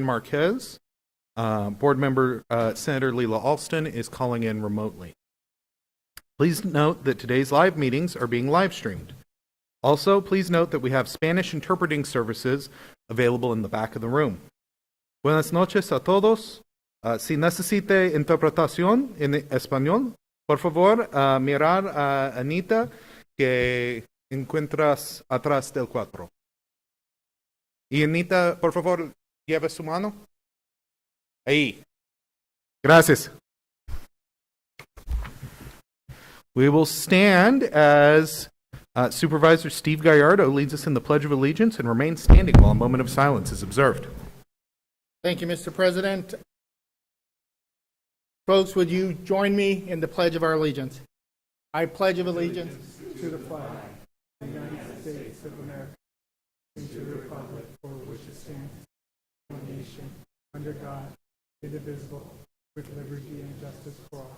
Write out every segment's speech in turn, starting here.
Marquez. Board member Senator Leila Alston is calling in remotely. Please note that today's live meetings are being live streamed. Also, please note that we have Spanish interpreting services available in the back of the room. Buenas noches a todos. Si necesite interpretación en español, por favor, mirar a Anita que encuentras atrás del cuadro. Y Anita, por favor, lleve su mano. Ahí. Gracias. We will stand as Supervisor Steve Gallardo leads us in the Pledge of Allegiance and remain standing while a moment of silence is observed. Thank you, Mr. President. Folks, would you join me in the Pledge of our Allegiance? I pledge allegiance to the flag of the United States of America and to the republic for which it stands, one nation, under God, indivisible, with liberty and justice for all.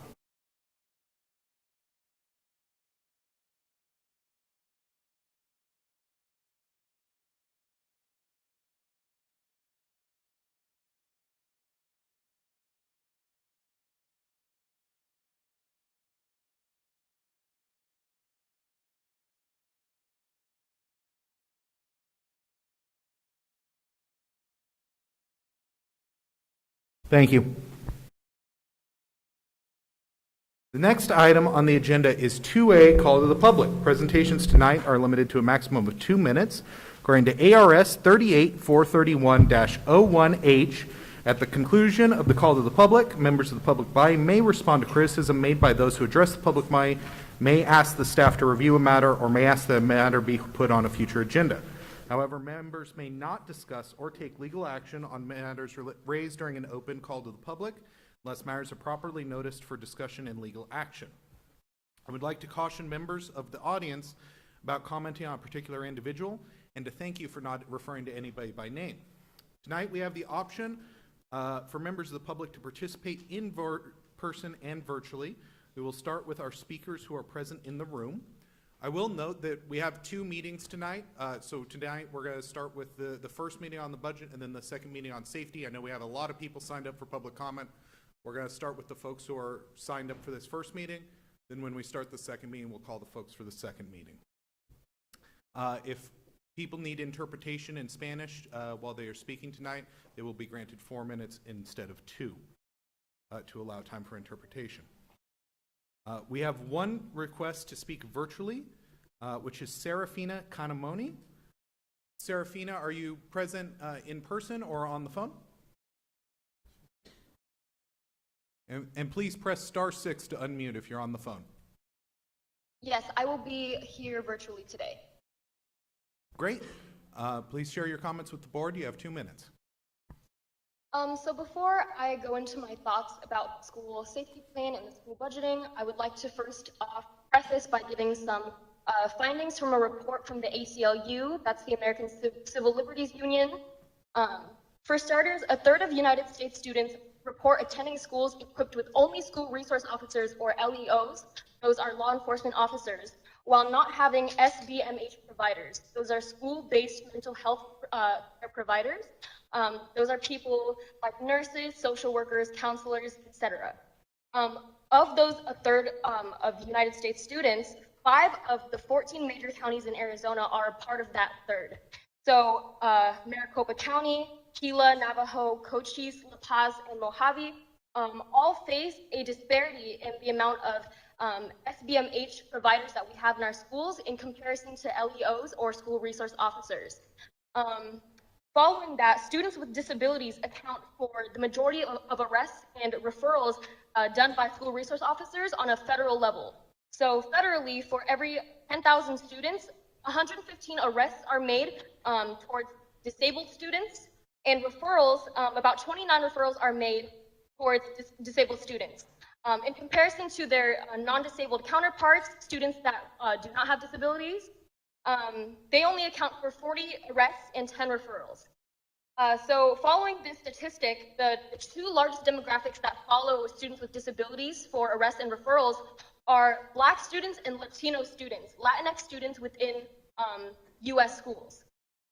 Thank you. The next item on the agenda is 2A, Call to the Public. Presentations tonight are limited to a maximum of 2 minutes. According to ARS 38431-01H, at the conclusion of the call to the public, members of the public body may respond to criticism made by those who address the public body, may ask the staff to review a matter, or may ask that a matter be put on a future agenda. However, members may not discuss or take legal action on matters raised during an open call to the public unless matters are properly noticed for discussion and legal action. I would like to caution members of the audience about commenting on a particular individual and to thank you for not referring to anybody by name. Tonight we have the option for members of the public to participate in person and virtually. We will start with our speakers who are present in the room. I will note that we have 2 meetings tonight. So tonight we're going to start with the first meeting on the budget and then the second meeting on safety. I know we have a lot of people signed up for public comment. We're going to start with the folks who are signed up for this first meeting. Then when we start the second meeting, we'll call the folks for the second meeting. If people need interpretation in Spanish while they are speaking tonight, they will be granted 4 minutes instead of 2 to allow time for interpretation. We have one request to speak virtually, which is Serafina Kanamoni. Serafina, are you present in person or on the phone? And please press *6 to unmute if you're on the phone. Yes, I will be here virtually today. Great. Please share your comments with the board. You have 2 minutes. So before I go into my thoughts about the school safety plan and the school budgeting, I would like to first preface by giving some findings from a report from the ACLU, that's the American Civil Liberties Union. For starters, a third of United States students report attending schools equipped with only school resource officers, or LEOs, those are law enforcement officers, while not having SBMH providers. Those are school-based mental health providers. Those are people like nurses, social workers, counselors, etc. Of those, a third of United States students, 5 of the 14 major counties in Arizona are a part of that third. So Maricopa County, Gila, Navajo, Cochise, La Paz, and Mojave all face a disparity in the amount of SBMH providers that we have in our schools in comparison to LEOs or school resource officers. Following that, students with disabilities account for the majority of arrests and referrals done by school resource officers on a federal level. So federally, for every 10,000 students, 115 arrests are made towards disabled students, and referrals, about 29 referrals are made towards disabled students. In comparison to their non-disabled counterparts, students that do not have disabilities, they only account for 40 arrests and 10 referrals. So following this statistic, the 2 largest demographics that follow students with disabilities for arrests and referrals are Black students and Latino students, Latinx students within US schools.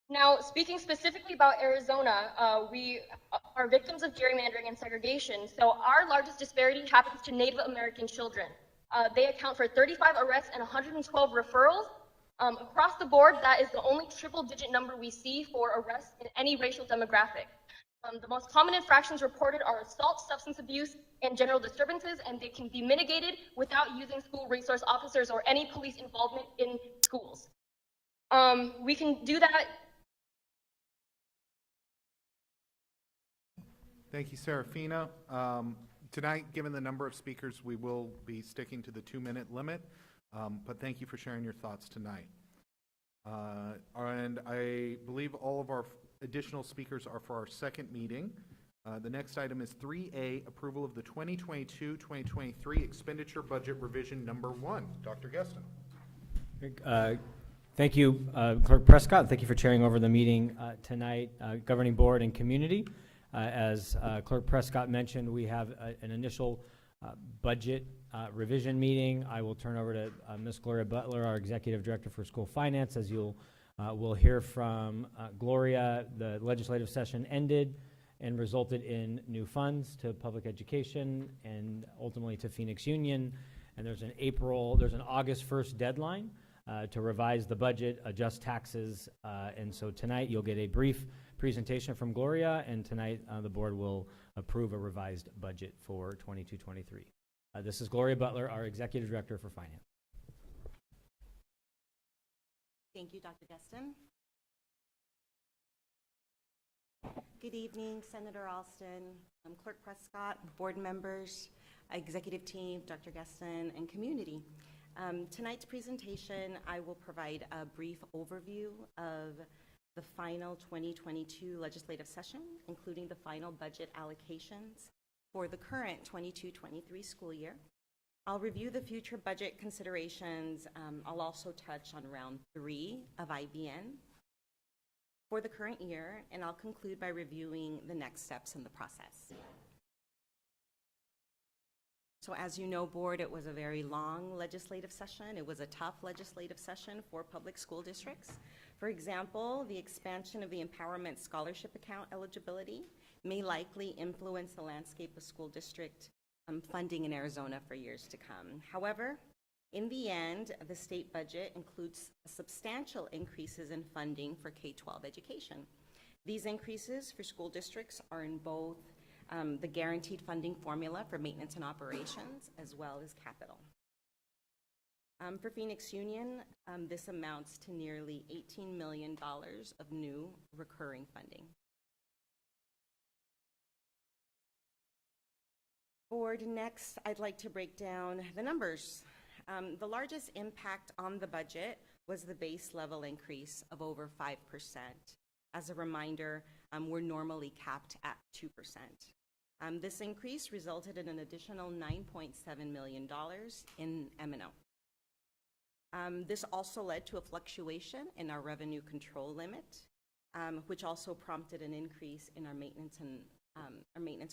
Now, speaking specifically about Arizona, we are victims of gerrymandering and segregation. So our largest disparity happens to Native American children. They account for 35 arrests and 112 referrals. Across the board, that is the only triple-digit number we see for arrests in any racial demographic. The most common infractions reported are assault, substance abuse, and general disturbances, and they can be mitigated without using school resource officers or any police involvement in schools. We can do that. Thank you, Serafina. Tonight, given the number of speakers, we will be sticking to the 2-minute limit, but thank you for sharing your thoughts tonight. And I believe all of our additional speakers are for our second meeting. The next item is 3A, approval of the 2022-2023 expenditure budget revision number 1. Dr. Geston. Thank you, Clerk Prescott. Thank you for chairing over the meeting tonight, Governing Board and Community. As Clerk Prescott mentioned, we have an initial budget revision meeting. I will turn over to Ms. Gloria Butler, our Executive Director for School Finance. As we'll hear from Gloria, the legislative session ended and resulted in new funds to public education and ultimately to Phoenix Union. And there's an August 1st deadline to revise the budget, adjust taxes, and so tonight you'll get a brief presentation from Gloria, and tonight the board will approve a revised budget for 22-23. This is Gloria Butler, our Executive Director for Finance. Thank you, Dr. Geston. Good evening, Senator Alston, Clerk Prescott, board members, executive team, Dr. Geston, and community. Tonight's presentation, I will provide a brief overview of the final 2022 legislative session, including the final budget allocations for the current 22-23 school year. I'll review the future budget considerations. I'll also touch on round 3 of IBN for the current year, and I'll conclude by reviewing the next steps in the process. So as you know, board, it was a very long legislative session. It was a tough legislative session for public school districts. For example, the expansion of the Empowerment Scholarship Account eligibility may likely influence the landscape of school district funding in Arizona for years to come. However, in the end, the state budget includes substantial increases in funding for K-12 education. These increases for school districts are in both the guaranteed funding formula for maintenance and operations, as well as capital. For Phoenix Union, this amounts to nearly $18 million of new recurring funding. Board, next, I'd like to break down the numbers. The largest impact on the budget was the base level increase of over 5%. As a reminder, we're normally capped at 2%. This increase resulted in an additional $9.7 million in M&O. This also led to a fluctuation in our revenue control limit, which also prompted an increase in our maintenance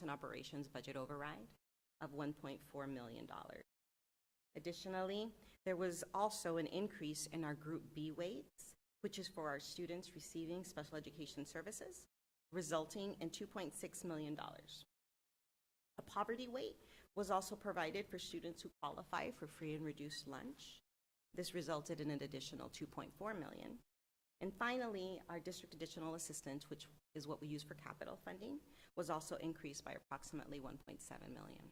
and operations budget override of $1.4 million. Additionally, there was also an increase in our Group B weights, which is for our students receiving special education services, resulting in $2.6 million. A poverty weight was also provided for students who qualify for free and reduced lunch. This resulted in an additional $2.4 million. And finally, our district additional assistance, which is what we use for capital funding, was also increased by approximately $1.7 million.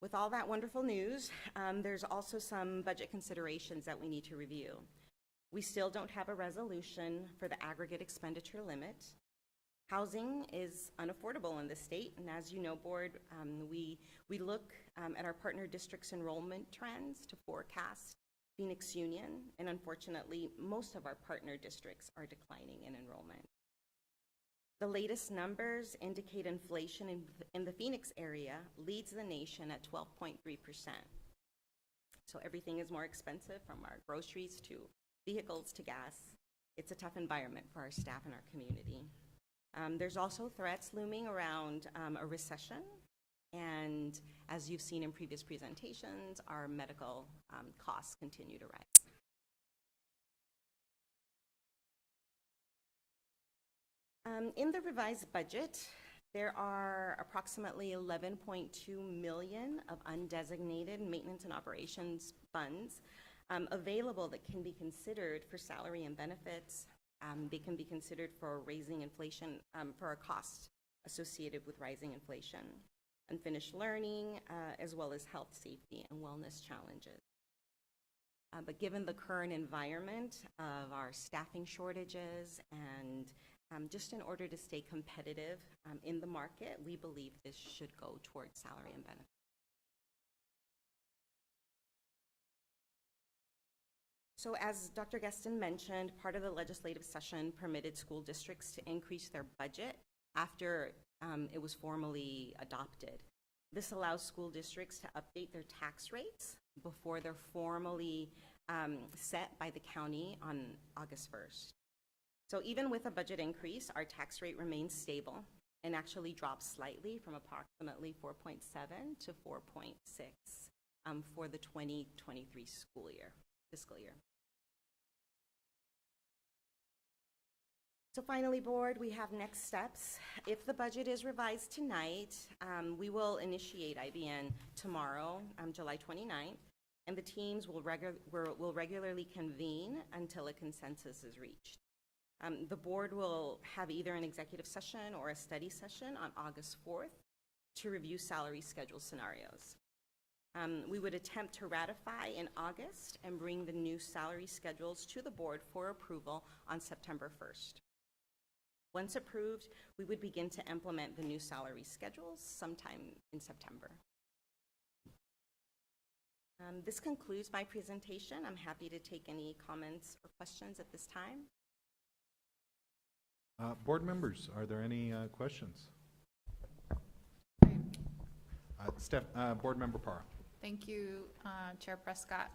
With all that wonderful news, there's also some budget considerations that we need to review. We still don't have a resolution for the aggregate expenditure limit. Housing is unaffordable in the state, and as you know, board, we look at our partner districts' enrollment trends to forecast Phoenix Union, and unfortunately, most of our partner districts are declining in enrollment. The latest numbers indicate inflation in the Phoenix area leads the nation at 12.3%. So everything is more expensive, from our groceries to vehicles to gas. It's a tough environment for our staff and our community. There's also threats looming around a recession, and as you've seen in previous presentations, our medical costs continue to rise. In the revised budget, there are approximately 11.2 million of undesignated maintenance and operations funds available that can be considered for salary and benefits. They can be considered for raising inflation, for a cost associated with rising inflation, unfinished learning, as well as health, safety, and wellness challenges. But given the current environment of our staffing shortages and just in order to stay competitive in the market, we believe this should go towards salary and benefits. So as Dr. Guestin mentioned, part of the legislative session permitted school districts to increase their budget after it was formally adopted. This allows school districts to update their tax rates before they're formally set by the county on August 1st. So even with a budget increase, our tax rate remains stable and actually drops slightly from approximately 4.7 to 4.6 for the 2023 fiscal year. So finally, board, we have next steps. If the budget is revised tonight, we will initiate IBN tomorrow, July 29th, and the teams will regularly convene until a consensus is reached. The board will have either an executive session or a study session on August 4th to review salary schedule scenarios. We would attempt to ratify in August and bring the new salary schedules to the board for approval on September 1st. Once approved, we would begin to implement the new salary schedules sometime in September. This concludes my presentation. I'm happy to take any comments or questions at this time. Board members, are there any questions? Board Member Parra. Thank you, Chair Prescott.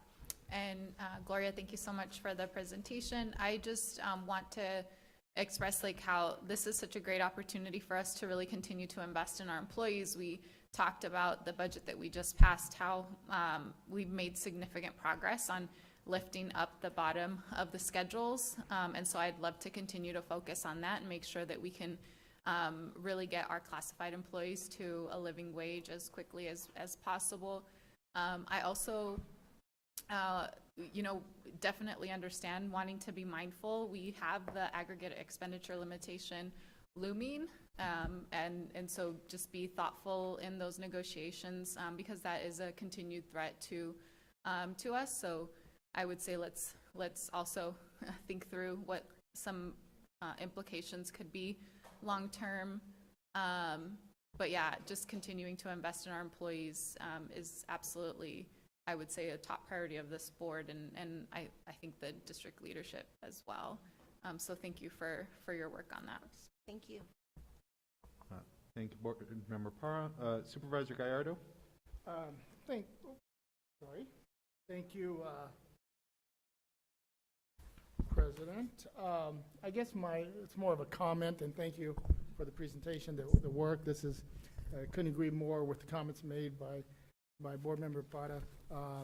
And Gloria, thank you so much for the presentation. I just want to express how this is such a great opportunity for us to really continue to invest in our employees. We talked about the budget that we just passed, how we've made significant progress on lifting up the bottom of the schedules. And so I'd love to continue to focus on that and make sure that we can really get our classified employees to a living wage as quickly as possible. I also definitely understand wanting to be mindful. We have the aggregate expenditure limitation looming, and so just be thoughtful in those negotiations because that is a continued threat to us. So I would say let's also think through what some implications could be long term. But yeah, just continuing to invest in our employees is absolutely, I would say, a top priority of this board, and I think the district leadership as well. So thank you for your work on that. Thank you. Thank you, Board Member Parra. Supervisor Gallardo. Thank you, President. I guess it's more of a comment, and thank you for the presentation, the work. This is, I couldn't agree more with the comments made by Board Member Parra.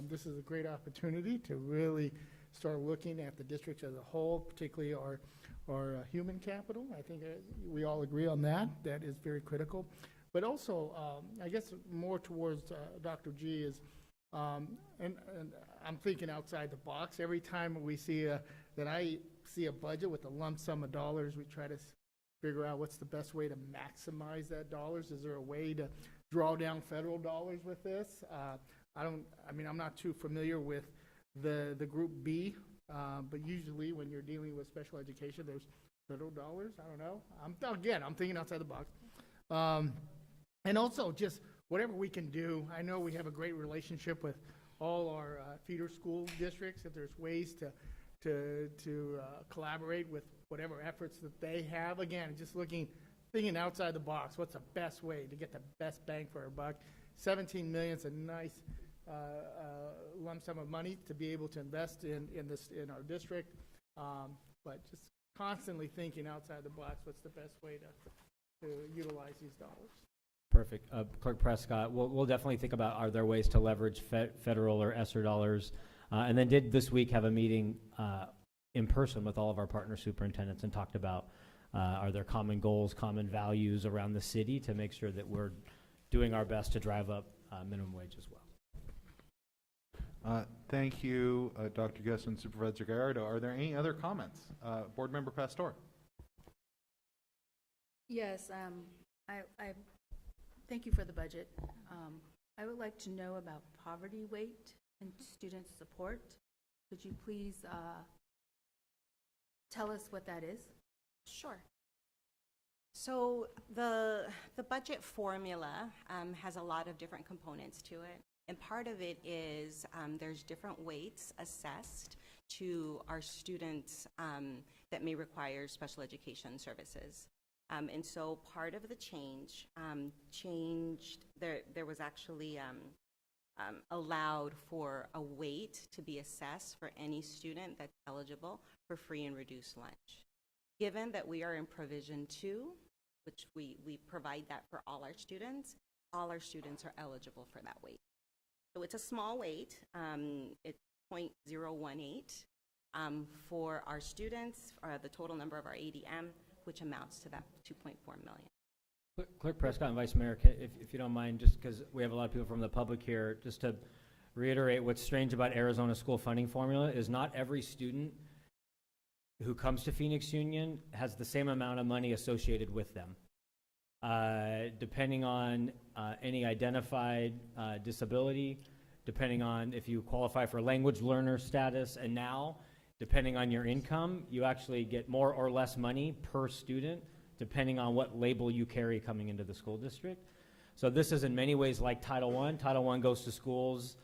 This is a great opportunity to really start looking at the districts as a whole, particularly our human capital. I think we all agree on that. That is very critical. But also, I guess more towards Dr. G is, and I'm thinking outside the box. Every time we see that I see a budget with a lump sum of dollars, we try to figure out what's the best way to maximize that dollars. Is there a way to draw down federal dollars with this? I'm not too familiar with the Group B, but usually when you're dealing with special education, there's federal dollars. I don't know. I'm thinking outside the box. And also just whatever we can do. I know we have a great relationship with all our feeder school districts. If there's ways to collaborate with whatever efforts that they have. Again, just thinking outside the box. What's the best way to get the best bang for our buck? 17 million is a nice lump sum of money to be able to invest in our district. But just constantly thinking outside the box. What's the best way to utilize these dollars? Perfect. Clerk Prescott, we'll definitely think about, are there ways to leverage federal or ESSER dollars? And then did this week have a meeting in person with all of our partner superintendents and talked about Are there common goals, common values around the city to make sure that we're doing our best to drive up minimum wage as well? Thank you, Dr. Guest and Supervisor Gallardo. Are there any other comments? Board Member Pastor. Yes, I thank you for the budget. I would like to know about poverty rate and student support. Could you please tell us what that is? Sure. So the budget formula has a lot of different components to it. And part of it is there's different weights assessed to our students that may require special education services. And so part of the there was actually allowed for a weight to be assessed for any student that's eligible for free and reduced lunch. Given that we are in Provision 2, which we provide that for all our students are eligible for that weight. So it's a small weight, it's 0.018 for our students, the total number of our ADM, which amounts to that 2.4 million. Clerk Prescott and Vice Mayor, if you don't mind, just because we have a lot of people from the public here, just to reiterate what's strange about Arizona school funding formula is not every student who comes to Phoenix Union has the same amount of money associated with them. Depending on any identified disability, depending on if you qualify for language learner status, and now, depending on your income, you actually get more or less money per student, depending on what label you carry coming into the school district. So this is in many ways like Title I. Title I goes to schools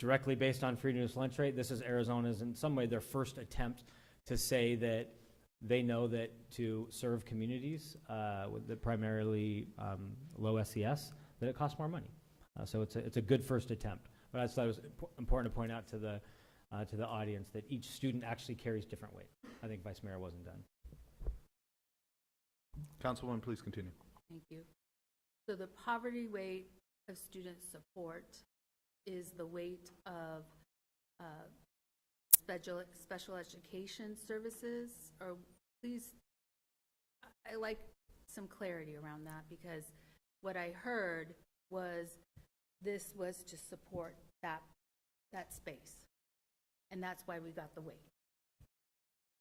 directly based on free and reduced lunch rate. This is Arizona's, in some way, their first attempt to say that they know that to serve communities with the primarily low SES, that it costs more money. So it's a good first attempt. But I just thought it was important to point out to the audience that each student actually carries different weight. I think Vice Mayor wasn't done. Councilwoman, please continue. Thank you. So the poverty rate of student support is the weight of special education services, or please, I like some clarity around that, because what I heard was this was to support that space, and that's why we got the weight.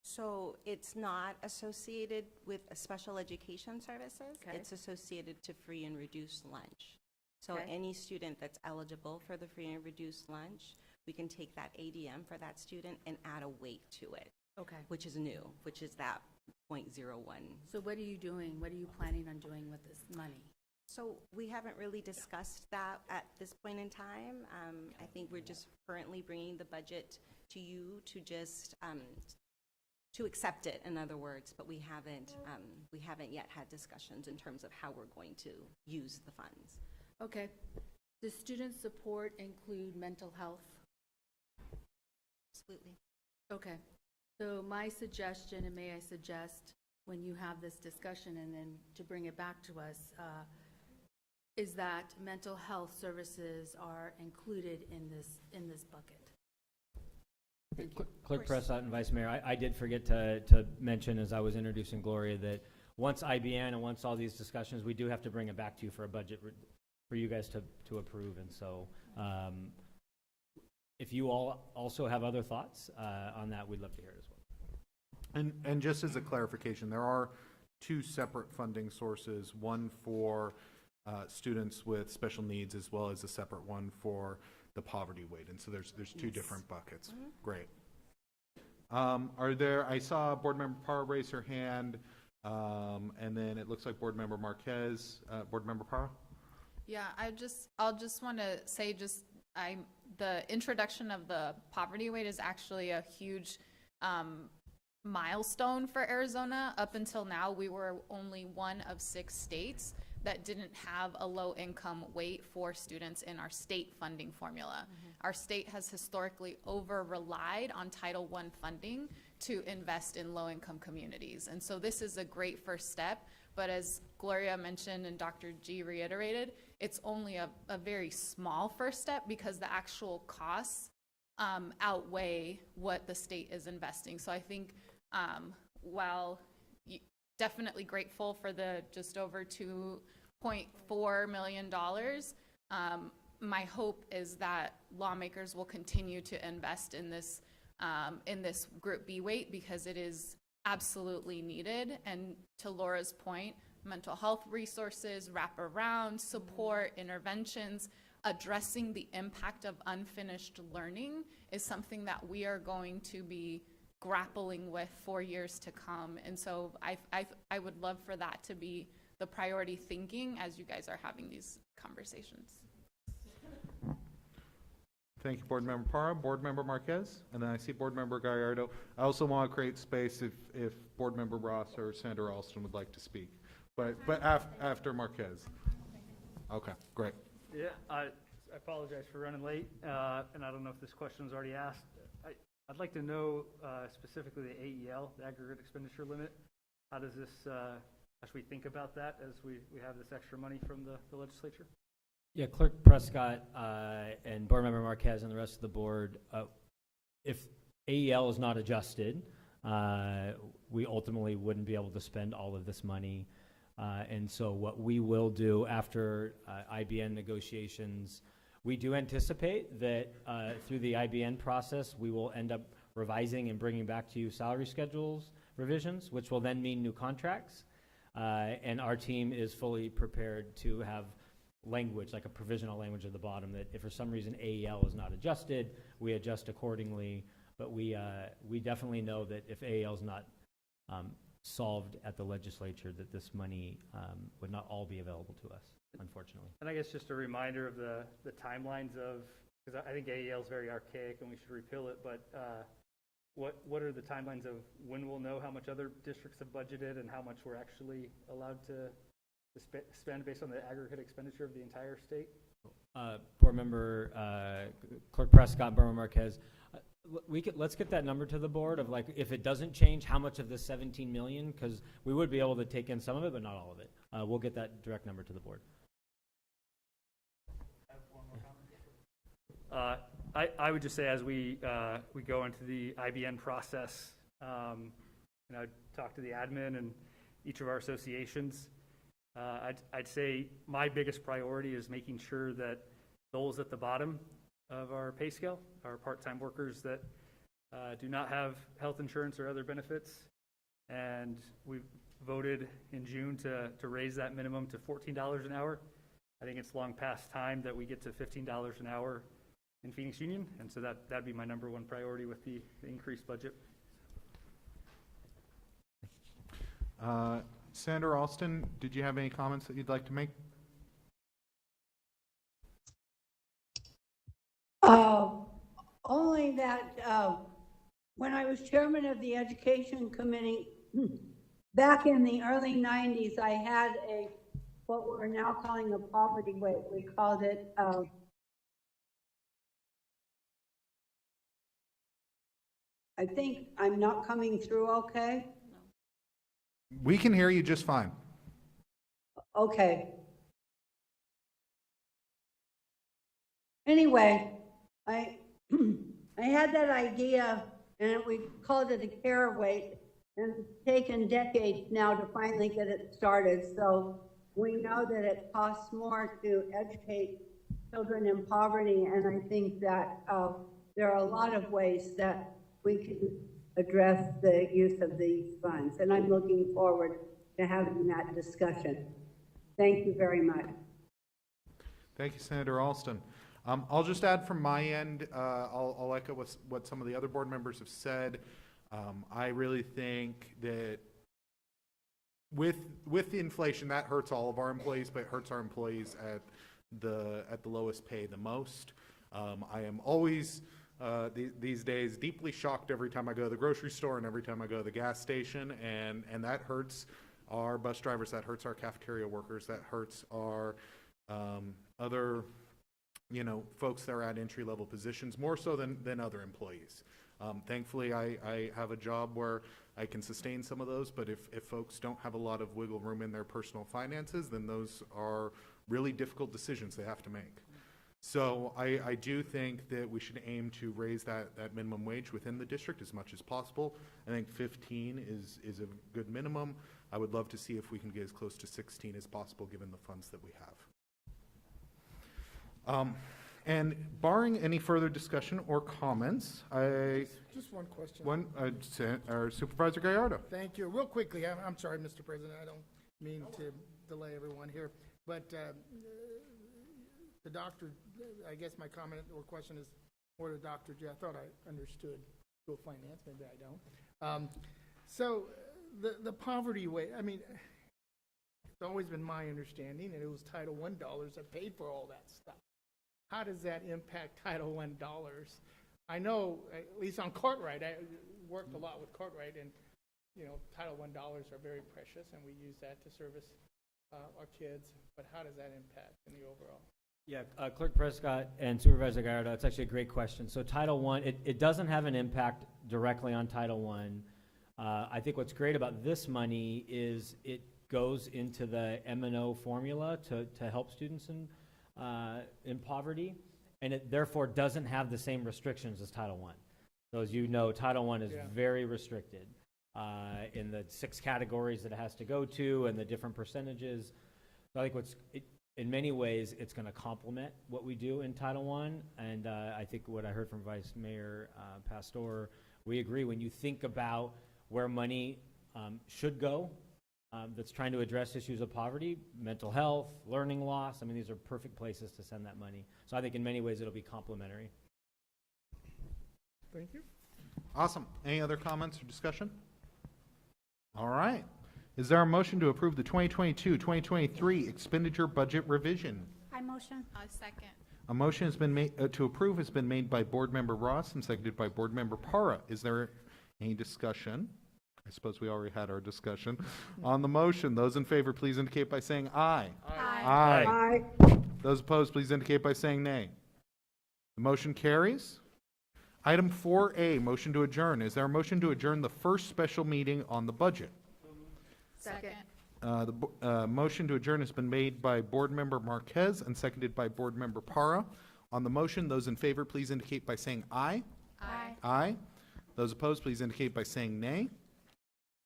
So it's not associated with special education services. Okay. It's associated to free and reduced lunch. So Okay. any student that's eligible for the free and reduced lunch, we can take that ADM for that student and add a weight to it, Okay. which is new, which is that 0.01. So what are you doing? What are you planning on doing with this money? So we haven't really discussed that at this point in time. I think we're just currently bringing the budget to you to just to accept it, in other words, but we haven't yet had discussions in terms of how we're going to use the funds. Okay. Does student support include mental health? Absolutely. Okay. So my suggestion, and may I suggest, when you have this discussion and then to bring it back to us, is that mental health services are included in this bucket. Thank you. Clerk Prescott and Vice Mayor, I did forget to mention as I was introducing Gloria that once IBN and once all these discussions, we do have to bring it back to you for a budget for you guys to approve. And so if you all also have other thoughts on that, we'd love to hear it as well. And just as a clarification, there are two separate funding sources, one for students with special needs as well as a separate one for the poverty weight. And so there's two different buckets. Mm-hmm. Great. I saw Board Member Parra raise her hand, and then it looks like Board Member Marquez. Board Member Parra? Yeah, I'll just want to say the introduction of the poverty rate is actually a huge milestone for Arizona. Up until now, we were only one of 6 states that didn't have a low income weight for students in our state funding formula. Mm-hmm. Our state has historically over-relied on Title I funding to invest in low income communities. And so this is a great first step, but as Gloria mentioned and Dr. G reiterated, it's only a very small first step because the actual costs outweigh what the state is investing. So I think while definitely grateful for the just over $2.4 million. My hope is that lawmakers will continue to invest in this Group B weight because it is absolutely needed. And to Laura's point, mental health resources, wraparound support, interventions, addressing the impact of unfinished learning is something that we are going to be grappling with for years to come. And so I would love for that to be the priority thinking as you guys are having these conversations. Thank you, Board Member Parra. Board Member Marquez, and then I see Board Member Gallardo. I also want to create space if Board Member Ross or Senator Alston would like to speak, but after Marquez. Okay, great. Yeah, I apologize for running late, and I don't know if this question was already asked. I'd like to know specifically the AEL, the aggregate expenditure limit. How does this, how should we think about that as we have this extra money from the legislature? Yeah, Clerk Prescott and Board Member Marquez and the rest of the board, if AEL is not adjusted, we ultimately wouldn't be able to spend all of this money. And so what we will do after IBN negotiations, we do anticipate that through the IBN process, we will end up revising and bringing back to you salary schedules revisions, which will then mean new contracts. And our team is fully prepared to have language, like a provisional language at the bottom, that if for some reason AEL is not adjusted, we adjust accordingly. But we definitely know that if AEL is not solved at the legislature, that this money would not all be available to us, unfortunately. And I guess just a reminder of the timelines of, because I think AEL is very archaic and we should repeal it, but what are the timelines of when we'll know how much other districts have budgeted and how much we're actually allowed to spend based on the aggregate expenditure of the entire state? Board Member Clerk Prescott, Board Member Marquez, let's get that number to the board of, like, if it doesn't change, how much of the 17 million, because we would be able to take in some of it, but not all of it. We'll get that direct number to the board. I would just say as we go into the IBN process, and I'd talk to the admin and each of our associations. I'd say my biggest priority is making sure that those at the bottom of our pay scale are part-time workers that do not have health insurance or other benefits. And we voted in June to raise that minimum to $14 an hour. I think it's long past time that we get to $15 an hour in Phoenix Union. And so that'd be my number one priority with the increased budget. Senator Alston, did you have any comments that you'd like to make? Only that when I was chairman of the Education Committee back in the early 90s, I had what we're now calling a poverty weight. We called it I think I'm not coming through okay. We can hear you just fine. Okay. Anyway, I had that idea, and we called it a care weight, and it's taken decades now to finally get it started. So we know that it costs more to educate children in poverty, and I think that there are a lot of ways that we can address the use of these funds, and I'm looking forward to having that discussion. Thank you very much. Thank you, Senator Alston. I'll just add from my end, I'll echo what some of the other board members have said. I really think that with the inflation, that hurts all of our employees, but it hurts our employees at the lowest pay the most. I am always these days deeply shocked every time I go to the grocery store and every time I go to the gas station, and that hurts our bus drivers, that hurts our cafeteria workers, that hurts our other folks that are at entry-level positions more so than other employees. Thankfully, I have a job where I can sustain some of those, but if folks don't have a lot of wiggle room in their personal finances, then those are really difficult decisions they have to make. So I do think that we should aim to raise that minimum wage within the district as much as possible. I think 15 is a good minimum. I would love to see if we can get as close to 16 as possible, given the funds that we have. And barring any further discussion or comments, Just one question. our Supervisor Gallardo. Thank you. Real quickly, I'm sorry, Mr. President, I don't mean to delay everyone here, but the doctor, I guess my comment or question is more to Dr. J. I thought I understood school finance, maybe I don't. So the poverty rate, I mean, it's always been my understanding, and it was Title I dollars that paid for all that stuff. How does that impact Title I dollars? I know, at least on Cartwright, I worked a lot with Cartwright, and, you know, Title I dollars are very precious, and we use that to service our kids, but how does that impact in the overall? Yeah, Clerk Prescott and Supervisor Gallardo, it's actually a great question. So Title I, it doesn't have an impact directly on Title I. I think what's great about this money is it goes into the M&O formula to help students in poverty, and it therefore doesn't have the same restrictions as Title I. So as you know, Title I is very restricted in the 6 categories that it has to go to and the different percentages. So I think in many ways, it's going to complement what we do in Title I, and I think what I heard from Vice Mayor Pastor, we agree. When you think about where money should go, that's trying to address issues of poverty, mental health, learning loss, I mean, these are perfect places to send that money. So I think in many ways, it'll be complementary. Thank you. Awesome. Any other comments or discussion? All right. Is there a motion to approve the 2022-2023 expenditure budget revision? I motion. Second. A motion has been made to approve has been made by Board Member Ross and seconded by Board Member Para. Is there any discussion? I suppose we already had our discussion on the motion. Those in favor, please indicate by saying aye. Aye. Those opposed, please indicate by saying nay. The motion carries. Item 4A, motion to adjourn. Is there a motion to adjourn the first special meeting on the budget? Second. The motion to adjourn has been made by Board Member Marquez and seconded by Board Member Para. On the motion, those in favor, please indicate by saying aye. Aye. Aye. Those opposed, please indicate by saying nay.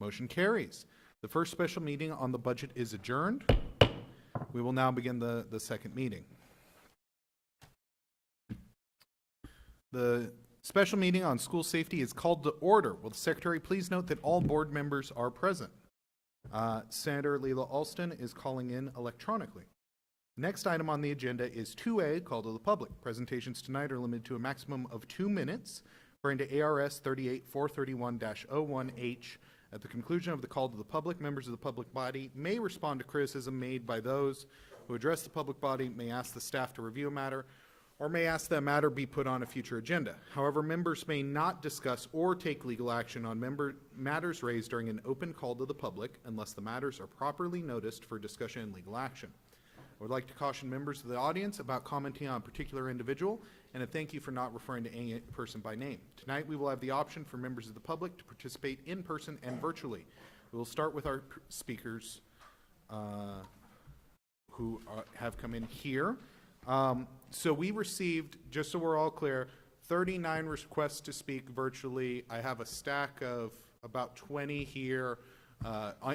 Motion carries. The first special meeting on the budget is adjourned. We will now begin the second meeting. The special meeting on school safety is called to order. Will the Secretary please note that all board members are present? Senator Leila Alston is calling in electronically. Next item on the agenda is 2A, call to the public. Presentations tonight are limited to a maximum of 2 minutes, according to ARS 38431-01H. At the conclusion of the call to the public, members of the public body may respond to criticism made by those who address the public body, may ask the staff to review a matter, or may ask that a matter be put on a future agenda. However, members may not discuss or take legal action on matters raised during an open call to the public unless the matters are properly noticed for discussion and legal action. I would like to caution members of the audience about commenting on a particular individual, and a thank you for not referring to any person by name. Tonight, we will have the option for members of the public to participate in person and virtually. We will start with our speakers who have come in here. So we received, just so we're all clear, 39 requests to speak virtually. I have a stack of about 20 here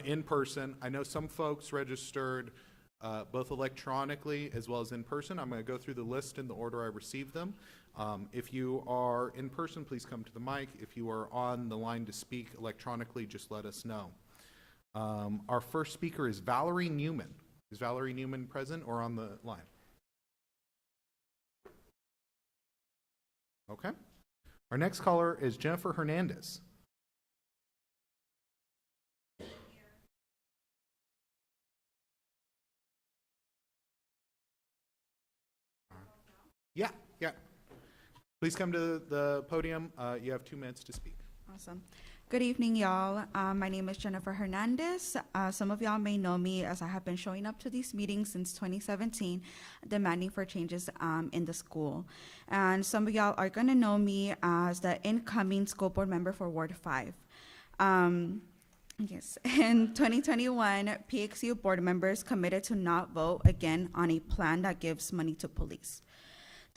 in person. I know some folks registered both electronically as well as in person. I'm going to go through the list in the order I received them. If you are in person, please come to the mic. If you are on the line to speak electronically, just let us know. Our first speaker is Valerie Newman. Is Valerie Newman present or on the line? Okay. Our next caller is Jennifer Hernandez. Yeah. Please come to the podium. You have 2 minutes to speak. Awesome. Good evening, y'all. My name is Jennifer Hernandez. Some of y'all may know me as I have been showing up to these meetings since 2017, demanding for changes in the school. And some of y'all are going to know me as the incoming school board member for Ward 5. Yes, in 2021, PXU board members committed to not vote again on a plan that gives money to police.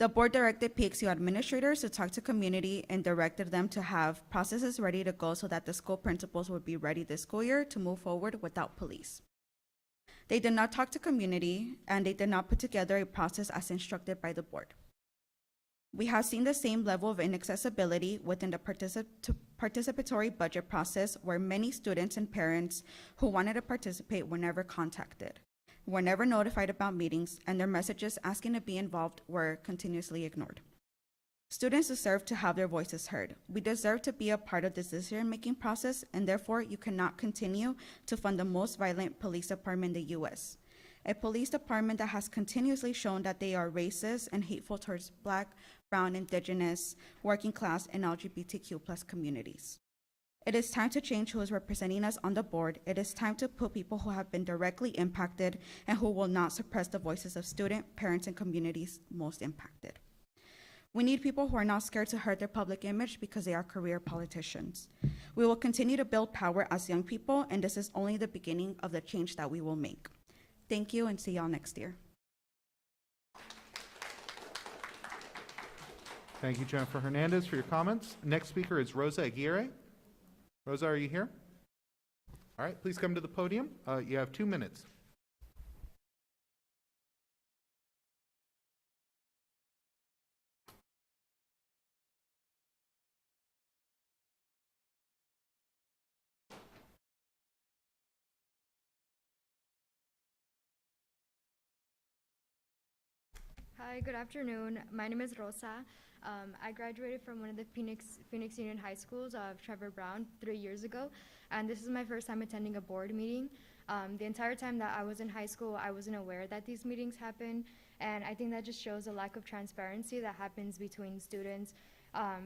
The board directed PXU administrators to talk to community and directed them to have processes ready to go so that the school principals would be ready this school year to move forward without police. They did not talk to community, and they did not put together a process as instructed by the board. We have seen the same level of inaccessibility within the participatory budget process, where many students and parents who wanted to participate were never contacted, were never notified about meetings, and their messages asking to be involved were continuously ignored. Students deserve to have their voices heard. We deserve to be a part of this decision-making process, and therefore you cannot continue to fund the most violent police department in the U.S., a police department that has continuously shown that they are racist and hateful towards Black, brown, indigenous, working class, and LGBTQ+ communities. It is time to change who is representing us on the board. It is time to put people who have been directly impacted and who will not suppress the voices of students, parents, and communities most impacted. We need people who are not scared to hurt their public image because they are career politicians. We will continue to build power as young people, and this is only the beginning of the change that we will make. Thank you, and see y'all next year. Thank you, Jennifer Hernandez, for your comments. Next speaker is Rosa Aguirre. Rosa, are you here? All right, please come to the podium. You have 2 minutes. Hi, good afternoon. My name is Rosa. I graduated from one of the Phoenix Union High Schools of Trevor Brown 3 years ago, and this is my first time attending a board meeting. The entire time that I was in high school, I wasn't aware that these meetings happen, and I think that just shows a lack of transparency that happens between students,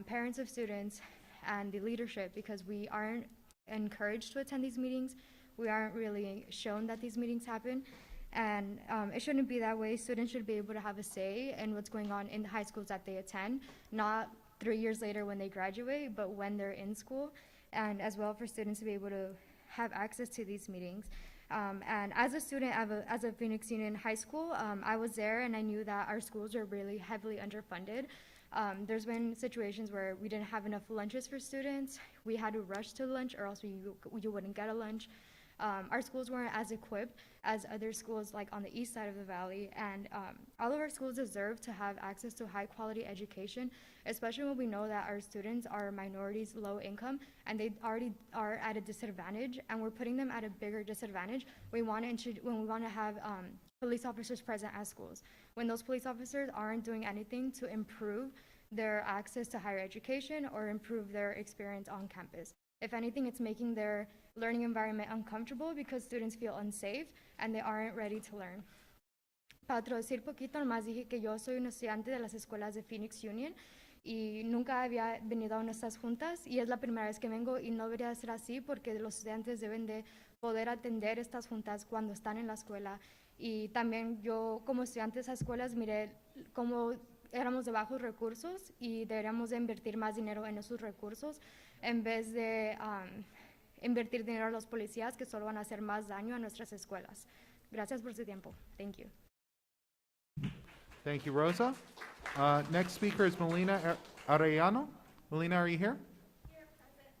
parents of students, and the leadership, because we aren't encouraged to attend these meetings. We aren't really shown that these meetings happen. And it shouldn't be that way. Students should be able to have a say in what's going on in the high schools that they attend, not 3 years later when they graduate, but when they're in school, and as well for students to be able to have access to these meetings. And as a student as a Phoenix Union High School, I was there and I knew that our schools are really heavily underfunded. There's been situations where we didn't have enough lunches for students. We had to rush to lunch or else you wouldn't get a lunch. Our schools weren't as equipped as other schools like on the east side of the valley, and all of our schools deserve to have access to high quality education, especially when we know that our students are minorities, low income, and they already are at a disadvantage, and we're putting them at a bigger disadvantage when we want to have police officers present at schools, when those police officers aren't doing anything to improve their access to higher education or improve their experience on campus. If anything, it's making their learning environment uncomfortable because students feel unsafe and they aren't ready to learn. Para traducir poquito, nomás dije que yo soy un estudiante de las escuelas de Phoenix Union y nunca había venido a una de estas juntas y es la primera vez que vengo y no debería ser así porque los estudiantes deben de poder atender estas juntas cuando están en la escuela. Y también yo como estudiante de esas escuelas miré cómo éramos de bajos recursos y deberíamos de invertir más dinero en esos recursos en vez de invertir dinero a los policías que solo van a hacer más daño a nuestras escuelas. Gracias por su tiempo. Thank you. Thank you, Rosa. Next speaker is Melina Arellano. Melina, are you here? Here, present.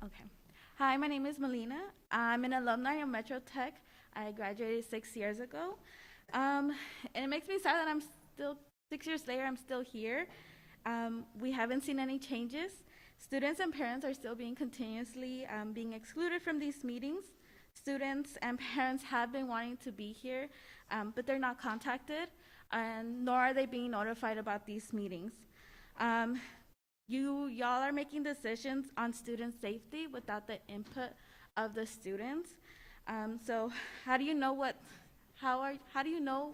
Okay. Hi, my name is Melina. I'm an alumni of Metro Tech. I graduated 6 years ago. And it makes me sad that I'm still, 6 years later, I'm still here. We haven't seen any changes. Students and parents are still being continuously being excluded from these meetings. Students and parents have been wanting to be here, but they're not contacted, and nor are they being notified about these meetings. Y'all are making decisions on student safety without the input of the students. So how do you know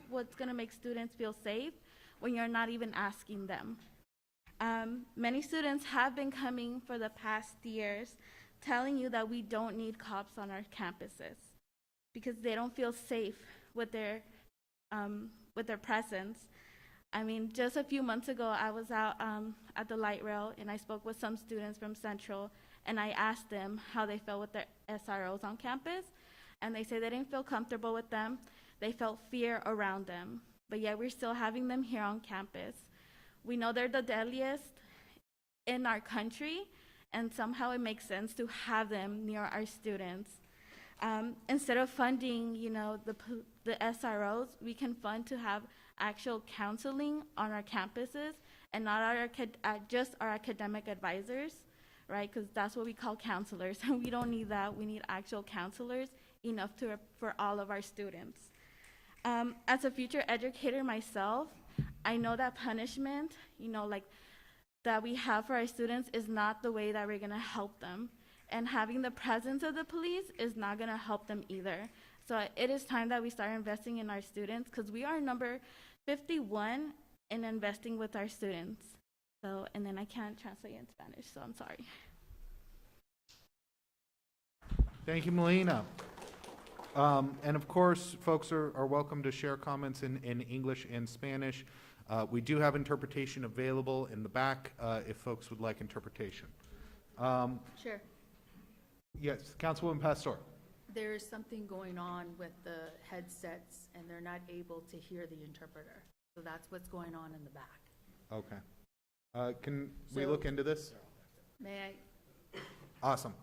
what's going to make students feel safe when you're not even asking them? Many students have been coming for the past years telling you that we don't need cops on our campuses because they don't feel safe with their presence. I mean, just a few months ago, I was out at the light rail, and I spoke with some students from Central, and I asked them how they felt with their SROs on campus, and they say they didn't feel comfortable with them. They felt fear around them, but yet we're still having them here on campus. We know they're the deadliest in our country, and somehow it makes sense to have them near our students. Instead of funding, the SROs, we can fund to have actual counseling on our campuses and not just our academic advisors, right? Because that's what we call counselors, and we don't need that. We need actual counselors enough for all of our students. As a future educator myself, I know that punishment, that we have for our students is not the way that we're gonna help them. And having the presence of the police is not gonna help them either. So it is time that we start investing in our students, because we are number 51 in investing with our students. So, and then I can't translate in Spanish, so I'm sorry. Thank you, Melina. And of course, folks are welcome to share comments in English and Spanish. We do have interpretation available in the back if folks would like interpretation. Sure. Yes, Councilwoman Pastor. There is something going on with the headsets, and they're not able to hear the interpreter. So that's what's going on in the back. Okay. Can we So- look into this? May Awesome.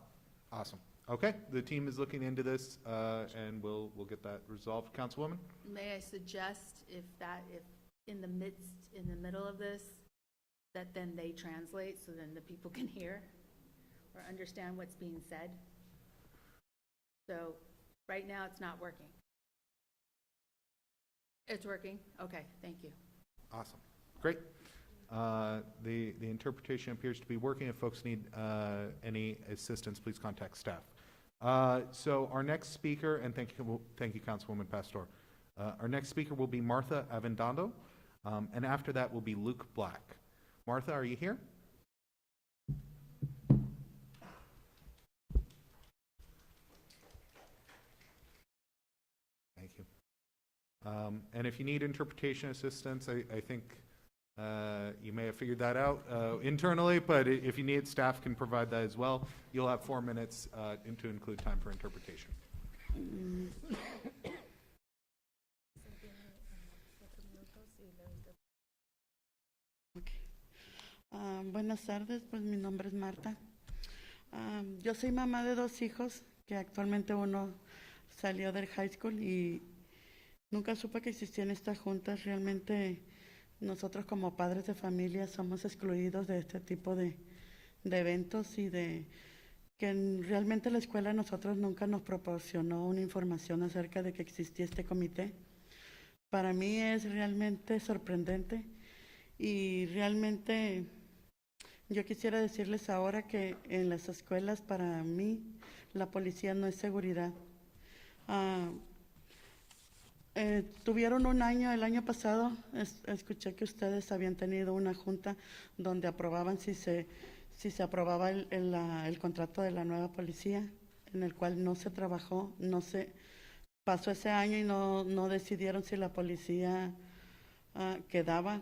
Okay, the team is looking into this, and we'll get that resolved. Councilwoman? I suggest if in the middle of this, that then they translate so then the people can hear or understand what's being said? So right now, it's not working. It's working? Okay, thank you. Awesome. Great. The interpretation appears to be working. If folks need any assistance, please contact staff. So our next speaker, and thank you, Councilwoman Pastor. Our next speaker will be Martha Avendando, and after that will be Luke Black. Martha, are you here? Thank you. And if you need interpretation assistance, I think you may have figured that out internally, but if you need, staff can provide that as well. You'll have 4 minutes to include time for interpretation. Buenas tardes, pues mi nombre es Marta. Yo soy mamá de 2 hijos, que actualmente uno salió del high school y nunca supe que existían estas juntas. Realmente nosotros como padres de familia somos excluidos de este tipo de eventos y de que realmente la escuela a nosotros nunca nos proporcionó una información acerca de que existía este comité. Para mí es realmente sorprendente y realmente yo quisiera decirles ahora que en las escuelas para mí la policía no es seguridad. Tuvieron un año, el año pasado, escuché que ustedes habían tenido una junta donde aprobaban si se aprobaba el contrato de la nueva policía, en el cual no se trabajó, pasó ese año y no decidieron si la policía quedaba.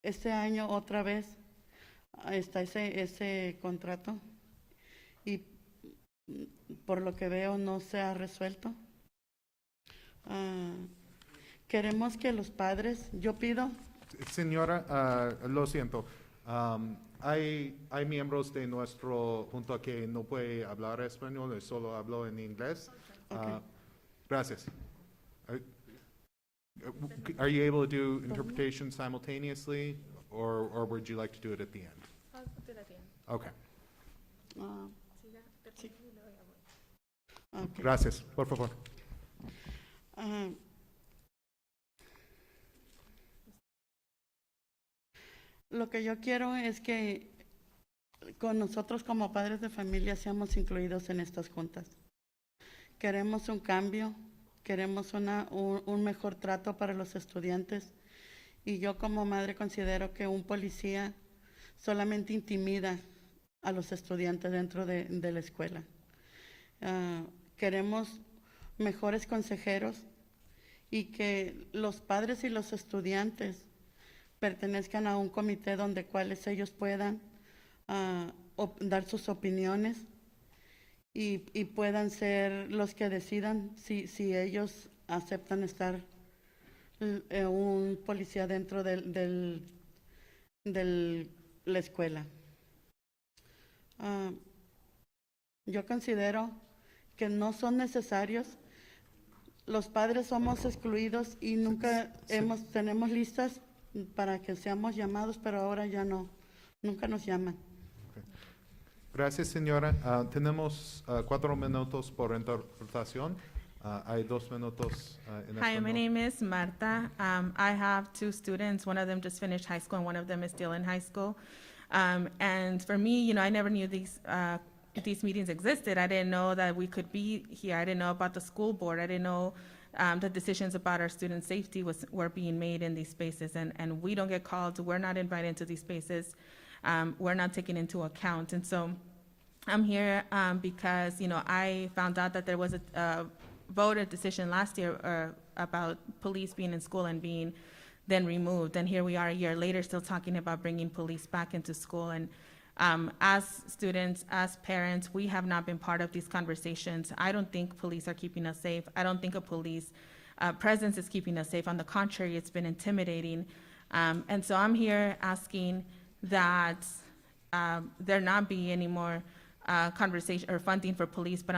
Este año otra vez está ese contrato y por lo que veo no se ha resuelto. Queremos que los padres, yo pido... Señora, lo siento. Hay miembros de nuestro junta que no puede hablar español, solo hablo en inglés. Okay. Gracias. Are you able to do interpretation simultaneously, or would you like to do it at the end? I'll do that at the end. Okay. Sí. Okay. Gracias. Por favor. Lo que yo quiero es que con nosotros como padres de familia seamos incluidos en estas juntas. Queremos un cambio, queremos un mejor trato para los estudiantes y yo como madre considero que un policía solamente intimida a los estudiantes dentro de la escuela. Queremos mejores consejeros y que los padres y los estudiantes pertenezcan a un comité donde cuales ellos puedan dar sus opiniones y puedan ser los que decidan si ellos aceptan estar un policía dentro de la escuela. Yo considero que no son necesarios. Los padres somos excluidos y nunca tenemos listas para que seamos llamados, pero ahora ya no, nunca nos llaman. Gracias, señora. Tenemos 4 minutos por interpretación. Hay 2 minutos en Hi, my español. name is Marta. I have 2 students. One of them just finished high school, and one of them is still in high school. And for me, you know, I never knew these meetings existed. I didn't know that we could be here. I didn't know about the school board. I didn't know the decisions about our student safety were being made in these spaces, and we don't get called. We're not invited into these spaces. We're not taken into account. And so I'm here because, you know, I found out that there was a voted decision last year about police being in school and being then removed. And here we are a year later still talking about bringing police back into school. And as students, as parents, we have not been part of these conversations. I don't think police are keeping us safe. I don't think a police presence is keeping us safe. On the contrary, it's been intimidating. And so I'm here asking that there not be any more conversation or funding for police, but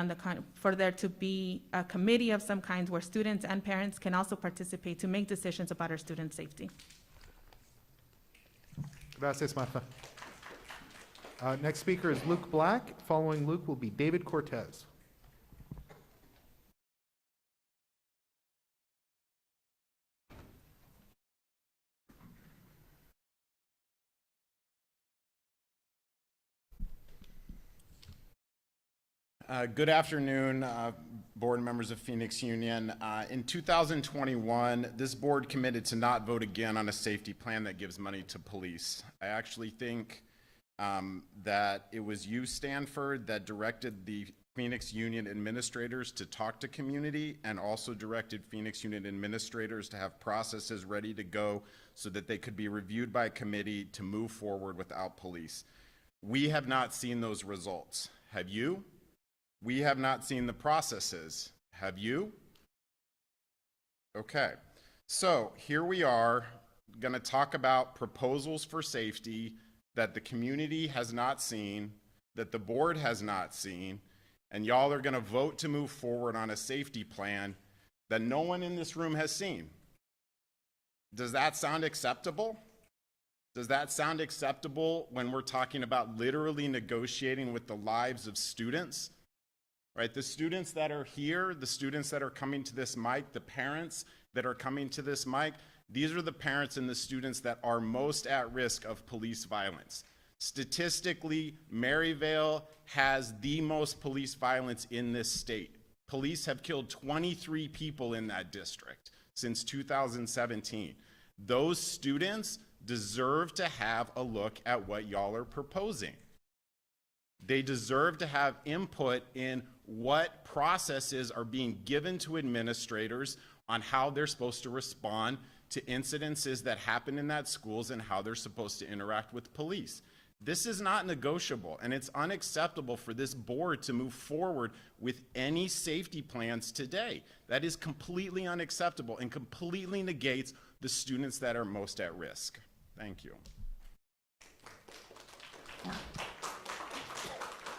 for there to be a committee of some kind where students and parents can also participate to make decisions about our student safety. Gracias, Marta. Next speaker is Luke Black. Following Luke will be David Cortez. Good afternoon, board members of Phoenix Union. In 2021, this board committed to not vote again on a safety plan that gives money to police. I actually think that it was you, Stanford, that directed the Phoenix Union administrators to talk to community and also directed Phoenix Union administrators to have processes ready to go so that they could be reviewed by a committee to move forward without police. We have not seen those results. Have you? We have not seen the processes. Have you? Okay, so here we are going to talk about proposals for safety that the community has not seen, that the board has not seen, and y'all are going to vote to move forward on a safety plan that no one in this room has seen. Does that sound acceptable? Does that sound acceptable when we're talking about literally negotiating with the lives of students? Right, the students that are here, the students that are coming to this mic, the parents that are coming to this mic, these are the parents and the students that are most at risk of police violence. Statistically, Maryvale has the most police violence in this state. Police have killed 23 people in that district since 2017. Those students deserve to have a look at what y'all are proposing. They deserve to have input in what processes are being given to administrators on how they're supposed to respond to incidences that happen in that schools and how they're supposed to interact with police. This is not negotiable, and it's unacceptable for this board to move forward with any safety plans today. That is completely unacceptable and completely negates the students that are most at risk. Thank you.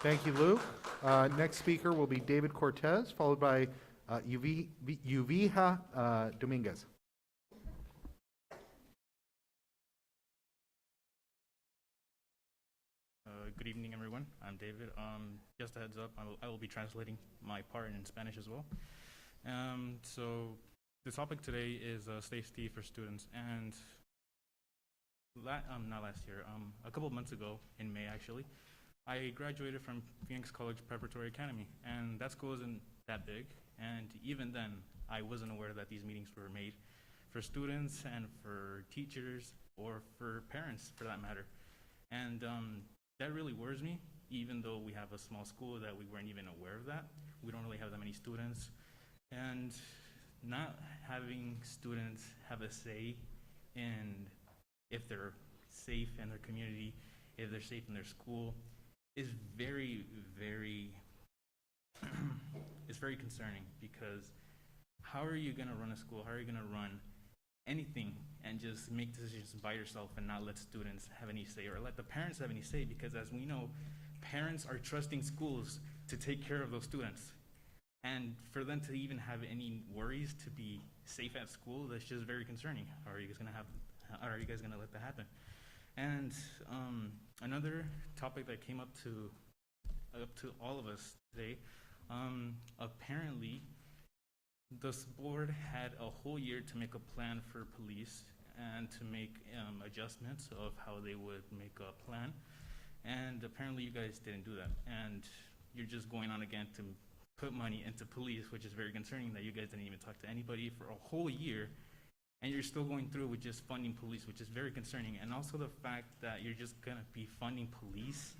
Thank you, Luke. Next speaker will be David Cortez, followed by Uvija Dominguez. Good evening, everyone. I'm David. Just a heads up, I will be translating my part in Spanish as well. So the topic today is safety for students. And not last year, a couple of months ago, in May actually, I graduated from Phoenix College Preparatory Academy, and that school isn't that big. And even then, I wasn't aware that these meetings were made for students and for teachers or for parents, for that matter. And that really worries me, even though we have a small school, that we weren't even aware of that. We don't really have that many students. And not having students have a say in if they're safe in their community, if they're safe in their school, is very, very, it's very concerning, because how are you gonna run a school? How are you gonna run anything and just make decisions by yourself and not let students have any say, or let the parents have any say? Because as we know, parents are trusting schools to take care of those students. And for them to even have any worries to be safe at school, that's just very concerning. How are you guys gonna let that happen? And another topic that came up to all of us today, apparently this board had a whole year to make a plan for police and to make adjustments of how they would make a plan. And apparently you guys didn't do that. And you're just going on again to put money into police, which is very concerning that you guys didn't even talk to anybody for a whole year, and you're still going through with just funding police, which is very concerning. And also the fact that you're just gonna be funding police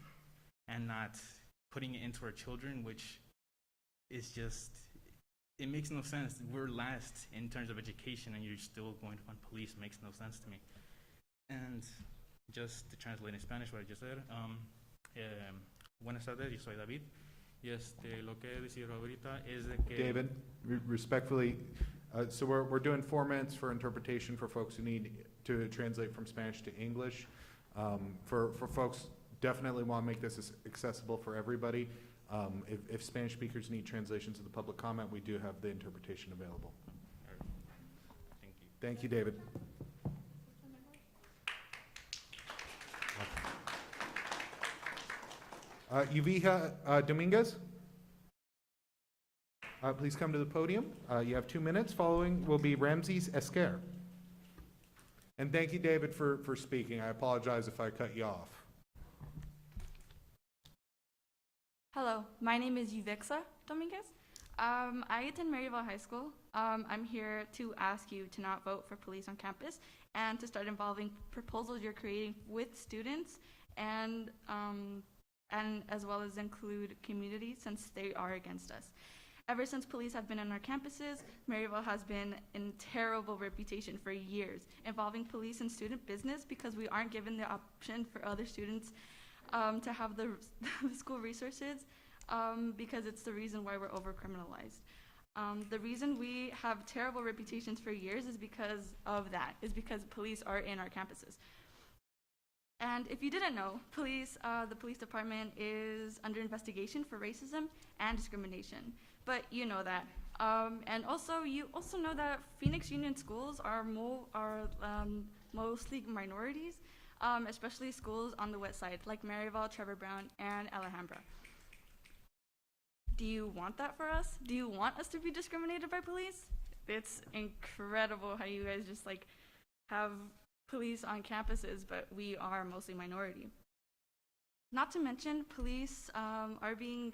and not putting it into our children, which is just, it makes no sense. We're last in terms of education and you're still going to fund police. Makes no sense to me. And just to translate in Spanish what I just said, buenas tardes, yo soy David. Y lo que he decidido ahorita es de que... David, respectfully, so we're doing 4 minutes for interpretation for folks who need to translate from Spanish to English. For folks, definitely want to make this as accessible for everybody. If Spanish speakers need translations of the public comment, we do have the interpretation available. Thank you. Thank you, David. Yuvija Dominguez, please come to the podium. You have 2 minutes. Following will be Ramses Esquer. And thank you, David, for speaking. I apologize if I cut you off. Hello, my name is Yuvixa Dominguez. I attend Maryville High School. I'm here to ask you to not vote for police on campus and to start involving proposals you're creating with students and as well as include community, since they are against us. Ever since police have been on our campuses, Maryville has been in terrible reputation for years, involving police and student business because we aren't given the option for other students to have the school resources, because it's the reason why we're over-criminalized. The reason we have terrible reputations for years is because of that, is because police are in our campuses. And if you didn't know, the police department is under investigation for racism and discrimination, but you know that. And also, you also know that Phoenix Union schools are mostly minorities, especially schools on the west side, like Maryville, Trevor Brown, and Alhambra. Do you want that for us? Do you want us to be discriminated by police? It's incredible how you guys just like have police on campuses, but we are mostly minority. Not to mention, police are being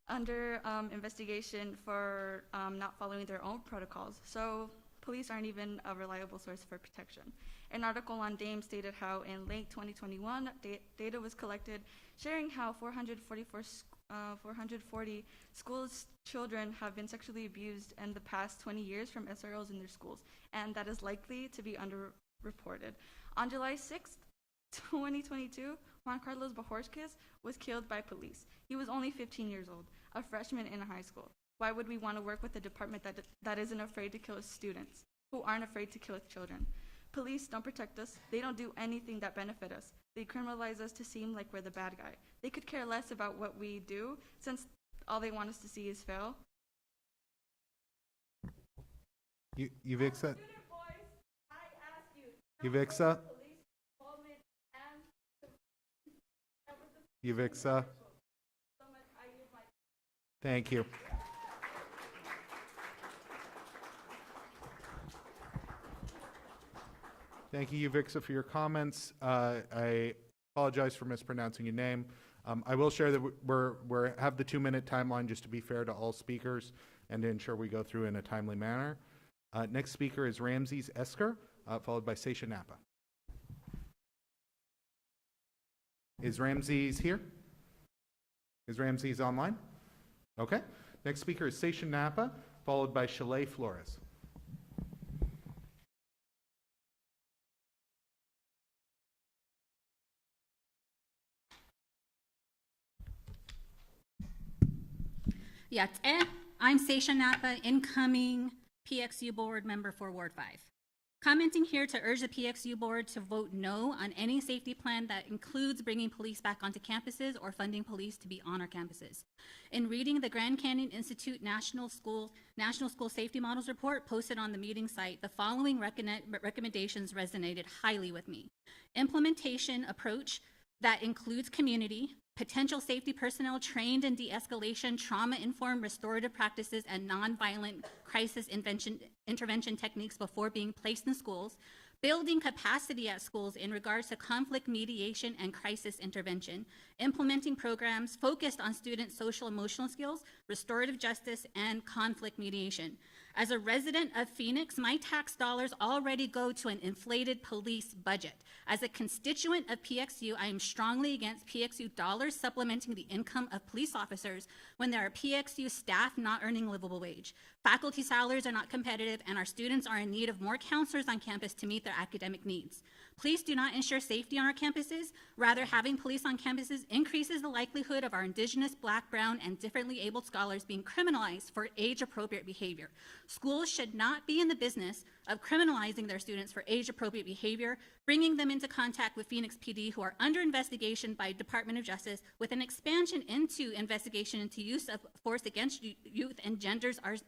under investigation for not following their own protocols. So police aren't even a reliable source for protection. An article on DAME stated how in late 2021, data was collected sharing how 440 schools children have been sexually abused in the past 20 years from SROs in their schools, and that is likely to be underreported. On July 6th, 2022, Juan Carlos Bajorquez was killed by police. He was only 15 years old, a freshman in a high school. Why would we want to work with a department that isn't afraid to kill students, who aren't afraid to kill children? Police don't protect us. They don't do anything that benefit us. They criminalize us to seem like we're the bad guy. They could care less about what we do, since all they want us to see is fail. Yuvixa? Yuvixa? Yuvixa? Thank you. Thank you, Yuvixa, for your comments. I apologize for mispronouncing your name. I will share that we have the 2-minute timeline just to be fair to all speakers and to ensure we go through in a timely manner. Next speaker is Ramses Esker, followed by Seisha Napa. Is Ramses here? Is Ramses online? Okay. Next speaker is Seisha Napa, followed by Chalet Flores. I'm Seisha Napa, incoming PXU board member for Ward 5. Commenting here to urge the PXU board to vote no on any safety plan that includes bringing police back onto campuses or funding police to be on our campuses. In reading the Grand Canyon Institute National School Safety Models report posted on the meeting site, the following recommendations resonated highly with me. Implementation approach that includes community, potential safety personnel trained in de-escalation, trauma-informed restorative practices, and nonviolent crisis intervention techniques before being placed in schools, building capacity at schools in regards to conflict mediation and crisis intervention, implementing programs focused on students' social emotional skills, restorative justice, and conflict mediation. As a resident of Phoenix, my tax dollars already go to an inflated police budget. As a constituent of PXU, I am strongly against PXU dollars supplementing the income of police officers when there are PXU staff not earning a livable wage. Faculty salaries are not competitive, and our students are in need of more counselors on campus to meet their academic needs. Police do not ensure safety on our campuses. Rather, having police on campuses increases the likelihood of our Indigenous, Black, Brown, and differently abled scholars being criminalized for age-appropriate behavior. Schools should not be in the business of criminalizing their students for age-appropriate behavior, bringing them into contact with Phoenix PD, who are under investigation by Department of Justice, with an expansion into investigation into use of force against youth and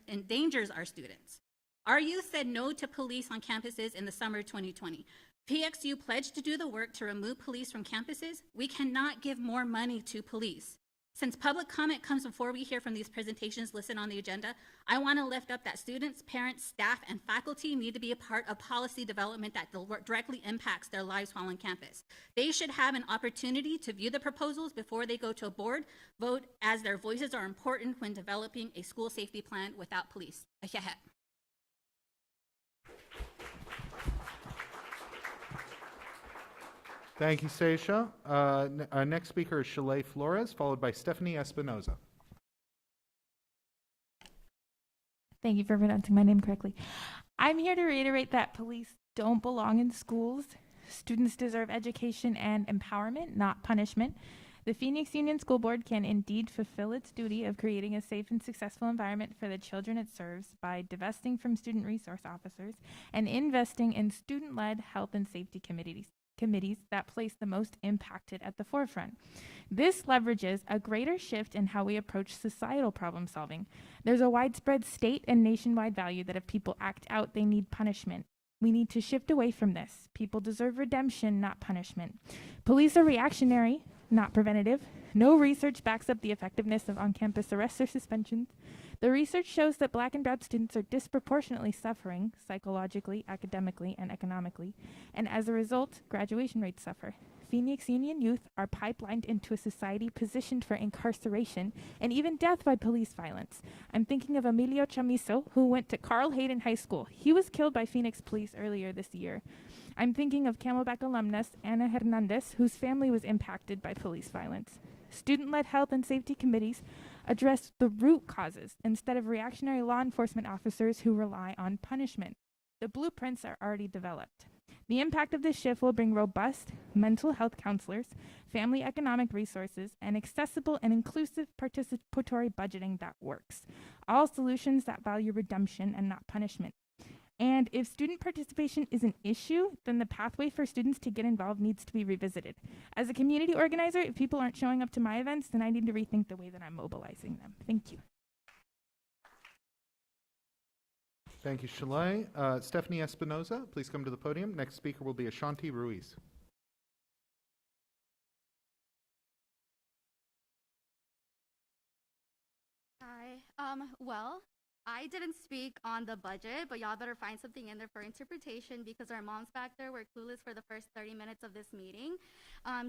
endangers our students. Our youth said no to police on campuses in the summer of 2020. PXU pledged to do the work to remove police from campuses. We cannot give more money to police. Since public comment comes before we hear from these presentations listed on the agenda, I want to lift up that students, parents, staff, and faculty need to be a part of policy development that directly impacts their lives while on campus. They should have an opportunity to view the proposals before they go to a board vote, as their voices are important when developing a school safety plan without police. Thank you, Seisha. Our next speaker is Shalay Flores, followed by Stephanie Espinoza. Thank you for pronouncing my name correctly. I'm here to reiterate that police don't belong in schools. Students deserve education and empowerment, not punishment. The Phoenix Union School Board can indeed fulfill its duty of creating a safe and successful environment for the children it serves by divesting from student resource officers and investing in student-led health and safety committees that place the most impacted at the forefront. This leverages a greater shift in how we approach societal problem solving. There's a widespread state and nationwide value that if people act out, they need punishment. We need to shift away from this. People deserve redemption, not punishment. Police are reactionary, not preventative. No research backs up the effectiveness of on-campus arrests or suspensions. The research shows that Black and Brown students are disproportionately suffering psychologically, academically, and economically, and as a result, graduation rates suffer. Phoenix Union youth are pipelined into a society positioned for incarceration and even death by police violence. I'm thinking of Emilio Chamizo, who went to Carl Hayden High School. He was killed by Phoenix police earlier this year. I'm thinking of Camelback alumnus Ana Hernandez, whose family was impacted by police violence. Student-led health and safety committees address the root causes instead of reactionary law enforcement officers who rely on punishment. The blueprints are already developed. The impact of this shift will bring robust mental health counselors, family economic resources, and accessible and inclusive participatory budgeting that works. All solutions that value redemption and not punishment. And if student participation is an issue, then the pathway for students to get involved needs to be revisited. As a community organizer, if people aren't showing up to my events, then I need to rethink the way that I'm mobilizing them. Thank you. Thank you, Shalay. Stephanie Espinoza, please come to the podium. Next speaker will be Ashanti Ruiz. Hi. Well, I didn't speak on the budget, but y'all better find something in there for interpretation because our moms back there were clueless for the first 30 minutes of this meeting.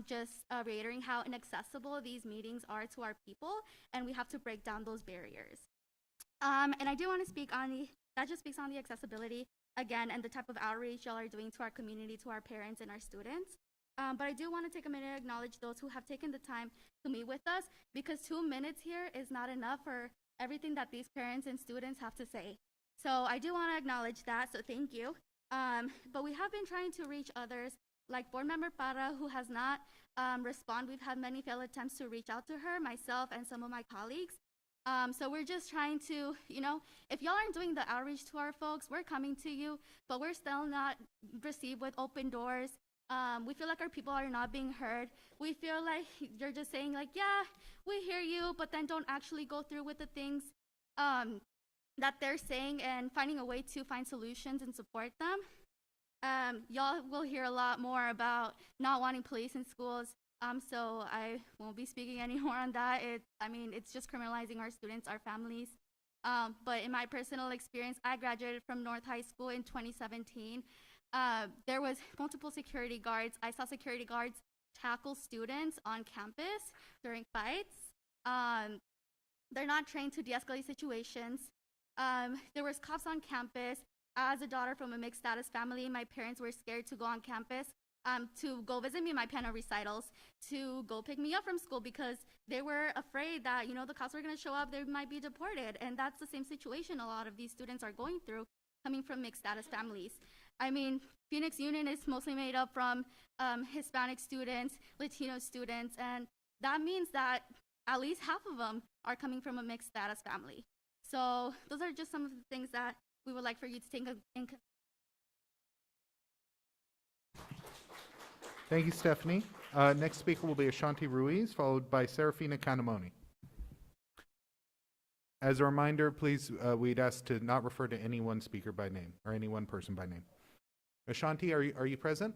Just reiterating how inaccessible these meetings are to our people, and we have to break down those barriers. And I do want to speak on that just speaks on the accessibility, again, and the type of outreach y'all are doing to our community, to our parents and our students. But I do want to take a minute and acknowledge those who have taken the time to meet with us, because 2 minutes here is not enough for everything that these parents and students have to say. So I do want to acknowledge that, so thank you. But we have been trying to reach others, like Board Member Parra, who has not responded. We've had many failed attempts to reach out to her, myself, and some of my colleagues. So we're just trying to, if y'all aren't doing the outreach to our folks, we're coming to you, but we're still not received with open doors. We feel like our people are not being heard. We feel like you're just saying like, yeah, we hear you, but then don't actually go through with the things that they're saying and finding a way to find solutions and support them. Y'all will hear a lot more about not wanting police in schools. So I won't be speaking anymore on that. It's just criminalizing our students, our families. But in my personal experience, I graduated from North High School in 2017. There was multiple security guards. I saw security guards tackle students on campus during fights. They're not trained to de-escalate situations. There was cops on campus. As a daughter from a mixed status family, my parents were scared to go on campus to go visit me in my piano recitals, to go pick me up from school because they were afraid that, the cops were going to show up, they might be deported. And that's the same situation a lot of these students are going through coming from mixed status families. Phoenix Union is mostly made up from Hispanic students, Latino students, and that means that at least half of them are coming from a mixed status family. So those are just some of the things that we would like for you to take in. Thank you, Stephanie. Next speaker will be Ashanti Ruiz, followed by Serafina Canamoni. As a reminder, please, we'd ask to not refer to any one speaker by name or any one person by name. Ashanti, are you present?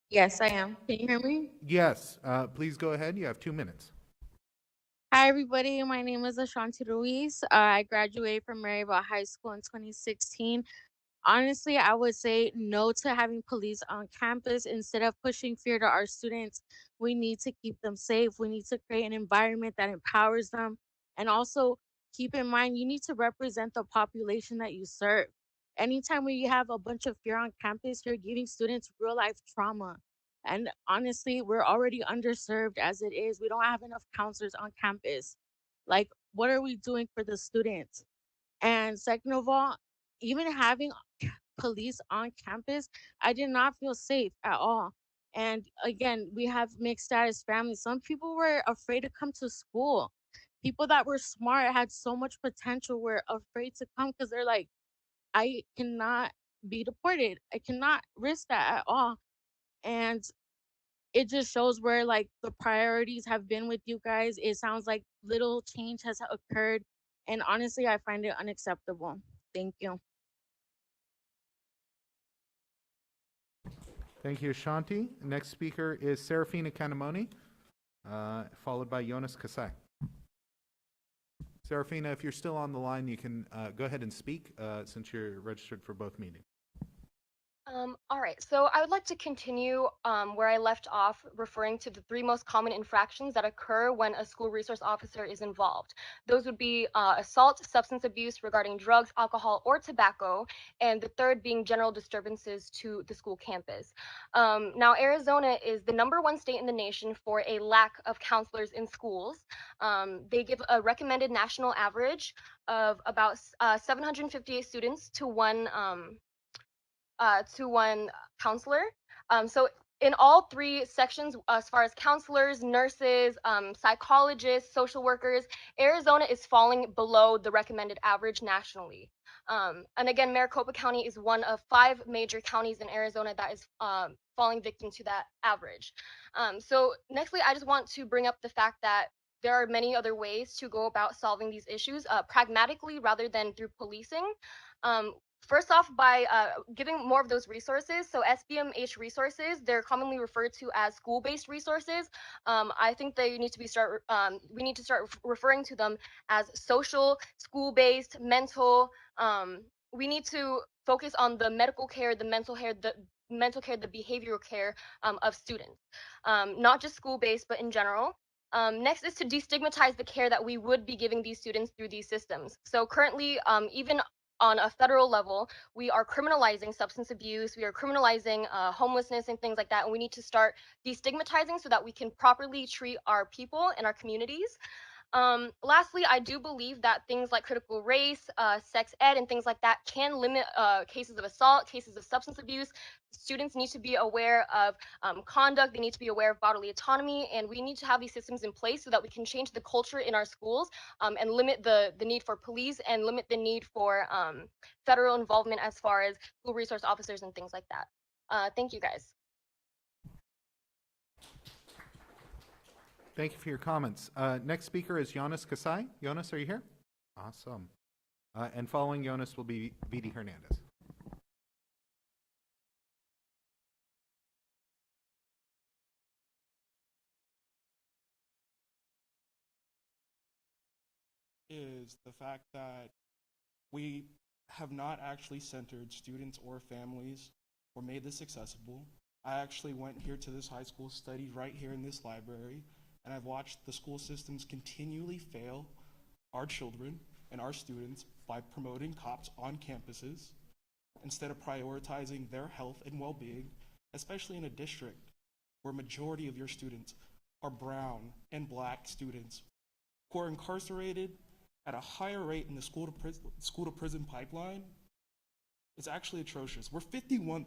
Yes, I am. Can you hear me? Yes. Please go ahead. You have 2 minutes. Hi, everybody. My name is Ashanti Ruiz. I graduated from Maryville High School in 2016. Honestly, I would say no to having police on campus. Instead of pushing fear to our students, we need to keep them safe. We need to create an environment that empowers them. And also keep in mind, you need to represent the population that you serve. Anytime we have a bunch of fear on campus, you're giving students real life trauma. And honestly, we're already underserved as it is. We don't have enough counselors on campus. Like, what are we doing for the students? And second of all, even having police on campus, I did not feel safe at all. And again, we have mixed status families. Some people were afraid to come to school. People that were smart, had so much potential, were afraid to come because they're like, I cannot be deported. I cannot risk that at all. And it just shows where like the priorities have been with you guys. It sounds like little change has occurred. And honestly, I find it unacceptable. Thank you. Thank you, Ashanti. Next speaker is Serafina Canamoni, followed by Jonas Kasai. Serafina, if you're still on the line, you can go ahead and speak since you're registered for both meetings. All right, so I would like to continue where I left off, referring to the 3 most common infractions that occur when a school resource officer is involved. Those would be assault, substance abuse regarding drugs, alcohol, or tobacco, and the third being general disturbances to the school campus. Now, Arizona is the #1 state in the nation for a lack of counselors in schools. They give a recommended national average of about 758 students to one counselor. So in all 3 sections, as far as counselors, nurses, psychologists, social workers, Arizona is falling below the recommended average nationally. And again, Maricopa County is one of 5 major counties in Arizona that is falling victim to that average. So nextly, I just want to bring up the fact that there are many other ways to go about solving these issues pragmatically rather than through policing. First off, by giving more of those resources. So SBMH resources, they're commonly referred to as school-based resources. I think they need to be we need to start referring to them as social, school-based, mental. We need to focus on the medical care, the mental care, the behavioral care of students, not just school-based, but in general. Next is to destigmatize the care that we would be giving these students through these systems. So currently, even on a federal level, we are criminalizing substance abuse, we are criminalizing homelessness and things like that, and we need to start destigmatizing so that we can properly treat our people and our communities. Lastly, I do believe that things like critical race, sex ed, and things like that can limit cases of assault, cases of substance abuse. Students need to be aware of conduct, they need to be aware of bodily autonomy, and we need to have these systems in place so that we can change the culture in our schools and limit the need for police and limit the need for federal involvement as far as school resource officers and things like that. Thank you guys. Thank you for your comments. Next speaker is Jonas Kasai. Jonas, are you here? Awesome. And following Jonas will be Vidi Hernandez. Is the fact that we have not actually centered students or families or made this accessible. I actually went here to this high school, studied right here in this library, and I've watched the school systems continually fail our children and our students by promoting cops on campuses instead of prioritizing their health and well-being, especially in a district where majority of your students are brown and black students who are incarcerated at a higher rate in the school to prison pipeline. It's actually atrocious. We're 51st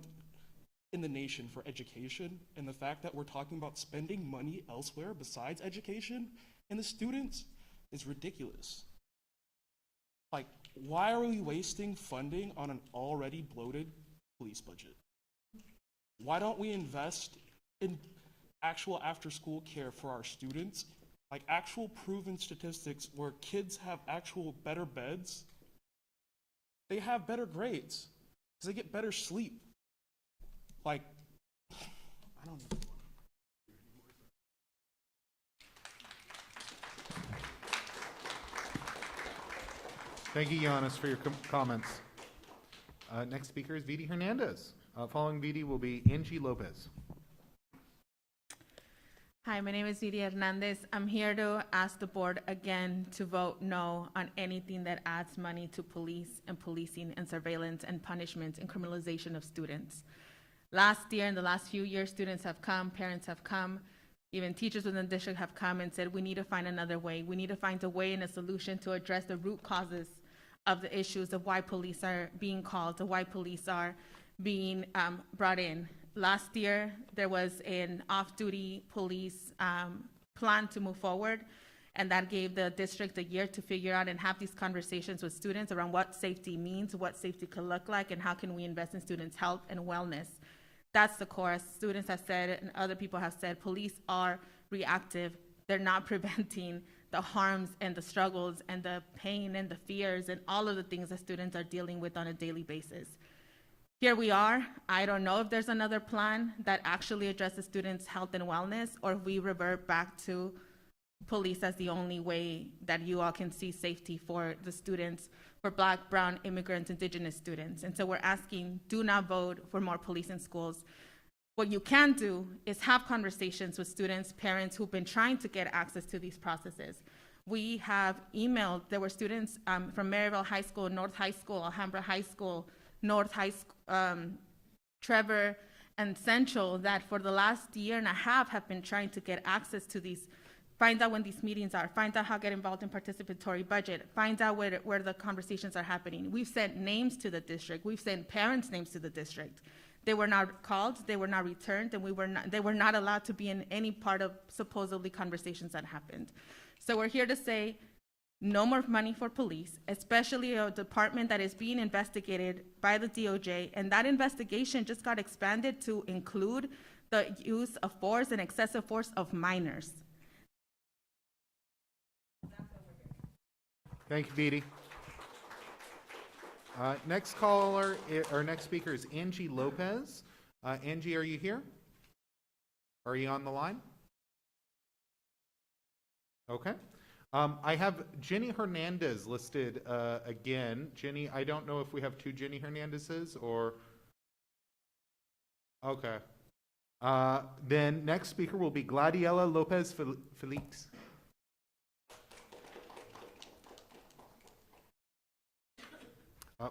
in the nation for education, and the fact that we're talking about spending money elsewhere besides education and the students is ridiculous. Like, why are we wasting funding on an already bloated police budget? Why don't we invest in actual after-school care for our students, like actual proven statistics where kids have actual better beds? They have better grades because they get better sleep. Like, I don't know. Thank you, Jonas, for your comments. Next speaker is Vidi Hernandez. Following Vidi will be Angie Lopez. Hi, my name is Vidi Hernandez. I'm here to ask the board again to vote no on anything that adds money to police and policing and surveillance and punishment and criminalization of students. Last year, in the last few years, students have come, parents have come, even teachers within the district have come and said, we need to find another way. We need to find a way and a solution to address the root causes of the issues of why police are being called, of why police are being brought in. Last year, there was an off-duty police plan to move forward, and that gave the district a year to figure out and have these conversations with students around what safety means, what safety could look like, and how can we invest in students' health and wellness. That's the core. As students have said and other people have said, police are reactive. They're not preventing the harms and the struggles and the pain and the fears and all of the things that students are dealing with on a daily basis. Here we are. I don't know if there's another plan that actually addresses students' health and wellness, or if we revert back to police as the only way that you all can see safety for the students, for Black, brown, immigrants, indigenous students. And so we're asking, do not vote for more police in schools. What you can do is have conversations with students, parents who've been trying to get access to these processes. We have emailed, there were students from Maryville High School, North High School, Alhambra High School, North High School, Trevor, and Central that for the last year and a half have been trying to get access to these, find out when these meetings are, find out how to get involved in participatory budget, find out where the conversations are happening. We've sent names to the district. We've sent parents' names to the district. They were not called, they were not returned, and they were not allowed to be in any part of supposedly conversations that happened. So we're here to say, no more money for police, especially a department that is being investigated by the DOJ, and that investigation just got expanded to include the use of force and excessive force of minors. Thank you, Vidi. Next caller, or next speaker is Angie Lopez. Angie, are you here? Are you on the line? Okay. I have Jenny Hernandez listed again. Jenny, I don't know if we have two Jenny Hernandezes or... Okay. Then next speaker will be Gladiela Lopez Felix.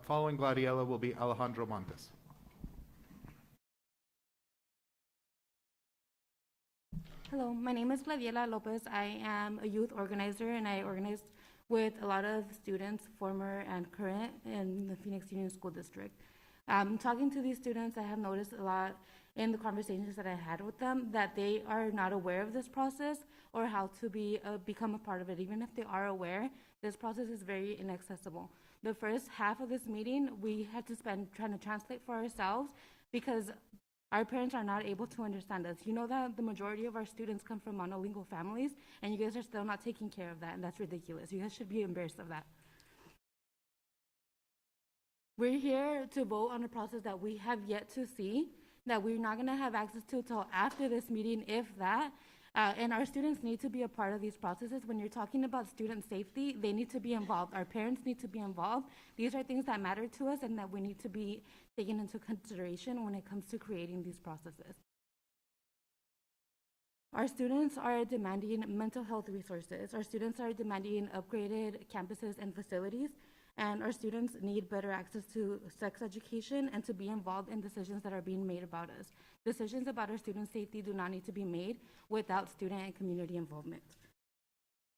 Following Gladiela will be Alejandro Montes. Hello, my name is Gladiela Lopez. I am a youth organizer, and I organized with a lot of students, former and current, in the Phoenix Union School District. Talking to these students, I have noticed a lot in the conversations that I had with them that they are not aware of this process or how to become a part of it. Even if they are aware, this process is very inaccessible. The first half of this meeting, we had to spend trying to translate for ourselves because our parents are not able to understand us. You know that the majority of our students come from monolingual families, and you guys are still not taking care of that, and that's ridiculous. You guys should be embarrassed of that. We're here to vote on a process that we have yet to see, that we're not going to have access to till after this meeting, if that. And our students need to be a part of these processes. When you're talking about student safety, they need to be involved. Our parents need to be involved. These are things that matter to us and that we need to be taken into consideration when it comes to creating these processes. Our students are demanding mental health resources. Our students are demanding upgraded campuses and facilities. And our students need better access to sex education and to be involved in decisions that are being made about us. Decisions about our student safety do not need to be made without student and community involvement.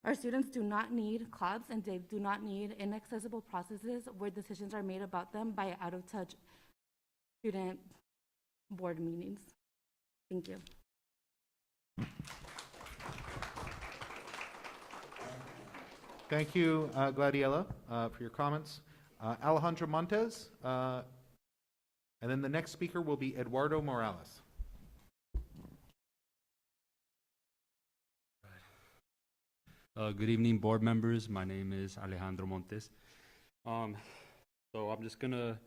Our students do not need cops, and they do not need inaccessible processes where decisions are made about them by out-of-touch student board meetings. Thank you. Thank you, Gladiela, for your comments. Alejandro Montes, and then the next speaker will be Eduardo Morales. Good evening, board members. My name is Alejandro Montes. So I'm just gonna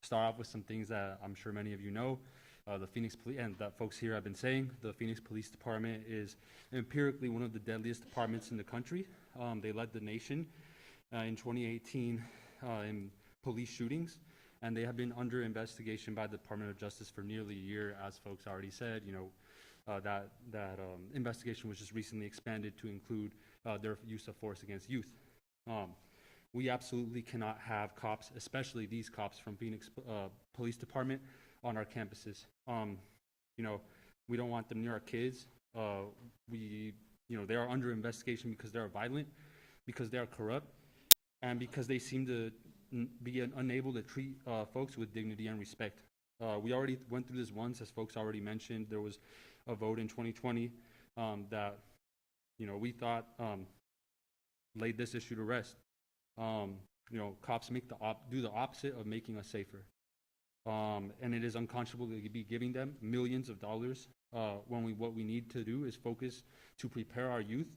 start off with some things that I'm sure many of you know. The Phoenix Police, and that folks here have been saying, the Phoenix Police Department is empirically one of the deadliest departments in the country. They led the nation in 2018 in police shootings, and they have been under investigation by the Department of Justice for nearly a year, as folks already said. You know, that investigation was just recently expanded to include their use of force against youth. We absolutely cannot have cops, especially these cops from Phoenix Police Department, on our campuses. You know, we don't want them near our kids. You know, they are under investigation because they are violent, because they are corrupt, and because they seem to be unable to treat folks with dignity and respect. We already went through this once, as folks already mentioned. There was a vote in 2020 that, you know, we thought laid this issue to rest. You know, cops do the opposite of making us safer. And it is unconscionable to be giving them millions of dollars when what we need to do is focus to prepare our youth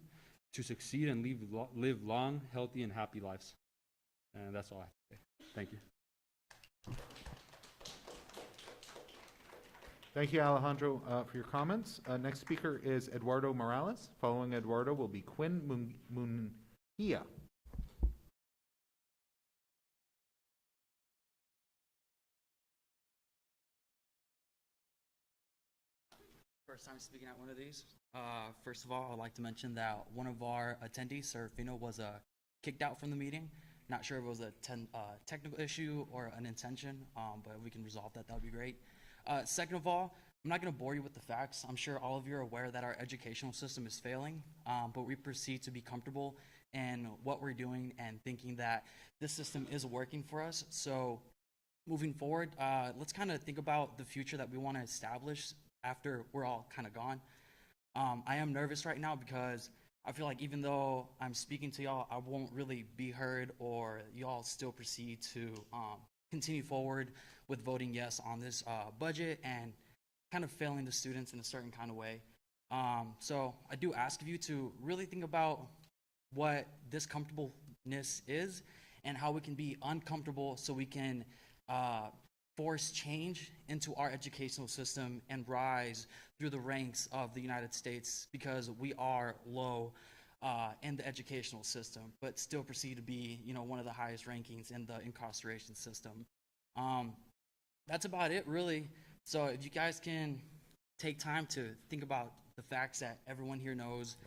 to succeed and live long, healthy, and happy lives. And that's all I have to say. Thank you. Thank you, Alejandro, for your comments. Next speaker is Eduardo Morales. Following Eduardo will be Quinn Munguia. First time speaking at one of these. First of all, I'd like to mention that one of our attendees, Serafino, was kicked out from the meeting. Not sure if it was a technical issue or an intention, but if we can resolve that, that would be great. Second of all, I'm not going to bore you with the facts. I'm sure all of you are aware that our educational system is failing, but we proceed to be comfortable in what we're doing and thinking that this system is working for us. So moving forward, let's kind of think about the future that we want to establish after we're all kind of gone. I am nervous right now because I feel like even though I'm speaking to y'all, I won't really be heard, or y'all still proceed to continue forward with voting yes on this budget and kind of failing the students in a certain kind of way. So I do ask of you to really think about what discomfortableness is and how we can be uncomfortable so we can force change into our educational system and rise through the ranks of the United States, because we are low in the educational system, but still proceed to be, you know, one of the highest rankings in the incarceration system. That's about it, really. So if you guys can take time to think about the facts that everyone here knows,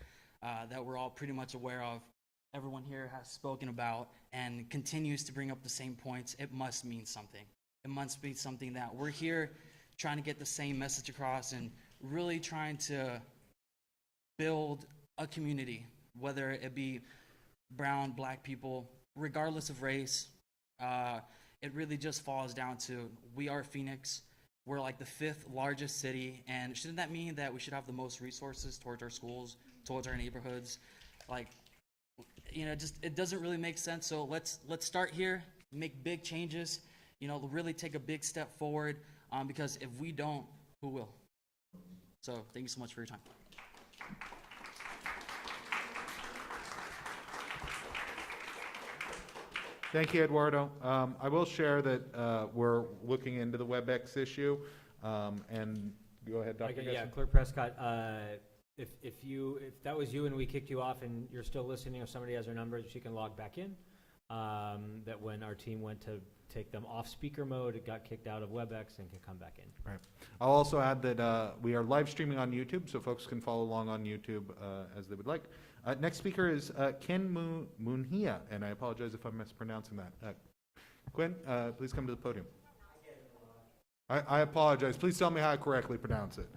that we're all pretty much aware of, everyone here has spoken about, and continues to bring up the same points, it must mean something. It must be something that we're here trying to get the same message across and really trying to build a community, whether it be brown, black people, regardless of race. It really just falls down to, we are Phoenix. We're like the 5th largest city, and shouldn't that mean that we should have the most resources towards our schools, towards our neighborhoods? Like, you know, just, it doesn't really make sense. So let's start here, make big changes, you know, really take a big step forward, because if we don't, who will? So thank you so much for your time. Thank you, Eduardo. I will share that we're looking into the WebEx issue, and go ahead, Dr. Yeah, Gesson. Clerk Prescott, if that was you and we kicked you off and you're still listening, or somebody has our number, she can log back in. That when our team went to take them off speaker mode, it got kicked out of WebEx and can come back in. Right. I'll also add that we are live streaming on YouTube, so folks can follow along on YouTube as they would like. Next speaker is Ken Munhia, and I apologize if I'm mispronouncing that. Quinn, please come to the podium. I apologize. Please tell me how I correctly pronounce it.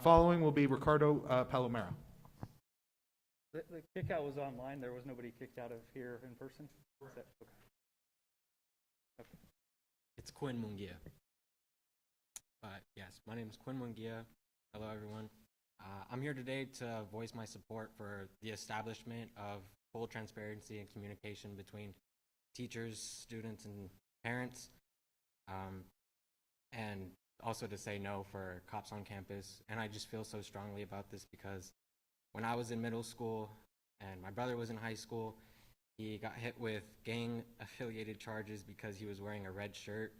Following will be Ricardo Palomero. The kickout was online. There was nobody kicked out of here in person? Is that, okay. Okay. It's Quinn Mungia. Yes, my name is Quinn Mungia. Hello, everyone. I'm here today to voice my support for the establishment of full transparency and communication between teachers, students, and parents, and also to say no for cops on campus. And I just feel so strongly about this because when I was in middle school and my brother was in high school, he got hit with gang-affiliated charges because he was wearing a red shirt.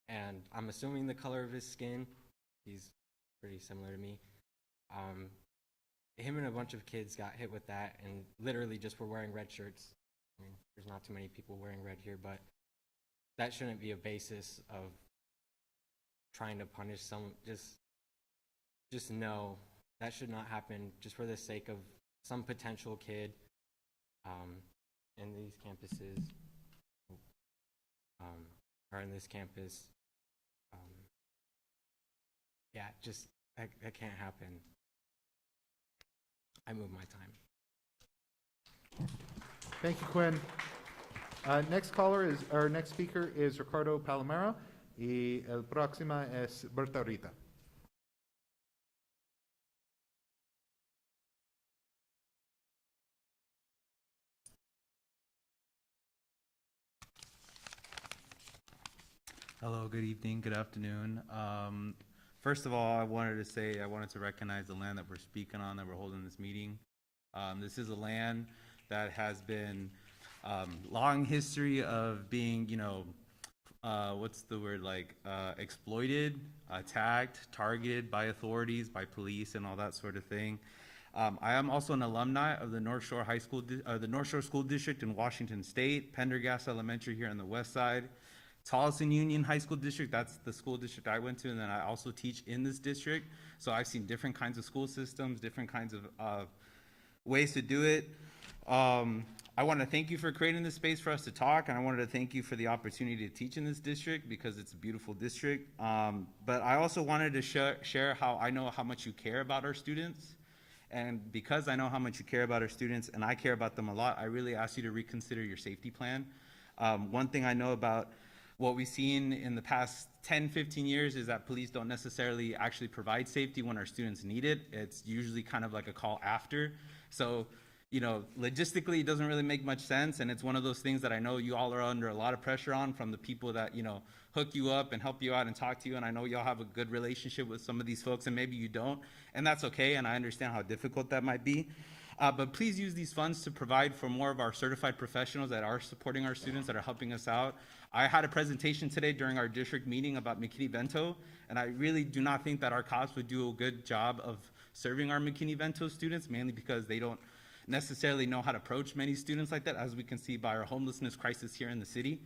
And I'm assuming the color of his skin, he's pretty similar to me. Him and a bunch of kids got hit with that and literally just were wearing red shirts. I mean, there's not too many people wearing red here, but that shouldn't be a basis of trying to punish someone. Just no, that should not happen just for the sake of some potential kid in these campuses, or in this campus. Yeah, just that can't happen. I move my time. Thank you, Quinn. Next speaker is Ricardo Palomero, y el próxima es Berta Rita. Hello, good evening, good afternoon. First of all, I wanted to recognize the land that we're speaking on, that we're holding this meeting. This is a land that has been long history of being, exploited, attacked, targeted by authorities, by police, and all that sort of thing. I am also an alumni of the North Shore the North Shore School District in Washington State, Pendergast Elementary here on the west side. Tolleson Union High School District, that's the school district I went to, and then I also teach in this district. So I've seen different kinds of school systems, different kinds of ways to do it. I want to thank you for creating this space for us to talk, and I wanted to thank you for the opportunity to teach in this district because it's a beautiful district. But I also wanted to share how I know how much you care about our students. And because I know how much you care about our students and I care about them a lot, I really ask you to reconsider your safety plan. One thing I know about what we've seen in the past 10, 15 years is that police don't necessarily actually provide safety when our students need it. It's usually kind of like a call after. So, logistically, it doesn't really make much sense. And it's one of those things that I know you all are under a lot of pressure on from the people that, hook you up and help you out and talk to you. And I know y'all have a good relationship with some of these folks, and maybe you don't. And that's okay. And I understand how difficult that might be. But please use these funds to provide for more of our certified professionals that are supporting our students, that are helping us out. I had a presentation today during our district meeting about McKinney-Vento, and I really do not think that our cops would do a good job of serving our McKinney-Vento students, mainly because they don't necessarily know how to approach many students like that, as we can see by our homelessness crisis here in the city.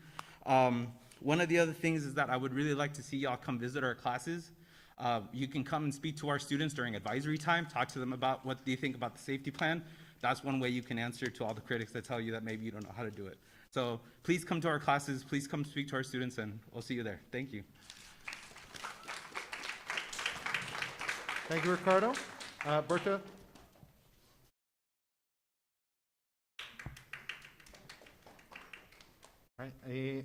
One of the other things is that I would really like to see y'all come visit our classes. You can come and speak to our students during advisory time, talk to them about what they think about the safety plan. That's one way you can answer to all the critics that tell you that maybe you don't know how to do it. So please come to our classes, please come speak to our students, and we'll see you there. Thank you. Thank you, Ricardo. Berta, All right,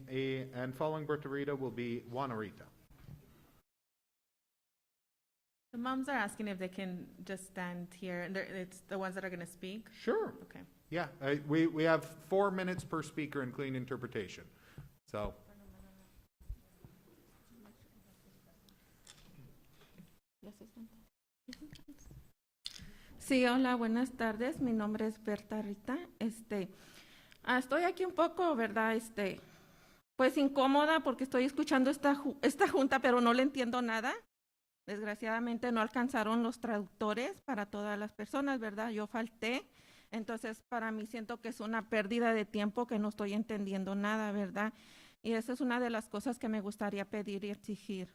and following Berta Rita will be Juana Rita. The moms are asking if they can just stand here, and it's the ones that are going to speak? Sure. Okay. Yeah, we have 4 minutes per speaker, including interpretation. So, Sí, hola, buenas tardes. Mi nombre es Berta Rita. Estoy aquí un poco, ¿verdad? Pues incómoda porque estoy escuchando esta junta, pero no le entiendo nada. Desgraciadamente no alcanzaron los traductores para todas las personas, ¿verdad? Yo falté. Entonces, para mí siento que es una pérdida de tiempo que no estoy entendiendo nada, ¿verdad? Y esa es una de las cosas que me gustaría pedir y exigir.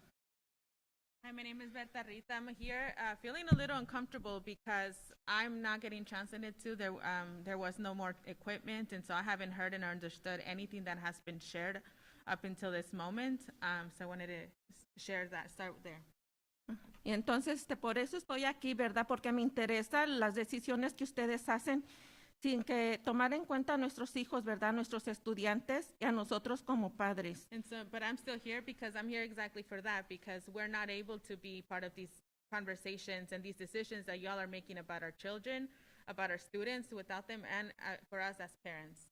Hi, my name is Berta Rita. I'm here feeling a little uncomfortable because I'm not getting translated to. There was no more equipment, and so I haven't heard and understood anything that has been shared up until this moment. So I wanted to share that, start there. Y entonces, por eso estoy aquí, ¿verdad? Porque me interesan las decisiones que ustedes hacen sin que tomar en cuenta a nuestros hijos, ¿verdad? Nuestros estudiantes y a nosotros como padres. And so, but I'm still here because I'm here exactly for that, because we're not able to be part of these conversations and these decisions that y'all are making about our children, about our students, without them, and for us as parents.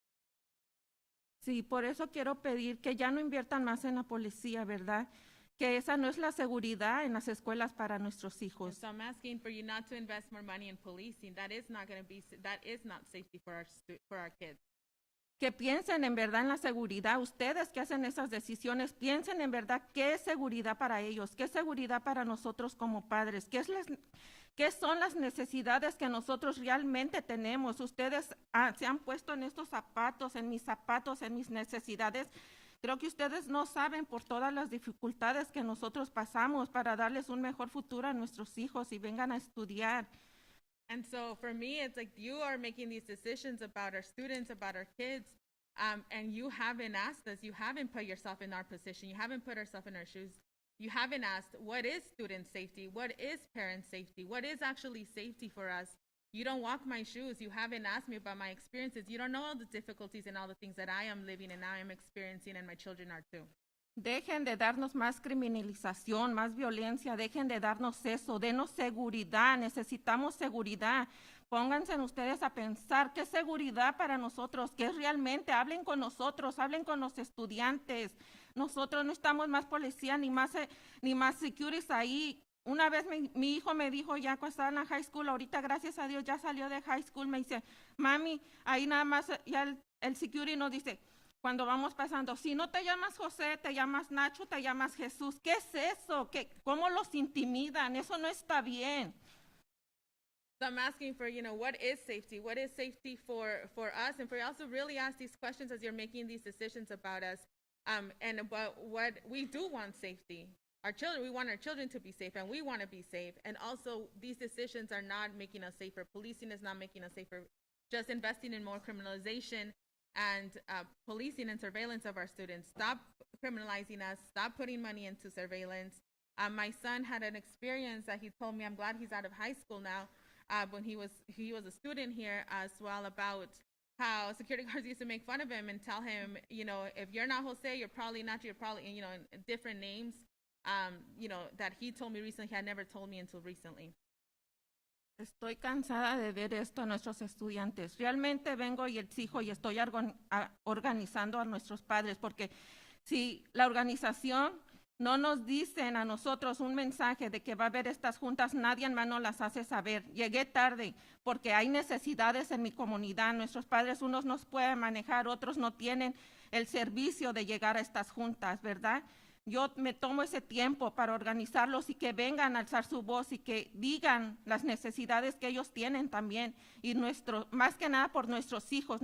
Sí, por eso quiero pedir que ya no inviertan más en la policía, ¿verdad? Que esa no es la seguridad en las escuelas para nuestros hijos. So I'm asking for you not to invest more money in policing. That is not safety for our kids. Que piensen en verdad en la seguridad. Ustedes que hacen esas decisiones, piensen en verdad qué es seguridad para ellos, qué es seguridad para nosotros como padres, qué son las necesidades que nosotros realmente tenemos. Ustedes se han puesto en estos zapatos, en mis necesidades. Creo que ustedes no saben por todas las dificultades que nosotros pasamos para darles un mejor futuro a nuestros hijos y vengan a estudiar. And so for me, it's like you are making these decisions about our students, about our kids, and you haven't asked us, you haven't put yourself in our position, you haven't put yourself in our shoes. You haven't asked, what is student safety? What is parent safety? What is actually safety for us? You don't walk my shoes. You haven't asked me about my experiences. You don't know all the difficulties and all the things that I am living and I am experiencing, and my children are too. Dejen de darnos más criminalización, más violencia, dejen de darnos eso, denos seguridad, necesitamos seguridad. Pónganse ustedes a pensar qué es seguridad para nosotros, qué es realmente, hablen con nosotros, hablen con los estudiantes. Nosotros no estamos más policía ni más securities ahí. Una vez mi hijo me dijo, ya cuando estaba en la high school, ahorita gracias a Dios ya salió de high school, me dice, mami, ahí nada más ya el security nos dice, cuando vamos pasando, si no te llamas José, te llamas Nacho, te llamas Jesús. ¿Qué es eso? ¿Cómo los intimidan? Eso no está bien. So I'm asking for, what is safety? What is safety for us? And for you also really ask these questions as you're making these decisions about us, and about what we do want safety. Our children, we want our children to be safe, and we want to be safe. And also, these decisions are not making us safer. Policing is not making us safer. Just investing in more criminalization and policing and surveillance of our students. Stop criminalizing us. Stop putting money into surveillance. My son had an experience that he told me, I'm glad he's out of high school now, when he was a student here as well, about how security guards used to make fun of him and tell him, if you're not Jose, you're probably not, you're probably, in different names. That he told me recently, he had never told me until recently. Estoy cansada de ver esto a nuestros estudiantes. Realmente vengo y exijo y estoy organizando a nuestros padres, porque si la organización no nos dicen a nosotros un mensaje de que va a haber estas juntas, nadie más nos las hace saber. Llegué tarde porque hay necesidades en mi comunidad. Nuestros padres, unos nos pueden manejar, otros no tienen el servicio de llegar a estas juntas, ¿verdad? Yo me tomo ese tiempo para organizarlos y que vengan a alzar su voz y que digan las necesidades que ellos tienen también, y más que nada por nuestros hijos,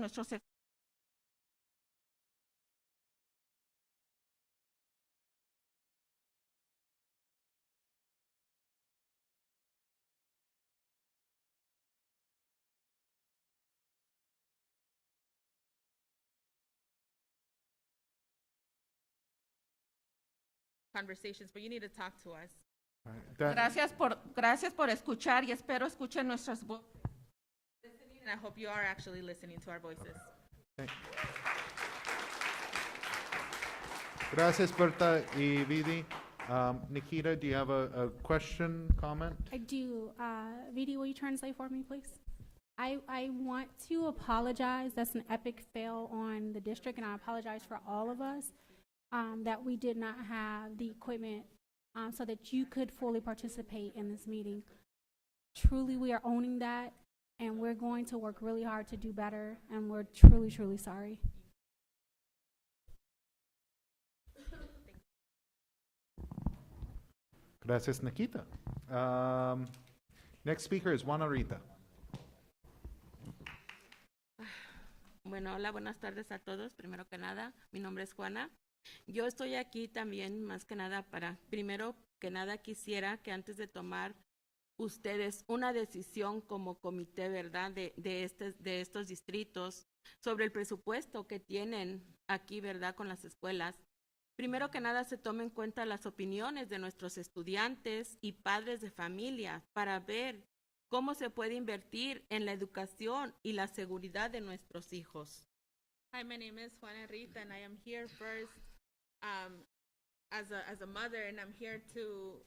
conversations, but you need to talk to us. Gracias por escuchar y espero escuchen nuestras voces. And I hope you are actually listening to our voices. Gracias, Berta y Vidi. Nikita, do you have a question, comment? I do. Vidi, will you translate for me, please? I want to apologize. That's an epic fail on the district, and I apologize for all of us that we did not have the equipment so that you could fully participate in this meeting. Truly, we are owning that, and we're going to work really hard to do better, and we're truly, truly sorry. Gracias, Nikita. Next speaker is Juana Rita. Bueno, hola, buenas tardes a todos. Primero que nada, mi nombre es Juana. Yo estoy aquí también más que nada primero que nada quisiera que antes de tomar ustedes una decisión como comité, ¿verdad? De estos distritos sobre el presupuesto que tienen aquí, ¿verdad? Con las escuelas. Primero que nada se tomen en cuenta las opiniones de nuestros estudiantes y padres de familia para ver cómo se puede invertir en la educación y la seguridad de nuestros hijos. Hi, my name is Juana Rita, and I am here first as a mother, and I'm here to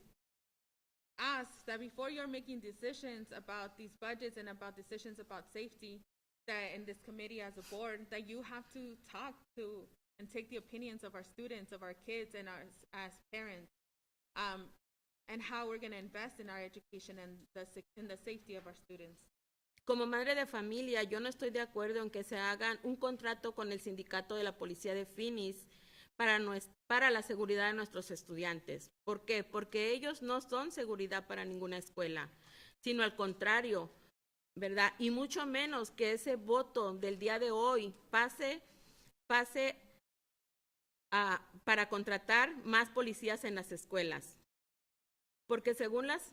ask that before you're making decisions about these budgets and about decisions about safety, that in this committee as a board, that you have to talk to and take the opinions of our students, of our kids, and as parents, and how we're going to invest in our education and in the safety of our students. Como madre de familia, yo no estoy de acuerdo en que se hagan un contrato con el sindicato de la policía de Phoenix para la seguridad de nuestros estudiantes. ¿Por qué? Porque ellos no son seguridad para ninguna escuela, sino al contrario, ¿verdad? Y mucho menos que ese voto del día de hoy pase para contratar más policías en las escuelas. Porque según las...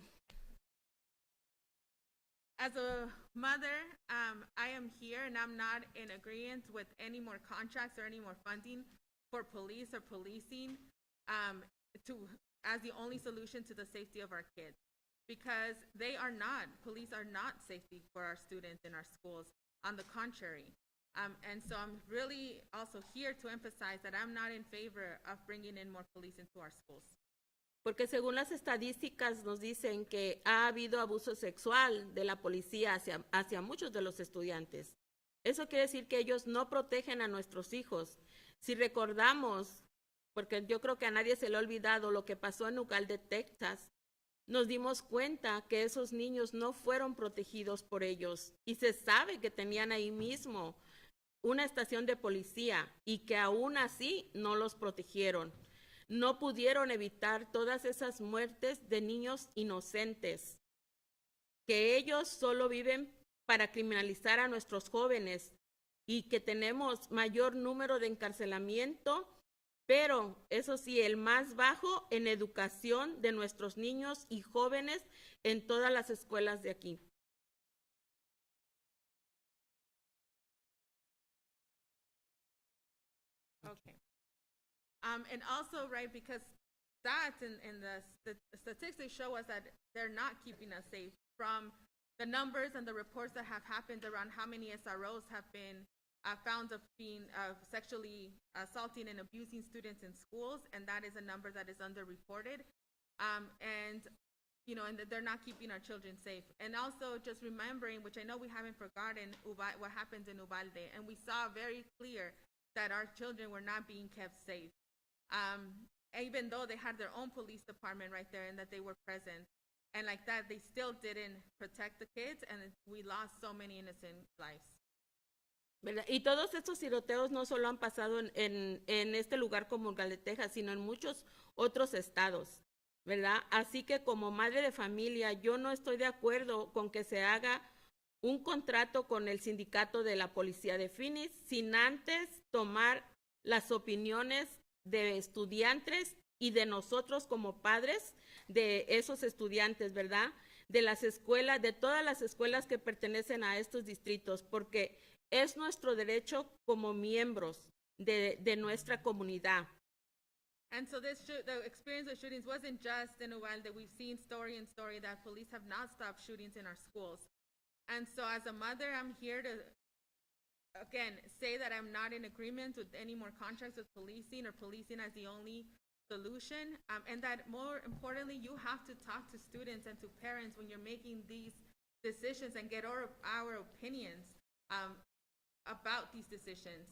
As a mother, I am here and I'm not in agreement with any more contracts or any more funding for police or policing as the only solution to the safety of our kids. Because police are not safety for our students in our schools. On the contrary. And so I'm really also here to emphasize that I'm not in favor of bringing in more police into our schools. Porque según las estadísticas nos dicen que ha habido abuso sexual de la policía hacia muchos de los estudiantes. Eso quiere decir que ellos no protegen a nuestros hijos. Si recordamos, porque yo creo que a nadie se le ha olvidado lo que pasó en Uvalde, Texas, nos dimos cuenta que esos niños no fueron protegidos por ellos y se sabe que tenían ahí mismo una estación de policía y que aún así no los protegieron. No pudieron evitar todas esas muertes de niños inocentes, que ellos solo viven para criminalizar a nuestros jóvenes y que tenemos mayor número de encarcelamiento, pero eso sí, el más bajo en educación de nuestros niños y jóvenes en todas las escuelas de aquí. Okay. And also, right, because stats and the statistics show us that they're not keeping us safe from the numbers and the reports that have happened around how many SROs have been found of being sexually assaulting and abusing students in schools, and that is a number that is underreported. And and they're not keeping our children safe. And also just remembering, which I know we haven't forgotten, what happens in Uvalde, and we saw very clear that our children were not being kept safe. Even though they had their own police department right there and that they were present. And like that, they still didn't protect the kids, and we lost so many innocent lives. ¿Verdad? Y todos estos tiroteos no solo han pasado en este lugar como Uvalde, Texas, sino en muchos otros estados, ¿verdad? Así que como madre de familia, yo no estoy de acuerdo con que se haga un contrato con el sindicato de la policía de Phoenix sin antes tomar las opiniones de estudiantes y de nosotros como padres de esos estudiantes, ¿verdad? De las escuelas, de todas las escuelas que pertenecen a estos distritos, porque es nuestro derecho como miembros de nuestra comunidad. And so the experience of shootings wasn't just in Uvalde. We've seen story and story that police have not stopped shootings in our schools. And so as a mother, I'm here to again, say that I'm not in agreement with any more contracts with policing or policing as the only solution, and that more importantly, you have to talk to students and to parents when you're making these decisions and get our opinions about these decisions.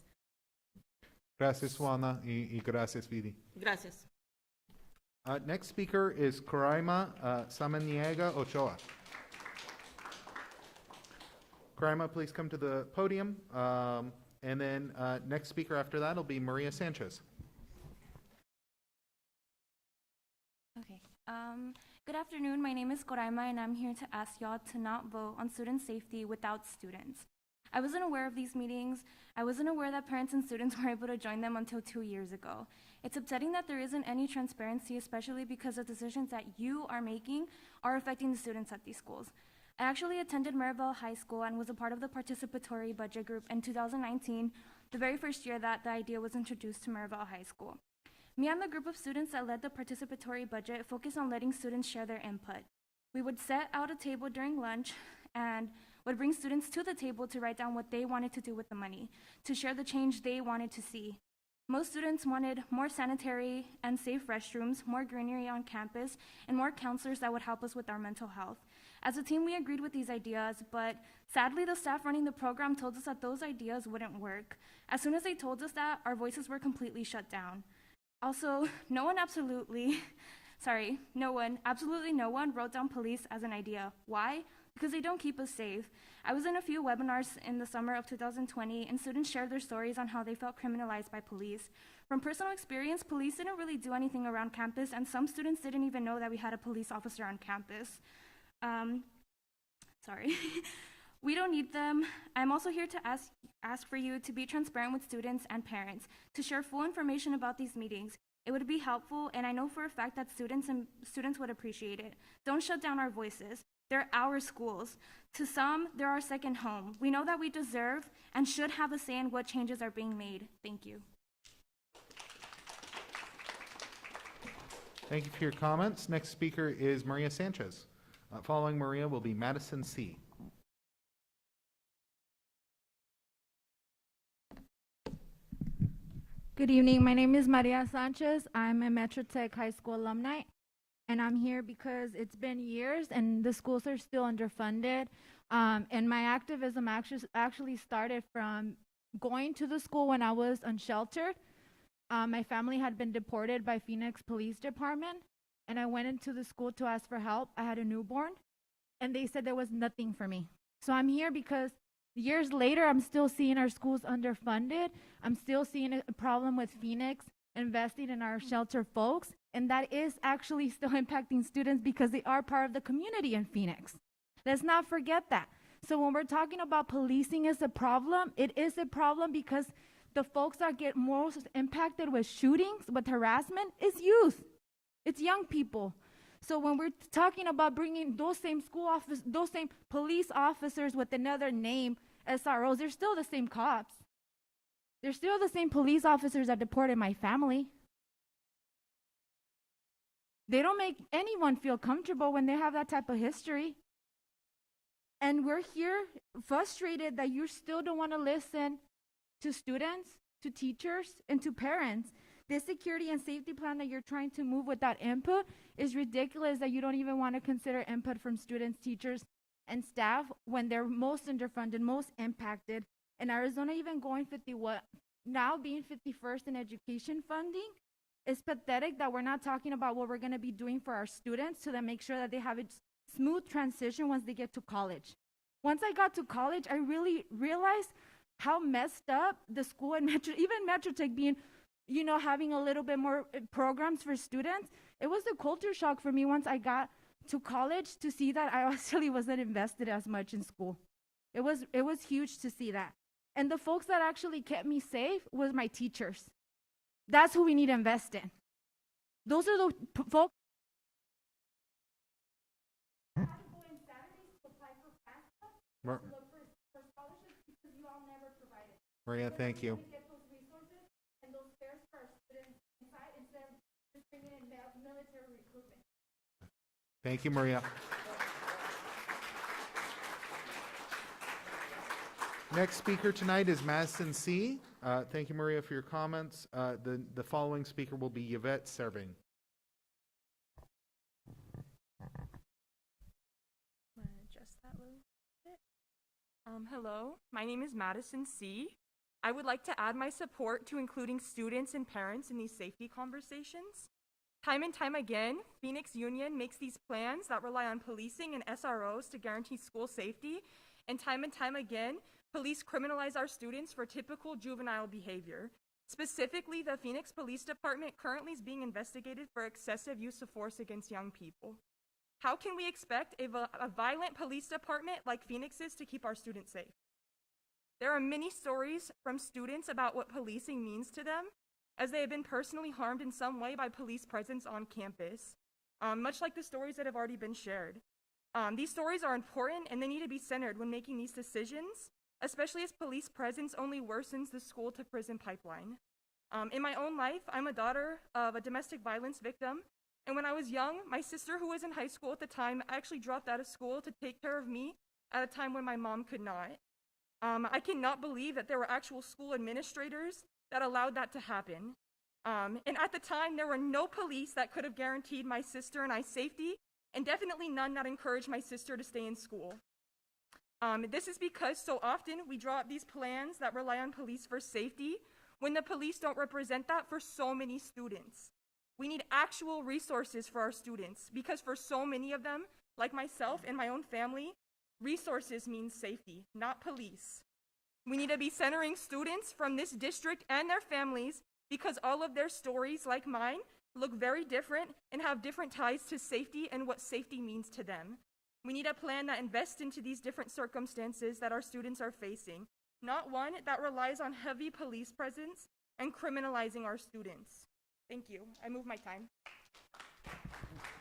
Gracias, Juana, y gracias, Vidi. Gracias. Next speaker is Coraima Samaniega Ochoa. Coraima, please come to the podium. And then next speaker after that will be Maria Sanchez. Okay. Good afternoon. My name is Coraima, and I'm here to ask y'all to not vote on student safety without students. I wasn't aware of these meetings. I wasn't aware that parents and students were able to join them until 2 years ago. It's upsetting that there isn't any transparency, especially because the decisions that you are making are affecting the students at these schools. I actually attended Maryville High School and was a part of the participatory budget group in 2019, the very first year that the idea was introduced to Maryville High School. Me and the group of students that led the participatory budget focused on letting students share their input. We would set out a table during lunch and would bring students to the table to write down what they wanted to do with the money, to share the change they wanted to see. Most students wanted more sanitary and safe restrooms, more greenery on campus, and more counselors that would help us with our mental health. As a team, we agreed with these ideas, but sadly, the staff running the program told us that those ideas wouldn't work. As soon as they told us that, our voices were completely shut down. Also, absolutely no one wrote down police as an idea. Why? Because they don't keep us safe. I was in a few webinars in the summer of 2020, and students shared their stories on how they felt criminalized by police. From personal experience, police didn't really do anything around campus, and some students didn't even know that we had a police officer on campus. We don't need them. I'm also here to ask for you to be transparent with students and parents, to share full information about these meetings. It would be helpful, and I know for a fact that students would appreciate it. Don't shut down our voices. They're our schools. To some, they're our second home. We know that we deserve and should have a say in what changes are being made. Thank you. Thank you for your comments. Next speaker is Maria Sanchez. Following Maria will be Madison C. Good evening. My name is Maria Sanchez. I'm a Metro Tech High School alumni, and I'm here because it's been years and the schools are still underfunded. And my activism actually started from going to the school when I was unsheltered. My family had been deported by Phoenix Police Department, and I went into the school to ask for help. I had a newborn, and they said there was nothing for me. So I'm here because years later, I'm still seeing our schools underfunded. I'm still seeing a problem with Phoenix investing in our shelter folks, and that is actually still impacting students because they are part of the community in Phoenix. Let's not forget that. So when we're talking about policing is a problem, it is a problem because the folks that get most impacted with shootings, with harassment, is youth. It's young people. So when we're talking about bringing those same those same police officers with another name, SROs, they're still the same cops. They're still the same police officers that deported my family. They don't make anyone feel comfortable when they have that type of history. And we're here frustrated that you still don't want to listen to students, to teachers, and to parents. This security and safety plan that you're trying to move without input is ridiculous, that you don't even want to consider input from students, teachers, and staff when they're most underfunded, most impacted. And Arizona even going now being 51st in education funding. It's pathetic that we're not talking about what we're going to be doing for our students to then make sure that they have a smooth transition once they get to college. Once I got to college, I really realized how messed up the school and even Metro Tech being, having a little bit more programs for students. It was a culture shock for me once I got to college to see that I actually wasn't invested as much in school. It was huge to see that. And the folks that actually kept me safe was my teachers. That's who we need to invest in. Those are the folks. Maria, thank you. Thank you, Maria. Next speaker tonight is Madison C. Thank you, Maria, for your comments. The following speaker will be Yvette Serving. Adjust that a little bit. Hello, my name is Madison C. I would like to add my support to including students and parents in these safety conversations. Time and time again, Phoenix Union makes these plans that rely on policing and SROs to guarantee school safety, and time again, police criminalize our students for typical juvenile behavior. Specifically, the Phoenix Police Department currently is being investigated for excessive use of force against young people. How can we expect a violent police department like Phoenix's to keep our students safe? There are many stories from students about what policing means to them, as they have been personally harmed in some way by police presence on campus, much like the stories that have already been shared. These stories are important and they need to be centered when making these decisions, especially as police presence only worsens the school to prison pipeline. In my own life, I'm a daughter of a domestic violence victim, and when I was young, my sister, who was in high school at the time, actually dropped out of school to take care of me at a time when my mom could not. I cannot believe that there were actual school administrators that allowed that to happen. And at the time, there were no police that could have guaranteed my sister and I's safety, and definitely none that encouraged my sister to stay in school. This is because so often we draw up these plans that rely on police for safety when the police don't represent that for so many students. We need actual resources for our students because for so many of them, like myself and my own family, resources means safety, not police. We need to be centering students from this district and their families because all of their stories, like mine, look very different and have different ties to safety and what safety means to them. We need a plan that invests into these different circumstances that our students are facing, not one that relies on heavy police presence and criminalizing our students. Thank you. I move my time.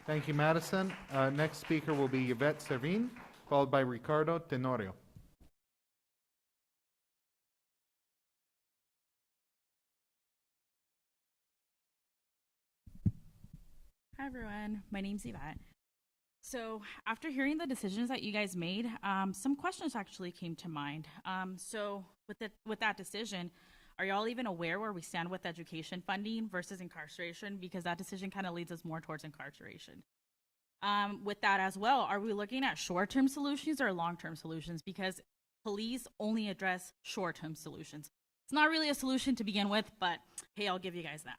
Thank you, Madison. Next speaker will be Yvette Servin, followed by Ricardo Tenorio. Hi everyone, my name's Yvette. So after hearing the decisions that you guys made, some questions actually came to mind. So with that decision, are y'all even aware where we stand with education funding versus incarceration? Because that decision kind of leads us more towards incarceration. With that as well, are we looking at short-term solutions or long-term solutions? Because police only address short-term solutions. It's not really a solution to begin with, but hey, I'll give you guys that.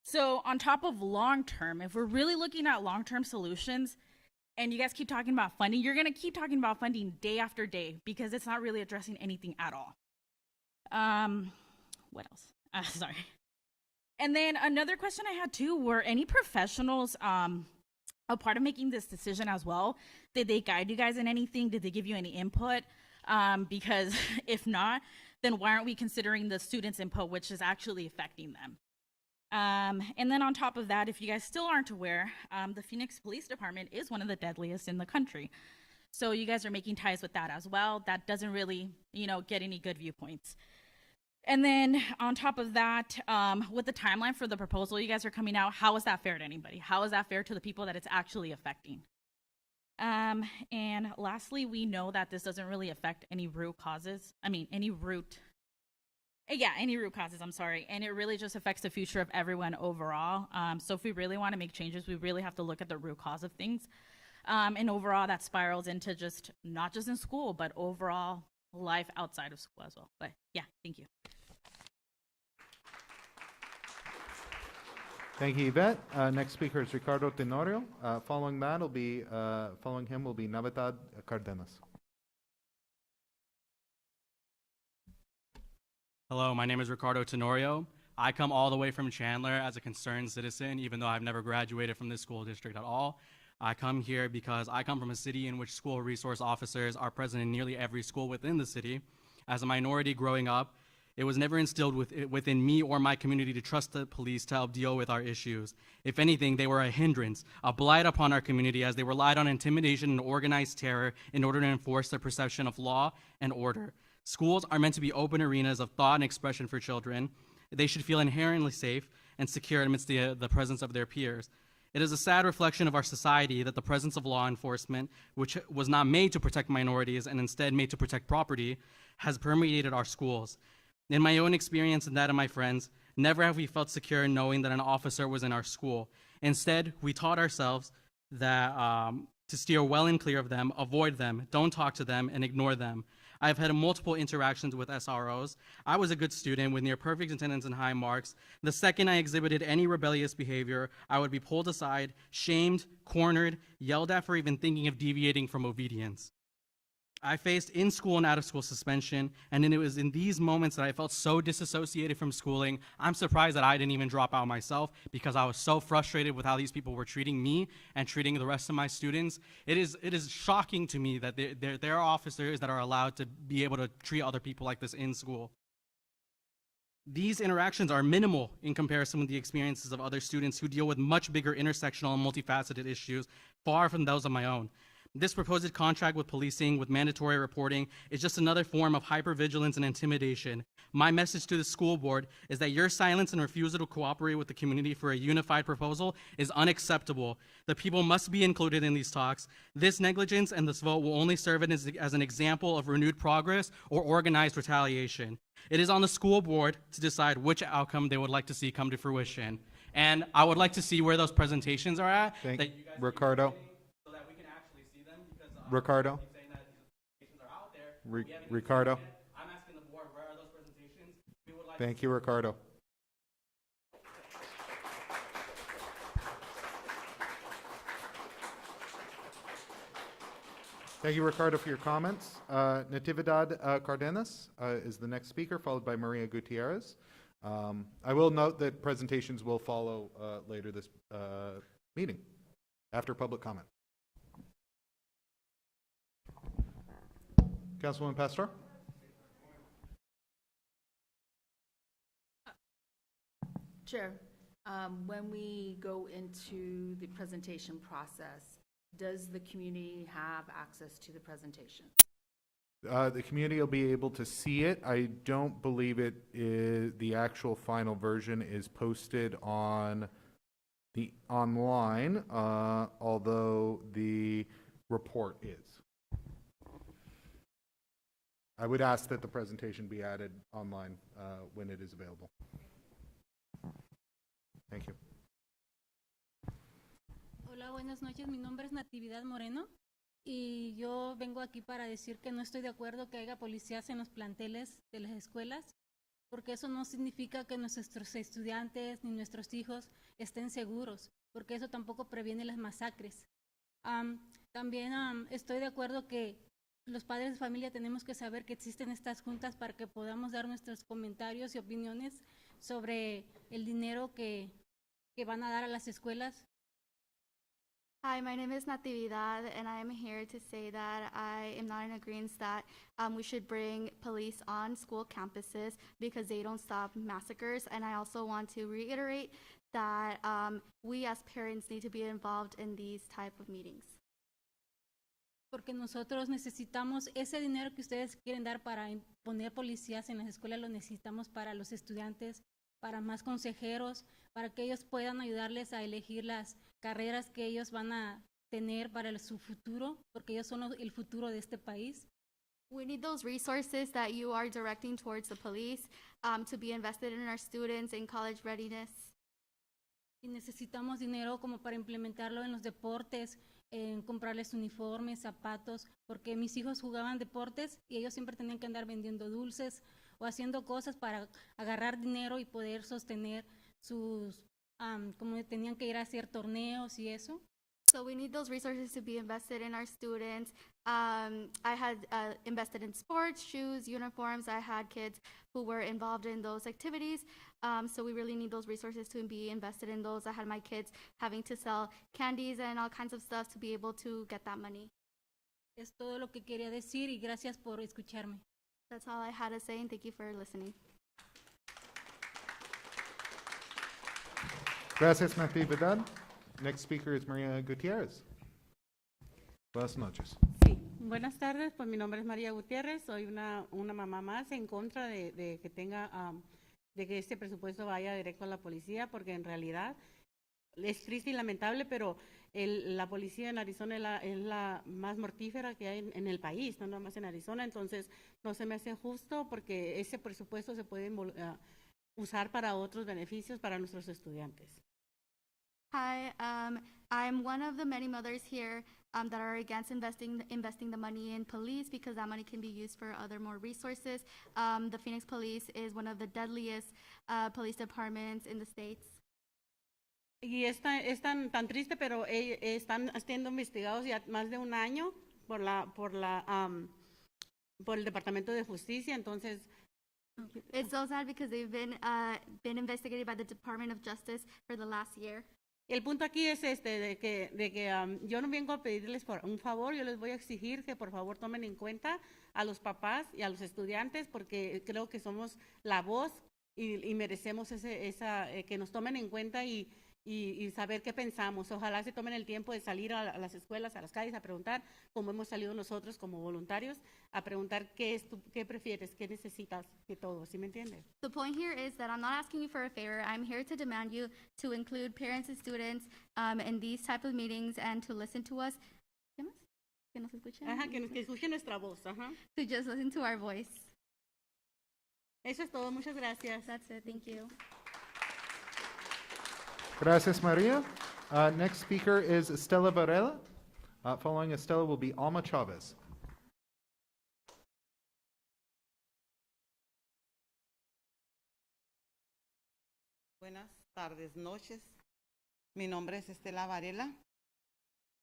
So on top of long-term, if we're really looking at long-term solutions and you guys keep talking about funding, you're gonna keep talking about funding day after day because it's not really addressing anything at all. What else? Sorry. And then another question I had too, were any professionals a part of making this decision as well? Did they guide you guys in anything? Did they give you any input? Because if not, then why aren't we considering the students' input, which is actually affecting them? And then on top of that, if you guys still aren't aware, the Phoenix Police Department is one of the deadliest in the country. So you guys are making ties with that as well. That doesn't really, get any good viewpoints. And then on top of that, with the timeline for the proposal you guys are coming out, how is that fair to anybody? How is that fair to the people that it's actually affecting? And lastly, we know that this doesn't really affect any root causes. Any root causes, I'm sorry. And it really just affects the future of everyone overall. So if we really want to make changes, we really have to look at the root cause of things. And overall, that spirals into just, not just in school, but overall life outside of school as well. But yeah, thank you. Thank you, Yvette. Next speaker is Ricardo Tenorio. Following him will be Navidad Cardenas. Hello, my name is Ricardo Tenorio. I come all the way from Chandler as a concerned citizen, even though I've never graduated from this school district at all. I come here because I come from a city in which school resource officers are present in nearly every school within the city. As a minority growing up, it was never instilled within me or my community to trust the police to help deal with our issues. If anything, they were a hindrance, a blight upon our community as they relied on intimidation and organized terror in order to enforce their perception of law and order. Schools are meant to be open arenas of thought and expression for children. They should feel inherently safe and secure amidst the presence of their peers. It is a sad reflection of our society that the presence of law enforcement, which was not made to protect minorities and instead made to protect property, has permeated our schools. In my own experience and that of my friends, never have we felt secure knowing that an officer was in our school. Instead, we taught ourselves that to steer well and clear of them, avoid them, don't talk to them, and ignore them. I've had multiple interactions with SROs. I was a good student with near perfect attendance and high marks. The second I exhibited any rebellious behavior, I would be pulled aside, shamed, cornered, yelled at for even thinking of deviating from obedience. I faced in-school and out-of-school suspension, and it was in these moments that I felt so disassociated from schooling. I'm surprised that I didn't even drop out myself because I was so frustrated with how these people were treating me and treating the rest of my students. It is shocking to me that there are officers that are allowed to be able to treat other people like this in school. These interactions are minimal in comparison with the experiences of other students who deal with much bigger intersectional and multifaceted issues, far from those of my own. This proposed contract with policing, with mandatory reporting, is just another form of hypervigilance and intimidation. My message to the school board is that your silence and refusal to cooperate with the community for a unified proposal is unacceptable. The people must be included in these talks. This negligence and this vote will only serve as an example of renewed progress or organized retaliation. It is on the school board to decide which outcome they would like to see come to fruition. And I would like to see where those presentations are at. Thank that you guys Ricardo. so that we can actually see them because Ricardo. keep saying that these presentations are out there. Ri- We haven't even Ricardo. seen them yet. I'm asking the board, where are those presentations? We would like Thank you, Ricardo. Thank you, Ricardo, for your comments. Natividad Cardenas is the next speaker, followed by Maria Gutierrez. I will note that presentations will follow later this meeting, after public comment. Councilwoman Pastor? Chair, when we go into the presentation process, does the community have access to the presentation? The community will be able to see it. I don't believe it is, the actual final version is posted on the online, although the report is. I would ask that the presentation be added online when it is available. Thank you. Hola, buenas noches. Mi nombre es Natividad Moreno y yo vengo aquí para decir que no estoy de acuerdo que haya policías en los planteles de las escuelas, porque eso no significa que nuestros estudiantes ni nuestros hijos estén seguros, porque eso tampoco previene las masacres. También estoy de acuerdo que los padres de familia tenemos que saber que existen estas juntas para que podamos dar nuestros comentarios y opiniones sobre el dinero que van a dar a las escuelas. Hi, my name is Natividad, and I am here to say that I am not in agreement that we should bring police on school campuses because they don't stop massacres. And I also want to reiterate that we as parents need to be involved in these type of meetings. Porque nosotros necesitamos ese dinero que ustedes quieren dar para poner policías en las escuelas, lo necesitamos para los estudiantes, para más consejeros, para que ellos puedan ayudarles a elegir las carreras que ellos van a tener para su futuro, porque ellos son el futuro de este país. We need those resources that you are directing towards the police to be invested in our students in college readiness. Y necesitamos dinero como para implementarlo en los deportes, en comprarles uniformes, zapatos, porque mis hijos jugaban deportes y ellos siempre tenían que andar vendiendo dulces o haciendo cosas para agarrar dinero y poder sostener sus, como tenían que ir a hacer torneos y eso. So we need those resources to be invested in our students. I had invested in sports, shoes, uniforms. I had kids who were involved in those activities. So we really need those resources to be invested in those. I had my kids having to sell candies and all kinds of stuff to be able to get that money. Es todo lo que quería decir y gracias por escucharme. That's all I had to say, and thank you for listening. Gracias, Natividad. Next speaker is Maria Gutierrez. Buenas noches. Sí, buenas tardes. Pues mi nombre es María Gutiérrez. Soy una mamá más en contra de que tenga, de que este presupuesto vaya directo a la policía, porque en realidad es triste y lamentable, pero la policía en Arizona es la más mortífera que hay en el país, no nada más en Arizona. Entonces, no se me hace justo porque ese presupuesto se puede usar para otros beneficios para nuestros estudiantes. Hi, I'm one of the many mothers here that are against investing the money in police because that money can be used for other more resources. The Phoenix Police is one of the deadliest police departments in the states. Y es tan triste, pero están siendo investigados ya más de un año por el Departamento de Justicia. Entonces, It's so sad because they've been investigated by the Department of Justice for the last year. el punto aquí es de que yo no vengo a pedirles un favor, yo les voy a exigir que por favor tomen en cuenta a los papás y a los estudiantes porque creo que somos la voz y merecemos que nos tomen en cuenta y saber qué pensamos. Ojalá se tomen el tiempo de salir a las escuelas, a las calles, a preguntar, como hemos salido nosotros como voluntarios, a preguntar qué prefieres, qué necesitas, que todo, ¿sí me entiendes? The point here is that I'm not asking you for a favor. I'm here to demand you to include parents and students in these type of meetings and to listen to us. ¿Qué más? ¿Que nos escuchen? Ajá, que escuchen nuestra voz, ajá. To just listen to our voice. Eso es todo, muchas gracias. That's it, thank you. Gracias, Maria. Next speaker is Estela Varela. Following Estela will be Alma Chavez. Buenas tardes, noches. Mi nombre es Estela Varela.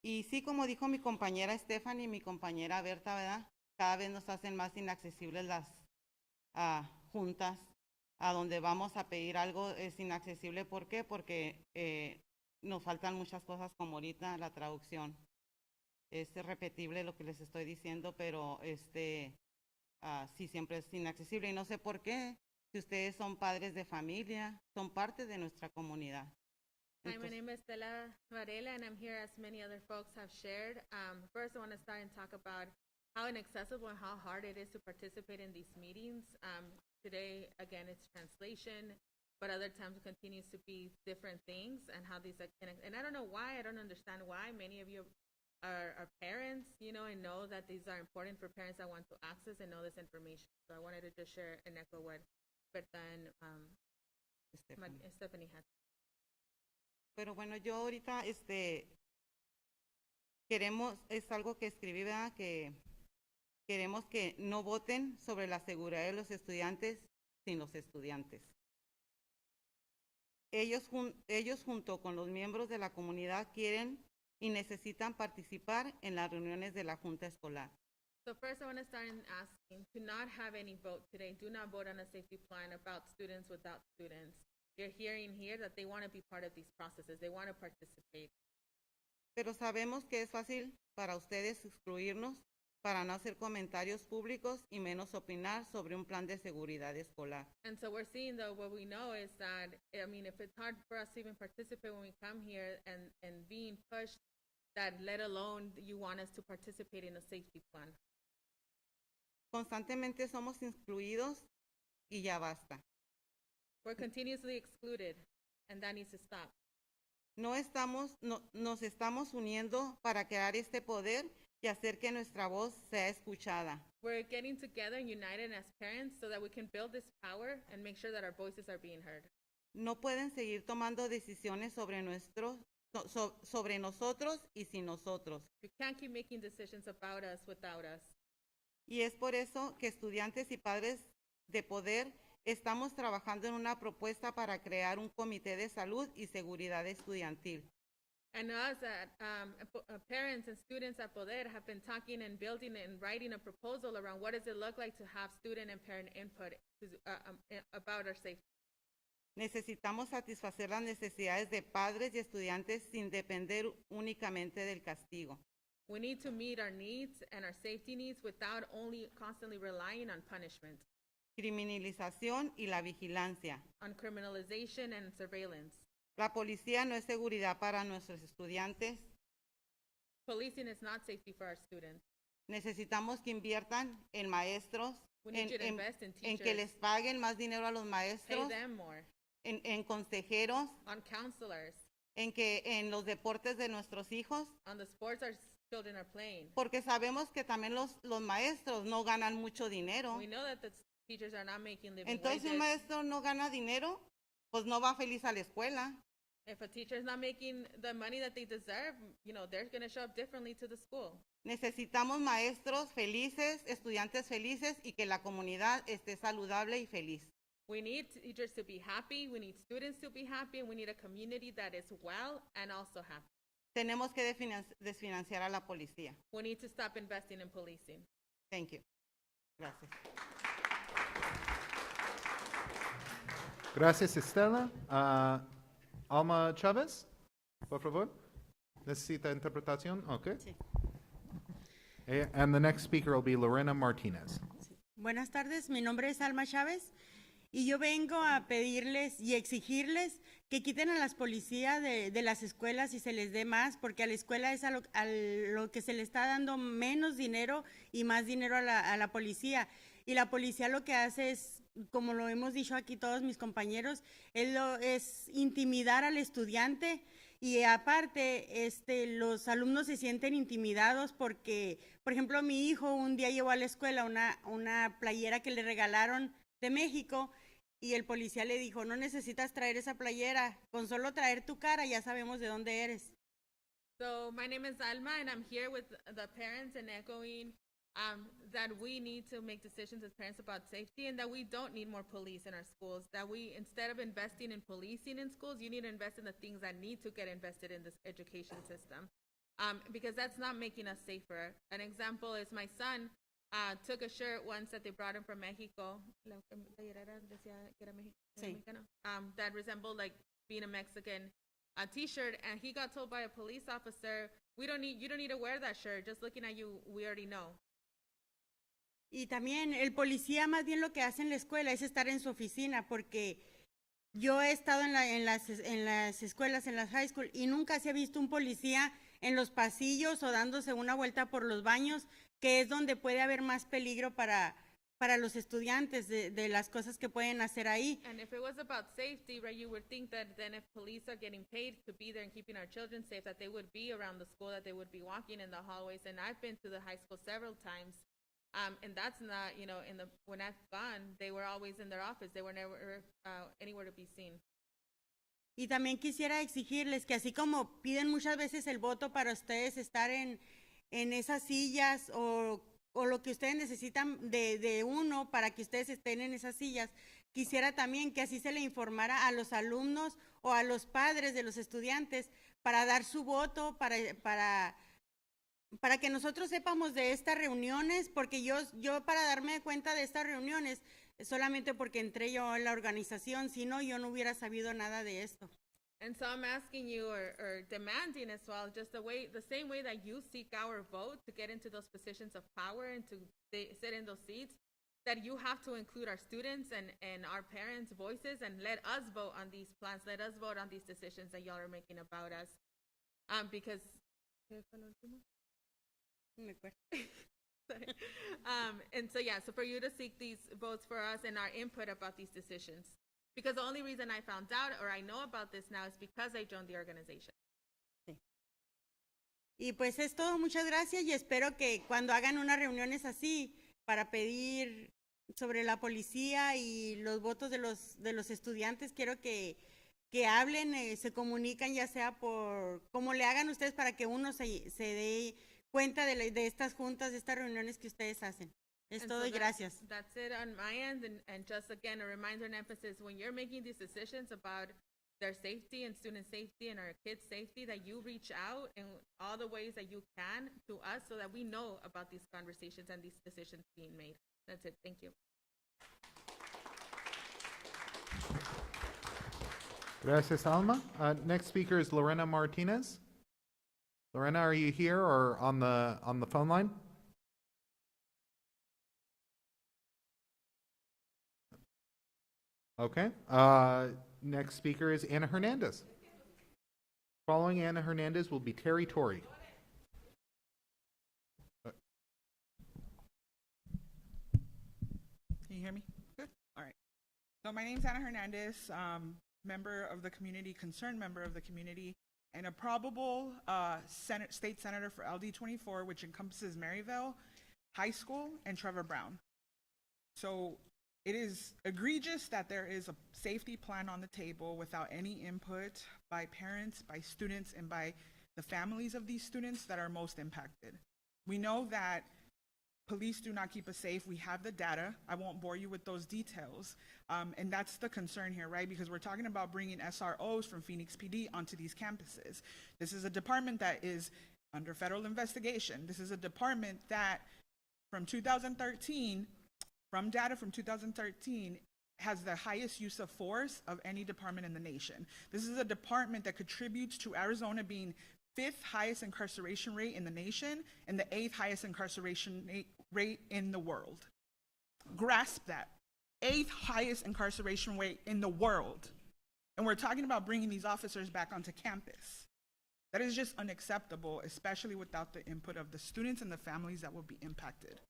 Y sí, como dijo mi compañera Stephanie y mi compañera Berta, ¿verdad? Cada vez nos hacen más inaccesibles las juntas. A donde vamos a pedir algo es inaccesible. ¿Por qué? Porque nos faltan muchas cosas como ahorita la traducción. Es repetible lo que les estoy diciendo, pero sí siempre es inaccesible. Y no sé por qué. Si ustedes son padres de familia, son parte de nuestra comunidad. Hi, my name is Estela Varela, and I'm here as many other folks have shared. First, I want to start and talk about how inaccessible and how hard it is to participate in these meetings. Today, again, it's translation, but other times it continues to be different things and how these, and I don't know why, I don't understand why many of you are parents, and know that these are important for parents that want to access and know this information. So I wanted to just share and echo what Berta and Stephanie had. Pero bueno, yo ahorita queremos, es algo que escribí, ¿verdad? Que queremos que no voten sobre la seguridad de los estudiantes sin los estudiantes. Ellos junto con los miembros de la comunidad quieren y necesitan participar en las reuniones de la Junta Escolar. So first I want to start in asking to not have any vote today. Do not vote on a safety plan about students without students. You're hearing here that they want to be part of these processes. They want to participate. Pero sabemos que es fácil para ustedes excluirnos para no hacer comentarios públicos y menos opinar sobre un plan de seguridad escolar. And so we're seeing, though, what we know is that, I mean, if it's hard for us to even participate when we come here and being pushed, that let alone you want us to participate in a safety plan. Constantemente somos excluidos y ya basta. We're continuously excluded, and that needs to stop. Nos estamos uniendo para crear este poder y hacer que nuestra voz sea escuchada. We're getting together and united as parents so that we can build this power and make sure that our voices are being heard. No pueden seguir tomando decisiones sobre nosotros y sin nosotros. You can't keep making decisions about us without us. Y es por eso que estudiantes y padres de poder estamos trabajando en una propuesta para crear un comité de salud y seguridad estudiantil. And us, parents and students at Poder have been talking and building and writing a proposal around what does it look like to have student and parent input about our safety. Necesitamos satisfacer las necesidades de padres y estudiantes sin depender únicamente del castigo. We need to meet our needs and our safety needs without only constantly relying on punishment. Criminalización y la vigilancia. On criminalization and surveillance. La policía no es seguridad para nuestros estudiantes. Policing is not safety for our students. Necesitamos que inviertan en maestros, We need you to invest in en teachers. que les paguen más dinero a los Pay maestros, them more. en consejeros, On counselors. en que en los deportes de nuestros hijos, on the sports our children are playing. porque sabemos que también los maestros no ganan mucho dinero. We know that the teachers are not making living Entonces, si un wages. maestro no gana dinero, pues no va feliz a la escuela. If a teacher is not making the money that they deserve, they're going to show up differently to the school. Necesitamos maestros felices, estudiantes felices y que la comunidad esté saludable y feliz. We need teachers to be happy, we need students to be happy, and we need a community that is well and also happy. Tenemos que desfinanciar a la policía. We need to stop investing in policing. Thank you. Gracias. Gracias, Estela. Alma Chávez, por favor. ¿Necesita interpretación? Okay. Sí. And the next speaker will be Lorena Martinez. Buenas tardes, mi nombre es Alma Chávez y yo vengo a pedirles y exigirles que quiten a las policías de las escuelas y se les dé más, porque a la escuela es a lo que se le está dando menos dinero y más dinero a la policía. Y la policía lo que hace es, como lo hemos dicho aquí todos mis compañeros, es intimidar al estudiante. Y aparte, los alumnos se sienten intimidados porque, por ejemplo, mi hijo un día llevó a la escuela una playera que le regalaron de México y el policía le dijo, no necesitas traer esa playera, con solo traer tu cara ya sabemos de dónde eres. So my name is Alma, and I'm here with the parents and echoing that we need to make decisions as parents about safety and that we don't need more police in our schools, that we, instead of investing in policing in schools, you need to invest in the things that need to get invested in this education system, because that's not making us safer. An example is my son took a shirt once that they brought him from Mexico, that resembled like being a Mexican t-shirt, and he got told by a police officer, you don't need to wear that shirt, just looking at you, we already know. Y también el policía más bien lo que hace en la escuela es estar en su oficina, porque yo he estado en las escuelas, en las high school, y nunca se ha visto un policía en los pasillos o dándose una vuelta por los baños, que es donde puede haber más peligro para los estudiantes de las cosas que pueden hacer ahí. And if it was about safety, right, you would think that then if police are getting paid to be there and keeping our children safe, that they would be around the school, that they would be walking in the hallways. And I've been to the high school several times. And that's not, when I've gone, they were always in their office. They were never anywhere to be seen. Y también quisiera exigirles que así como piden muchas veces el voto para ustedes estar en esas sillas o lo que ustedes necesitan de uno para que ustedes estén en esas sillas, quisiera también que así se le informara a los alumnos o a los padres de los estudiantes para dar su voto, para que nosotros sepamos de estas reuniones, porque yo para darme cuenta de estas reuniones, solamente porque entré yo en la organización, si no, yo no hubiera sabido nada de esto. And so I'm asking you or demanding as well, just the same way that you seek our vote to get into those positions of power and to sit in those seats, that you have to include our students and our parents' voices and let us vote on these plans, let us vote on these decisions that y'all are making about us. Because Sorry. And so, so for you to seek these votes for us and our input about these decisions. Because the only reason I found out or I know about this now is because I joined the organization. Sí. Y pues es todo, muchas gracias y espero que cuando hagan unas reuniones así para pedir sobre la policía y los votos de los estudiantes, quiero que hablen, se comunican ya sea por, como le hagan ustedes para que uno se dé cuenta de estas juntas, de estas reuniones que ustedes hacen. Es todo y gracias. That's it on my end. And just again, a reminder and emphasis, when you're making these decisions about their safety and student safety and our kids' safety, that you reach out in all the ways that you can to us so that we know about these conversations and these decisions being made. That's it. Thank you. Gracias, Alma. Next speaker is Lorena Martinez. Lorena, are you here or on the phone line? Okay. Next speaker is Ana Hernandez. Following Ana Hernandez will be Terry Torrey. Can you hear me? Good. All right. So my name's Ana Hernandez, member of the community, concerned member of the community. and a probable state senator for LD 24, which encompasses Maryville High School and Trevor Brown. So it is egregious that there is a safety plan on the table without any input by parents, by students, and by the families of these students that are most impacted. We know that police do not keep us safe. We have the data. I won't bore you with those details. And that's the concern here, right? Because we're talking about bringing SROs from Phoenix PD onto these campuses. This is a department that is under federal investigation. This is a department that from 2013, from data from 2013, has the highest use of force of any department in the nation. This is a department that contributes to Arizona being 5th highest incarceration rate in the nation and the 8th highest incarceration rate in the world. Grasp that. 8th highest incarceration rate in the world. And we're talking about bringing these officers back onto campus. That is just unacceptable, especially without the input of the students and the families that will be impacted.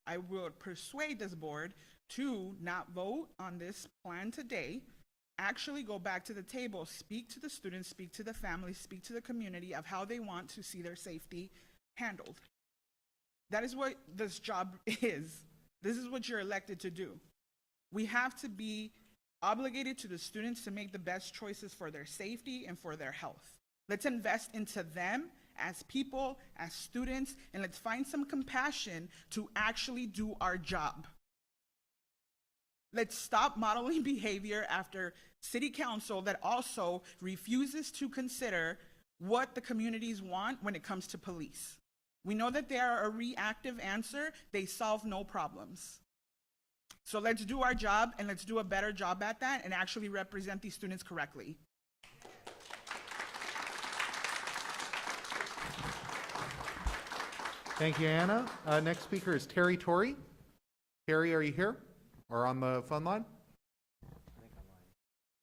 I will persuade this board to not vote on this plan today. Actually go back to the table, speak to the students, speak to the families, speak to the community of how they want to see their safety handled. That is what this job is. This is what you're elected to do. We have to be obligated to the students to make the best choices for their safety and for their health. Let's invest into them as people, as students, and let's find some compassion to actually do our job. Let's stop modeling behavior after city council that also refuses to consider what the communities want when it comes to police. We know that they are a reactive answer. They solve no problems. So let's do our job, and let's do a better job at that and actually represent these students correctly. Thank you, Anna. Next speaker is Terry Torrey. Terry, are you here or on the phone line?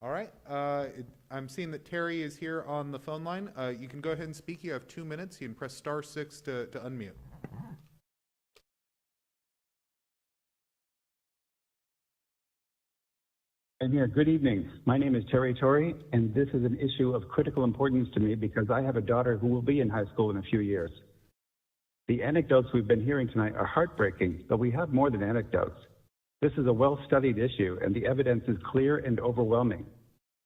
All right. I'm seeing that Terry is here on the phone line. You can go ahead and speak. You have 2 minutes. You can press *6 to unmute. I'm here. Good evening. My name is Terry Torrey, and this is an issue of critical importance to me because I have a daughter who will be in high school in a few years. The anecdotes we've been hearing tonight are heartbreaking, but we have more than anecdotes. This is a well-studied issue, and the evidence is clear and overwhelming.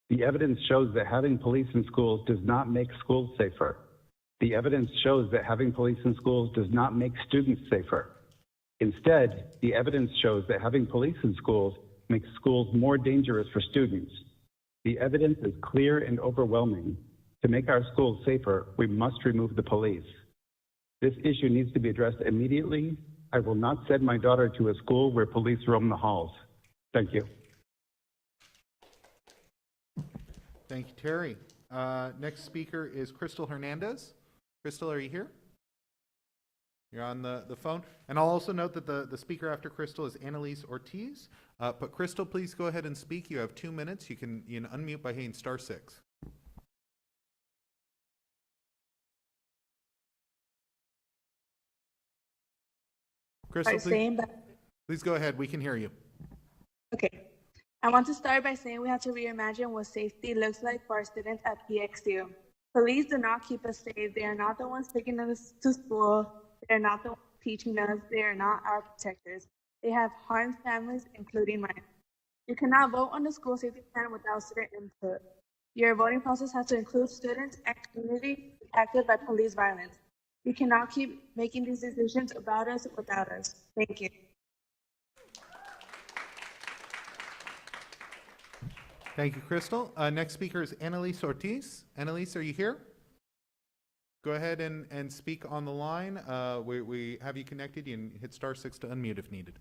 The evidence shows that having police in schools does not make schools safer. The evidence shows that having police in schools does not make students safer. Instead, the evidence shows that having police in schools makes schools more dangerous for students. The evidence is clear and overwhelming. To make our schools safer, we must remove the police. This issue needs to be addressed immediately. I will not send my daughter to a school where police roam the halls. Thank you. Thank you, Terry. Next speaker is Crystal Hernandez. Crystal, are you here? You're on the phone. And I'll also note that the speaker after Crystal is Annalise Ortiz. But Crystal, please go ahead and speak. You have 2 minutes. You can unmute by hitting *6. Crystal, please go ahead. We can hear you. Okay. I want to start by saying we have to reimagine what safety looks like for our students at PXU. Police do not keep us safe. They are not the ones taking us to school. They are not the ones teaching us. They are not our protectors. They have harmed families, including mine. You cannot vote on the school safety plan without student input. Your voting process has to include students and community impacted by police violence. We cannot keep making these decisions about us without us. Thank you. Thank you, Crystal. Next speaker is Annalise Ortiz. Annalise, are you here? Go ahead and speak on the line. We have you connected. You can hit *6 to unmute if needed.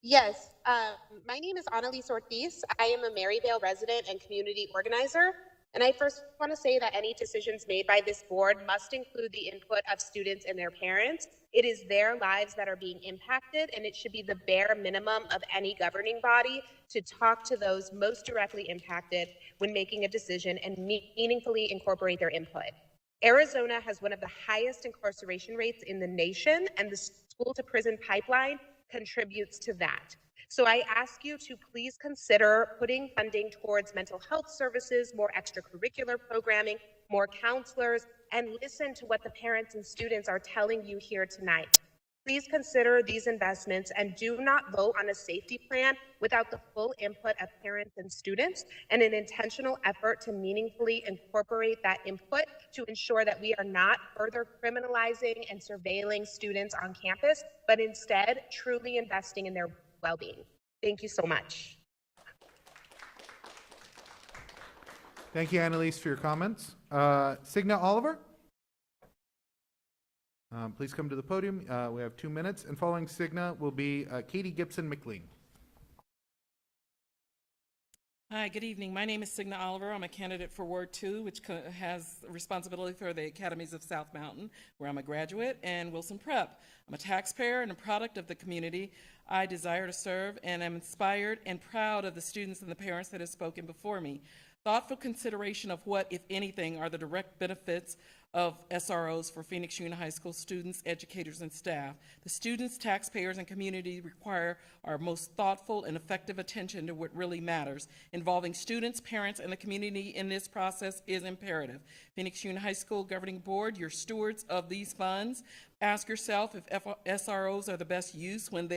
Yes, my name is Annalise Ortiz. I am a Maryvale resident and community organizer. And I first want to say that any decisions made by this board must include the input of students and their parents. It is their lives that are being impacted, and it should be the bare minimum of any governing body to talk to those most directly impacted when making a decision and meaningfully incorporate their input. Arizona has one of the highest incarceration rates in the nation, and the school to prison pipeline contributes to that. So I ask you to please consider putting funding towards mental health services, more extracurricular programming, more counselors, and listen to what the parents and students are telling you here tonight. Please consider these investments and do not vote on a safety plan without the full input of parents and students and an intentional effort to meaningfully incorporate that input to ensure that we are not further criminalizing and surveilling students on campus, but instead truly investing in their well-being. Thank you so much. Thank you, Annalise, for your comments. Signa Oliver? Please come to the podium. We have 2 minutes, and following Signa will be Katie Gibson McLean. Hi, good evening. My name is Signa Oliver. I'm a candidate for Ward 2, which has responsibility for the Academies of South Mountain, where I'm a graduate, and Wilson Prep. I'm a taxpayer and a product of the community. I desire to serve and am inspired and proud of the students and the parents that have spoken before me. Thoughtful consideration of what, if anything, are the direct benefits of SROs for Phoenix Union High School students, educators, and staff. The students, taxpayers, and community require our most thoughtful and effective attention to what really matters. Involving students, parents, and the community in this process is imperative. Phoenix Union High School Governing Board, you're stewards of these funds. Ask yourself if SROs are the best use when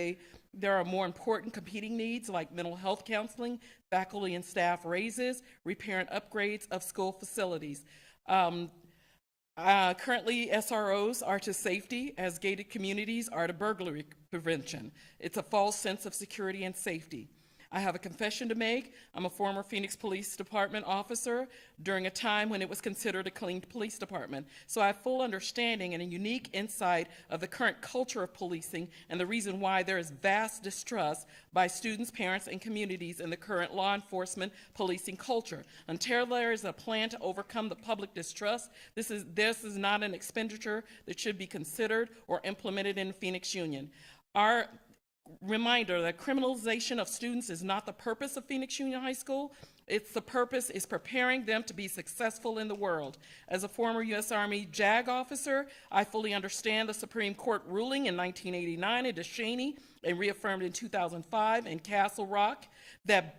there are more important competing needs like mental health counseling, faculty and staff raises, repair and upgrades of school facilities. Currently, SROs are to safety as gated communities are to burglary prevention. It's a false sense of security and safety. I have a confession to make. I'm a former Phoenix Police Department officer during a time when it was considered a clean police department. So I have full understanding and a unique insight of the current culture of policing and the reason why there is vast distrust by students, parents, and communities in the current law enforcement policing culture. Until there is a plan to overcome the public distrust, this is not an expenditure that should be considered or implemented in Phoenix Union. Our reminder that criminalization of students is not the purpose of Phoenix Union High School. The purpose is preparing them to be successful in the world. As a former U.S. Army JAG officer, I fully understand the Supreme Court ruling in 1989 in DeShaney and reaffirmed in 2005 in Castle Rock that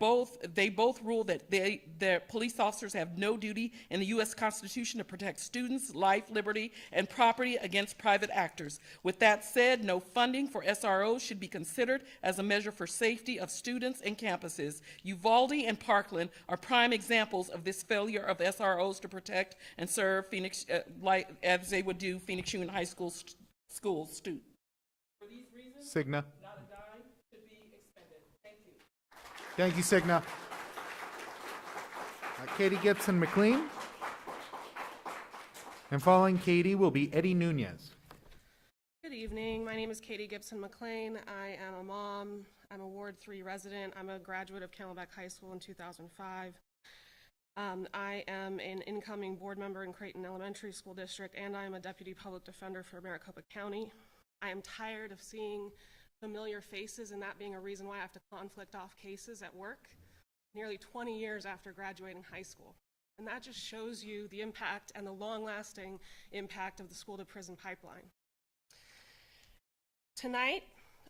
they both ruled that their police officers have no duty in the U.S. Constitution to protect students' life, liberty, and property against private actors. With that said, no funding for SROs should be considered as a measure for safety of students and campuses. Uvalde and Parkland are prime examples of this failure of SROs to protect and serve Phoenix, as they would do Phoenix Union High School students. For these reasons, Signa. not a dime should be expended. Thank you. Thank you, Signa. Katie Gibson McLean. And following Katie will be Eddie Nunez. Good evening. My name is Katie Gibson McLean. I am a mom. I'm a Ward 3 resident. I'm a graduate of Camelback High School in 2005. I am an incoming board member in Creighton Elementary School District, and I am a deputy public defender for Maricopa County. I am tired of seeing familiar faces and that being a reason why I have to conflict off cases at work nearly 20 years after graduating high school. And that just shows you the impact and the long-lasting impact of the school-to-prison pipeline. Tonight,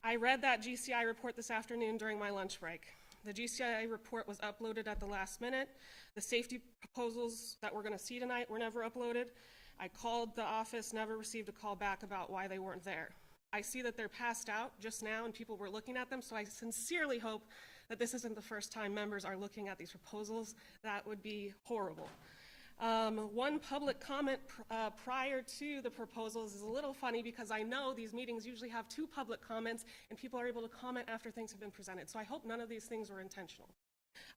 I read that GCI report this afternoon during my lunch break. The GCI report was uploaded at the last minute. The safety proposals that we're going to see tonight were never uploaded. I called the office, never received a call back about why they weren't there. I see that they're passed out just now and people were looking at them, so I sincerely hope that this isn't the first time members are looking at these proposals. That would be horrible. One public comment prior to the proposals is a little funny because I know these meetings usually have 2 public comments and people are able to comment after things have been presented. So I hope none of these things were intentional.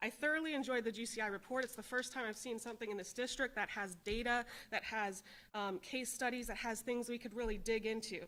I thoroughly enjoyed the GCI report. It's the first time I've seen something in this district that has data, that has case studies, that has things we could really dig into.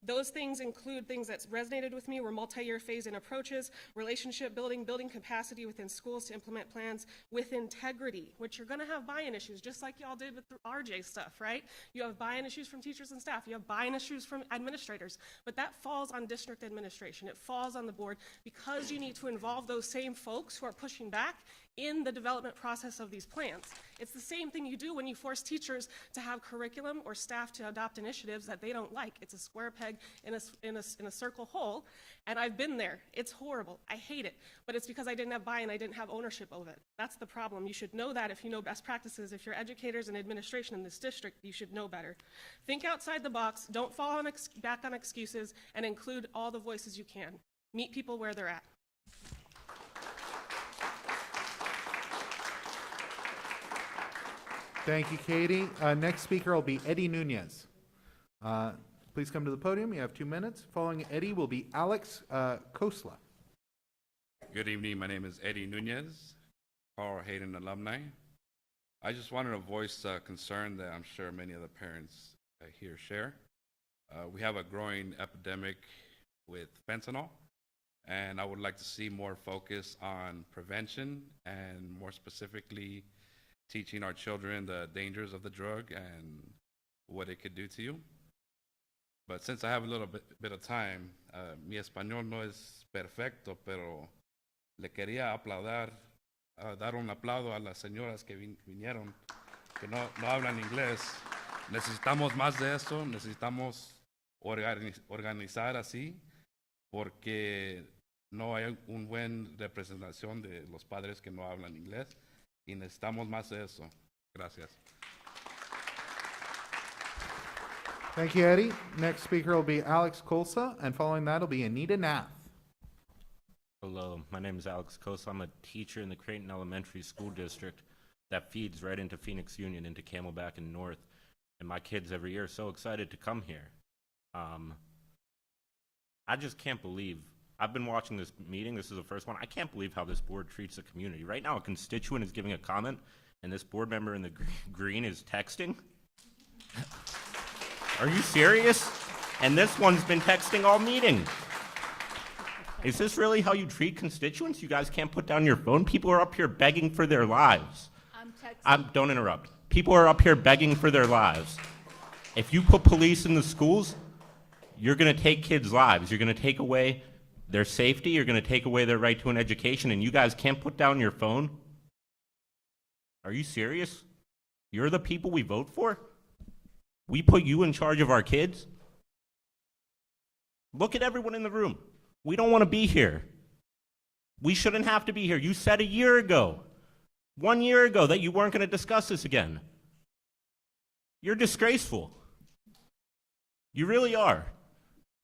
Those things include things that resonated with me were multi-year phase-in approaches, relationship building, building capacity within schools to implement plans with integrity, which you're going to have buy-in issues, just like y'all did with the RJ stuff, right? You have buy-in issues from teachers and staff. You have buy-in issues from administrators. But that falls on district administration. It falls on the board because you need to involve those same folks who are pushing back in the development process of these plans. It's the same thing you do when you force teachers to have curriculum or staff to adopt initiatives that they don't like. It's a square peg in a circle hole, and I've been there. It's horrible. I hate it, but it's because I didn't have buy-in, I didn't have ownership of it. That's the problem. You should know that if you know best practices. If you're educators and administration in this district, you should know better. Think outside the box, don't fall back on excuses, and include all the voices you can. Meet people where they're at. Thank you, Katie. Next speaker will be Eddie Nunez. Please come to the podium. You have 2 minutes. Following Eddie will be Alex Kosla. Good evening. My name is Eddie Nunez, Carl Hayden alumni. I just wanted to voice a concern that I'm sure many of the parents here share. We have a growing epidemic with fentanyl, and I would like to see more focus on prevention and more specifically teaching our children the dangers of the drug and what it could do to you. But since I have a little bit of time, mi español no es perfecto, pero le quería aplaudar, dar un aplauso a las señoras que vinieron, que no hablan inglés. Necesitamos más de eso, necesitamos organizar así, porque no hay una buena representación de los padres que no hablan inglés. Y necesitamos más de eso. Gracias. Thank you, Eddie. Next speaker will be Alex Kolsa, and following that will be Anita Nath. Hello, my name is Alex Kolsa. I'm a teacher in the Creighton Elementary School District that feeds right into Phoenix Union, into Camelback and North. And my kids every year are so excited to come here. I just can't believe, I've been watching this meeting, this is the first one, I can't believe how this board treats the community. Right now, a constituent is giving a comment, and this board member in the green is texting? Are you serious? And this one's been texting all meeting. Is this really how you treat constituents? You guys can't put down your phone? People are up here begging for their lives. Don't interrupt. People are up here begging for their lives. If you put police in the schools, you're going to take kids' lives. You're going to take away their safety. You're going to take away their right to an education, and you guys can't put down your phone? Are you serious? You're the people we vote for? We put you in charge of our kids? Look at everyone in the room. We don't want to be here. We shouldn't have to be here. You said a year ago, 1 year ago, that you weren't going to discuss this again. You're disgraceful. You really are.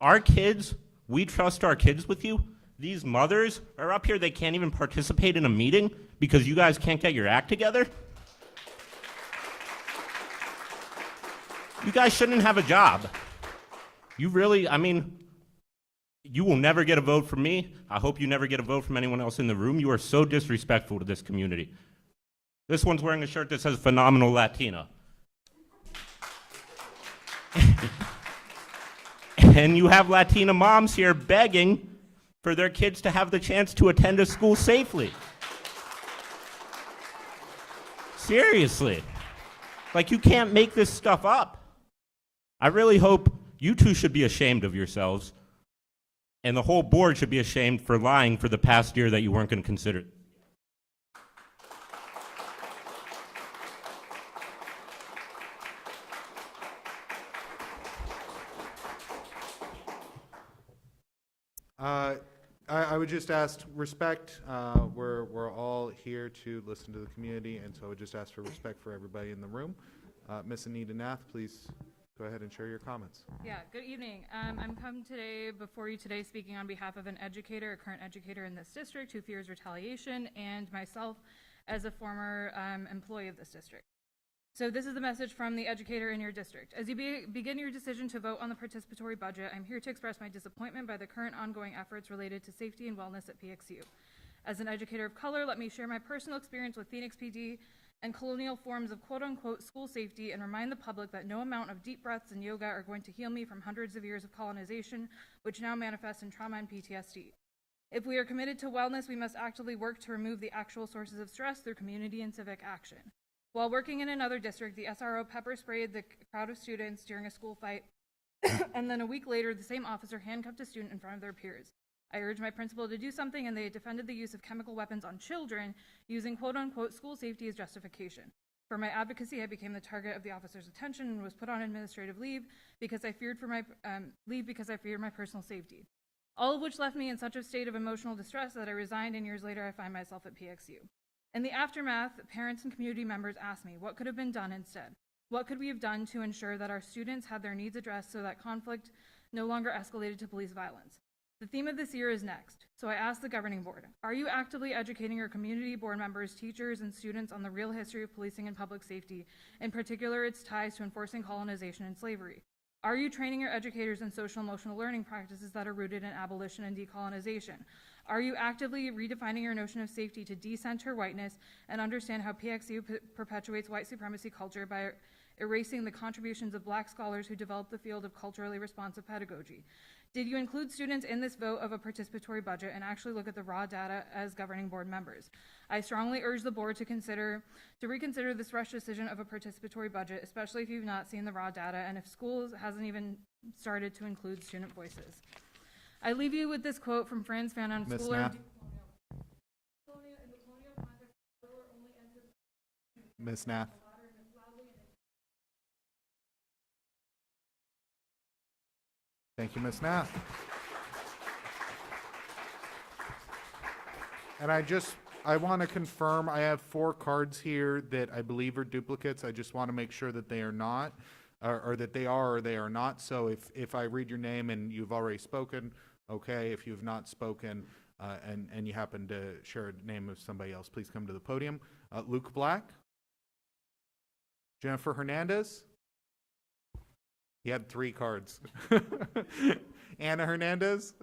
Our kids, we trust our kids with you. These mothers are up here, they can't even participate in a meeting because you guys can't get your act together. You guys shouldn't have a job. You really, you will never get a vote from me. I hope you never get a vote from anyone else in the room. You are so disrespectful to this community. This one's wearing a shirt that says Phenomenal Latina. And you have Latina moms here begging for their kids to have the chance to attend a school safely. Seriously. Like, you can't make this stuff up. I really hope you two should be ashamed of yourselves, and the whole board should be ashamed for lying for the past year that you weren't going to consider it. I would just ask respect. We're all here to listen to the community, and so I would just ask for respect for everybody in the room. Ms. Anita Nath, please go ahead and share your comments. Yeah, good evening. I'm come today before you today speaking on behalf of an educator, a current educator in this district who fears retaliation, and myself as a former employee of this district. So this is the message from the educator in your district. As you begin your decision to vote on the participatory budget, I'm here to express my disappointment by the current ongoing efforts related to safety and wellness at PXU. As an educator of color, let me share my personal experience with Phoenix PD and colonial forms of quote-unquote school safety and remind the public that no amount of deep breaths and yoga are going to heal me from hundreds of years of colonization, which now manifests in trauma and PTSD. If we are committed to wellness, we must actively work to remove the actual sources of stress through community and civic action. While working in another district, the SRO pepper sprayed the crowd of students during a school fight, and then a week later, the same officer handcuffed a student in front of their peers. I urged my principal to do something, and they defended the use of chemical weapons on children, using quote-unquote school safety as justification. For my advocacy, I became the target of the officer's attention and was put on administrative leave because I feared for my personal safety. All of which left me in such a state of emotional distress that I resigned, and years later I find myself at PXU. In the aftermath, parents and community members asked me what could have been done instead. What could we have done to ensure that our students had their needs addressed so that conflict no longer escalated to police violence? The theme of this year is next, so I asked the governing board, are you actively educating your community board members, teachers, and students on the real history of policing and public safety, in particular its ties to enforcing colonization and slavery? Are you training your educators in social emotional learning practices that are rooted in abolition and decolonization? Are you actively redefining your notion of safety to decenter whiteness and understand how PXU perpetuates white supremacy culture by erasing the contributions of black scholars who developed the field of culturally responsive pedagogy? Did you include students in this vote of a participatory budget and actually look at the raw data as governing board members? I strongly urge the board to reconsider this rush decision of a participatory budget, especially if you've not seen the raw data and if schools hasn't even started to include student voices. I leave you with this quote from Franz Fanon, Ms. schooler. Knapp. Ms. Nath. Thank you, Ms. Nath. And I want to confirm, I have 4 cards here that I believe are duplicates. I just want to make sure that they are not, or that they are or they are not. So if I read your name and you've already spoken, okay. If you have not spoken and you happen to share a name of somebody else, please come to the podium. Luke Black. Jennifer Hernandez. He had 3 cards. Anna Hernandez.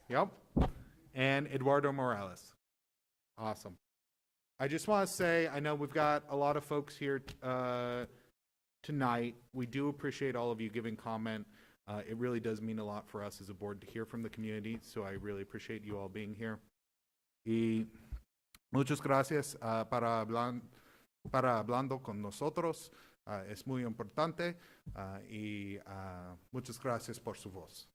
Yep. And Eduardo Morales. Awesome. I just want to say, I know we've got a lot of folks here tonight. We do appreciate all of you giving comment. It really does mean a lot for us as a board to hear from the community, so I really appreciate you all being here. Y muchas gracias para hablando con nosotros. Es muy importante y muchas gracias por su voz.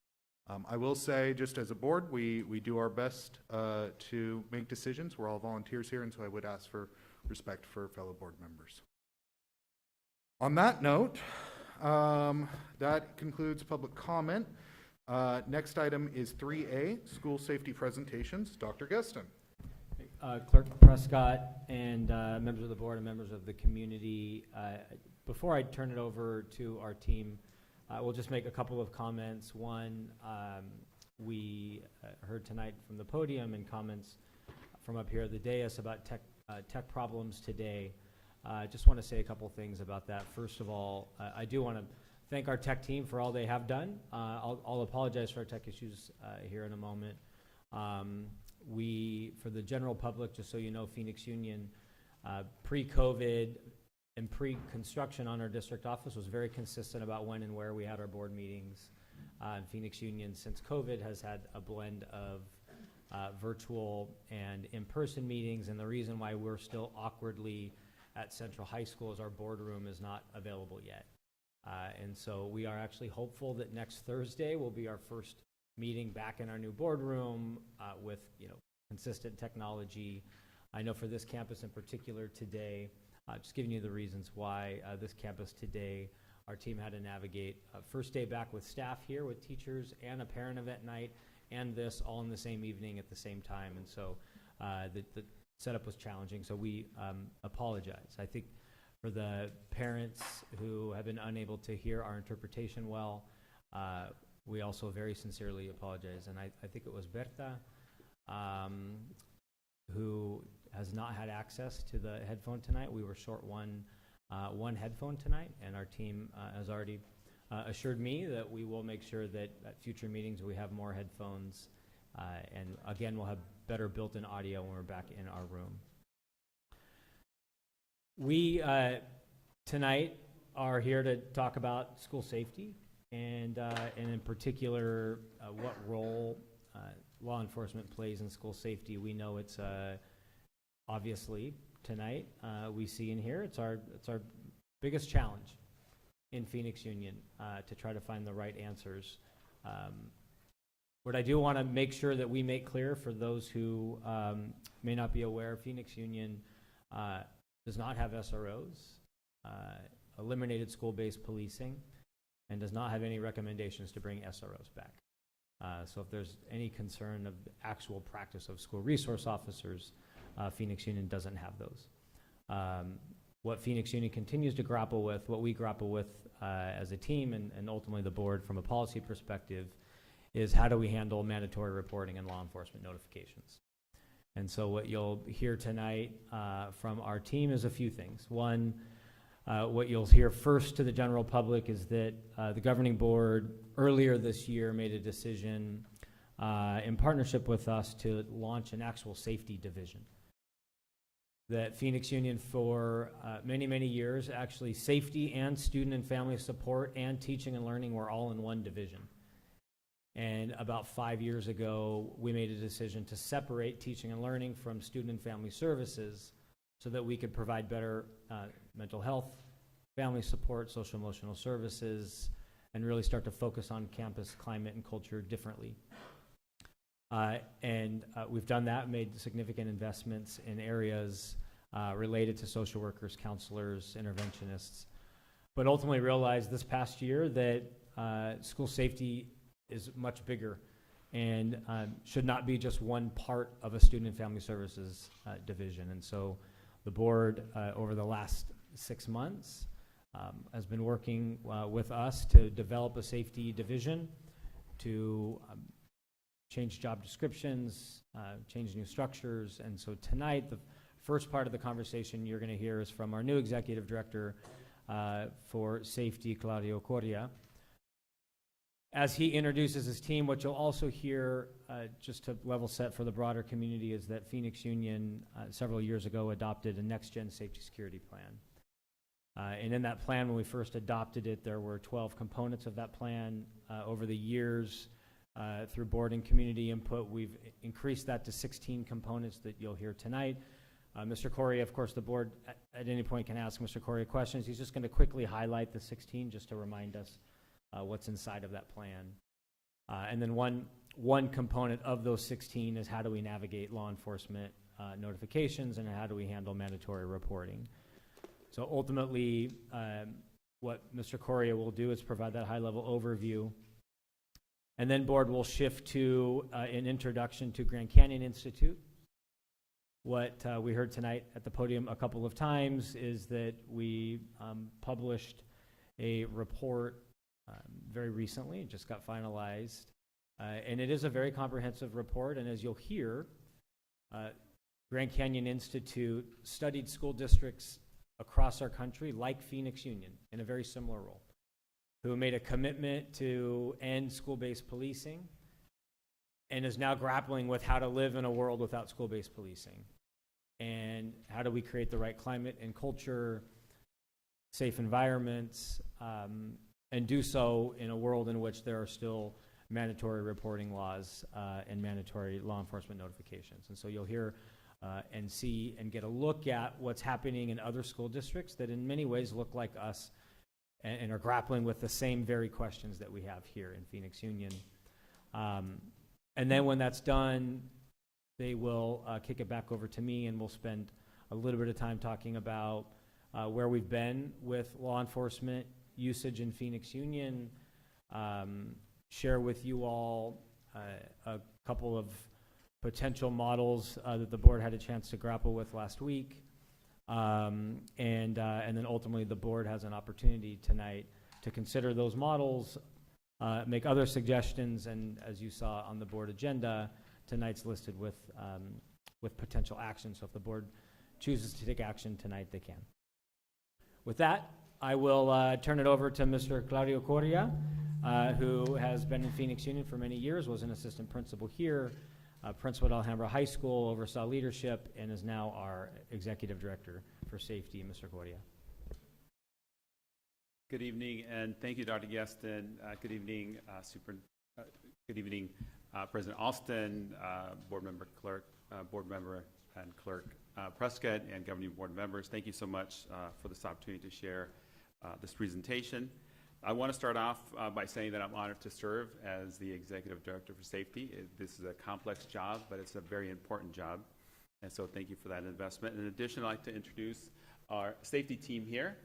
I will say, just as a board, we do our best to make decisions. We're all volunteers here, and so I would ask for respect for fellow board members. On that note, that concludes public comment. Next item is 3A, school safety presentations. Dr. Guston. Clerk Prescott and members of the board and members of the community, before I turn it over to our team, we'll just make a couple of comments. One, we heard tonight from the podium and comments from up here at the dais about tech problems today. Just want to say a couple things about that. First of all, I do want to thank our tech team for all they have done. I'll apologize for our tech issues here in a moment. For the general public, just so you know, Phoenix Union, pre-COVID and pre-construction on our district office was very consistent about when and where we had our board meetings. Phoenix Union, since COVID, has had a blend of virtual and in-person meetings, and the reason why we're still awkwardly at Central High School is our boardroom is not available yet. And so we are actually hopeful that next Thursday will be our first meeting back in our new boardroom with consistent technology. I know for this campus in particular today, just giving you the reasons why this campus today, our team had to navigate first day back with staff here, with teachers and a parent event night, and this all in the same evening at the same time. And so the setup was challenging, so we apologize. I think for the parents who have been unable to hear our interpretation well, we also very sincerely apologize. And I think it was Berta who has not had access to the headphone tonight. We were short one headphone tonight, and our team has already assured me that we will make sure that at future meetings we have more headphones, and again, we'll have better built-in audio when we're back in our room. We tonight are here to talk about school safety and in particular what role law enforcement plays in school safety. We know it's obviously tonight we see in here it's our biggest challenge in Phoenix Union to try to find the right answers. What I do want to make sure that we make clear for those who may not be aware, Phoenix Union does not have SROs, eliminated school-based policing, and does not have any recommendations to bring SROs back. So if there's any concern of the actual practice of school resource officers, Phoenix Union doesn't have those. What Phoenix Union continues to grapple with, what we grapple with as a team and ultimately the board from a policy perspective, is how do we handle mandatory reporting and law enforcement notifications. And so what you'll hear tonight from our team is a few things. One, what you'll hear first to the general public is that the governing board earlier this year made a decision in partnership with us to launch an actual safety division. That Phoenix Union for many, many years, actually safety and student and family support and teaching and learning were all in one division. And about 5 years ago, we made a decision to separate teaching and learning from student and family services so that we could provide better mental health, family support, social emotional services, and really start to focus on campus climate and culture differently. We've done that, made significant investments in areas related to social workers, counselors, interventionists, but ultimately realized this past year that school safety is much bigger and should not be just one part of a student and family services division. And so the board over the last 6 months has been working with us to develop a safety division, to change job descriptions, change new structures. And so tonight, the first part of the conversation you're going to hear is from our new executive director for safety, Claudio Correa. As he introduces his team, what you'll also hear, just to level set for the broader community, is that Phoenix Union several years ago adopted a next-gen safety security plan. And in that plan, when we first adopted it, there were 12 components of that plan. Over the years, through board and community input, we've increased that to 16 components that you'll hear tonight. Mr. Correa, of course, the board at any point can ask Mr. Correa questions. He's just going to quickly highlight the 16 just to remind us what's inside of that plan. And then one component of those 16 is how do we navigate law enforcement notifications and how do we handle mandatory reporting. So ultimately, what Mr. Correa will do is provide that high-level overview. And then board will shift to an introduction to Grand Canyon Institute. What we heard tonight at the podium a couple of times is that we published a report very recently. It just got finalized. And it is a very comprehensive report. And as you'll hear, Grand Canyon Institute studied school districts across our country like Phoenix Union in a very similar role, who made a commitment to end school-based policing and is now grappling with how to live in a world without school-based policing. And how do we create the right climate and culture, safe environments, and do so in a world in which there are still mandatory reporting laws and mandatory law enforcement notifications. And so you'll hear and see and get a look at what's happening in other school districts that in many ways look like us and are grappling with the same very questions that we have here in Phoenix Union. And then when that's done, they will kick it back over to me and we'll spend a little bit of time talking about where we've been with law enforcement usage in Phoenix Union, share with you all a couple of potential models that the board had a chance to grapple with last week. And then ultimately the board has an opportunity tonight to consider those models, make other suggestions, and as you saw on the board agenda, tonight's listed with potential action. So if the board chooses to take action tonight, they can. With that, I will turn it over to Mr. Claudio Correa, who has been in Phoenix Union for many years, was an assistant principal here, principal at Alhambra High School, oversaw leadership, and is now our executive director for safety. Mr. Correa. Good evening, and thank you, Dr. Gaston. Good evening, good evening, President Alston, board member and clerk Prescott, and governing board members. Thank you so much for this opportunity to share this presentation. I want to start off by saying that I'm honored to serve as the Executive Director for Safety. This is a complex job, but it's a very important job. And so thank you for that investment. In addition, I'd like to introduce our safety team here.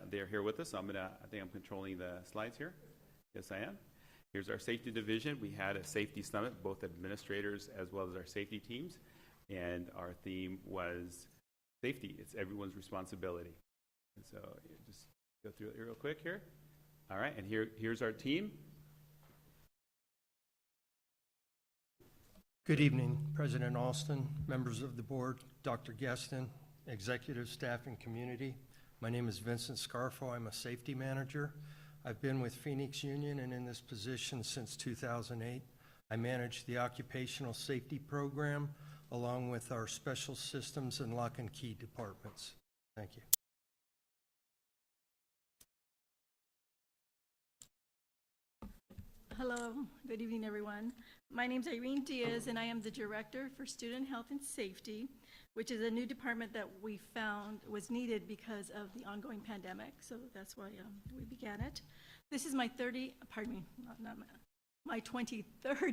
They're here with us. I think I'm controlling the slides here. Yes, I am. Here's our safety division. We had a safety summit, both administrators as well as our safety teams. And our theme was safety. It's everyone's responsibility. And so just go through it real quick here. All right, and here's our team. Good evening, President Alston, members of the board, Dr. Gaston, executive staff and community. My name is Vincent Scarfo. I'm a safety manager. I've been with Phoenix Union and in this position since 2008. I manage the occupational safety program along with our special systems and lock and key departments. Thank you. Hello, good evening, everyone. My name is Irene Diaz, and I am the Director for Student Health and Safety, which is a new department that we found was needed because of the ongoing pandemic. So that's why we began it. This is my 23rd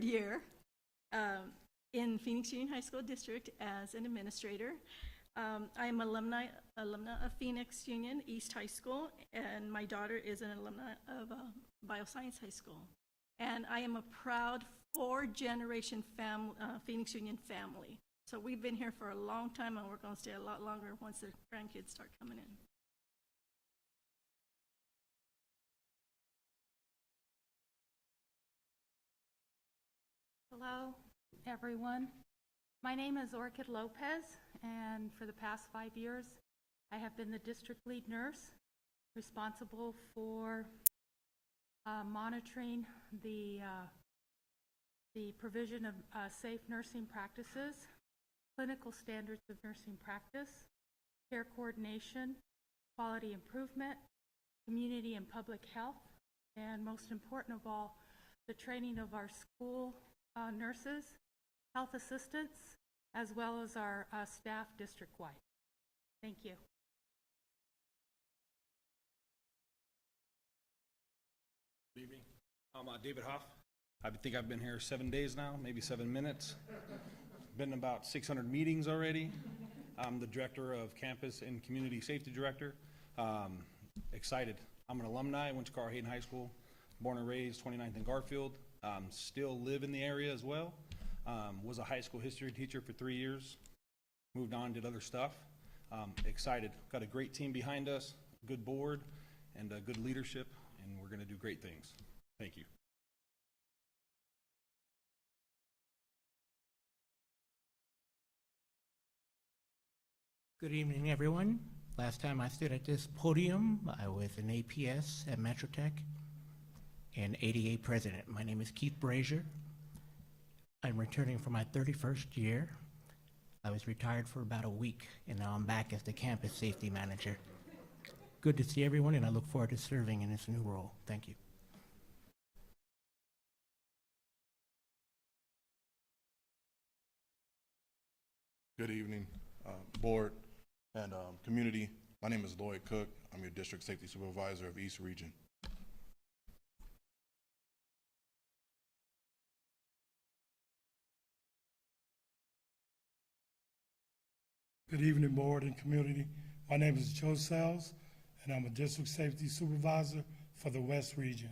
year in Phoenix Union High School District as an administrator. I am alumna of Phoenix Union East High School, and my daughter is an alumna of Bioscience High School. And I am a proud four-generation Phoenix Union family. So we've been here for a long time, and we're going to stay a lot longer once the grandkids start coming in. Hello, everyone. My name is Orchid Lopez, and for the past 5 years, I have been the district lead nurse responsible for monitoring the provision of safe nursing practices, clinical standards of nursing practice, care coordination, quality improvement, community and public health, and most important of all, the training of our school nurses, health assistants, as well as our staff district-wide. Thank you. Good evening. I'm David Hoff. I think I've been here 7 days now, maybe 7 minutes. Been about 600 meetings already. I'm the Director of Campus and Community Safety Director. Excited. I'm an alumni. I went to Carl Hayden High School, born and raised 29th and Garfield. Still live in the area as well. Was a high school history teacher for 3 years. Moved on, did other stuff. Excited. Got a great team behind us, good board, and good leadership. And we're going to do great things. Thank you. Good evening, everyone. Last time I stood at this podium, I was an APS at Metro Tech and ADA president. My name is Keith Brazier. I'm returning for my 31st year. I was retired for about a week, and now I'm back as the campus safety manager. Good to see everyone, and I look forward to serving in this new role. Thank you. Good evening, board and community. My name is Lloyd Cook. I'm your district safety supervisor of East Region. Good evening, board and community. My name is Joe Sells, and I'm a district safety supervisor for the West Region.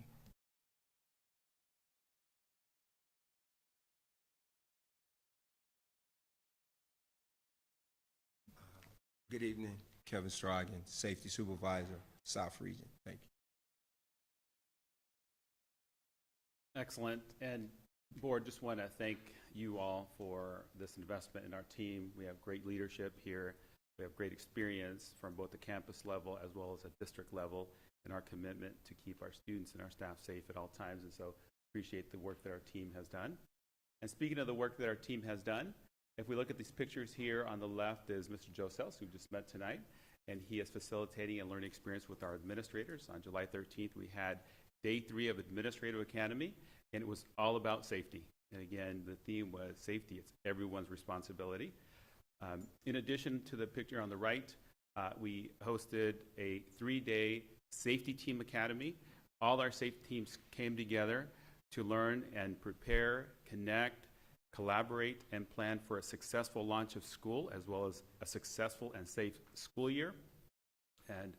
Good evening, Kevin Stragan, safety supervisor, South Region. Thank you. Excellent. And board, just want to thank you all for this investment in our team. We have great leadership here. We have great experience from both the campus level as well as at district level in our commitment to keep our students and our staff safe at all times. And so appreciate the work that our team has done. And speaking of the work that our team has done, if we look at these pictures here, on the left is Mr. Joe Sells, who just met tonight, and he is facilitating a learning experience with our administrators. On July 13th, we had day 3 of Administrative Academy, and it was all about safety. And again, the theme was safety. It's everyone's responsibility. In addition to the picture on the right, we hosted a 3-day safety team academy. All our safety teams came together to learn and prepare, connect, collaborate, and plan for a successful launch of school, as well as a successful and safe school year. And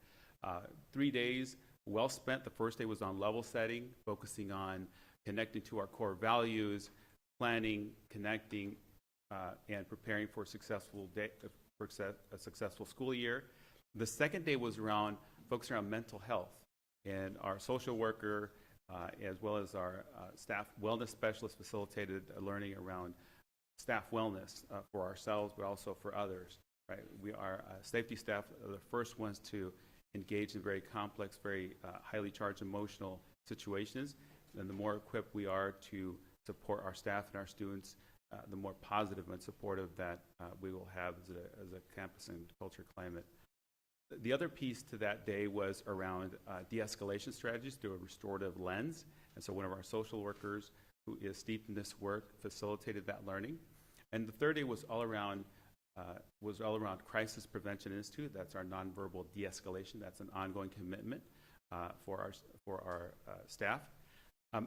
3 days well spent. The first day was on level setting, focusing on connecting to our core values, planning, connecting, and preparing for a successful school year. The second day was focused around mental health, and our social worker, as well as our staff wellness specialist, facilitated learning around staff wellness for ourselves, but also for others. Right? We are safety staff are the first ones to engage in very complex, very highly charged emotional situations, and the more equipped we are to support our staff and our students, the more positive and supportive that we will have as a campus and culture climate. The other piece to that day was around de-escalation strategies through a restorative lens. And so one of our social workers who is steeped in this work facilitated that learning. And the third day was all around Crisis Prevention Institute. That's our nonverbal de-escalation. That's an ongoing commitment for our staff.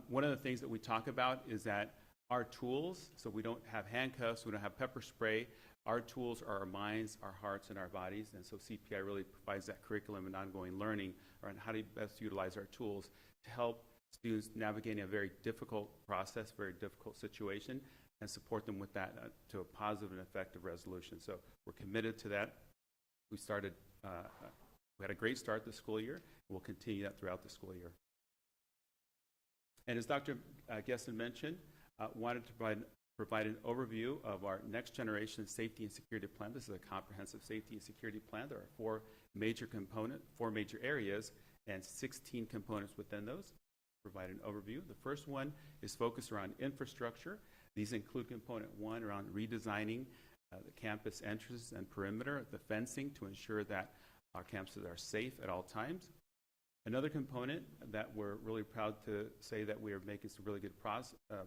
One of the things that we talk about is that our tools, so we don't have handcuffs, we don't have pepper spray. Our tools are our minds, our hearts, and our bodies. And so CPI really provides that curriculum and ongoing learning around how to best utilize our tools to help students navigate a very difficult process, very difficult situation, and support them with that to a positive and effective resolution. So we're committed to that. We had a great start this school year, and we'll continue that throughout the school year. And as Dr. Gesson mentioned, wanted to provide an overview of our next generation safety and security plan. This is a comprehensive safety and security plan. There are four major areas, and 16 components within those. Provide an overview. The first one is focused around infrastructure. These include component 1 around redesigning the campus entrances and perimeter, the fencing to ensure that our campuses are safe at all times. Another component that we're really proud to say that we are making some really good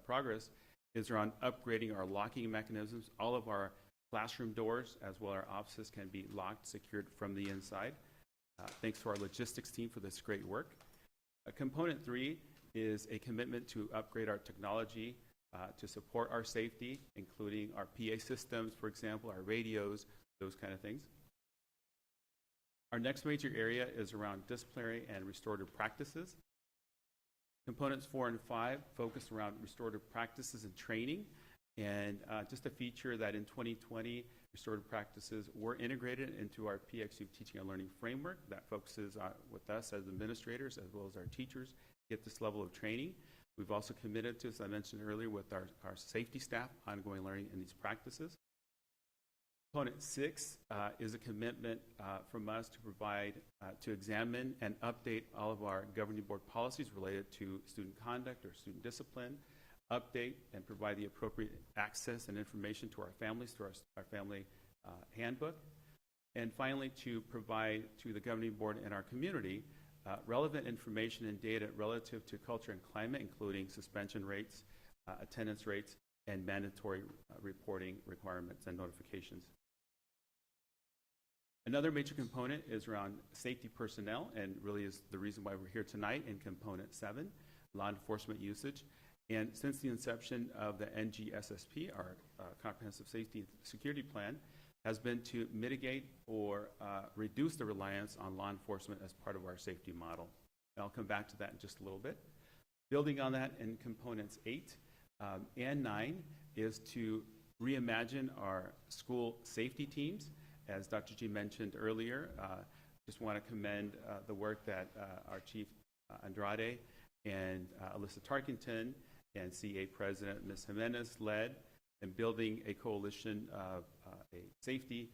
progress is around upgrading our locking mechanisms. All of our classroom doors, as well as our offices, can be locked, secured from the inside. Thanks to our logistics team for this great work. Component 3 is a commitment to upgrade our technology to support our safety, including our PA systems, for example, our radios, those kind of things. Our next major area is around disciplinary and restorative practices. Components 4 and 5 focus around restorative practices and training. And just a feature that in 2020, restorative practices were integrated into our PXU teaching and learning framework that focuses with us as administrators as well as our teachers get this level of training. We've also committed to, as I mentioned earlier, with our safety staff, ongoing learning in these practices. Component 6 is a commitment from us to provide, to examine and update all of our governing board policies related to student conduct or student discipline, update and provide the appropriate access and information to our families through our family handbook, and finally to provide to the governing board and our community relevant information and data relative to culture and climate, including suspension rates, attendance rates, and mandatory reporting requirements and notifications. Another major component is around safety personnel, and really is the reason why we're here tonight in component 7, law enforcement usage. And since the inception of the NGSSP, our comprehensive safety and security plan, has been to mitigate or reduce the reliance on law enforcement as part of our safety model. And I'll come back to that in just a little bit. Building on that in components 8 and 9 is to reimagine our school safety teams. As Dr. G mentioned earlier, just want to commend the work that our Chief Andrade and Alyssa Tarkington and CA President Ms. Jimenez led in building a coalition of a safety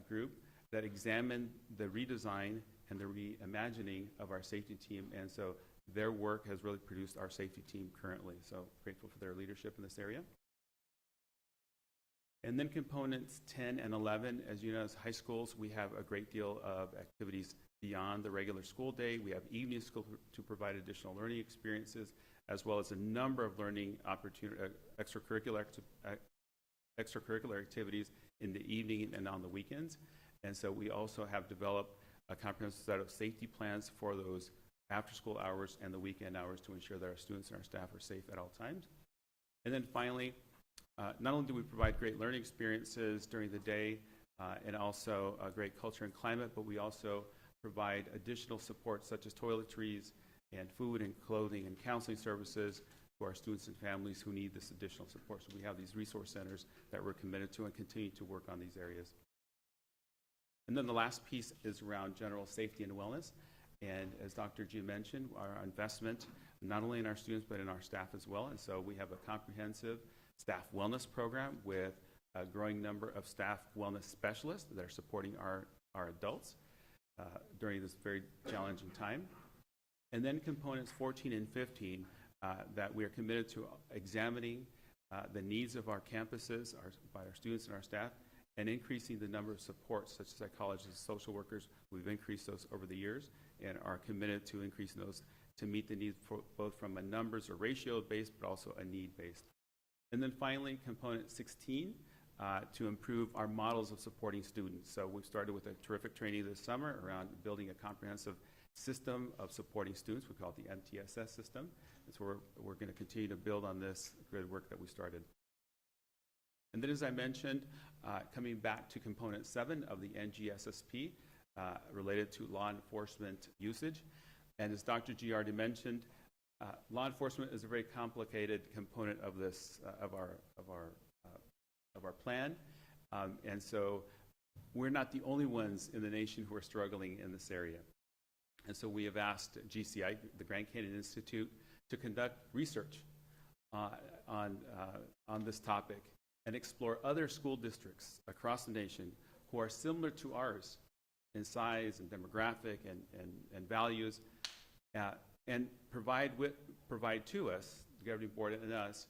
group that examined the redesign and the reimagining of our safety team. And so their work has really produced our safety team currently. So grateful for their leadership in this area. And then components 10 and 11, as you know, as high schools, we have a great deal of activities beyond the regular school day. We have evening school to provide additional learning experiences, as well as a number of learning extracurricular activities in the evening and on the weekends. And so we also have developed a comprehensive set of safety plans for those after-school hours and the weekend hours to ensure that our students and our staff are safe at all times. And then finally, not only do we provide great learning experiences during the day and also a great culture and climate, but we also provide additional support such as toiletries and food and clothing and counseling services to our students and families who need this additional support. So we have these resource centers that we're committed to and continue to work on these areas. And then the last piece is around general safety and wellness. And as Dr. G mentioned, our investment not only in our students but in our staff as well. And so we have a comprehensive staff wellness program with a growing number of staff wellness specialists that are supporting our adults during this very challenging time. And then components 14 and 15 that we are committed to examining the needs of our campuses by our students and our staff, and increasing the number of supports such as psychologists and social workers. We've increased those over the years and are committed to increasing those to meet the needs both from a numbers or ratio based, but also a need based. And then finally, component 16, to improve our models of supporting students. So we've started with a terrific training this summer around building a comprehensive system of supporting students. We call it the MTSS system. And so we're going to continue to build on this good work that we started. And then, as I mentioned, coming back to component 7 of the NGSSP related to law enforcement usage. And as Dr. G already mentioned, law enforcement is a very complicated component of this of our plan, and so we're not the only ones in the nation who are struggling in this area. And so we have asked GCI, the Grand Canyon Institute, to conduct research on this topic and explore other school districts across the nation who are similar to ours in size and demographic and values, and provide to us, the governing board and us,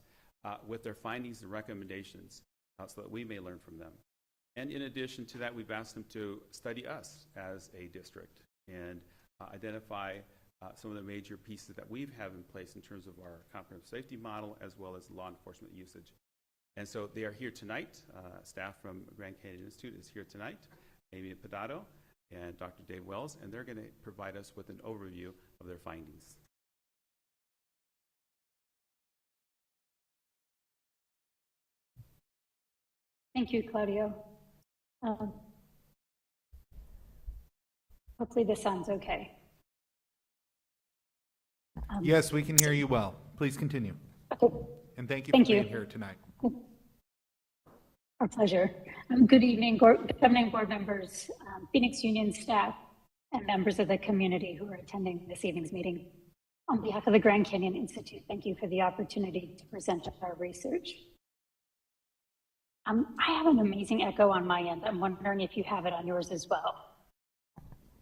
with their findings and recommendations so that we may learn from them. And in addition to that, we've asked them to study us as a district and identify some of the major pieces that we have in place in terms of our comprehensive safety model as well as law enforcement usage. And so they are here tonight. Staff from Grand Canyon Institute is here tonight, Amy Pedato and Dr. Dave Wells, and they're going to provide us with an overview of their findings. Thank you, Claudio. Hopefully this sounds okay. Yes, we can hear you well. Please continue. Okay. And thank you Thank for you. being here tonight. Our pleasure. Good evening, governing board members, Phoenix Union staff, and members of the community who are attending this evening's meeting. On behalf of the Grand Canyon Institute, thank you for the opportunity to present our research. I have an amazing echo on my end. I'm wondering if you have it on yours as well.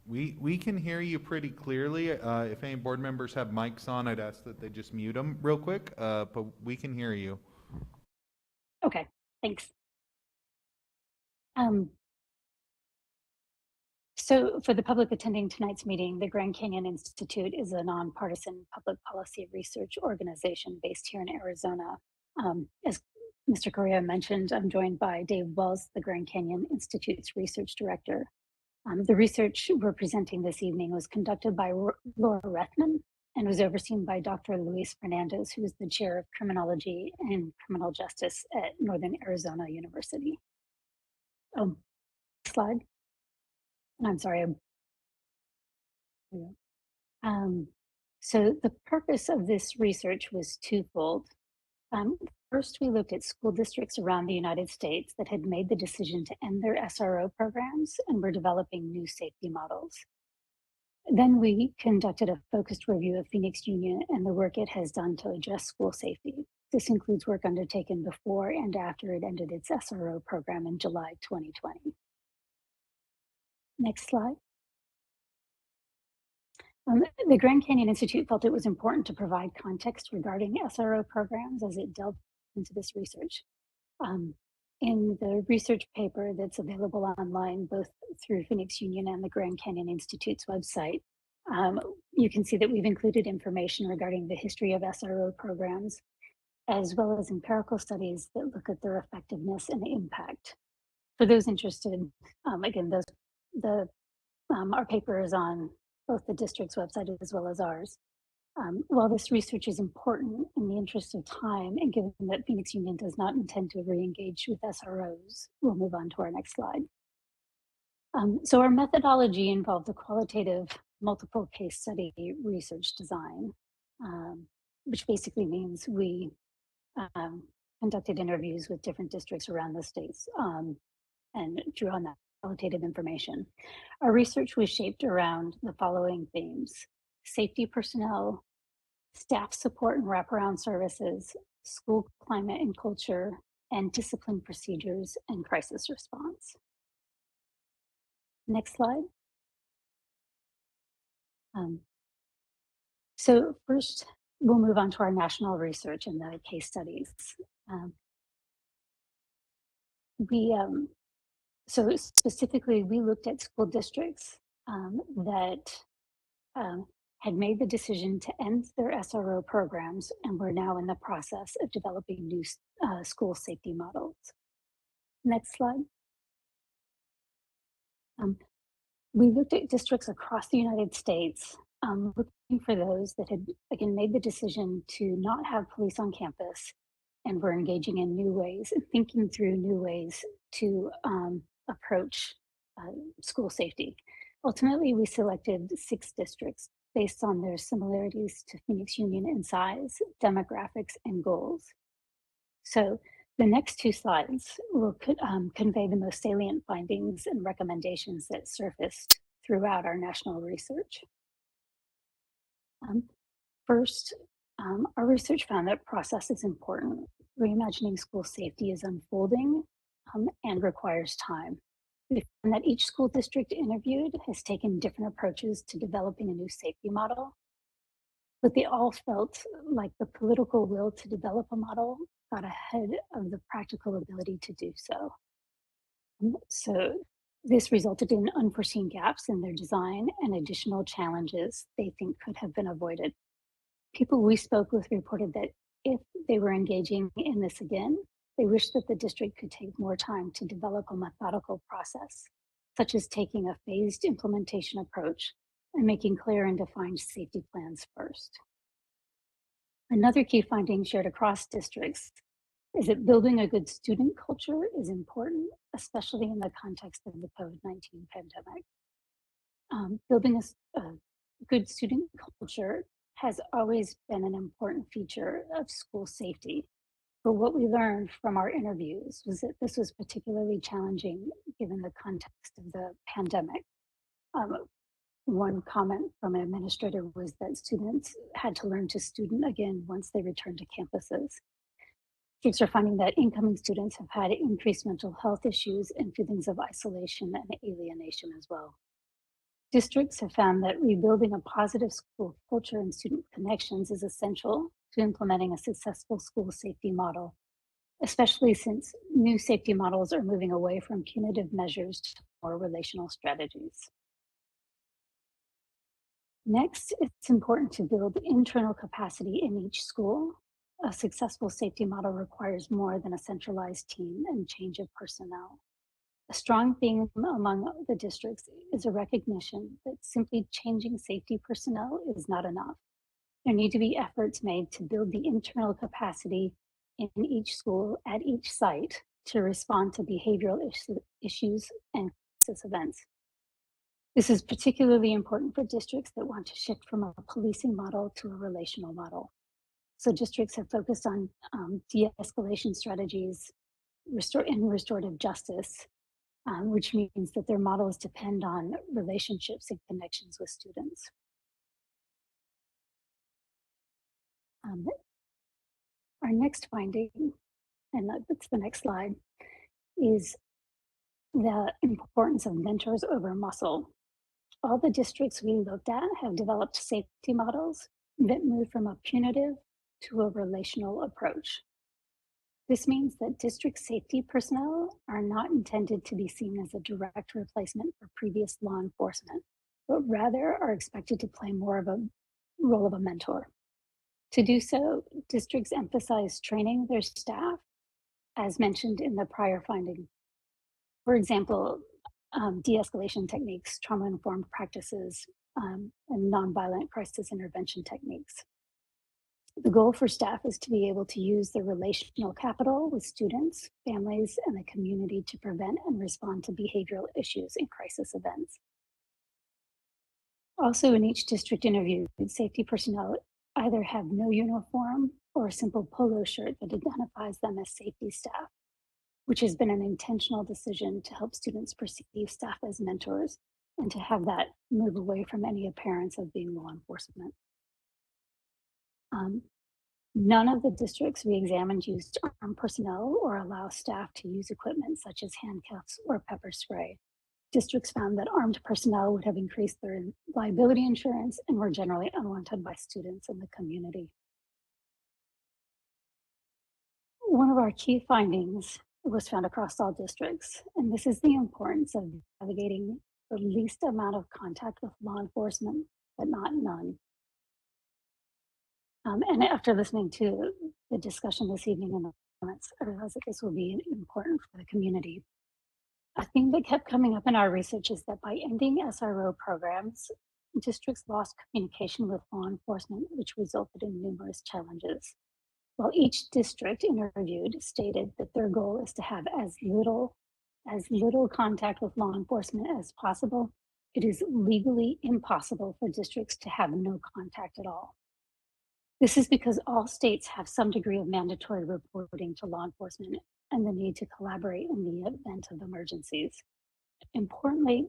We can hear you pretty clearly. If any board members have mics on, I'd ask that they just mute them real quick, but we can hear you. Okay, thanks. So for the public attending tonight's meeting, the Grand Canyon Institute is a nonpartisan public policy research organization based here in Arizona. As Mr. Correa mentioned, I'm joined by Dave Wells, the Grand Canyon Institute's research director. The research we're presenting this evening was conducted by Laura Rethman and was overseen by Dr. Luis Fernandez, who is the chair of criminology and criminal justice at Northern Arizona University. Slide. I'm sorry. So the purpose of this research was twofold. First, we looked at school districts around the United States that had made the decision to end their SRO programs and were developing new safety models. Then we conducted a focused review of Phoenix Union and the work it has done to address school safety. This includes work undertaken before and after it ended its SRO program in July 2020. Next slide. The Grand Canyon Institute felt it was important to provide context regarding SRO programs as it delved into this research. In the research paper that's available online, both through Phoenix Union and the Grand Canyon Institute's website, you can see that we've included information regarding the history of SRO programs, as well as empirical studies that look at their effectiveness and impact. For those interested, again, our paper is on both the district's website as well as ours. While this research is important in the interest of time, and given that Phoenix Union does not intend to re-engage with SROs, we'll move on to our next slide. So our methodology involved a qualitative multiple case study research design, which basically means we um, conducted interviews with different districts around the states and drew on that qualitative information. Our research was shaped around the following themes: safety personnel, staff support and wraparound services, school climate and culture, and discipline procedures and crisis response. Next slide. So first, we'll move on to our national research and the case studies. Um, so specifically, we looked at school districts that had made the decision to end their SRO programs and were now in the process of developing new school safety models. Next slide. We looked at districts across the United States, looking for those that had, again, made the decision to not have police on campus and were engaging in new ways and thinking through new ways to approach school safety. Ultimately, we selected 6 districts based on their similarities to Phoenix Union in size, demographics, and goals. So the next 2 slides will convey the most salient findings and recommendations that surfaced throughout our national research. First, our research found that process is important. Reimagining school safety is unfolding and requires time. We found that each school district interviewed has taken different approaches to developing a new safety model, but they all felt like the political will to develop a model got ahead of the practical ability to do so. So this resulted in unforeseen gaps in their design and additional challenges they think could have been avoided. People we spoke with reported that if they were engaging in this again, they wish that the district could take more time to develop a methodical process, such as taking a phased implementation approach and making clear and defined safety plans first. Another key finding shared across districts is that building a good student culture is important, especially in the context of the COVID-19 pandemic. Building a good student culture has always been an important feature of school safety. But what we learned from our interviews was that this was particularly challenging given the context of the pandemic. One comment from an administrator was that students had to learn to student again once they returned to campuses. Districts are finding that incoming students have had increased mental health issues and feelings of isolation and alienation as well. Districts have found that rebuilding a positive school culture and student connections is essential to implementing a successful school safety model, especially since new safety models are moving away from punitive measures to more relational strategies. Next, it's important to build internal capacity in each school. A successful safety model requires more than a centralized team and change of personnel. A strong theme among the districts is a recognition that simply changing safety personnel is not enough. There need to be efforts made to build the internal capacity in each school at each site to respond to behavioral issues and crisis events. This is particularly important for districts that want to shift from a policing model to a relational model. So districts have focused on de-escalation strategies and restorative justice, which means that their models depend on relationships and connections with students. Our next finding, and that's the next slide, is the importance of mentors over muscle. All the districts we looked at have developed safety models that move from a punitive to a relational approach. This means that district safety personnel are not intended to be seen as a direct replacement for previous law enforcement, but rather are expected to play more of a role of a mentor. To do so, districts emphasize training their staff, as mentioned in the prior finding. For example, de-escalation techniques, trauma-informed practices, and nonviolent crisis intervention techniques. The goal for staff is to be able to use their relational capital with students, families, and the community to prevent and respond to behavioral issues in crisis events. Also, in each district interview, safety personnel either have no uniform or a simple polo shirt that identifies them as safety staff, which has been an intentional decision to help students perceive staff as mentors and to have that move away from any appearance of being law enforcement. None of the districts we examined used armed personnel or allow staff to use equipment such as handcuffs or pepper spray. Districts found that armed personnel would have increased their liability insurance and were generally unwanted by students in the community. One of our key findings was found across all districts, and this is the importance of navigating the least amount of contact with law enforcement, but not none. And after listening to the discussion this evening in the comments, I realized that this will be important for the community. A theme that kept coming up in our research is that by ending SRO programs, districts lost communication with law enforcement, which resulted in numerous challenges. While each district interviewed stated that their goal is to have as little contact with law enforcement as possible, it is legally impossible for districts to have no contact at all. This is because all states have some degree of mandatory reporting to law enforcement and the need to collaborate in the event of emergencies. Importantly,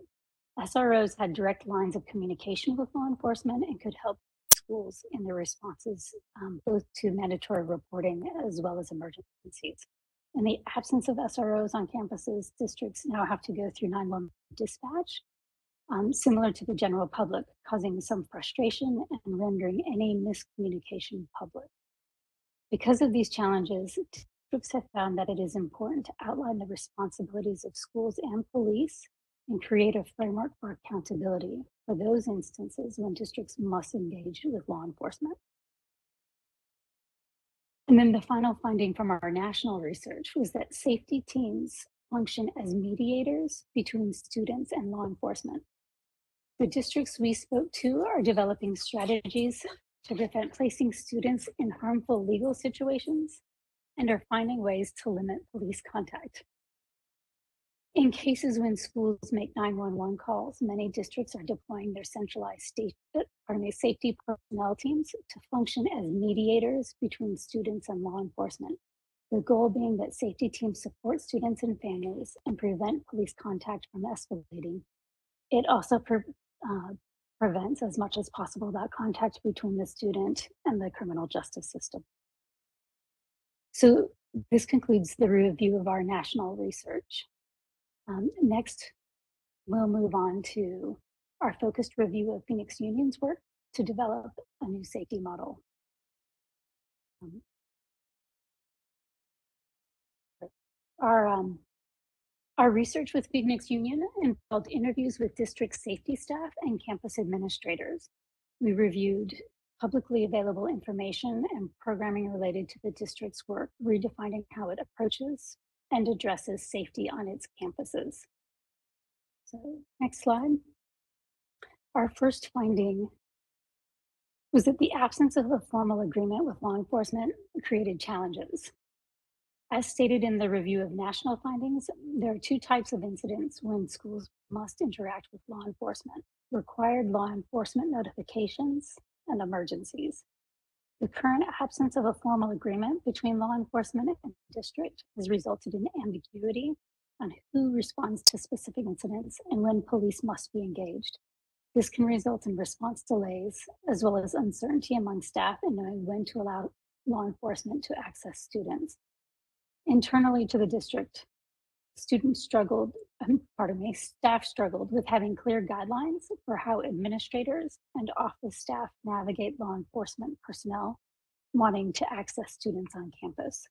SROs had direct lines of communication with law enforcement and could help schools in their responses, both to mandatory reporting as well as emergencies. In the absence of SROs on campuses, districts now have to go through 911 dispatch, similar to the general public, causing some frustration and rendering any miscommunication public. Because of these challenges, districts have found that it is important to outline the responsibilities of schools and police and create a framework for accountability for those instances when districts must engage with law enforcement. And then the final finding from our national research was that safety teams function as mediators between students and law enforcement. The districts we spoke to are developing strategies to prevent placing students in harmful legal situations and are finding ways to limit police contact. In cases when schools make 911 calls, many districts are deploying their centralized safety personnel teams to function as mediators between students and law enforcement. The goal being that safety teams support students and families and prevent police contact from escalating. It also prevents as much as possible that contact between the student and the criminal justice system. So this concludes the review of our national research. Next, we'll move on to our focused review of Phoenix Union's work to develop a new safety model. Our research with Phoenix Union involved interviews with district safety staff and campus administrators. We reviewed publicly available information and programming related to the district's work, redefining how it approaches and addresses safety on its campuses. So, next slide. Our first finding was that the absence of a formal agreement with law enforcement created challenges. As stated in the review of national findings, there are two types of incidents when schools must interact with law enforcement: required law enforcement notifications and emergencies. The current absence of a formal agreement between law enforcement and district has resulted in ambiguity on who responds to specific incidents and when police must be engaged. This can result in response delays, as well as uncertainty among staff in knowing when to allow law enforcement to access students. Internally to the district, staff struggled with having clear guidelines for how administrators and office staff navigate law enforcement personnel wanting to access students on campus.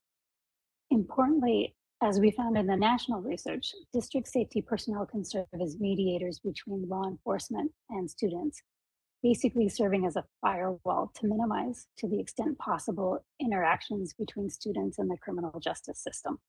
Importantly, as we found in the national research, district safety personnel can serve as mediators between law enforcement and students, basically serving as a firewall to minimize, to the extent possible, interactions between students and the criminal justice system.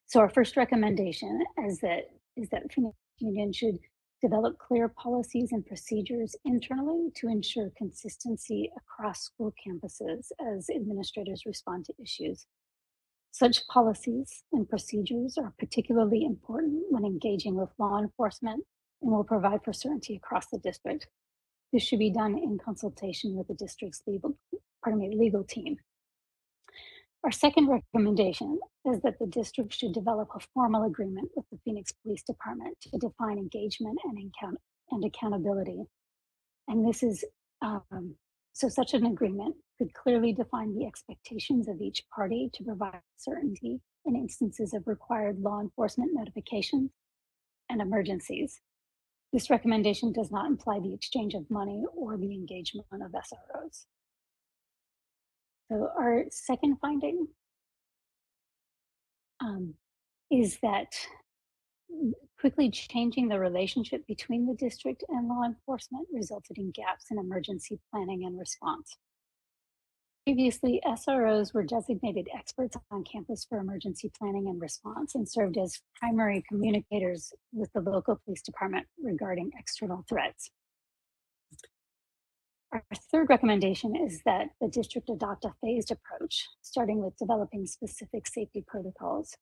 So our first recommendation is that Phoenix Union should develop clear policies and procedures internally to ensure consistency across school campuses as administrators respond to issues. Such policies and procedures are particularly important when engaging with law enforcement and will provide for certainty across the district. This should be done in consultation with the district's legal team. Our second recommendation is that the district should develop a formal agreement with the Phoenix Police Department to define engagement and accountability. And this is, so such an agreement could clearly define the expectations of each party to provide certainty in instances of required law enforcement notifications and emergencies. This recommendation does not imply the exchange of money or the engagement of SROs. So our second finding is that quickly changing the relationship between the district and law enforcement resulted in gaps in emergency planning and response. Previously, SROs were designated experts on campus for emergency planning and response and served as primary communicators with the local police department regarding external threats. Our third recommendation is that the district adopt a phased approach, starting with developing specific safety protocols.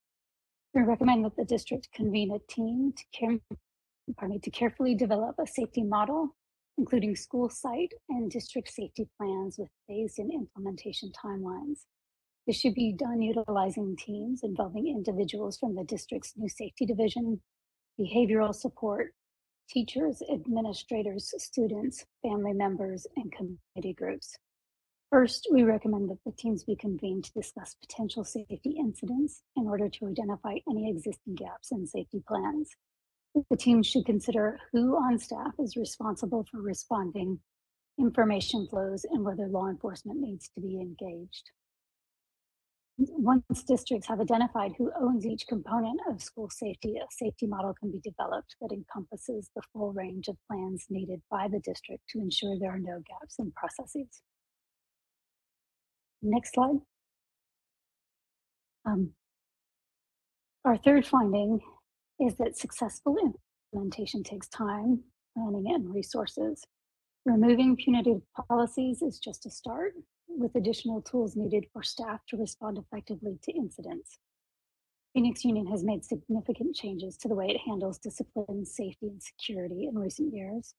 We recommend that the district convene a team to carefully develop a safety model, including school site and district safety plans with phased in implementation timelines. This should be done utilizing teams involving individuals from the district's new safety division, behavioral support, teachers, administrators, students, family members, and community groups. First, we recommend that the teams be convened to discuss potential safety incidents in order to identify any existing gaps in safety plans. The team should consider who on staff is responsible for responding, information flows, and whether law enforcement needs to be engaged. Once districts have identified who owns each component of school safety, a safety model can be developed that encompasses the full range of plans needed by the district to ensure there are no gaps in processes. Next slide. Our third finding is that successful implementation takes time, planning, and resources. Removing punitive policies is just a start, with additional tools needed for staff to respond effectively to incidents. Phoenix Union has made significant changes to the way it handles discipline, safety, and security in recent years.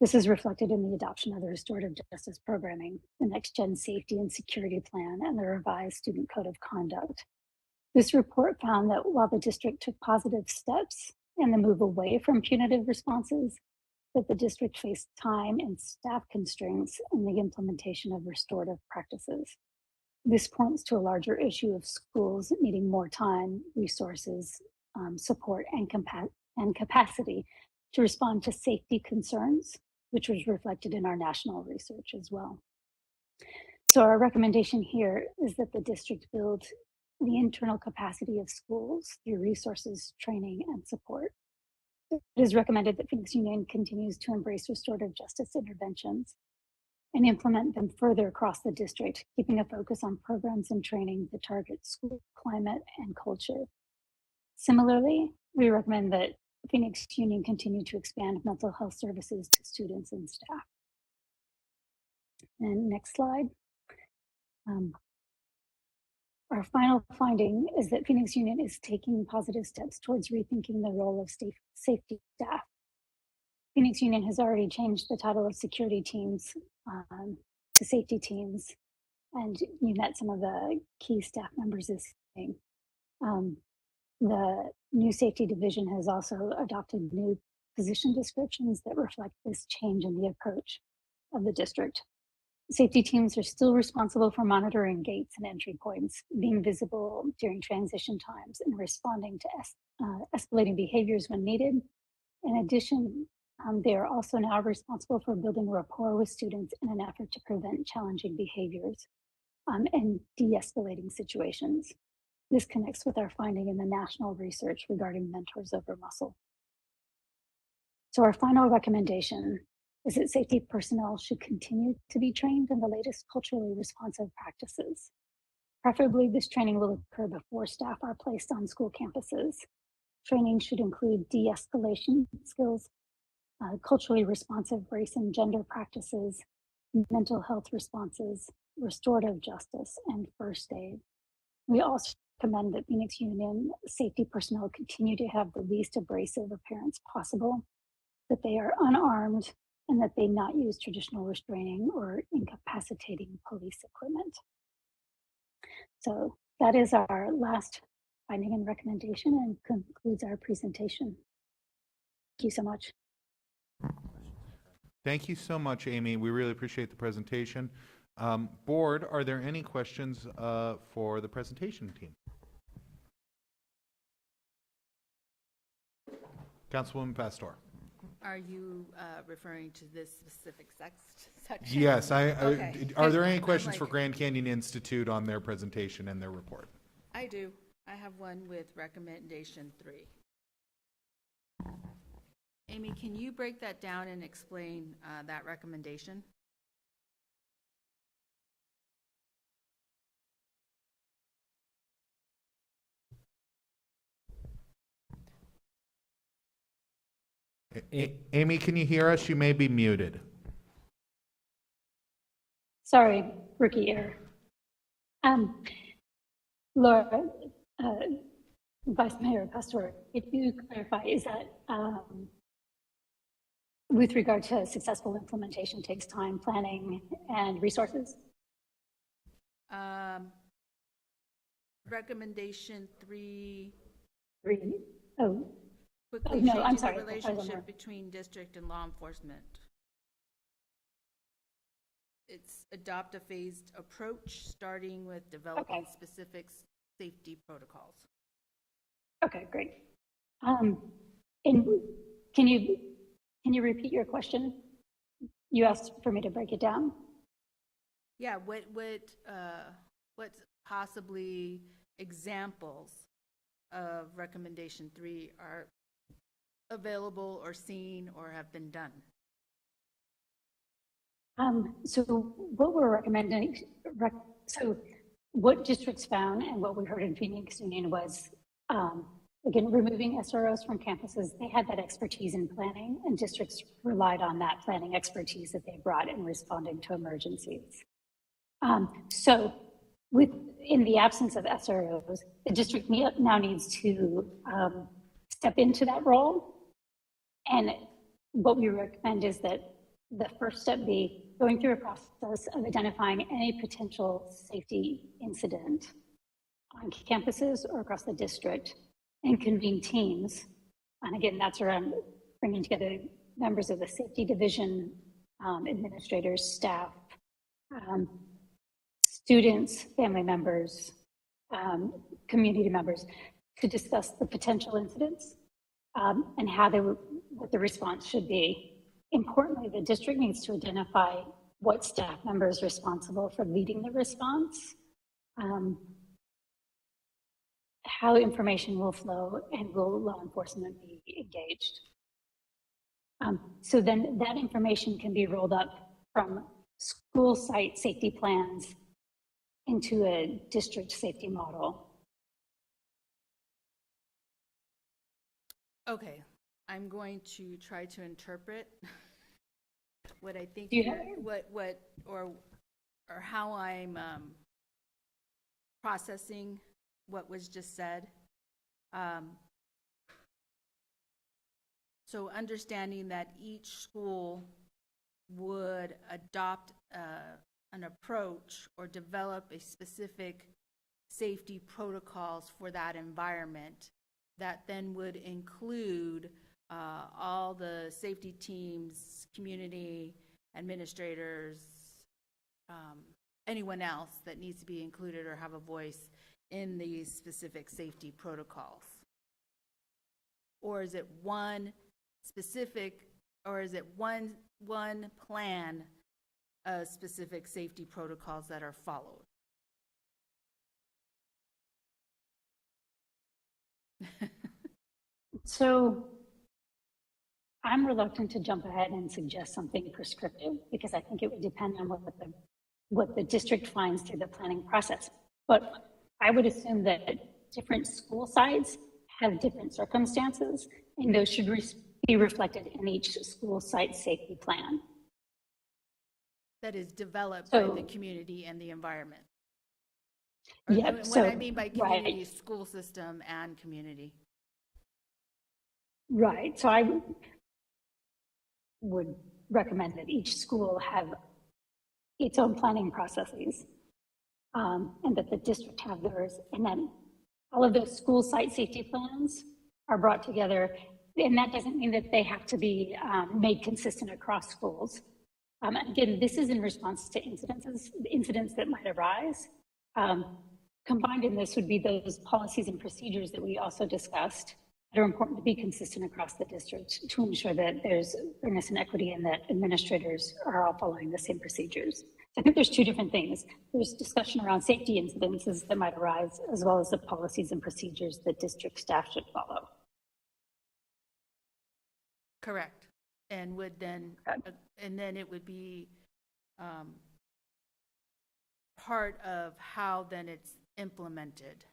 This is reflected in the adoption of the restorative justice programming, the Next Gen Safety and Security Plan, and the revised Student Code of Conduct. This report found that while the district took positive steps in the move away from punitive responses, that the district faced time and staff constraints in the implementation of restorative practices. This points to a larger issue of schools needing more time, resources, support, and capacity to respond to safety concerns, which was reflected in our national research as well. So our recommendation here is that the district build the internal capacity of schools through resources, training, and support. It is recommended that Phoenix Union continues to embrace restorative justice interventions and implement them further across the district, keeping a focus on programs and training that target school climate and culture. Similarly, we recommend that Phoenix Union continue to expand mental health services to students and staff. And next slide. Our final finding is that Phoenix Union is taking positive steps towards rethinking the role of safety staff. Phoenix Union has already changed the title of security teams to safety teams, and you met some of the key staff members this evening. The new safety division has also adopted new position descriptions that reflect this change in the approach of the district. Safety teams are still responsible for monitoring gates and entry points, being visible during transition times, and responding to escalating behaviors when needed. In addition, they are also now responsible for building rapport with students in an effort to prevent challenging behaviors and de-escalating situations. This connects with our finding in the national research regarding mentors over muscle. So our final recommendation is that safety personnel should continue to be trained in the latest culturally responsive practices. Preferably, this training will occur before staff are placed on school campuses. Training should include de-escalation skills, culturally responsive race and gender practices, mental health responses, restorative justice, and first aid. We also recommend that Phoenix Union safety personnel continue to have the least abrasive appearance possible, that they are unarmed, and that they not use traditional restraining or incapacitating police equipment. So that is our last finding and recommendation and concludes our presentation. Thank you so much. Thank you so much, Amy. We really appreciate the presentation. Board, are there any questions for the presentation team? Councilwoman Pastor. Are you referring to this specific section? Yes. Okay. Are there any questions for Grand Canyon Institute on their presentation and their report? I do. I have one with recommendation 3. Amy, can you break that down and explain that recommendation? Amy, can you hear us? You may be muted. Sorry, rookie error. Laura, Vice Mayor Pastor, if you clarify, is that with regard to successful implementation takes time, planning, and resources? Recommendation 3. Oh. Quickly no, changing I'm sorry. the relationship between district and law enforcement. It's adopt a phased approach, starting with developing specific safety protocols. Okay, great. And can you repeat your question? You asked for me to break it down. Yeah, what's possibly examples of recommendation 3 are available or seen or have been done? So what we're recommending, so what districts found and what we heard in Phoenix Union was, again, removing SROs from campuses. They had that expertise in planning, and districts relied on that planning expertise that they brought in responding to emergencies. So in the absence of SROs, the district now needs to step into that role. And what we recommend is that the first step be going through a process of identifying any potential safety incident on campuses or across the district and convene teams. And again, that's around bringing together members of the safety division, administrators, staff, students, family members, community members to discuss the potential incidents and what the response should be. Importantly, the district needs to identify what staff member is responsible for leading the response, how information will flow, and will law enforcement be engaged. So then that information can be rolled up from school site safety plans into a district safety model. Okay, I'm going to try to interpret what I think, or how I'm processing what was just said. So understanding that each school would adopt an approach or develop a specific safety protocols for that environment that then would include all the safety teams, community administrators, anyone else that needs to be included or have a voice in these specific safety protocols? Or is it one specific, or is it one plan of specific safety protocols that are followed? So I'm reluctant to jump ahead and suggest something prescriptive because I think it would depend on what the district finds through the planning process. But I would assume that different school sites have different circumstances, and those should be reflected in each school site safety plan. That is developed So- by the community and the environment. Or Yep, what so- I mean by community, right. school system and community. Right, so I would recommend that each school have its own planning processes, and that the district have theirs, and then all of those school site safety plans are brought together, and that doesn't mean that they have to be made consistent across schools. Again, this is in response to incidents that might arise. Combined in this would be those policies and procedures that we also discussed that are important to be consistent across the district to ensure that there's fairness and equity and that administrators are all following the same procedures. I think there's two different things. There's discussion around safety incidences that might arise, as well as the policies and procedures that district staff should follow. Correct. And would then, and then it would be part of how then it's implemented,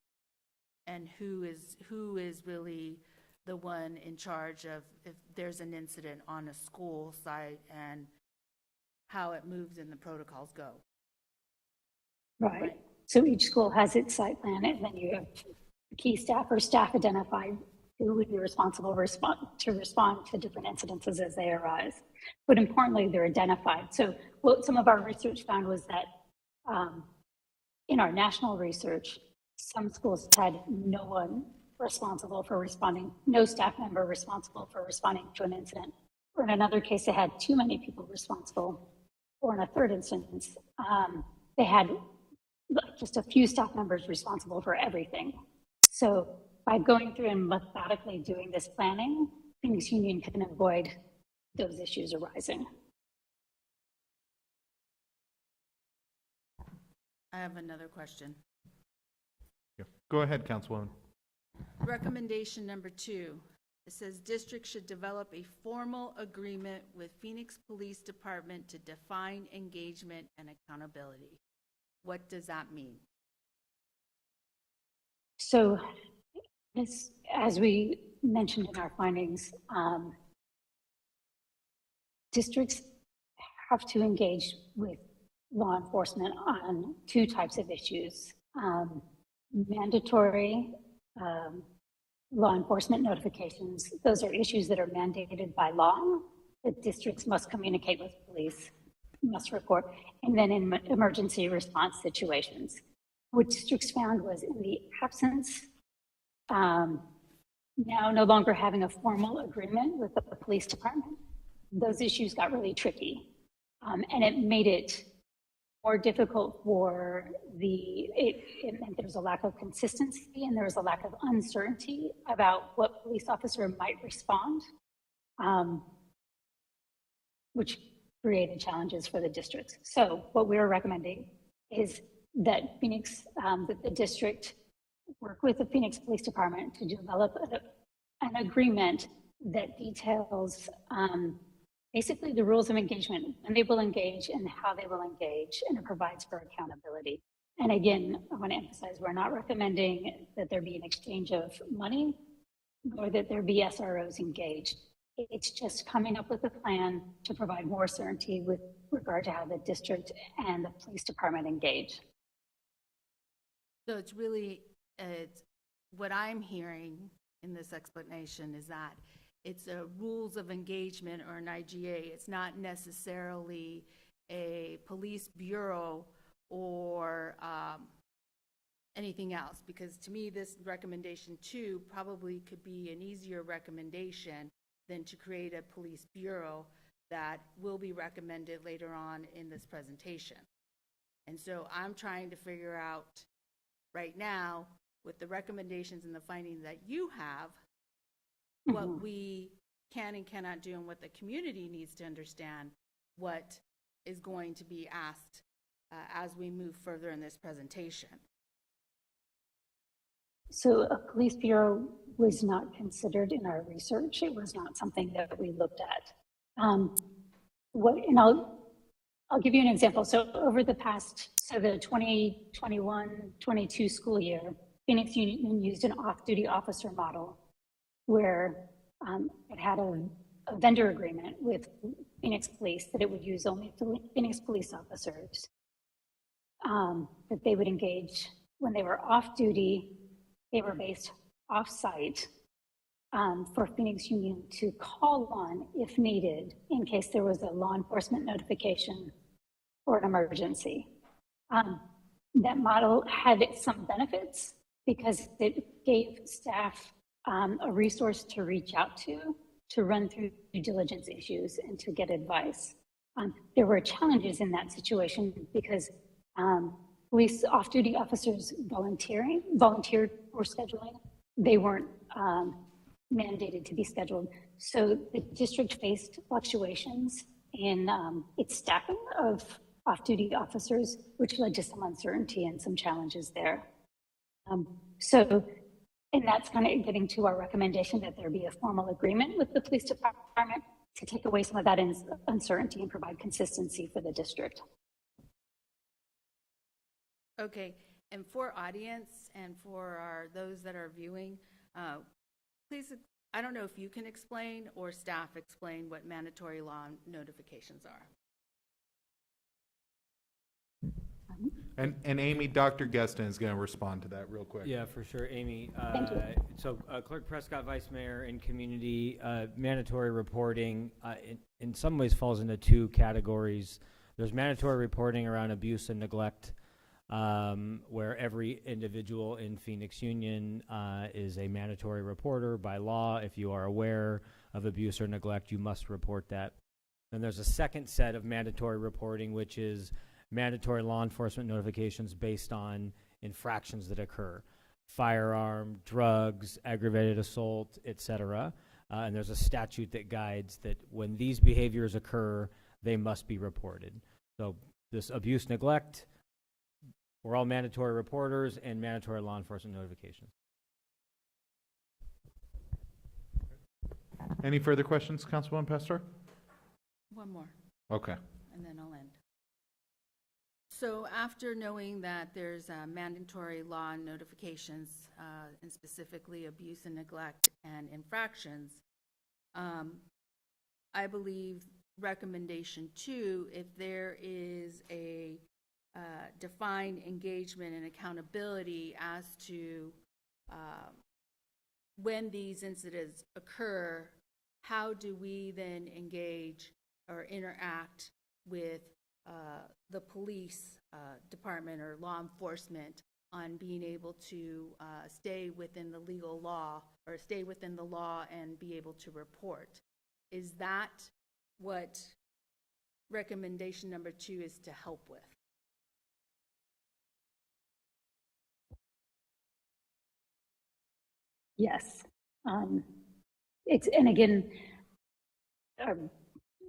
and who is really the one in charge of if there's an incident on a school site and how it moves and the protocols go. Right. So each school has its site plan, and then you have key staff or staff identified who would be responsible to respond to different incidences as they arise. But importantly, they're identified. So what some of our research found was that in our national research, some schools had no one responsible for responding, no staff member responsible for responding to an incident. Or in another case, they had too many people responsible. Or in a third instance, they had just a few staff members responsible for everything. So by going through and methodically doing this planning, Phoenix Union can avoid those issues arising. I have another question. Go ahead, Councilwoman. Recommendation number 2, it says district should develop a formal agreement with Phoenix Police Department to define engagement and accountability. What does that mean? So as we mentioned in our findings, districts have to engage with law enforcement on 2 types of issues. Mandatory law enforcement notifications. Those are issues that are mandated by law that districts must communicate with police, must report, and then in emergency response situations. What districts found was in the absence, now no longer having a formal agreement with the police department, those issues got really tricky. And it made it more difficult for it meant there was a lack of consistency and there was a lack of uncertainty about what police officer might respond, which created challenges for the districts. So what we're recommending is that that the district work with the Phoenix Police Department to develop an agreement that details basically the rules of engagement, when they will engage and how they will engage, and it provides for accountability. And again, I want to emphasize, we're not recommending that there be an exchange of money or that there be SROs engaged. It's just coming up with a plan to provide more certainty with regard to how the district and the police department engage. So it's really, what I'm hearing in this explanation is that it's a rules of engagement or an IGA. It's not necessarily a police bureau or anything else, because to me, this recommendation 2 probably could be an easier recommendation than to create a police bureau that will be recommended later on in this presentation. And so I'm trying to figure out right now, with the recommendations and the findings that you have, what we can and cannot do and what the community needs to understand what is going to be asked as we move further in this presentation. So a police bureau was not considered in our research. It was not something that we looked at. And I'll give you an example. So over the the 2021-22 school year, Phoenix Union used an off-duty officer model where it had a vendor agreement with Phoenix Police that it would use only Phoenix police officers, that they would engage when they were off duty. They were based off site, for Phoenix Union to call on if needed in case there was a law enforcement notification or an emergency. That model had some benefits because it gave staff a resource to reach out to run through due diligence issues and to get advice. There were challenges in that situation because police off-duty officers volunteered for scheduling. They weren't mandated to be scheduled. So the district faced fluctuations in its staffing of off-duty officers, which led to some uncertainty and some challenges there. And that's kind of getting to our recommendation that there be a formal agreement with the police department to take away some of that uncertainty and provide consistency for the district. Okay, and for audience and for those that are viewing, please, I don't know if you can explain or staff explain what mandatory law notifications are. And Amy, Dr. Guestin is going to respond to that real quick. Yeah, for sure, Amy. Thank you. So Clerk Prescott, Vice Mayor, and community mandatory reporting in some ways falls into two categories. There's mandatory reporting around abuse and neglect, where every individual in Phoenix Union is a mandatory reporter by law. If you are aware of abuse or neglect, you must report that. Then there's a second set of mandatory reporting, which is mandatory law enforcement notifications based on infractions that occur: firearm, drugs, aggravated assault, etc. And there's a statute that guides that when these behaviors occur, they must be reported. So this abuse, neglect, we're all mandatory reporters and mandatory law enforcement notifications. Any further questions, Councilwoman Pastor? One more, Okay. and then I'll end. So after knowing that there's mandatory law notifications, and specifically abuse and neglect and infractions, I believe recommendation 2, if there is a defined engagement and accountability as to when these incidents occur, how do we then engage or interact with the police department or law enforcement on being able to stay within the legal law or stay within the law and be able to report? Is that what recommendation number 2 is to help with? Yes. And again,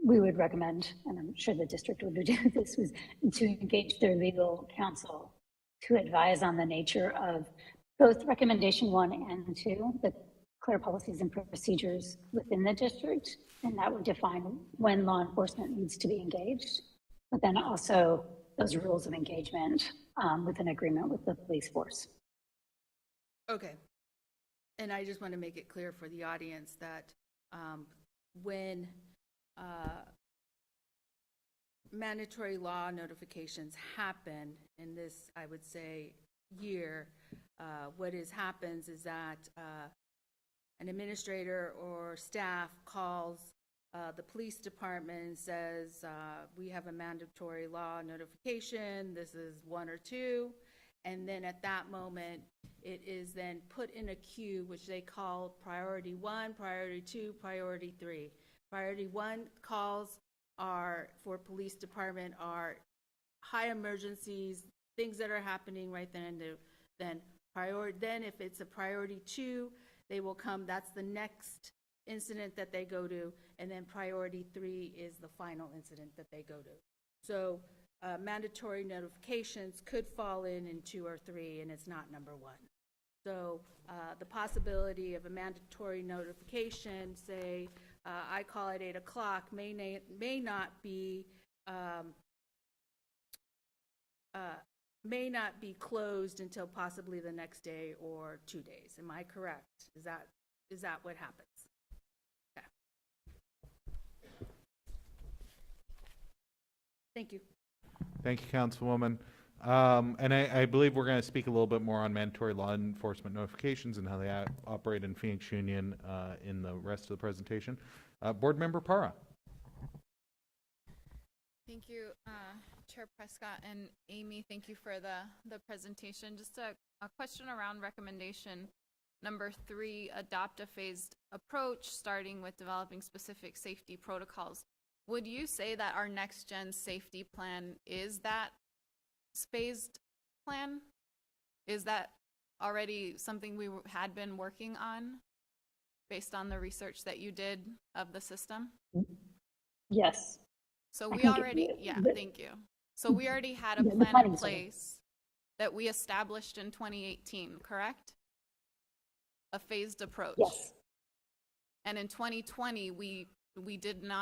we would recommend, and I'm sure the district would do this, was to engage their legal counsel to advise on the nature of both recommendation 1 and 2, the clear policies and procedures within the district, and that would define when law enforcement needs to be engaged, but then also those rules of engagement with an agreement with the police force. Okay. And I just want to make it clear for the audience that when mandatory law notifications happen in this, I would say, year, what happens is that an administrator or staff calls the police department and says, we have a mandatory law notification, this is 1 or 2, and then at that moment, it is then put in a queue, which they call priority 1, priority 2, priority 3. Priority 1 calls are for police department are high emergencies, things that are happening right then and there. Then if it's a priority 2, they will come, that's the next incident that they go to, and then priority 3 is the final incident that they go to. So mandatory notifications could fall in 2 or 3, and it's not number 1. So the possibility of a mandatory notification, say, I call at 8 o'clock, may not be closed until possibly the next day or 2 days. Am I correct? Is that what happens? Thank you. Thank you, Councilwoman. And I believe we're going to speak a little bit more on mandatory law enforcement notifications and how they operate in Phoenix Union in the rest of the presentation. Board Member Para. Thank you, Chair Prescott and Amy. Thank you for the presentation. Just a question around recommendation number 3, adopt a phased approach, starting with developing specific safety protocols. Would you say that our next gen safety plan is that phased plan? Is that already something we had been working on based on the research that you did of the system? Yes. So we already, thank you. So we already had a plan in place that we established in 2018, correct? A phased approach. Yes. And in 2020, we didn't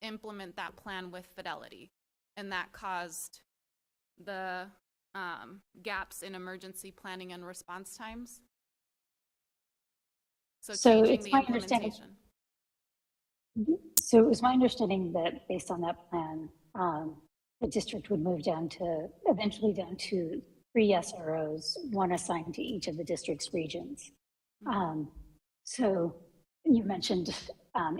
implement that plan with fidelity, and that caused the gaps in emergency planning and response times. So changing the implementation. So it was my understanding that based on that plan, the district would move eventually down to 3 SROs, 1 assigned to each of the district's regions. So you mentioned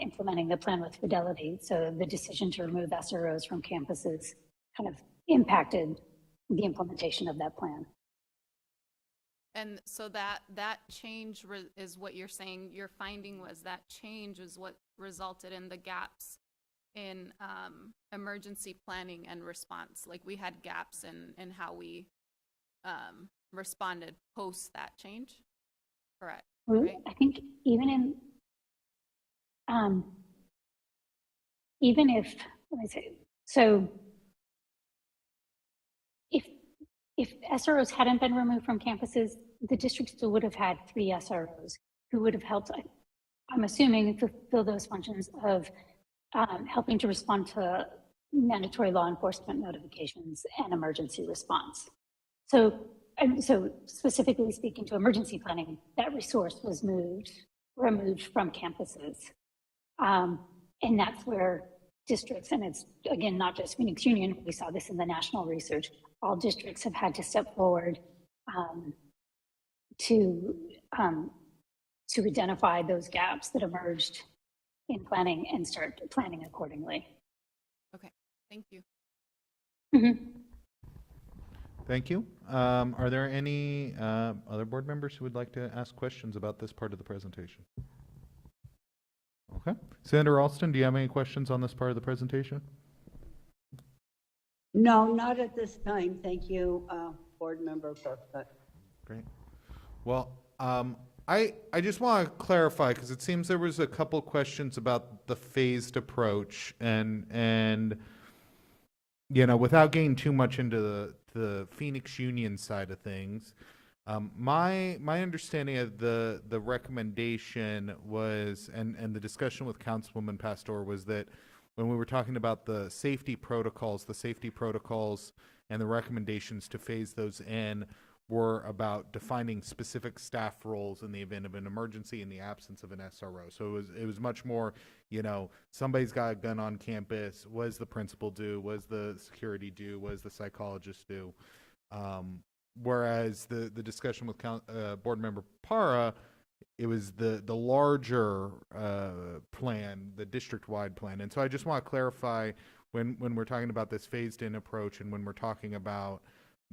implementing the plan with fidelity. So the decision to remove SROs from campuses kind of impacted the implementation of that plan. And so that change is what you're saying, your finding was that change is what resulted in the gaps in emergency planning and response. Like we had gaps in how we responded post that change, correct? Right? I think even if, let me say, so if SROs hadn't been removed from campuses, the district still would have had 3 SROs who would have helped, I'm assuming, fulfill those functions of helping to respond to mandatory law enforcement notifications and emergency response. So specifically speaking to emergency planning, that resource was removed from campuses. And that's where districts, and it's again, not just Phoenix Union, we saw this in the national research, all districts have had to step forward to identify those gaps that emerged in planning and start planning accordingly. Okay, thank you. Mm-hmm. Thank you. Are there any other board members who would like to ask questions about this part of the presentation? Okay. Senator Alston, do you have any questions on this part of the presentation? No, not at this time. Thank you, Board Member Prescott. Great. Well, I just want to clarify, because it seems there was a couple questions about the phased approach, and you know, without getting too much into the Phoenix Union side of things, my understanding of the recommendation was, and the discussion with Councilwoman Pastor was that when we were talking about the safety protocols and the recommendations to phase those in were about defining specific staff roles in the event of an emergency in the absence of an SRO. So it was much more, you know, somebody's got a gun on campus. What does the principal do? What does the security do? What does the psychologist do? Whereas the discussion with Board Member Para, it was the larger plan, the district-wide plan. And so I just want to clarify when we're talking about this phased-in approach and when we're talking about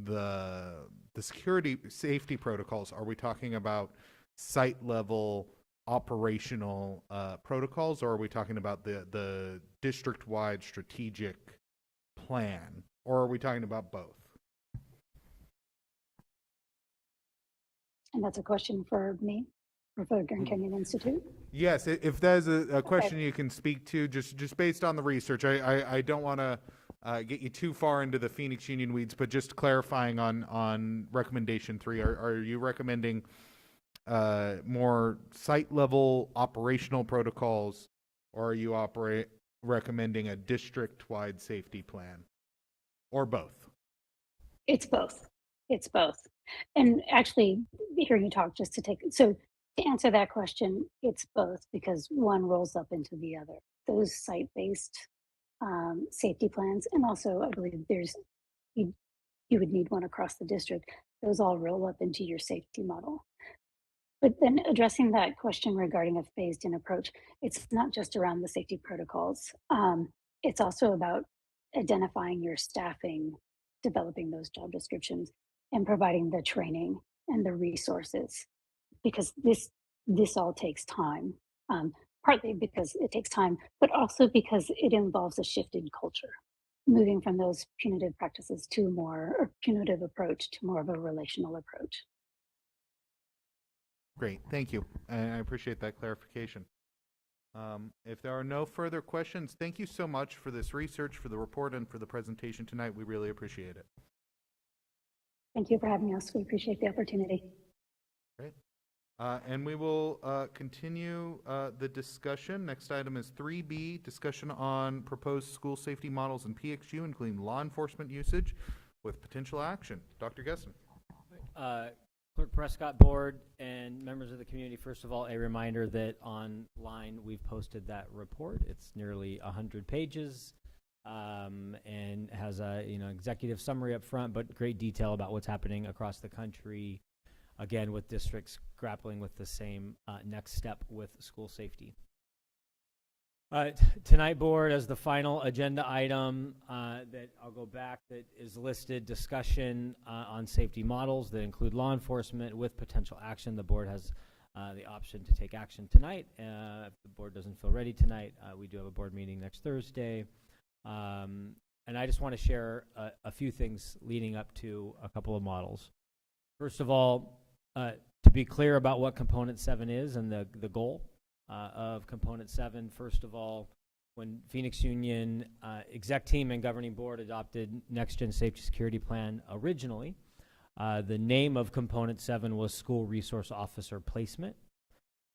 the security safety protocols, are we talking about site-level operational protocols, or are we talking about the district-wide strategic plan, or are we talking about both? And that's a question for me, or for the Grand Canyon Institute? Yes, if there's a question you can speak to, just based on the research. I don't want to get you too far into the Phoenix Union weeds, but just clarifying on recommendation 3, are you recommending more site-level operational protocols, or are you recommending a district-wide safety plan, or both? It's both. It's both. And actually, hearing you talk, so to answer that question, it's both, because one rolls up into the other. Those site-based safety plans, and also I believe you, you would need one across the district. Those all roll up into your safety model. But then addressing that question regarding a phased in approach, it's not just around the safety protocols. It's also about identifying your staffing, developing those job descriptions, and providing the training and the resources, because this all takes time. Partly because it takes time, but also because it involves a shift in culture, moving from those punitive practices to more, or punitive approach to more of a relational approach. Great, thank you. And I appreciate that clarification. If there are no further questions, thank you so much for this research, for the report, and for the presentation tonight. We really appreciate it. Thank you for having us. We appreciate the opportunity. Great. And we will continue the discussion. Next item is 3B, discussion on proposed school safety models in PXU, including law enforcement usage with potential action. Dr. Gesson. Clerk Prescott, board, and members of the community, first of all, a reminder that online we've posted that report. It's nearly 100 pages and has a executive summary up front, but great detail about what's happening across the country, again, with districts grappling with the same next step with school safety. Tonight, board, as the final agenda item that I'll go back, that is listed, discussion on safety models that include law enforcement with potential action. The board has the option to take action tonight. If the board doesn't feel ready tonight, we do have a board meeting next Thursday. And I just want to share a few things leading up to a couple of models. First of all, to be clear about what Component 7 is and the goal of Component 7, first of all, when Phoenix Union exec team and governing board adopted Next Gen Safety Security Plan originally, the name of Component 7 was School Resource Officer Placement.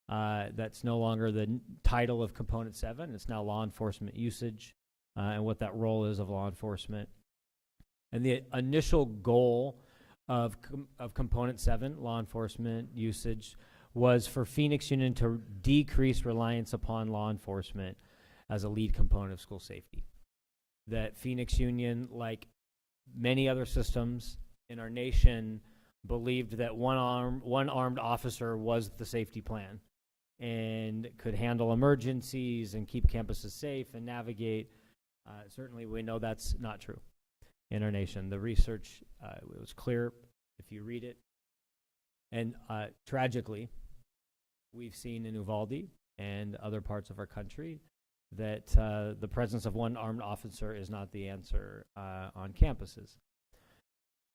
That's no longer the title of Component 7. It's now law enforcement usage and what that role is of law enforcement. And the initial goal of Component 7, law enforcement usage, was for Phoenix Union to decrease reliance upon law enforcement as a lead component of school safety. That Phoenix Union, like many other systems in our nation, believed that one armed officer was the safety plan and could handle emergencies and keep campuses safe and navigate. Certainly we know that's not true in our nation. The research it was clear if you read it. And tragically, we've seen in Uvalde and other parts of our country that the presence of one armed officer is not the answer on campuses.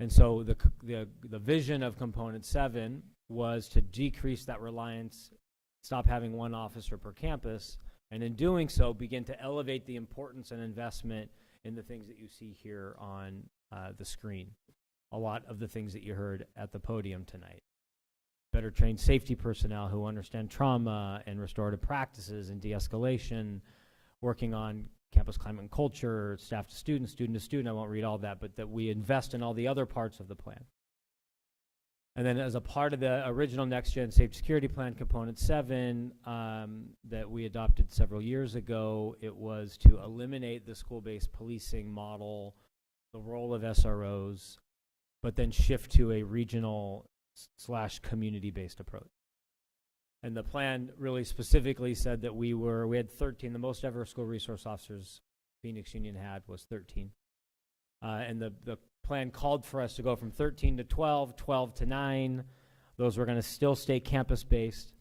And so the vision of Component 7 was to decrease that reliance, stop having one officer per campus, and in doing so, begin to elevate the importance and investment in the things that you see here on the screen. A lot of the things that you heard at the podium tonight. Better trained safety personnel who understand trauma and restorative practices and de-escalation, working on campus climate and culture, staff to student, student to student. I won't read all that, but that we invest in all the other parts of the plan. And then as a part of the original Next Gen Safety Security Plan, Component 7, that we adopted several years ago, it was to eliminate the school-based policing model, the role of SROs, but then shift to a regional / community-based approach. And the plan really specifically said that we had 13, the most ever school resource officers Phoenix Union had was 13. And the plan called for us to go from 13 to 12, 12 to 9. Those were going to still stay campus-based.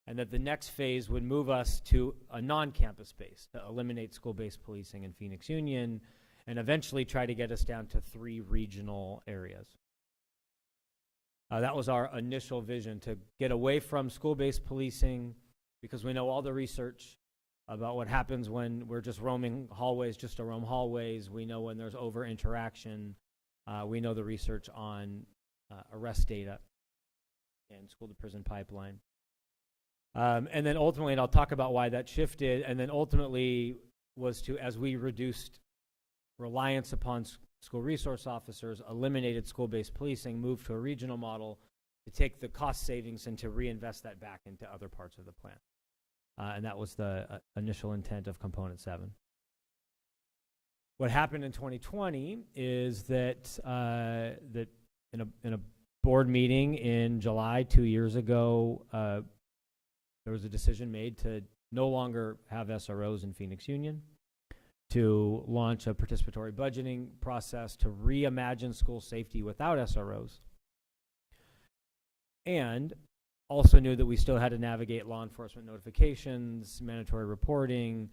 And that the next phase would move us to a non-campus base to eliminate school-based policing in Phoenix Union and eventually try to get us down to 3 regional areas. That was our initial vision, to get away from school-based policing, because we know all the research about what happens when we're just roaming hallways just to roam hallways. We know when there's over-interaction. We know the research on arrest data and school-to-prison pipeline. And then ultimately, and I'll talk about why that shifted, and then ultimately was to, as we reduced reliance upon school resource officers, eliminated school-based policing, moved to a regional model to take the cost savings and to reinvest that back into other parts of the plan. And that was the initial intent of Component 7. What happened in 2020 is that that in a board meeting in July 2 years ago, there was a decision made to no longer have SROs in Phoenix Union, to launch a participatory budgeting process to reimagine school safety without SROs, and also knew that we still had to navigate law enforcement notifications, mandatory reporting,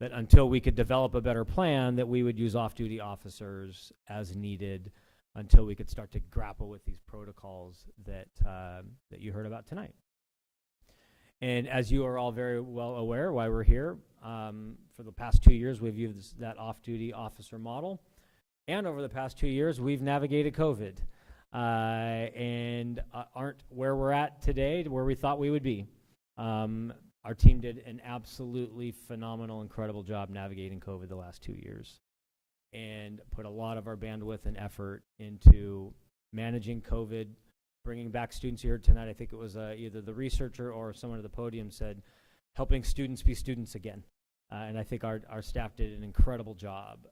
that until we could develop a better plan, that we would use off-duty officers as needed until we could start to grapple with these protocols that that you heard about tonight. And as you are all very well aware, why we're here, for the past 2 years, we've used that off-duty officer model. And over the past 2 years, we've navigated COVID and aren't where we're at today, where we thought we would be. Our team did an absolutely phenomenal, incredible job navigating COVID the last 2 years and put a lot of our bandwidth and effort into managing COVID, bringing back students here tonight. I think it was either the researcher or someone at the podium said, helping students be students again. And I think our staff did an incredible job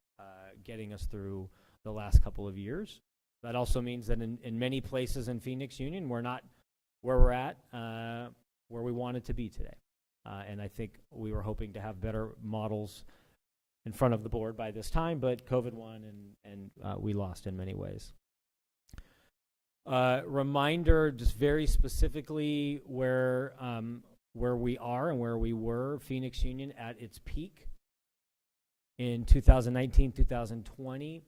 getting us through the last couple of years. That also means that in many places in Phoenix Union, we're not where we're at, where we wanted to be today. And I think we were hoping to have better models in front of the board by this time, but COVID won and we lost in many ways. Reminder, just very specifically where we are and where we were, Phoenix Union at its peak in 2019, 2020,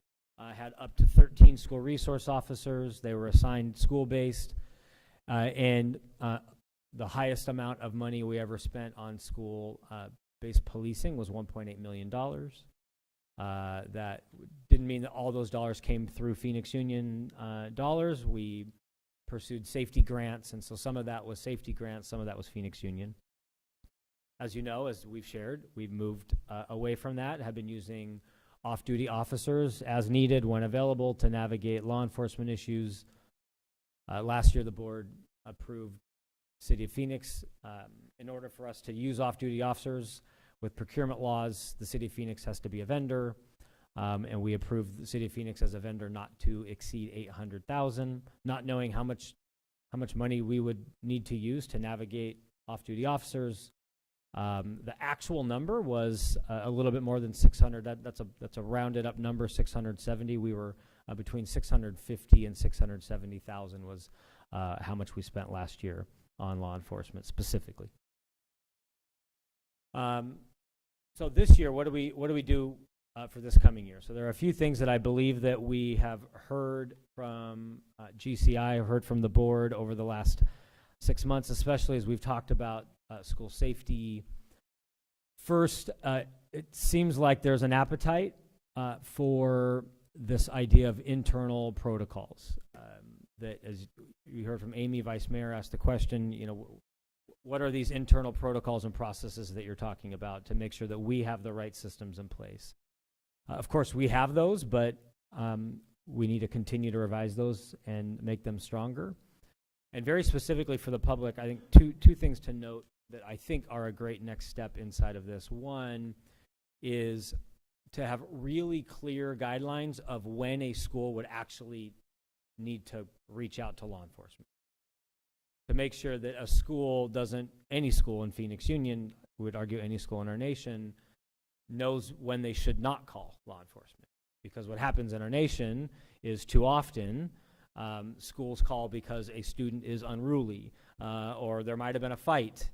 had up to 13 school resource officers. They were assigned school-based, and the highest amount of money we ever spent on school-based policing was $1.8 million. That didn't mean that all those dollars came through Phoenix Union dollars. We pursued safety grants, and so some of that was safety grants, some of that was Phoenix Union. As you know, as we've shared, we've moved away from that, have been using off-duty officers as needed when available to navigate law enforcement issues. Last year, the board approved City of Phoenix. In order for us to use off-duty officers with procurement laws, the City of Phoenix has to be a vendor, and we approved the City of Phoenix as a vendor not to exceed $800,000, not knowing how much money we would need to use to navigate off-duty officers. The actual number was a little bit more than 600. That's a rounded up number, 670. We were between 650 and 670,000 was how much we spent last year on law enforcement specifically. So this year, what do we do for this coming year? So there are a few things that I believe that we have heard from GCI, heard from the board over the last 6 months, especially as we've talked about school safety. First, it seems like there's an appetite for this idea of internal protocols. That, as you heard from Amy, Vice Mayor asked the question, what are these internal protocols and processes that you're talking about to make sure that we have the right systems in place? Of course, we have those, but we need to continue to revise those and make them stronger. And very specifically for the public, I think two things to note that I think are a great next step inside of this. One is to have really clear guidelines of when a school would actually need to reach out to law enforcement. To make sure that a school doesn't, any school in Phoenix Union, would argue any school in our nation, knows when they should not call law enforcement. Because what happens in our nation is too often schools call because a student is unruly or there might have been a fight.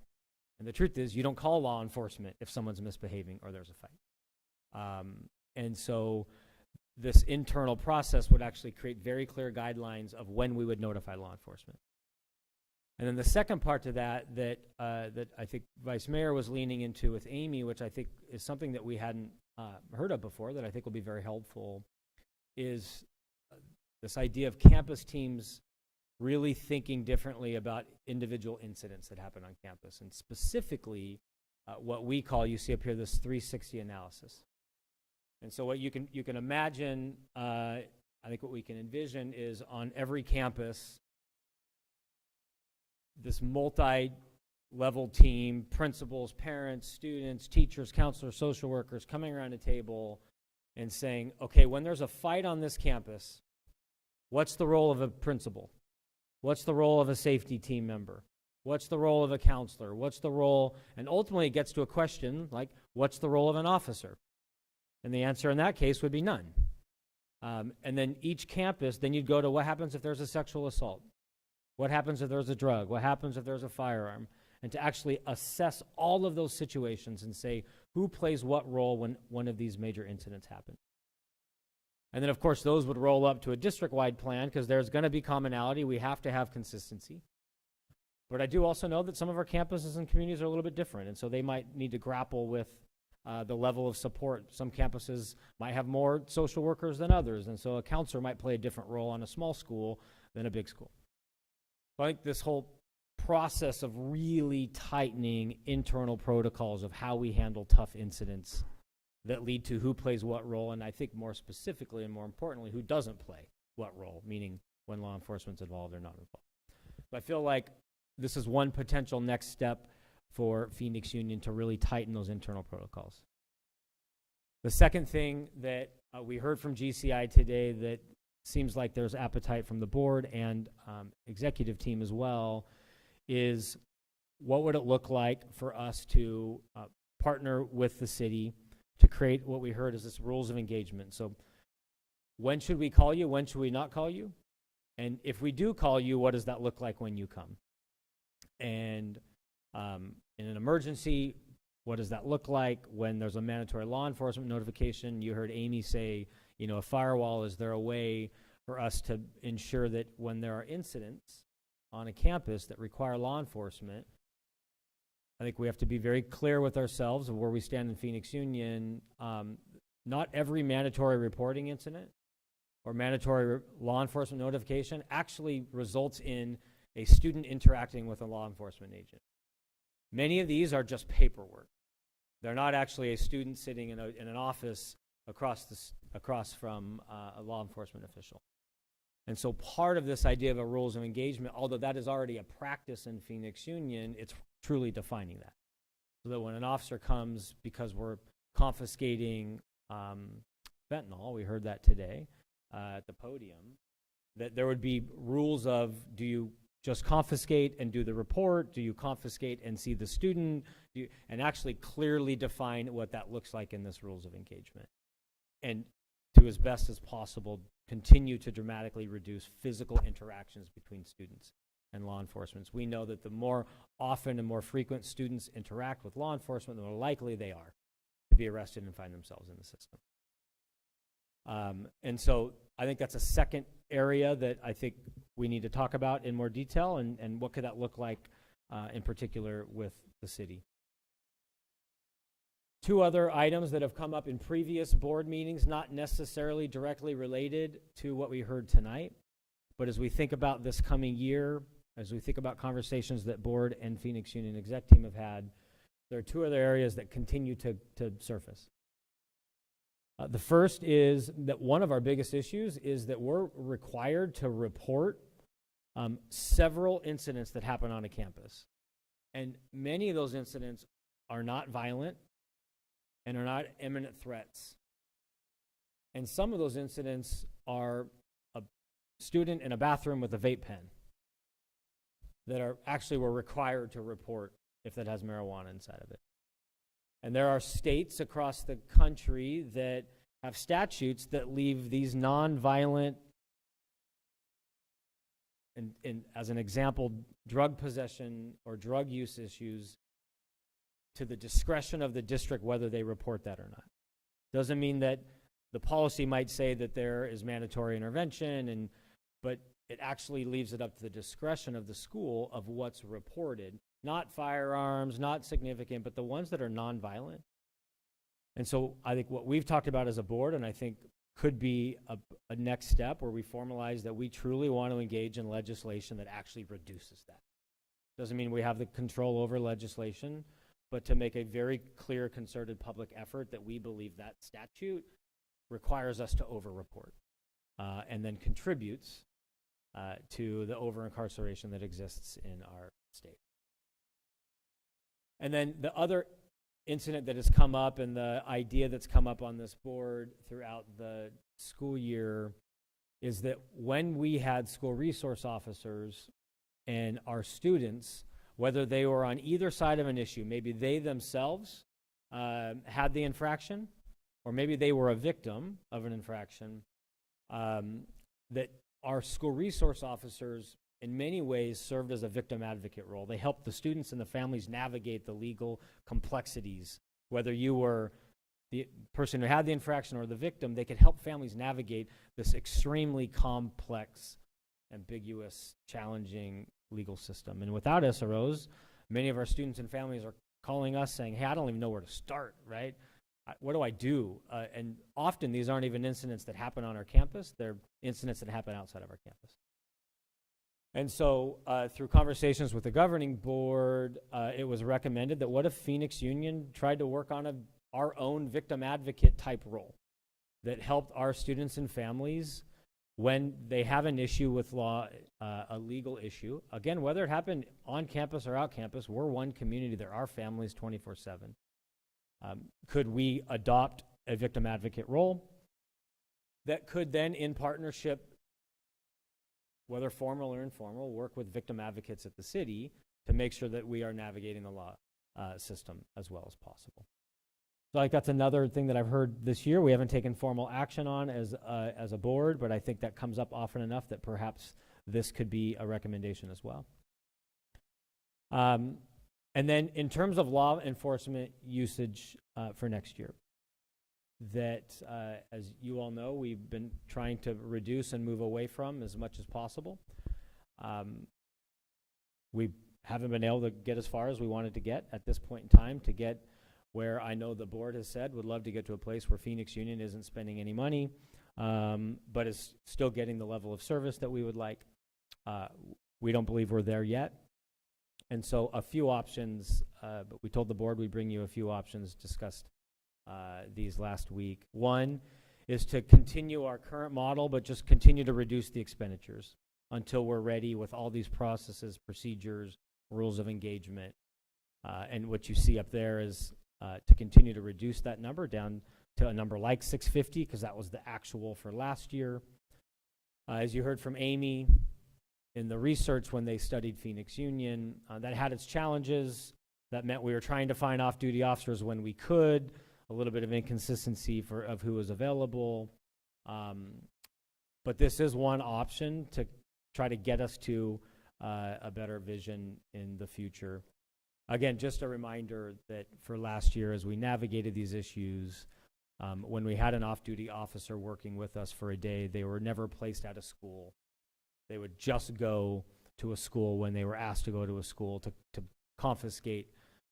And the truth is you don't call law enforcement if someone's misbehaving or there's a fight. And so this internal process would actually create very clear guidelines of when we would notify law enforcement. And then the second part to that that I think Vice Mayor was leaning into with Amy, which I think is something that we hadn't heard of before, that I think will be very helpful, is this idea of campus teams really thinking differently about individual incidents that happen on campus, and specifically what we call, you see up here, this 360 analysis. And so what you can imagine, I think what we can envision is on every campus, this multi-level team, principals, parents, students, teachers, counselors, social workers coming around a table and saying, okay, when there's a fight on this campus, what's the role of a principal? What's the role of a safety team member? What's the role of a counselor? What's the role? And ultimately it gets to a question like, what's the role of an officer? And the answer in that case would be none. And then each campus, then you'd go to what happens if there's a sexual assault? What happens if there's a drug? What happens if there's a firearm? And to actually assess all of those situations and say who plays what role when one of these major incidents happen. And then, of course, those would roll up to a district-wide plan because there's going to be commonality. We have to have consistency. But I do also know that some of our campuses and communities are a little bit different, and so they might need to grapple with the level of support. Some campuses might have more social workers than others, and so a counselor might play a different role on a small school than a big school. So I think this whole process of really tightening internal protocols of how we handle tough incidents that lead to who plays what role, and I think more specifically and more importantly, who doesn't play what role, meaning when law enforcement's involved or not involved. So I feel like this is one potential next step for Phoenix Union to really tighten those internal protocols. The second thing that we heard from GCI today that seems like there's appetite from the board and executive team as well is what would it look like for us to partner with the city to create what we heard as this rules of engagement. So when should we call you? When should we not call you? And if we do call you, what does that look like when you come? And in an emergency, what does that look like when there's a mandatory law enforcement notification? You heard Amy say, you know, a firewall, is there a way for us to ensure that when there are incidents on a campus that require law enforcement, I think we have to be very clear with ourselves of where we stand in Phoenix Union. Not every mandatory reporting incident or mandatory law enforcement notification actually results in a student interacting with a law enforcement agent. Many of these are just paperwork. They're not actually a student sitting in an office across from a law enforcement official. And so part of this idea of a rules of engagement, although that is already a practice in Phoenix Union, it's truly defining that. So that when an officer comes because we're confiscating fentanyl, we heard that today at the podium, that there would be rules of, do you just confiscate and do the report? Do you confiscate and see the student? And actually clearly define what that looks like in this rules of engagement. And to as best as possible, continue to dramatically reduce physical interactions between students and law enforcement. We know that the more often and more frequent students interact with law enforcement, the more likely they are to be arrested and find themselves in the system. And so I think that's a second area that I think we need to talk about in more detail, and what could that look like in particular with the city. Two other items that have come up in previous board meetings, not necessarily directly related to what we heard tonight, but as we think about this coming year, as we think about conversations that board and Phoenix Union exec team have had, there are two other areas that continue to surface. The first is that one of our biggest issues is that we're required to report several incidents that happen on a campus. And many of those incidents are not violent and are not imminent threats. And some of those incidents are a student in a bathroom with a vape pen that are actually we're required to report if that has marijuana inside of it. And there are states across the country that have statutes that leave these non-violent, and as an example, drug possession or drug use issues to the discretion of the district whether they report that or not. Doesn't mean that the policy might say that there is mandatory intervention, but it actually leaves it up to the discretion of the school of what's reported. Not firearms, not significant, but the ones that are nonviolent. And so I think what we've talked about as a board, and I think could be a next step where we formalize that we truly want to engage in legislation that actually reduces that. Doesn't mean we have the control over legislation, but to make a very clear, concerted public effort that we believe that statute requires us to over-report and then contributes to the over-incarceration that exists in our state. And then the other incident that has come up and the idea that's come up on this board throughout the school year is that when we had school resource officers and our students, whether they were on either side of an issue, maybe they themselves had the infraction, or maybe they were a victim of an infraction, that our school resource officers in many ways served as a victim advocate role. They helped the students and the families navigate the legal complexities. Whether you were the person who had the infraction or the victim, they could help families navigate this extremely complex, ambiguous, challenging legal system. And without SROs, many of our students and families are calling us saying, hey, I don't even know where to start, right? What do I do? And often these aren't even incidents that happen on our campus. They're incidents that happen outside of our campus. And so through conversations with the governing board, it was recommended that what if Phoenix Union tried to work on our own victim advocate type role that helped our students and families when they have an issue with law, a legal issue. Again, whether it happened on campus or out campus, we're one community. There are families 24/7. Could we adopt a victim advocate role that could then, in partnership, whether formal or informal, work with victim advocates at the city to make sure that we are navigating the law system as well as possible. So like that's another thing that I've heard this year. We haven't taken formal action on as a board, but I think that comes up often enough that perhaps this could be a recommendation as well. And then in terms of law enforcement usage for next year, that, as you all know, we've been trying to reduce and move away from as much as possible. We haven't been able to get as far as we wanted to get at this point in time to get where I know the board has said would love to get to a place where Phoenix Union isn't spending any money, but is still getting the level of service that we would like. We don't believe we're there yet. And so a few options, but we told the board we'd bring you a few options discussed these last week. One is to continue our current model, but just continue to reduce the expenditures until we're ready with all these processes, procedures, rules of engagement. And what you see up there is to continue to reduce that number down to a number like 650, because that was the actual for last year. As you heard from Amy, in the research when they studied Phoenix Union, that had its challenges. That meant we were trying to find off-duty officers when we could, a little bit of inconsistency of who was available. But this is one option to try to get us to a better vision in the future. Again, just a reminder that for last year, as we navigated these issues, when we had an off-duty officer working with us for a day, they were never placed at a school. They would just go to a school when they were asked to go to a school to confiscate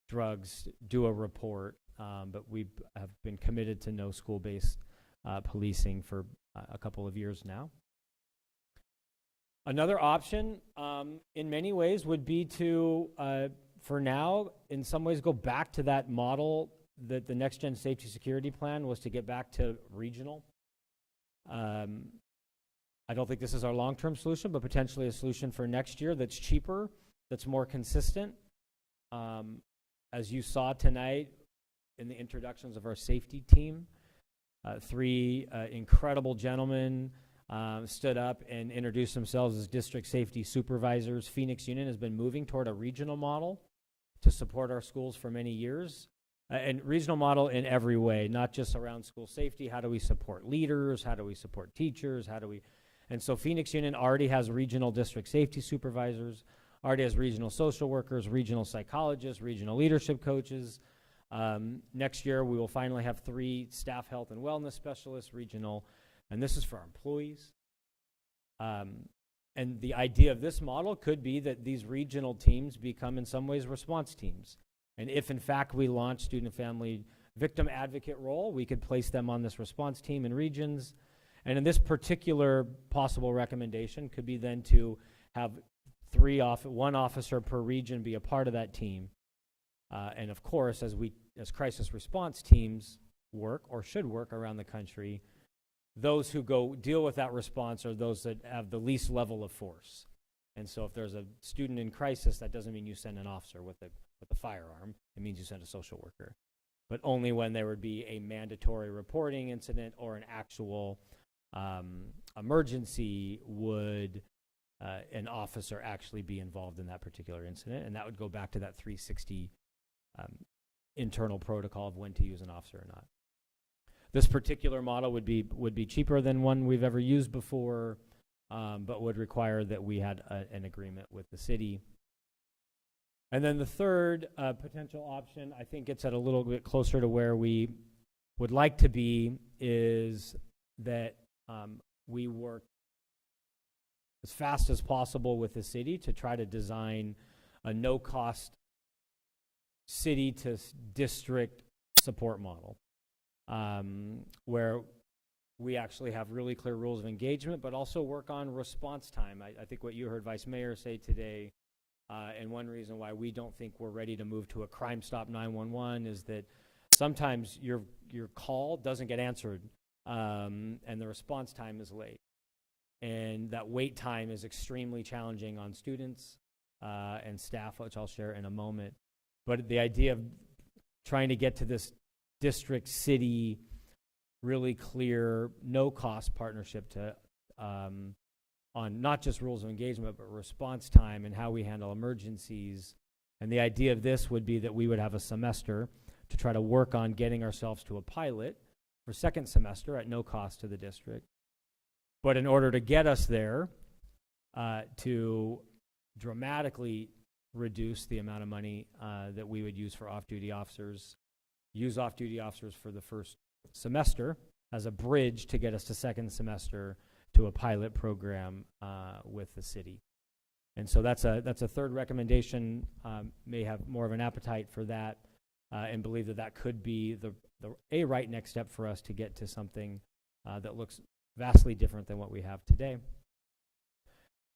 drugs, do a report. But we have been committed to no school-based policing for a couple of years now. Another option, in many ways, would be to, for now, in some ways, go back to that model that the Next Gen Safety Security Plan was to get back to regional. I don't think this is our long-term solution, but potentially a solution for next year that's cheaper, that's more consistent. As you saw tonight in the introductions of our safety team, three incredible gentlemen stood up and introduced themselves as district safety supervisors. Phoenix Union has been moving toward a regional model to support our schools for many years. And regional model in every way, not just around school safety. How do we support leaders? How do we support teachers? How do we... And so Phoenix Union already has regional district safety supervisors, already has regional social workers, regional psychologists, regional leadership coaches. Next year, we will finally have 3 staff health and wellness specialists, regional, and this is for our employees. And the idea of this model could be that these regional teams become in some ways response teams. And if in fact we launch student and family victim advocate role, we could place them on this response team in regions. And in this particular possible recommendation could be then to have one officer per region be a part of that team. And of course, as crisis response teams work or should work around the country, those who go deal with that response are those that have the least level of force. And so if there's a student in crisis, that doesn't mean you send an officer with a firearm. It means you send a social worker. but only when there would be a mandatory reporting incident or an actual emergency would an officer actually be involved in that particular incident, and that would go back to that 360 internal protocol of when to use an officer or not. This particular model would be cheaper than one we've ever used before, but would require that we had an agreement with the city. And then the third potential option, I think it's at a little bit closer to where we would like to be, is that we work as fast as possible with the city to try to design a no-cost city to district support model, where we actually have really clear rules of engagement, but also work on response time. I think what you heard Vice Mayor say today, and one reason why we don't think we're ready to move to a Crime Stop 911 is that sometimes your call doesn't get answered, and the response time is late. And that wait time is extremely challenging on students and staff, which I'll share in a moment. But the idea of trying to get to this district city really clear no-cost partnership to on not just rules of engagement but response time and how we handle emergencies. And the idea of this would be that we would have a semester to try to work on getting ourselves to a pilot for second semester at no cost to the district. But in order to get us there, to dramatically reduce the amount of money that we would use for off-duty officers, use off-duty officers for the first semester as a bridge to get us to second semester to a pilot program with the city. And so that's a third recommendation. May have more of an appetite for that, and believe that that could be a right next step for us to get to something that looks vastly different than what we have today.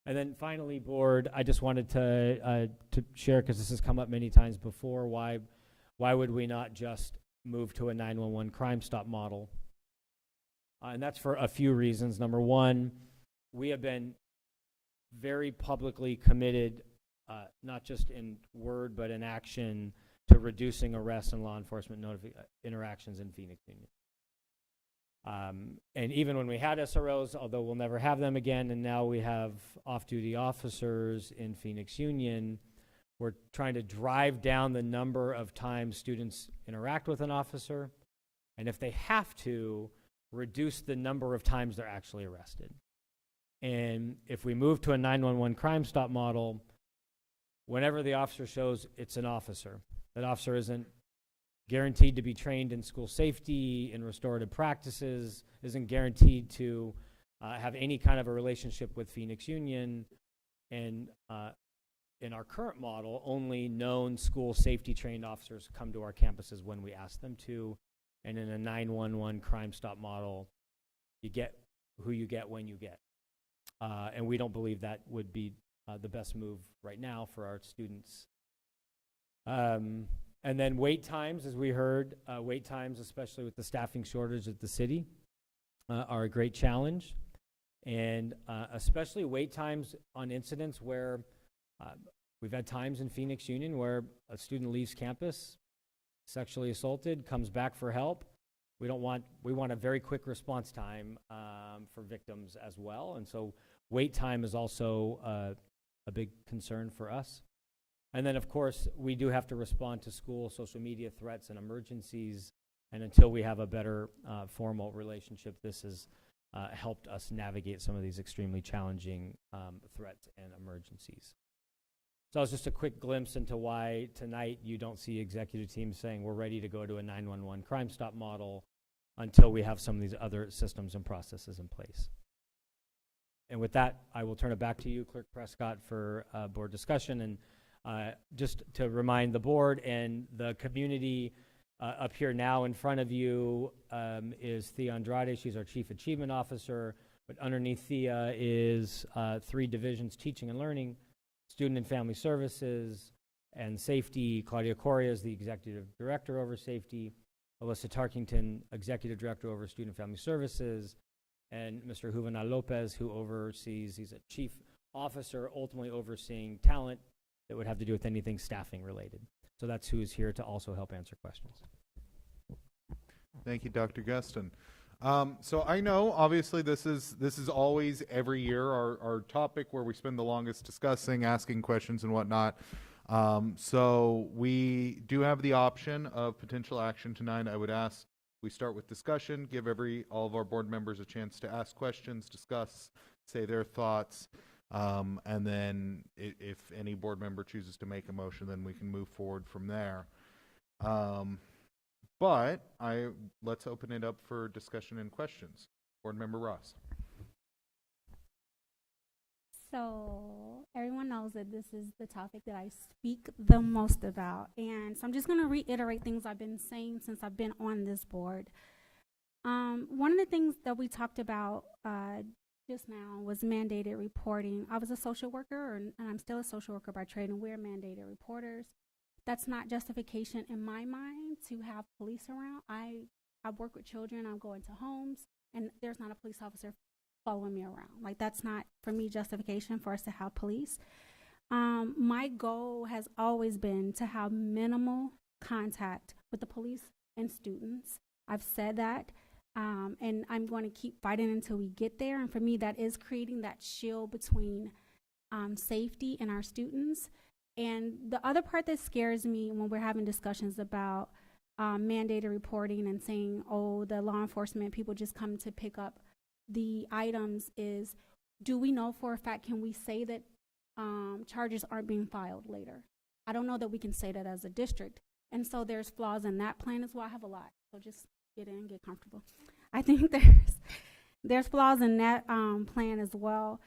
And then finally, board, I just wanted to share, because this has come up many times before, why would we not just move to a 911 Crime Stop model? And that's for a few reasons. Number one, we have been very publicly committed, not just in word but in action, to reducing arrests and law enforcement interactions in Phoenix Union. And even when we had SROs, although we'll never have them again, and now we have off-duty officers in Phoenix Union, we're trying to drive down the number of times students interact with an officer, and if they have to, reduce the number of times they're actually arrested. And if we move to a 911 Crime Stop model, whenever the officer shows, it's an officer. That officer isn't guaranteed to be trained in school safety, in restorative practices, isn't guaranteed to have any kind of a relationship with Phoenix Union. And in our current model, only known school safety trained officers come to our campuses when we ask them to. And in a 911 Crime Stop model, you get who you get when you get. And we don't believe that would be the best move right now for our students. And then wait times, as we heard, wait times, especially with the staffing shortage at the city, are a great challenge. And especially wait times on incidents where we've had times in Phoenix Union where a student leaves campus, sexually assaulted, comes back for help. We want a very quick response time for victims as well. And so wait time is also a big concern for us. And then, of course, we do have to respond to school social media threats and emergencies. And until we have a better formal relationship, this has helped us navigate some of these extremely challenging threats and emergencies. So that was just a quick glimpse into why tonight you don't see executive teams saying we're ready to go to a 911 Crime Stop model until we have some of these other systems and processes in place. And with that, I will turn it back to you, Clerk Prescott, for board discussion. And just to remind the board and the community, up here now in front of you is Thea Andrade. She's our Chief Achievement Officer. But underneath Thea is 3 divisions, Teaching and Learning, Student and Family Services, and Safety. Claudia Coria is the Executive Director over Safety. Alyssa Tarkington, Executive Director over Student and Family Services. And Mr. Juvenal Lopez, who oversees, he's a Chief Officer, ultimately overseeing talent that would have to do with anything staffing related. So that's who is here to also help answer questions. Thank you, Dr. Gustin. So I know, obviously, this is always every year our topic where we spend the longest discussing, asking questions and whatnot. So we do have the option of potential action tonight. I would ask we start with discussion, give all of our board members a chance to ask questions, discuss, say their thoughts, and then if any board member chooses to make a motion, then we can move forward from there. But let's open it up for discussion and questions. Board Member Ross. So everyone knows that this is the topic that I speak the most about. And so I'm just going to reiterate things I've been saying since I've been on this board. One of the things that we talked about just now was mandated reporting. I was a social worker, and I'm still a social worker by trade, and we're mandated reporters. That's not justification in my mind to have police around. I work with children, I go into homes, and there's not a police officer following me around. Like, that's not, for me, justification for us to have police. My goal has always been to have minimal contact with the police and students. I've said that, and I'm going to keep fighting until we get there. And for me, that is creating that shield between safety and our students. And the other part that scares me when we're having discussions about mandated reporting and saying, oh, the law enforcement people just come to pick up the items is, do we know for a fact, can we say that charges aren't being filed later? I don't know that we can say that as a district. And so there's flaws in that plan as well. I have a lot, so just get in, get comfortable. I think there's flaws in that plan as well.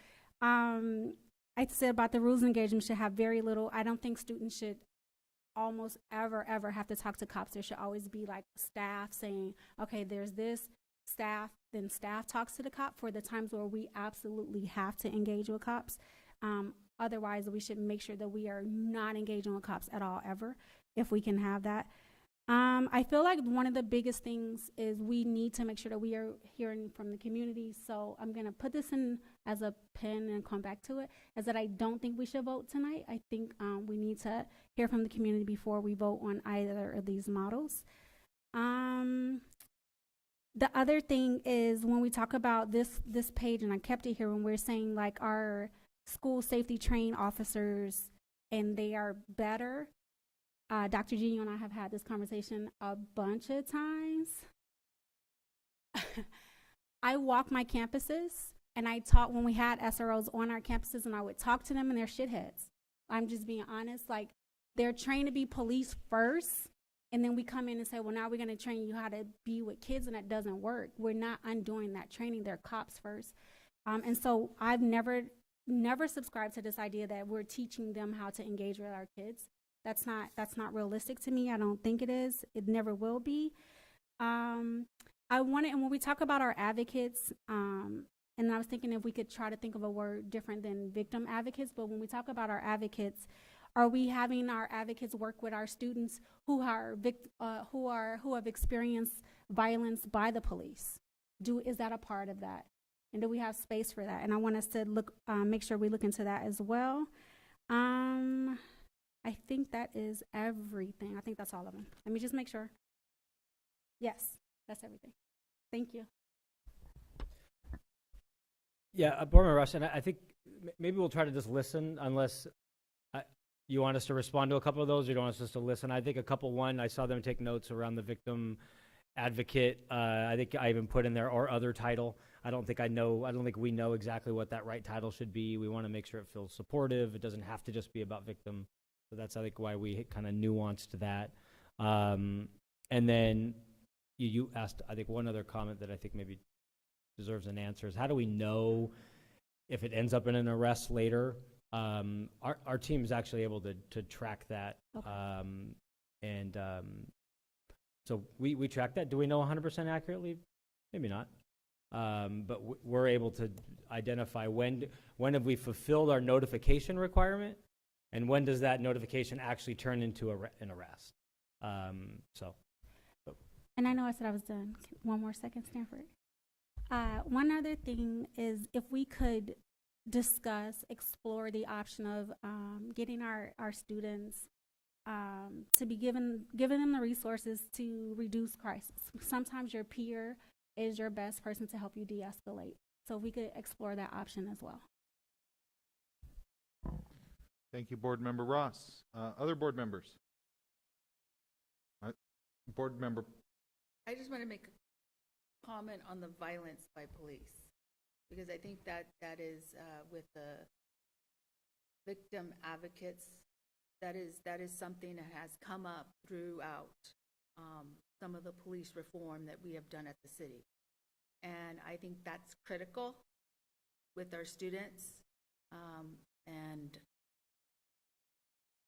I said about the rules of engagement should have very little. I don't think students should almost ever have to talk to cops. There should always be like staff saying, okay, there's this staff, then staff talks to the cop for the times where we absolutely have to engage with cops. Otherwise, we should make sure that we are not engaging with cops at all ever, if we can have that. I feel like one of the biggest things is we need to make sure that we are hearing from the community. So I'm going to put this in as a pin and come back to it, is that I don't think we should vote tonight. I think we need to hear from the community before we vote on either of these models. The other thing is when we talk about this page, and I kept it here, when we're saying like our school safety trained officers and they are better. Dr. G, you and I have had this conversation a bunch of times. I walk my campuses, and I talk when we had SROs on our campuses, and I would talk to them, and they're shitheads. I'm just being honest. Like, they're trained to be police first, and then we come in and say, well, now we're going to train you how to be with kids, and that doesn't work. We're not undoing that training. They're cops first. And so I've never subscribed to this idea that we're teaching them how to engage with our kids. That's not realistic to me. I don't think it is. It never will be. And when we talk about our advocates, and I was thinking if we could try to think of a word different than victim advocates, but when we talk about our advocates, are we having our advocates work with our students who have experienced violence by the police? Is that a part of that? And do we have space for that? And I want us to make sure we look into that as well. I think that is everything. I think that's all of them. Let me just make sure. Yes, that's everything. Thank you. Yeah, Board Member Rush, and I think maybe we'll try to just listen unless you want us to respond to a couple of those, or you don't want us just to listen. I think a couple, one, I saw them take notes around the victim advocate. I think I even put in there or other title. I don't think we know exactly what that right title should be. We want to make sure it feels supportive. It doesn't have to just be about victim. So that's, I think, why we kind of nuanced that. And then you asked, I think, one other comment that I think maybe deserves an answer is, how do we know if it ends up in an arrest later? Our team is actually able to track that. Okay. So we track that. Do we know 100% accurately? Maybe not. But we're able to identify when have we fulfilled our notification requirement, and when does that notification actually turn into an arrest? And I know I said I was done. One more second, Stanford. One other thing is if we could explore the option of getting our students to be giving them the resources to reduce crisis. Sometimes your peer is your best person to help you de-escalate. So we could explore that option as well. Thank you, Board Member Ross. Other board members? Board Member, I just want to make a comment on the violence by police, because I think that is with the victim advocates, that is something that has come up throughout some of the police reform that we have done at the city. And I think that's critical with our students. And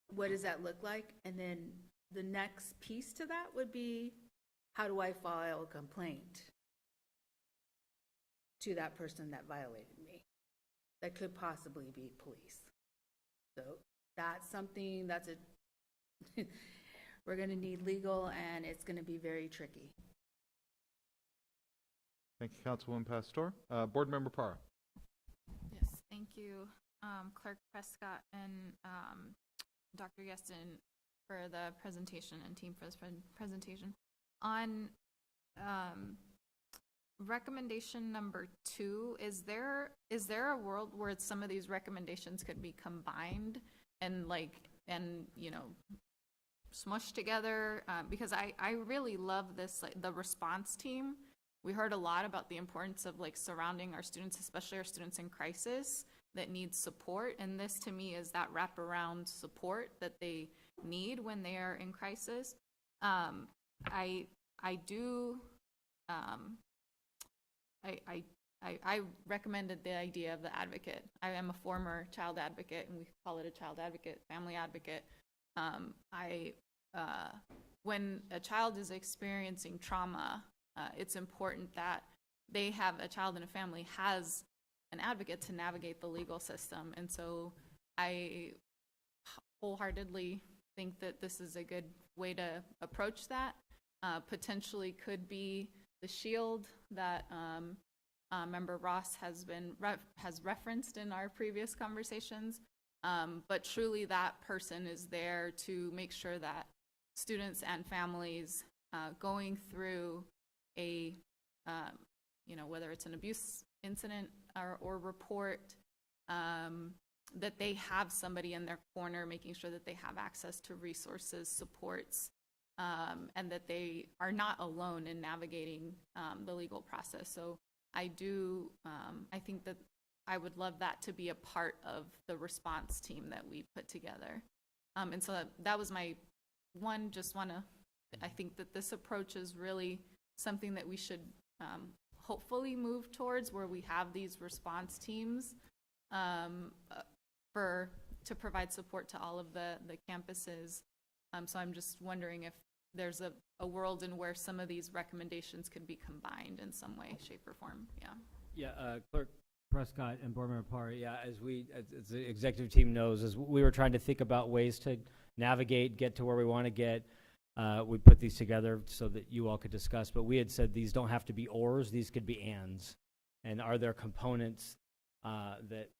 what does that look like? And then the next piece to that would be, how do I file a complaint to that person that violated me? That could possibly be police. So that's something we're going to need legal, and it's going to be very tricky. thank you, Councilwoman Pastor. Board Member Parra. Yes, thank you, Clerk Prescott and Dr. Geston for the presentation and team for this presentation. On recommendation number 2, is there a world where some of these recommendations could be combined and smushed together? Because I really love this, the response team. We heard a lot about the importance of surrounding our students, especially our students in crisis that need support, and this to me is that wraparound support that they need when they are in crisis. I recommended the idea of the advocate. I am a former child advocate, and we call it a child advocate, family advocate. When a child is experiencing trauma, it's important that they have a child in a family has an advocate to navigate the legal system. And so I wholeheartedly think that this is a good way to approach that. Potentially could be the shield that Member Ross has referenced in our previous conversations. But truly that person is there to make sure that students and families going through a, whether it's an abuse incident or report, that they have somebody in their corner making sure that they have access to resources, supports, and that they are not alone in navigating the legal process. So I think that I would love that to be a part of the response team that we put together. And so that was my one, I think that this approach is really something that we should hopefully move towards, where we have these response teams to provide support to all of the campuses. So I'm just wondering if there's a world in where some of these recommendations could be combined in some way, shape, or form. Clerk Prescott and Board Member Parr, as the executive team knows, as we were trying to think about ways to navigate, get to where we want to get, we put these together so that you all could discuss, but we had said these don't have to be ors, these could be ands. And are there components that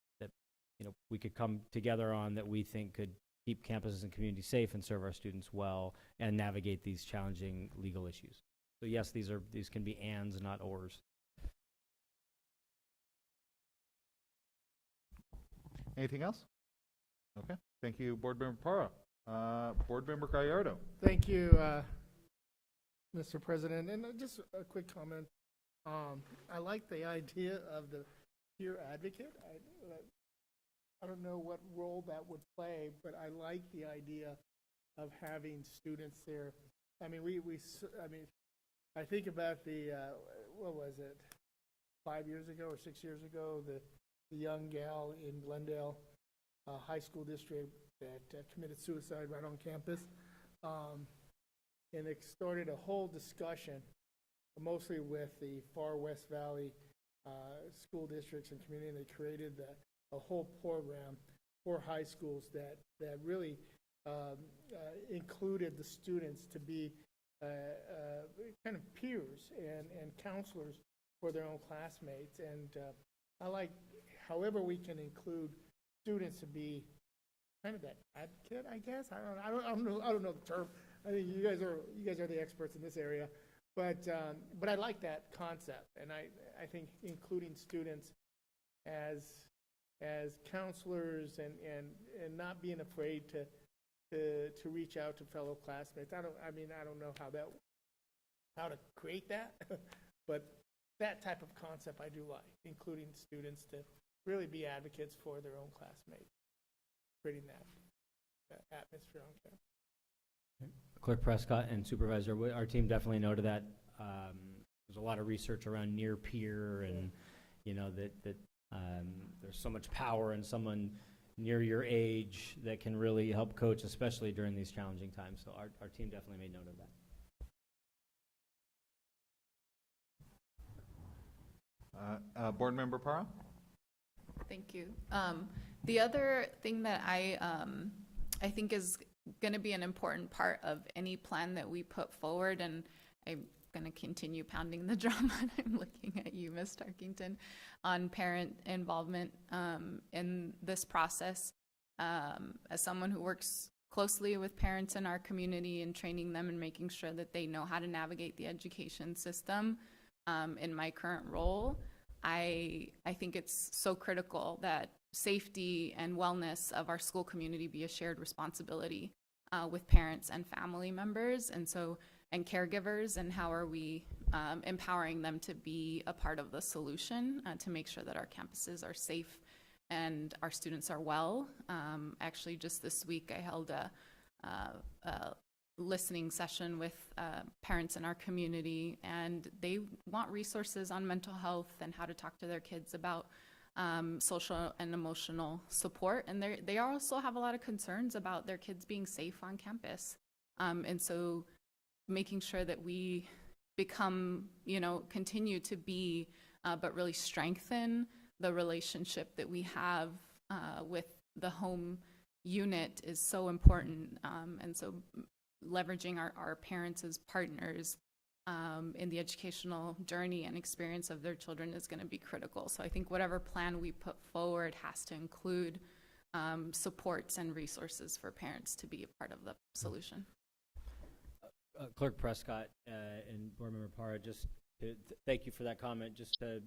we could come together on that we think could keep campuses and communities safe and serve our students well and navigate these challenging legal issues? So yes, these can be ands, not ors. Anything else? Okay. Thank you, Board Member Parra. Board Member Gallardo. Thank you, Mr. President. And just a quick comment. I like the idea of the peer advocate. I don't know what role that would play, but I like the idea of having students there. I mean, I think about what was it, 5 years ago or 6 years ago, the young gal in Glendale High School District that committed suicide right on campus. And it started a whole discussion, mostly with the Far West Valley school districts and community. And they created a whole program for high schools that really included the students to be kind of peers and counselors for their own classmates. And I like however we can include students to be kind of that advocate, I guess. I don't know the term. I think you guys are the experts in this area. But I like that concept, and I think including students as counselors and not being afraid to reach out to fellow classmates. I don't know how to create that, but that type of concept I do like, including students to really be advocates for their own classmates, creating that atmosphere on campus. Clerk Prescott and Supervisor, our team definitely noted that. There's a lot of research around near peer, and that there's so much power in someone near your age that can really help coach, especially during these challenging times. So our team definitely made note of that. Board Member Parra? Thank you. The other thing that I think is going to be an important part of any plan that we put forward, and I'm going to continue pounding the drum, and I'm looking at you, Ms. Tarkington, on parent involvement in this process. As someone who works closely with parents in our community and training them and making sure that they know how to navigate the education system in my current role, I think it's so critical that safety and wellness of our school community be a shared responsibility with parents and family members, and caregivers, and how are we empowering them to be a part of the solution to make sure that our campuses are safe and our students are well. Actually, just this week, I held a listening session with parents in our community, and they want resources on mental health and how to talk to their kids about social and emotional support. And they also have a lot of concerns about their kids being safe on campus. And so making sure that we become, continue to be, but really strengthen the relationship that we have with the home unit is so important. And so leveraging our parents as partners in the educational journey and experience of their children is going to be critical. So I think whatever plan we put forward has to include supports and resources for parents to be a part of the solution. Clerk Prescott and Board Member Parra, just thank you for that comment. Just to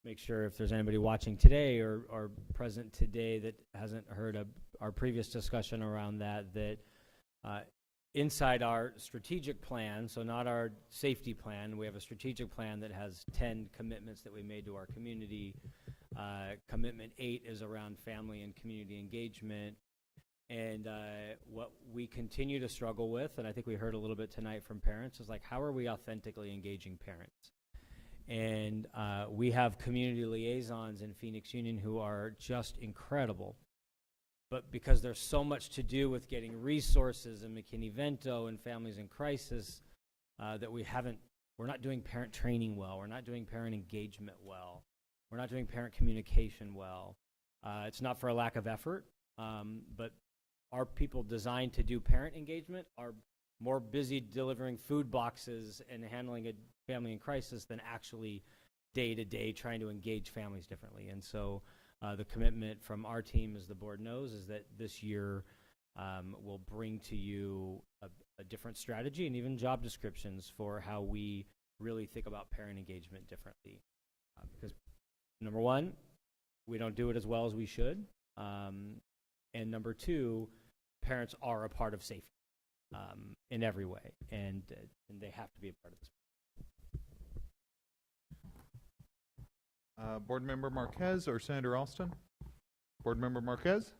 make sure if there's anybody watching today or present today that hasn't heard our previous discussion around that inside our strategic plan, so not our safety plan, we have a strategic plan that has 10 commitments that we made to our community. Commitment 8 is around family and community engagement. And what we continue to struggle with, and I think we heard a little bit tonight from parents, is like, how are we authentically engaging parents? And we have community liaisons in Phoenix Union who are just incredible. But because there's so much to do with getting resources in McKinney-Vento and families in crisis that we're not doing parent training well. We're not doing parent engagement well. We're not doing parent communication well. It's not for a lack of effort, but our people designed to do parent engagement are more busy delivering food boxes and handling a family in crisis than actually day-to-day trying to engage families differently. And so the commitment from our team, as the board knows, is that this year we'll bring to you a different strategy and even job descriptions for how we really think about parent engagement differently. Because number one, we don't do it as well as we should. And number two, parents are a part of safety in every way, and they have to be a part of this. Board Member Marquez or Senator Alston? Board Member Marquez?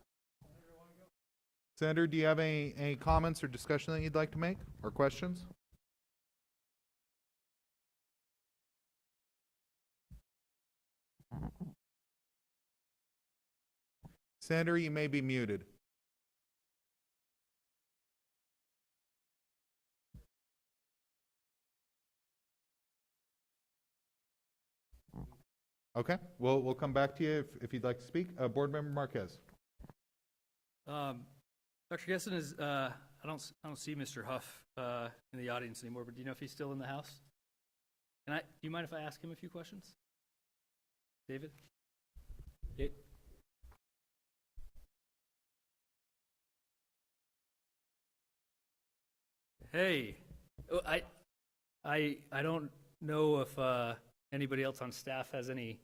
Senator, do you have any comments or discussion that you'd like to make, or questions? Senator, you may be muted. Okay, we'll come back to you if you'd like to speak. Board Member Marquez. Dr. Gesson is, I don't see Mr. Huff in the audience anymore, but do you know if he's still in the house? Do you mind if I ask him a few questions? David? Hey, oh, I don't know if anybody else on staff has any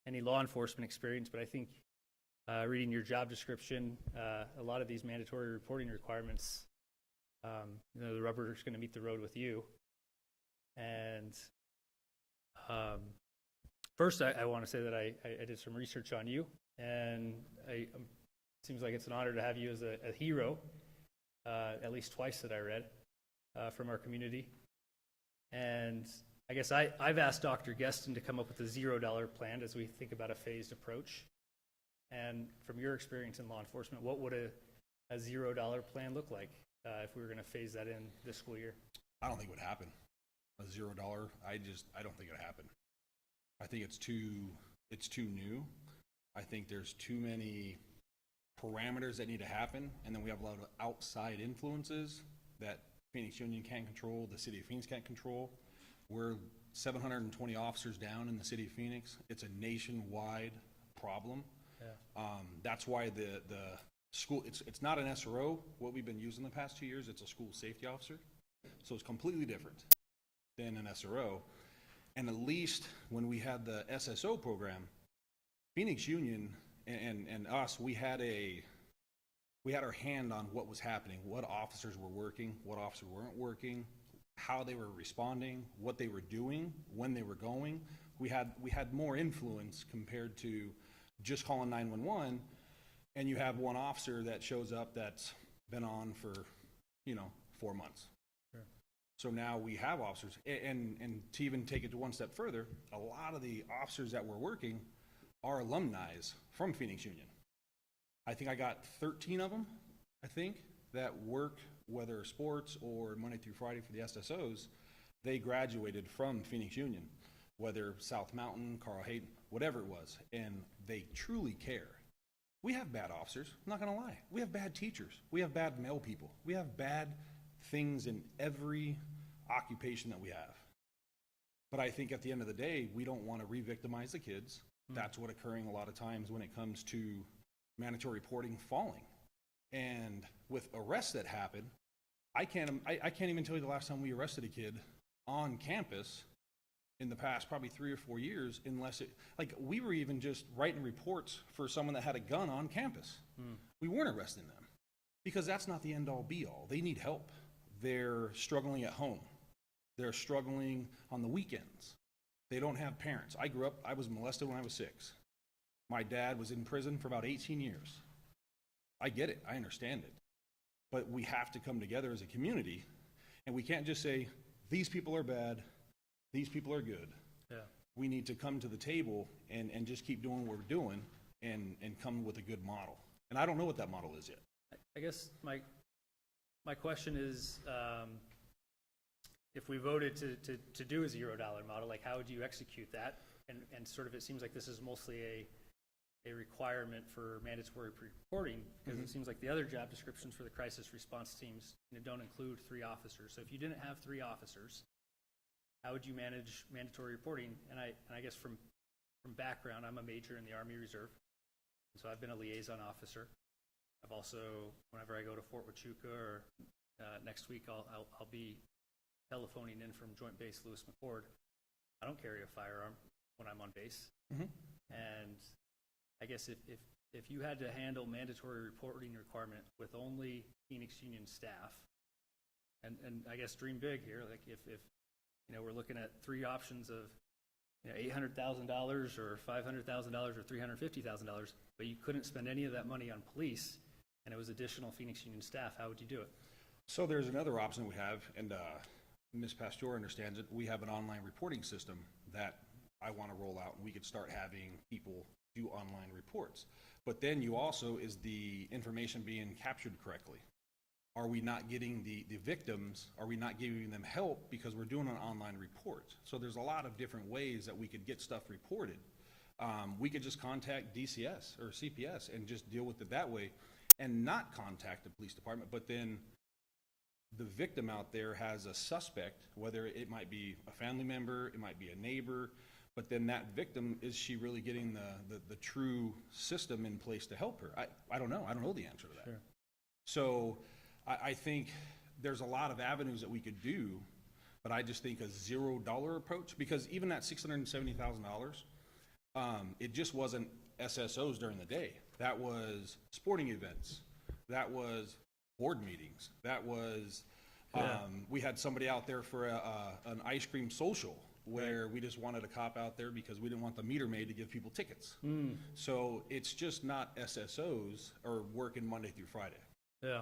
law enforcement experience, but I think reading your job description, a lot of these mandatory reporting requirements, the rubber is going to meet the road with you. And first, I want to say that I did some research on you, and it seems like it's an honor to have you as a hero, at least twice that I read from our community. And I guess I've asked Dr. Gueston to come up with a $0 plan as we think about a phased approach. And from your experience in law enforcement, what would a $0 plan look like if we were going to phase that in this school year? I don't think it would happen. A $0, I don't think it would happen. I think it's too new. I think there's too many parameters that need to happen, and then we have a lot of outside influences that Phoenix Union can't control, the city of Phoenix can't control. We're 720 officers down in the city of Phoenix. It's a nationwide problem. Yeah. That's why the school, it's not an SRO, what we've been using the past 2 years, it's a school safety officer. So it's completely different than an SRO. And at least when we had the SSO program, Phoenix Union and us, we had our hand on what was happening, what officers were working, what officers weren't working, how they were responding, what they were doing, when they were going. We had more influence compared to just calling 911, and you have one officer that shows up that's been on for 4 months. Sure. So now we have officers, and to even take it to one step further, a lot of the officers that were working are alumni from Phoenix Union. I think I got 13 of them, that work, whether sports or Monday through Friday for the SSOs, they graduated from Phoenix Union, whether South Mountain, Carl Hayden, whatever it was, and they truly care. We have bad officers, I'm not gonna lie. We have bad teachers, we have bad male people, we have bad things in every occupation that we have. But I think at the end of the day, we don't wanna re-victimize the kids. That's what's occurring a lot of times when it comes to mandatory reporting falling. And with arrests that happen, I can't even tell you the last time we arrested a kid on campus in the past probably 3 or 4 years, unless we were even just writing reports for someone that had a gun on campus. We weren't arresting them because that's not the end all be all. They need help. They're struggling at home. They're struggling on the weekends. They don't have parents. I was molested when I was 6. My dad was in prison for about 18 years. I get it, I understand it. But we have to come together as a community, and we can't just say, these people are bad, these people are good. Yeah. We need to come to the table and just keep doing what we're doing and come with a good model. And I don't know what that model is yet. I guess my question is, if we voted to do a $0 model, how would you execute that? And sort of, it seems like this is mostly a requirement for mandatory reporting, because it seems like the other job descriptions for the crisis response teams don't include 3 officers. So if you didn't have 3 officers, how would you manage mandatory reporting? And I guess from background, I'm a major in the Army Reserve, and so I've been a liaison officer. I've also, whenever I go to Fort Huachuca, or next week I'll be telephoning in from Joint Base Lewis McChord. I don't carry a firearm when I'm on base. And I guess if you had to handle mandatory reporting requirement with only Phoenix Union staff, and I guess dream big here, if we're looking at 3 options of $800,000 or $500,000 or $350,000, but you couldn't spend any of that money on police, and it was additional Phoenix Union staff, how would you do it? So there's another option we have, and Ms. Pastor understands it. We have an online reporting system that I want to roll out, and we could start having people do online reports. But then you also, is the information being captured correctly? Are we not getting the victims, are we not giving them help because we're doing an online report? So there's a lot of different ways that we could get stuff reported. We could just contact DCS or CPS and just deal with it that way and not contact the police department, but then the victim out there has a suspect, whether it might be a family member, it might be a neighbor, but then that victim, is she really getting the true system in place to help her? I don't know. I don't know the answer to that. Sure. So I think there's a lot of avenues that we could do, but I just think a $0 approach, because even that $670,000, it just wasn't SSOs during the day. That was sporting events. That was board meetings. That was, we had somebody out there for an ice cream social where we just wanted a cop out there because we didn't want the meter maid to give people tickets. So it's just not SSOs or working Monday through Friday. Yeah.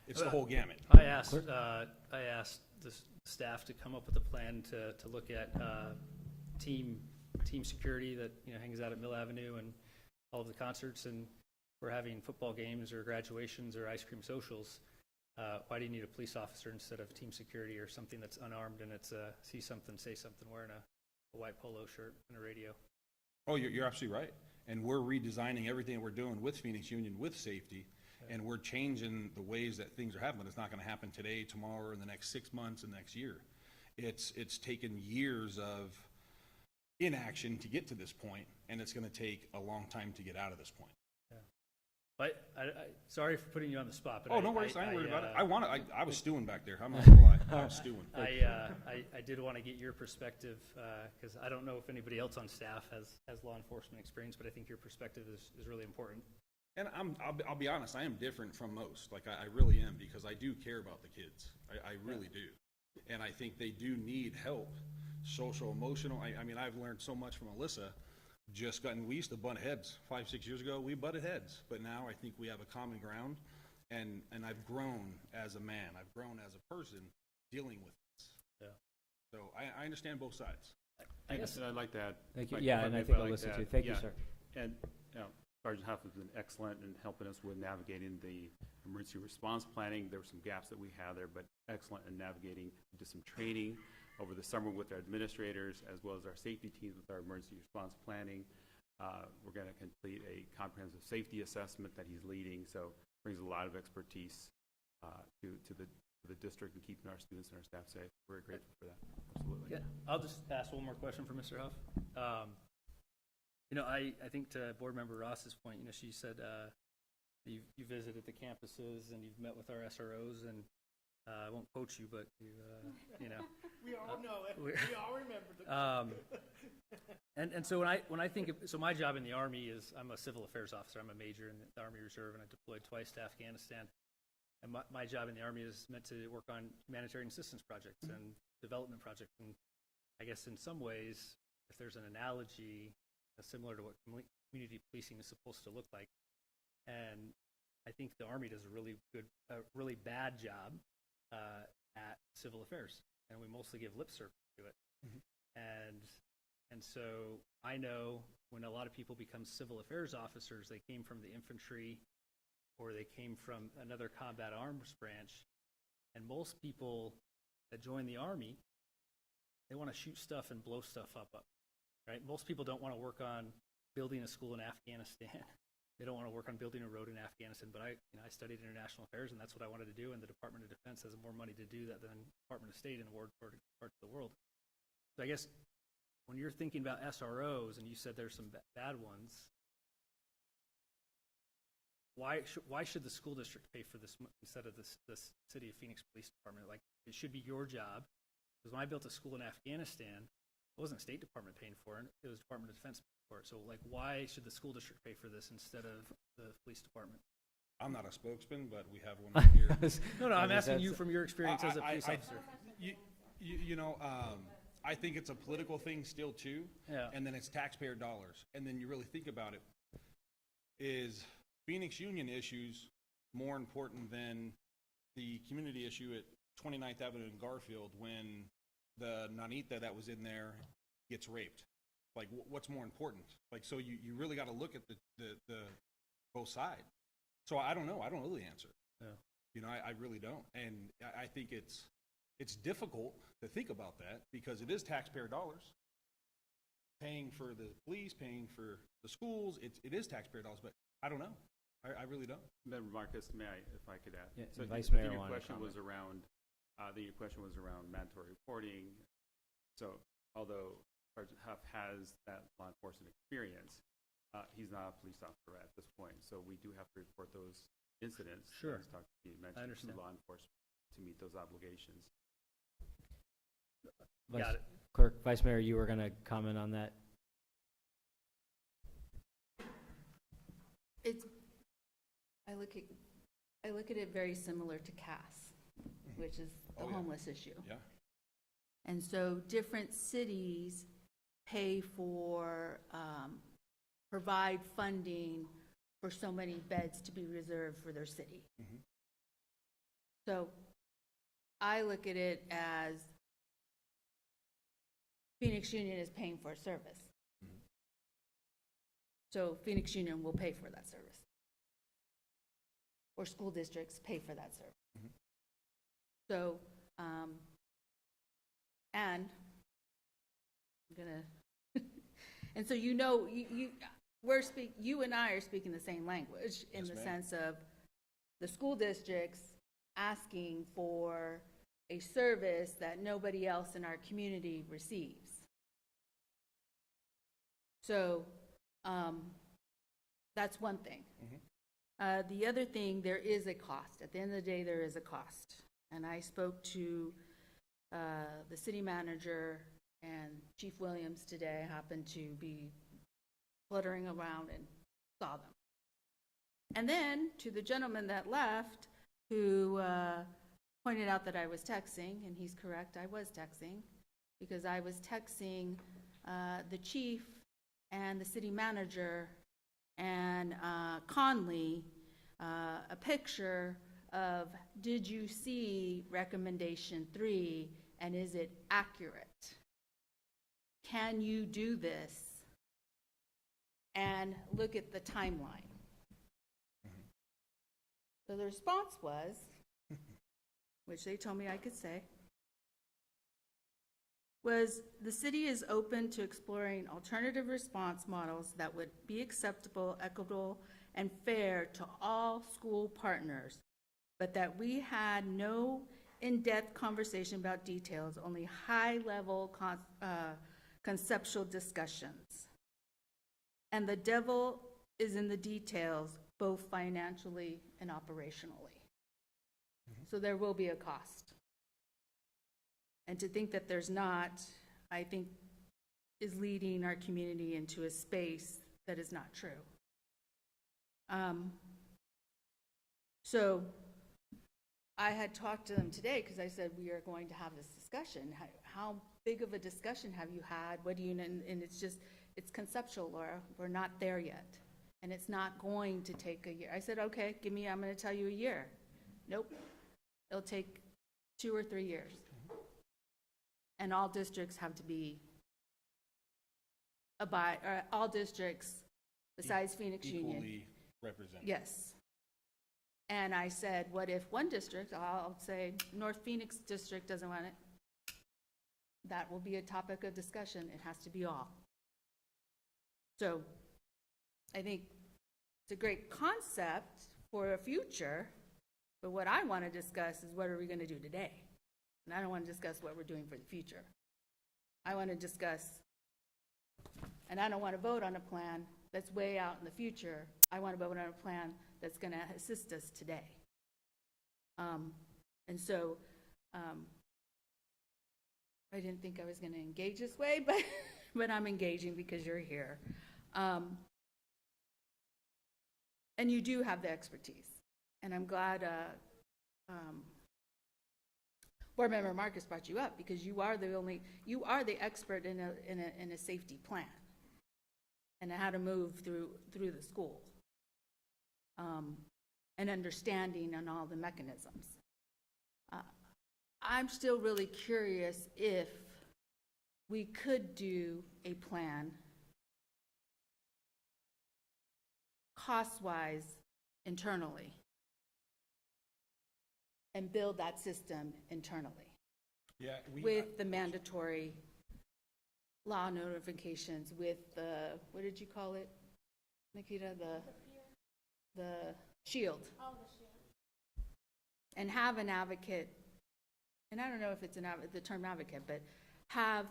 It's the whole gamut. I asked the staff to come up with a plan to look at team security that, you know, hangs out at Mill Avenue and all of the concerts, and we're having football games or graduations or ice cream socials. Why do you need a police officer instead of team security or something that's unarmed and it's see something, say something, wearing a white polo shirt and a radio? Oh, you're absolutely right. And we're redesigning everything we're doing with Phoenix Union with safety, and we're changing the ways that things are happening. It's not going to happen today, tomorrow, or in the next 6 months and next year. It's taken years of inaction to get to this point, and it's going to take a long time to get out of this point. But sorry for putting you on the spot. But no worries. I ain't worried about it. I was stewing back there. I'm not gonna lie. I was stewing. I did want to get your perspective, because I don't know if anybody else on staff has law enforcement experience, but I think your perspective is really important. And I'll be honest, I am different from most. Like, I really am, because I do care about the kids. I really do. And I think they do need help, social, emotional. I mean, I've learned so much from Alyssa. We used to butt heads 5-6 years ago. We butted heads, but now I think we have a common ground, and I've grown as a man. I've grown as a person dealing with this. Yeah. So I understand both sides. I guess I'd like to add. Thank you. Yeah, and I think Alyssa too. Thank you, sir. And Sergeant Huff has been excellent in helping us with navigating the emergency response planning. There were some gaps that we had there, but excellent in navigating. We did some training over the summer with our administrators, as well as our safety teams with our emergency response planning. We're going to complete a comprehensive safety assessment that he's leading, so brings a lot of expertise to the district and keeping our students and our staff safe. We're grateful for that. Absolutely. Yeah. I'll just ask one more question for Mr. Huff. You know, I think to Board Member Ross's point, you know, she said you visited the campuses and you've met with our SROs, and I won't quote you, but you know. We all know it. We all remember the. And so when I think of, so my job in the Army is, I'm a civil affairs officer. I'm a major in the Army Reserve, and I deployed twice to Afghanistan. And my job in the Army is meant to work on humanitarian assistance projects and development projects. And I guess in some ways, if there's an analogy similar to what community policing is supposed to look like, and I think the Army does a really bad job at civil affairs, and we mostly give lip service to it. And so I know when a lot of people become civil affairs officers, they came from the infantry or they came from another combat arms branch, and most people that join the Army, they want to shoot stuff and blow stuff up, right? Most people don't want to work on building a school in Afghanistan. They don't want to work on building a road in Afghanistan, but I studied international affairs, and that's what I wanted to do, and the Department of Defense has more money to do that than the Department of State in parts of the world. So I guess when you're thinking about SROs, and you said there's some bad ones, why should the school district pay for this instead of the City of Phoenix Police Department? Like, it should be your job, because when I built a school in Afghanistan, it wasn't State Department paying for it, it was Department of Defense paying for it. So, like, why should the school district pay for this instead of the police department? I'm not a spokesman, but we have one right here. No, I'm asking you from your experience as a police officer. You know, I think it's a political thing still, too. Yeah. And then it's taxpayer dollars. And then you really think about it, is Phoenix Union issues more important than the community issue at 29th Avenue in Garfield when the Nanita that was in there gets raped? Like, what's more important? Like, so you really got to look at the both sides. So I don't know. I don't know the answer. Yeah. You know, I really don't. And I think it's difficult to think about that because it is taxpayer dollars. Paying for the police, paying for the schools, it is taxpayer dollars, but I don't know. I really don't. Member Marcus, if I could add. Yeah, so Vice Mayor your wanted to question comment. was around, your question was around mandatory reporting. So although Sergeant Huff has that law enforcement experience, he's not a police officer at this point. So we do have to report those incidents. Sure. As Dr. P mentioned, I understand. to law enforcement to meet those obligations. Got it. Clerk, Vice Mayor, you were going to comment on that? I look at it very similar to CAS, which is the homeless issue. Yeah. And so different cities pay for, provide funding for so many beds to be reserved for their city. So I look at it as Phoenix Union is paying for a service. So Phoenix Union will pay for that service. Or school districts pay for that service. So, and I'm gonna, and so you know, you and I are speaking the same language in Yes, the ma'am. sense of the school districts asking for a service that nobody else in our community receives. So, that's one thing. The other thing, there is a cost. At the end of the day, there is a cost. And I spoke to the city manager and Chief Williams today. I happened to be fluttering around and saw them. And then to the gentleman that left, who pointed out that I was texting, and he's correct, I was texting, because I was texting the chief and the city manager and Conley a picture of, did you see recommendation 3 and is it accurate? Can you do this? And look at the timeline. So the response was, which they told me I could say, was the city is open to exploring alternative response models that would be acceptable, equitable, and fair to all school partners, but that we had no in-depth conversation about details, only high-level conceptual discussions. And the devil is in the details, both financially and operationally. So there will be a cost. And to think that there's not, I think, is leading our community into a space that is not true. So I had talked to them today because I said, we are going to have this discussion. How big of a discussion have you had? What do you, and it's just, it's conceptual, Laura. We're not there yet. And it's not going to take a year. I said, okay, I'm going to tell you a year. Nope. It'll take 2 or 3 years. And all districts have to be all districts besides Phoenix Union. Equally represented. Yes. And I said, what if one district, I'll say North Phoenix district doesn't want it? That will be a topic of discussion. It has to be all. So I think it's a great concept for a future, but what I want to discuss is what are we going to do today? And I don't want to discuss what we're doing for the future. I want to discuss, and I don't want to vote on a plan that's way out in the future. I want to vote on a plan that's going to assist us today. And so I didn't think I was going to engage this way, but I'm engaging because you're here. And you do have the expertise. And I'm glad Board Member Marcus brought you up, because you are the expert in a safety plan and how to move through the school, and understanding on all the mechanisms. I'm still really curious if we could do a plan cost-wise internally and build that system internally. Yeah, With the mandatory law notifications, with the, what did you call it, Nikita? The shield. Oh, the shield. And have an advocate, and I don't know if it's the term advocate, but have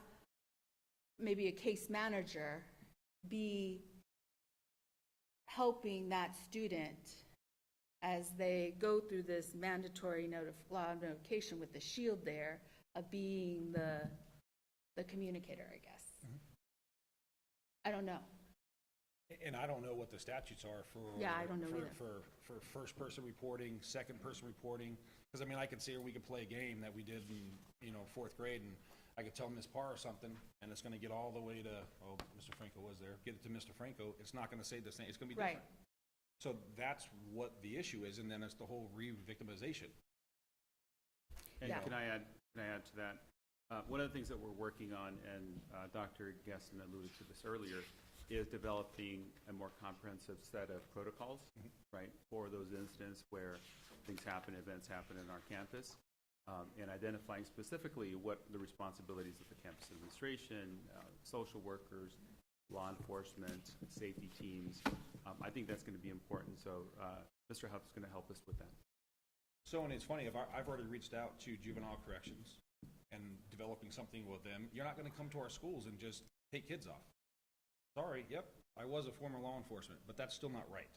maybe a case manager be helping that student as they go through this mandatory law of notification with the shield there of being the communicator, I guess. I don't know. And I don't know what the statutes are for. Yeah, I don't know either. For first person reporting, second person reporting. Because I mean, I could see, or we could play a game that we did in, fourth grade, and I could tell Ms. Parr something, and it's gonna get all the way to, oh, Mr. Franco was there, get it to Mr. Franco, it's not gonna say the same, it's gonna be different. Right. So that's what the issue is, and then it's the whole re-victimization. And Yeah. can I add to that? One of the things that we're working on, and Dr. Gesson alluded to this earlier, is developing a more comprehensive set of protocols, right, for those incidents where things happen, events happen in our campus, and identifying specifically what the responsibilities of the campus administration, social workers, law enforcement, safety teams. I think that's going to be important. So Mr. Huff is going to help us with that. So, and it's funny, I've already reached out to juvenile corrections and developing something with them. You're not going to come to our schools and just take kids off. Sorry, yep, I was a former law enforcement, but that's still not right.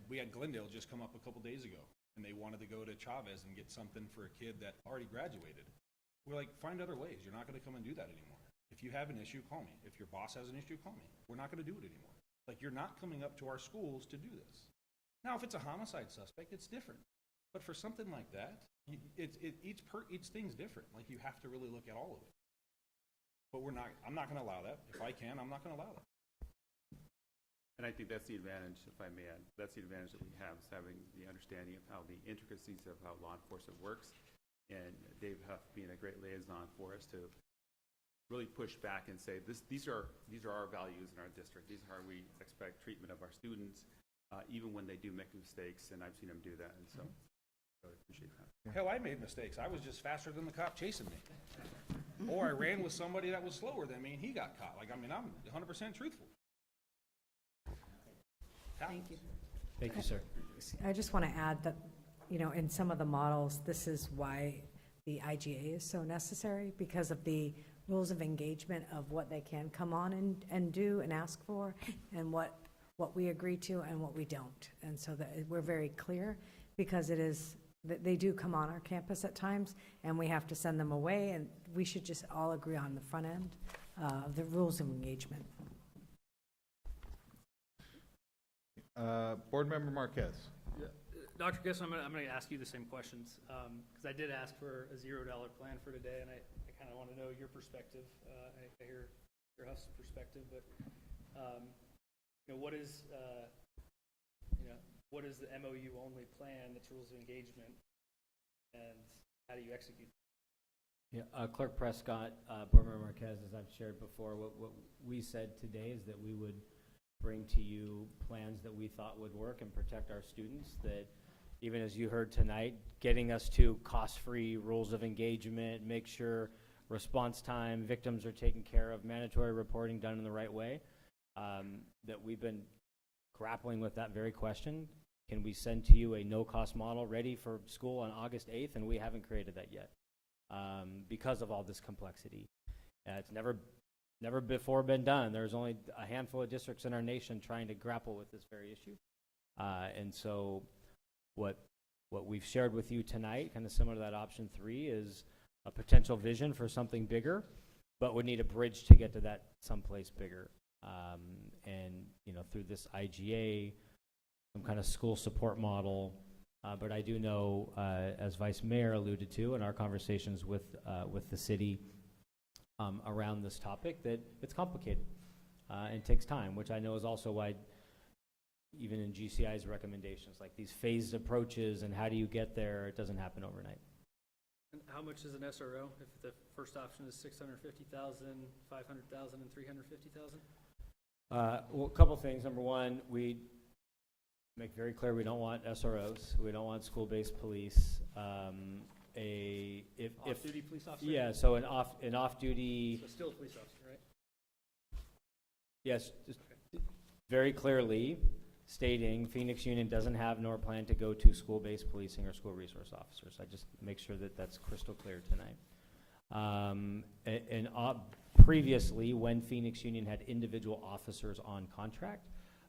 We had Glendale just come up a couple days ago, and they wanted to go to Chavez and get something for a kid that already graduated. We're like, find other ways. You're not going to come and do that anymore. If you have an issue, call me. If your boss has an issue, call me. We're not going to do it anymore. Like, you're not coming up to our schools to do this. Now, if it's a homicide suspect, it's different. But for something like that, each thing's different. Like, you have to really look at all of it. But I'm not going to allow that. If I can, I'm not going to allow that. And I think that's the advantage, if I may add, that's the advantage that we have, is having the understanding of how the intricacies of how law enforcement works, and Dave Huff being a great liaison for us to really push back and say, these are our values in our district. These are how we expect treatment of our students, even when they do make mistakes, and I've seen them do that, and so I really appreciate that. Hell, I made mistakes. I was just faster than the cop chasing me. Or I ran with somebody that was slower than me, and he got caught. Like, I mean, I'm 100% truthful. Thank you. Thank you, sir. I just want to add that, in some of the models, this is why the IGA is so necessary, because of the rules of engagement of what they can come on and do and ask for, and what we agree to and what we don't. And so that we're very clear, because it is, they do come on our campus at times, and we have to send them away, and we should just all agree on the front end of the rules of engagement. Board Member Marquez. Dr. Giss, I'm going to ask you the same questions, because I did ask for a $0 plan for today, and I kind of want to know your perspective. I hear your Huff's perspective, but what is the MOU only plan that's rules of engagement, and how do you execute? Yeah, Clerk Prescott, Board Member Marquez, as I've shared before, what we said today is that we would bring to you plans that we thought would work and protect our students, that even as you heard tonight, getting us to cost-free rules of engagement, make sure response time, victims are taken care of, mandatory reporting done in the right way, that we've been grappling with that very question. Can we send to you a no-cost model ready for school on August 8th? And we haven't created that yet because of all this complexity. It's never before been done. There's only a handful of districts in our nation trying to grapple with this very issue. And so what we've shared with you tonight, kind of similar to that option 3, is a potential vision for something bigger, but would need a bridge to get to that someplace bigger. And, through this IGA, some kind of school support model. But I do know, as Vice Mayor alluded to in our conversations with the city, around this topic, that it's complicated and takes time, which I know is also why even in GCI's recommendations, like these phased approaches and how do you get there, it doesn't happen overnight. And how much is an SRO if the first option is $650,000, $500,000, and $350,000? Well, a couple things. Number one, we make very clear we don't want SROs. We don't want school-based police. Off-duty police officer? Yeah, so an off-duty. So still a police officer, right? Yes, just very clearly stating Phoenix Union doesn't have nor plan to go to school-based policing or school resource officers. I just make sure that that's crystal clear tonight. Previously, when Phoenix Union had individual officers on contract,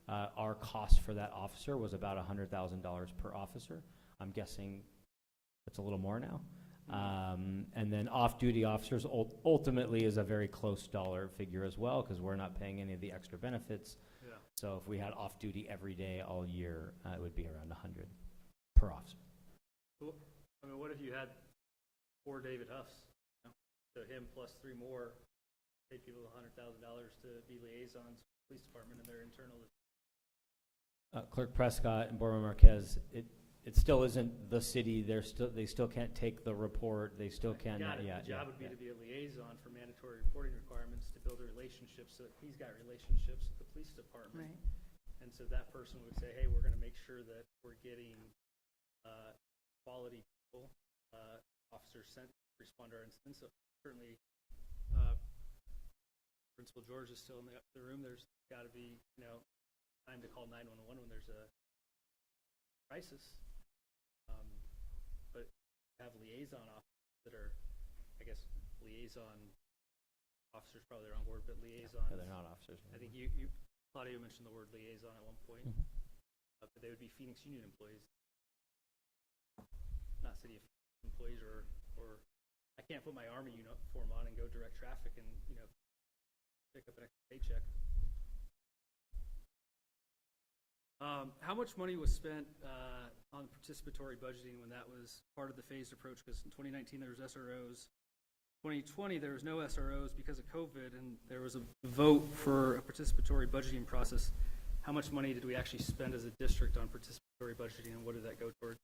our cost for that officer was about $100,000 per officer. I'm guessing it's a little more now. And then off-duty officers ultimately is a very close dollar figure as well, because we're not paying any of the extra benefits. Yeah. So if we had off-duty every day all year, it would be around 100 per officer. Well, I mean, what if you had 4 David Huffs? You know? So him plus 3 more, pay people $100,000 to be liaisons with the police department and their internal. Clerk Prescott and Board Member Marquez, it still isn't the city. They still can't take the report. They still can't. The job would be to be a liaison for mandatory reporting requirements, to build a relationship, so that he's got relationships with the police department. Right. And so that person would say, hey, we're going to make sure that we're getting quality people, officers sent to respond to our incidents. So certainly, Principal George is still in the room. There's got to be, time to call 911 when there's a crisis. But have liaison officers that are, I guess, liaison officers probably the wrong word, but liaisons. Yeah, they're not officers. I think Claudia mentioned the word liaison at one point. But they would be Phoenix Union employees, not city of Phoenix employees, or I can't put my Army uniform on and go direct traffic and pick up an extra paycheck. How much money was spent on participatory budgeting when that was part of the phased approach? Because in 2019 there was SROs. 2020 there was no SROs because of COVID, and there was a vote for a participatory budgeting process. How much money did we actually spend as a district on participatory budgeting, and what did that go toward?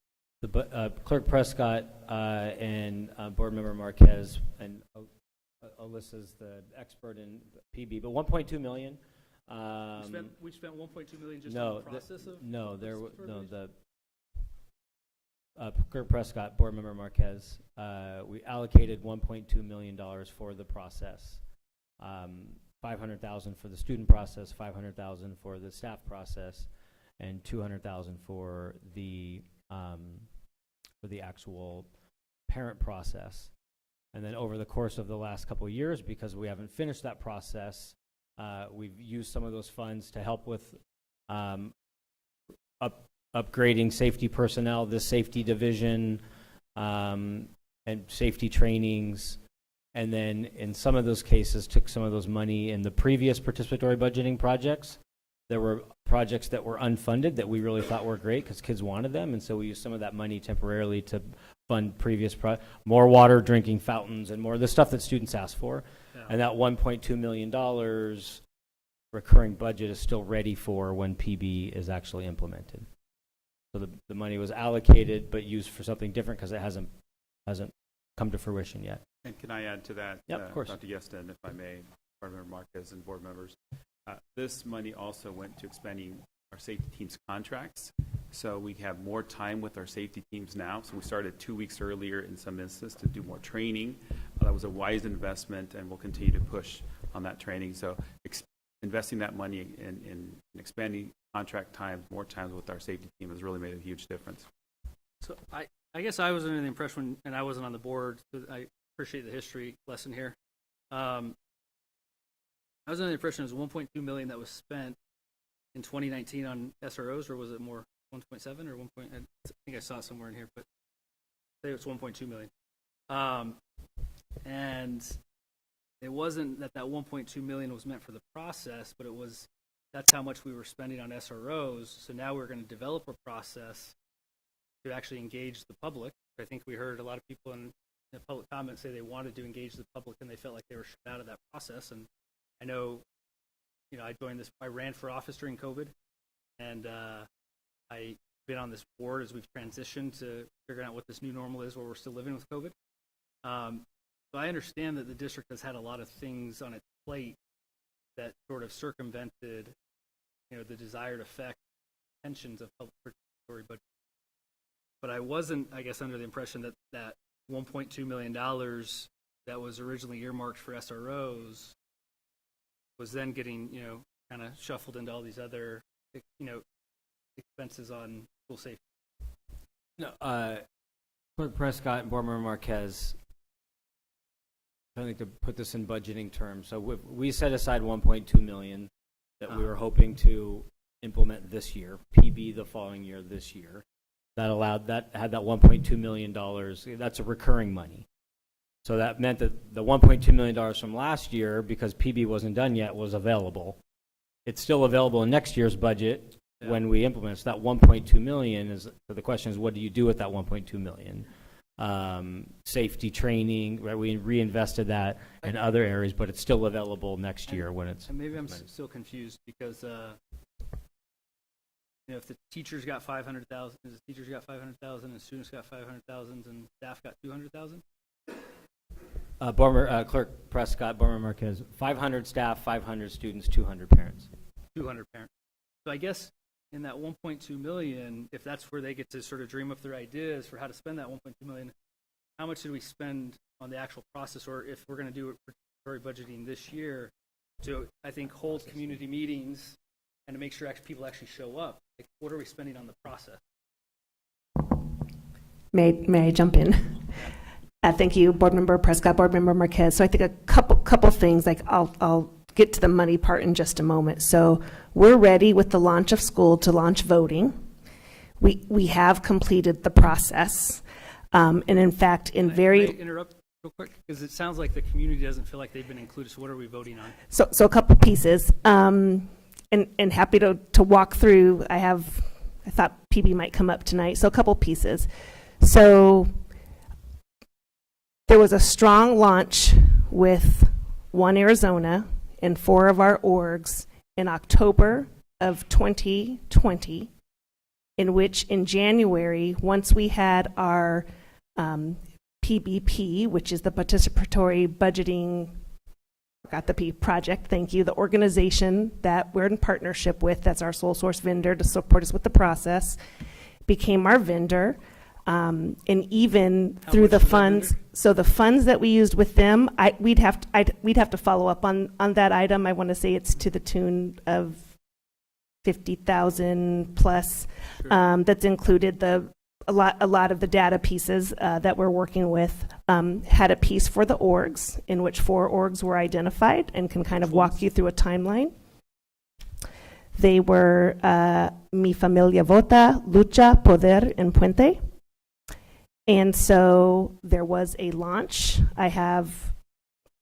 Clerk Prescott and Board Member Marquez, and Alyssa's the expert in PB, but $1.2 million. We spent $1.2 million just on the process of? Clerk Prescott, Board Member Marquez, we allocated $1.2 million for the process. $500,000 for the student process, $500,000 for the staff process, and $200,000 for the actual parent process. And then over the course of the last couple of years, because we haven't finished that process, we've used some of those funds to help with upgrading safety personnel, the safety division, and safety trainings. And then in some of those cases, took some of those money in the previous participatory budgeting projects. There were projects that were unfunded that we really thought were great because kids wanted them. And so we used some of that money temporarily to fund previous more water drinking fountains and more of the stuff that students asked for. Yeah. And that $1.2 million recurring budget is still ready for when PB is actually implemented. So the money was allocated but used for something different because it hasn't come to fruition yet. And can I add to that, Yep, of course. Dr. Yeston, if I may, Board Member Marquez and board members? This money also went to expanding our safety teams' contracts. So we have more time with our safety teams now. So we started 2 weeks earlier in some instances to do more training. That was a wise investment, and we'll continue to push on that training. So investing that money in expanding contract times, more times with our safety team has really made a huge difference. So I guess I was under the impression, and I wasn't on the board, I appreciate the history lesson here. I was under the impression it was $1.2 million that was spent in 2019 on SROs, or was it more 1.7 or 1. I think I saw it somewhere in here, but say it's 1.2 million. And it wasn't that 1.2 million was meant for the process, but that's how much we were spending on SROs. So now we're going to develop a process to actually engage the public. I think we heard a lot of people in the public comments say they wanted to engage the public and they felt like they were shut out of that process. And I know, I ran for office during COVID, and I've been on this board as we've transitioned to figuring out what this new normal is where we're still living with COVID. So I understand that the district has had a lot of things on its plate that sort of circumvented, the desired effect, intentions of public participatory budget. But I wasn't, I guess, under the impression that $1.2 million that was originally earmarked for SROs was then getting, kind of shuffled into all these other, expenses on school safety. No, Clerk Prescott and Board Member Marquez, I think to put this in budgeting terms. So we set aside $1.2 million that we were hoping to implement this year, PB the following year this year. That had that $1.2 million, that's a recurring money. So that meant that the $1.2 million from last year, because PB wasn't done yet, was available. It's still available in next year's budget when we implement. So that 1.2 million is, so the question is, what do you do with that 1.2 million? Safety training, right? We reinvested that in other areas, but it's still available next year when it's. And maybe I'm still confused because, if the teachers got 500,000, the teachers got 500,000 and students got 500,000 and staff got 200,000? Clerk Prescott, Board Member Marquez, 500 staff, 500 students, 200 parents. 200 parents. So I guess in that 1.2 million, if that's where they get to sort of dream up their ideas for how to spend that 1.2 million, how much did we spend on the actual process, or if we're going to do it for budgeting this year, to, I think, hold community meetings and to make sure people actually show up? Like, what are we spending on the process? May I jump in? Thank you, Board Member Prescott, Board Member Marquez. So I think a couple things, like I'll get to the money part in just a moment. So we're ready with the launch of school to launch voting. We have completed the process. And in fact, in Can I interrupt real quick? Because it sounds like the community doesn't feel like they've been included. So what are we voting on? So a couple pieces. And happy to walk through. I thought PB might come up tonight. So a couple pieces. So there was a strong launch with One Arizona and 4 of our orgs in October of 2020, in which in January, once we had our PBP, which is the Participatory Budgeting, got the P project, thank you, the organization that we're in partnership with, that's our sole source vendor to support us with the process, became our vendor. And even through the funds, so the funds that we used with them, we'd have to follow up on that item. I want to say it's to the tune of 50,000 plus. Sure. That's included a lot of the data pieces that we're working with. Had a piece for the orgs in which 4 orgs were identified and can kind of walk you through a timeline. They were Mi Familia Vota, Lucha, Poder, and Puente. And so there was a launch. I have,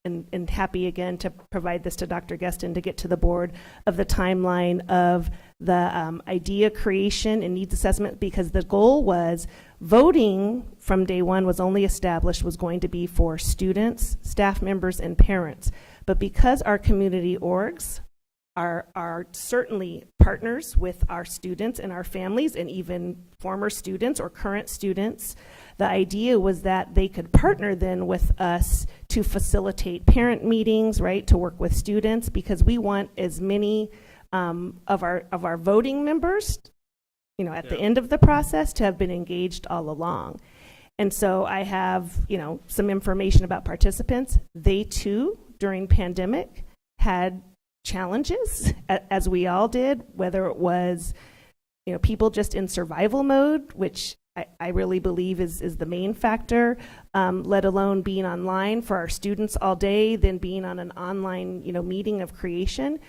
and happy again to provide this to Dr. Guestin to get to the board, of the timeline of the idea creation and needs assessment, because the goal was voting from day one was only established was going to be for students, staff members, and parents. But because our community orgs are certainly partners with our students and our families and even former students or current students, the idea was that they could partner then with us to facilitate parent meetings, right, to work with students, because we want as many of our voting members, at the end of the process, to have been engaged all along. And so I have, some information about participants. They too, during pandemic, had challenges, as we all did, whether it was, people just in survival mode, which I really believe is the main factor, let alone being online for our students all day, then being on an online, meeting of creation.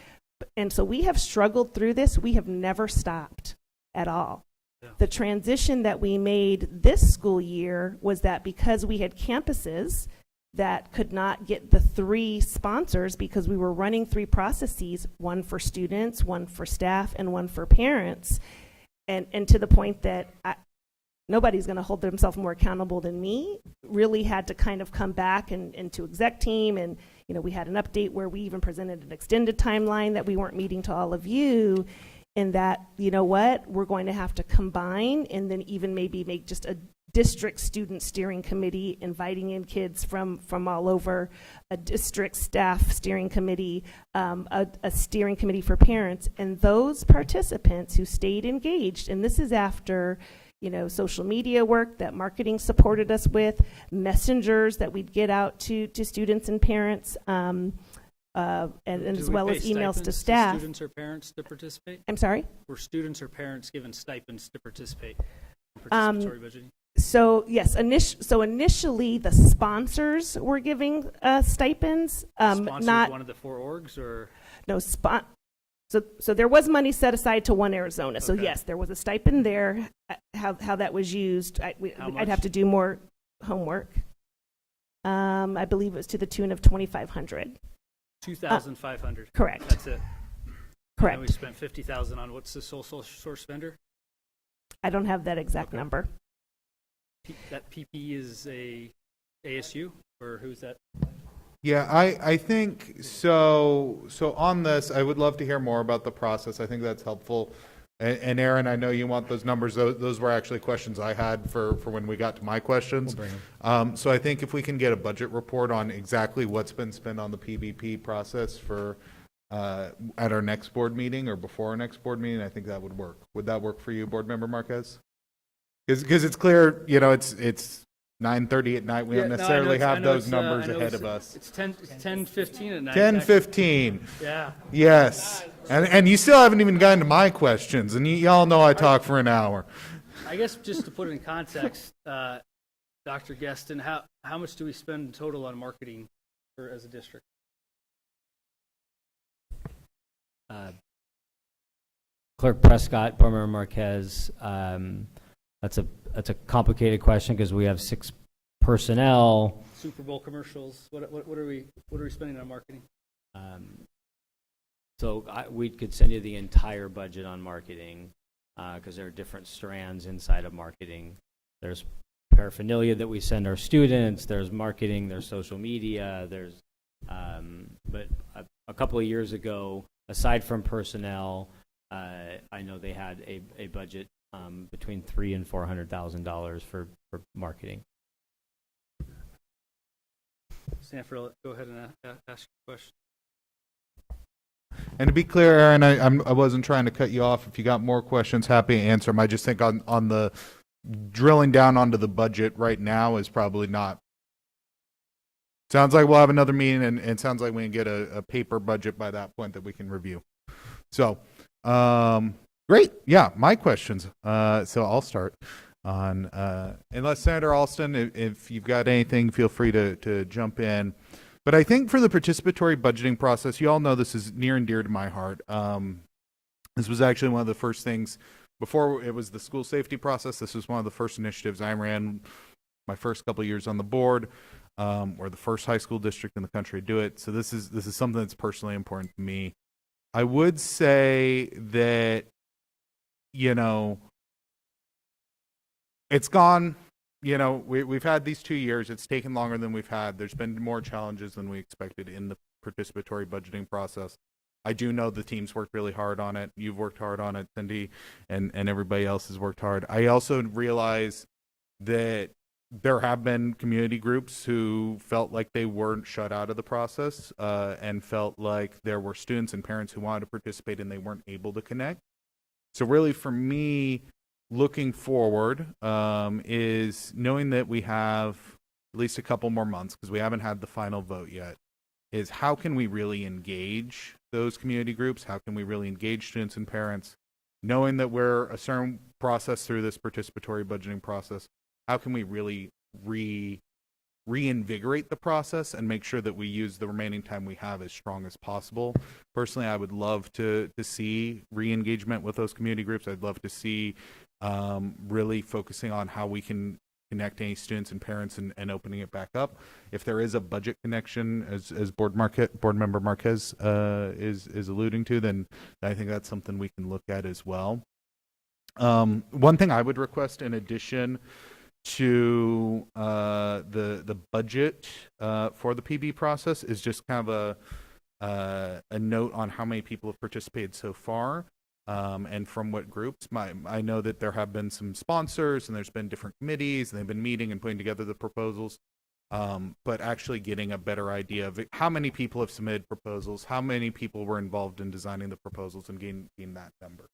And so we have struggled through this. We have never stopped at all. Yeah. The transition that we made this school year was that because we had campuses that could not get the 3 sponsors, because we were running 3 processes, one for students, one for staff, and one for parents, and to the point that nobody's going to hold themselves more accountable than me, really had to kind of come back and to exec team, and we had an update where we even presented an extended timeline that we weren't meeting to all of you, and that, we're going to have to combine and then even maybe make just a district student steering committee, inviting in kids from all over, a district staff steering committee, a steering committee for parents, and those participants who stayed engaged, and this is after social media work that marketing supported us with, messengers that we'd get out to students and parents, and as well as emails to staff. Students or parents to participate? I'm sorry? Were students or parents given stipends to participate in participatory budgeting? So yes, initially the sponsors were giving stipends. Sponsors not one of the 4 orgs, or no So there was money set aside to One Arizona. So Okay. yes, there was a stipend there. How that was used, How I'd have much? to do more homework. I believe it was to the tune of 2,500. 2,500. Correct. That's it. Correct. And we spent 50,000 on what's the sole source vendor? I don't have that exact number. That PP is a ASU, or who's that? Yeah, I think so. So on this, I would love to hear more about the process. I think that's helpful. And Aaron, I know you want those numbers. Those were actually questions I had for when we got to my questions. We'll bring 'em. So I think if we can get a budget report on exactly what's been spent on the PBP process for at our next board meeting or before our next board meeting, I think that would work. Would that work for you, Board Member Marquez? Because it's clear, it's 9:30 at night. We don't necessarily have those numbers ahead of us. It's 10:15 at night. 10:15. Yeah. Yes. And you still haven't even gotten to my questions, and y'all know I talk for an hour. I guess just to put it in context, Dr. Gueston, how much do we spend in total on marketing as a district? Clerk Prescott, Board Member Marquez, that's a complicated question because we have 6 personnel. Super Bowl commercials. What are we spending on marketing? So we could send you the entire budget on marketing because there are different strands inside of marketing. There's paraphernalia that we send our students. There's marketing. There's social media. There's but a couple of years ago, aside from personnel, I know they had a budget between $300,000 and $400,000 for marketing. Sanford, go ahead and ask your question. And to be clear, Aaron, I wasn't trying to cut you off. If you got more questions, happy to answer them. I just think on the drilling down onto the budget right now is probably not. Sounds like we'll have another meeting, and it sounds like we can get a paper budget by that point that we can review. So, great. Yeah, my questions. So I'll start on, unless Senator Alston, if you've got anything, feel free to jump in. But I think for the participatory budgeting process, you all know this is near and dear to my heart. This was actually one of the first things, before it was the school safety process, this was one of the first initiatives I ran my first couple of years on the board. We're the first high school district in the country to do it. So this is something that's personally important to me. I would say that, it's gone. We've had these 2 years. It's taken longer than we've had. There's been more challenges than we expected in the participatory budgeting process. I do know the team's worked really hard on it. You've worked hard on it, Cindy, and everybody else has worked hard. I also realize that there have been community groups who felt like they weren't shut out of the process and felt like there were students and parents who wanted to participate and they weren't able to connect. So really for me, looking forward is knowing that we have at least a couple more months because we haven't had the final vote yet, is how can we really engage those community groups? How can we really engage students and parents? Knowing that we're a certain process through this participatory budgeting process, how can we really reinvigorate the process and make sure that we use the remaining time we have as strong as possible? Personally, I would love to see re-engagement with those community groups. I'd love to see really focusing on how we can connect any students and parents and opening it back up. If there is a budget connection, as Board Member Marquez is alluding to, then I think that's something we can look at as well. One thing I would request in addition to the budget for the PB process is just kind of a note on how many people have participated so far. And from what groups. I know that there have been some sponsors and there's been different committees and they've been meeting and putting together the proposals, but actually getting a better idea of how many people have submitted proposals, how many people were involved in designing the proposals, and gain that number.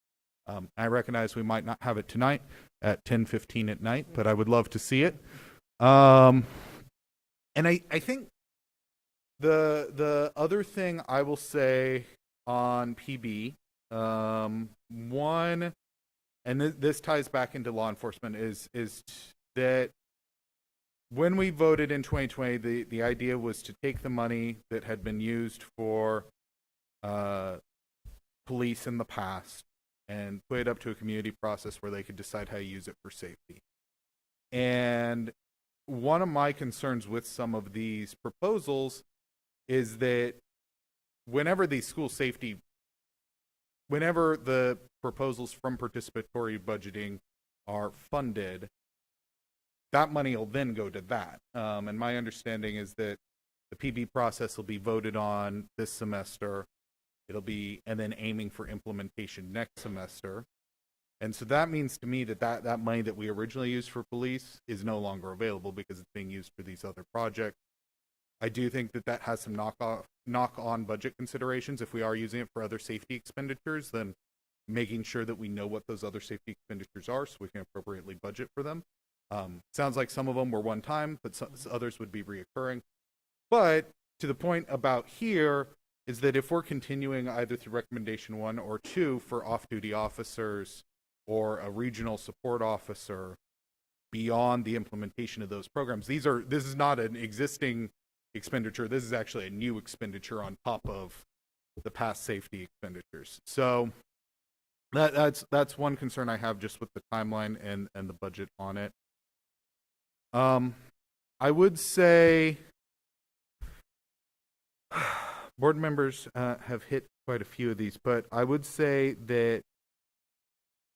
I recognize we might not have it tonight at 10:15 at night, but I would love to see it. And I think the other thing I will say on PB, one, and this ties back into law enforcement, is that when we voted in 2020, the idea was to take the money that had been used for police in the past and put it up to a community process where they could decide how to use it for safety. And one of my concerns with some of these proposals is that whenever the proposals from participatory budgeting are funded, that money will then go to that. And my understanding is that the PB process will be voted on this semester. And then aiming for implementation next semester. And so that means to me that money that we originally used for police is no longer available because it's being used for these other projects. I do think that has some knock-on budget considerations. If we are using it for other safety expenditures, then making sure that we know what those other safety expenditures are so we can appropriately budget for them. Sounds like some of them were one time, but others would be reoccurring. But to the point about here is that if we're continuing either through recommendation 1 or 2 for off-duty officers or a regional support officer beyond the implementation of those programs, this is not an existing expenditure. This is actually a new expenditure on top of the past safety expenditures. So that's one concern I have just with the timeline and the budget on it. I would say board members have hit quite a few of these, but I would say that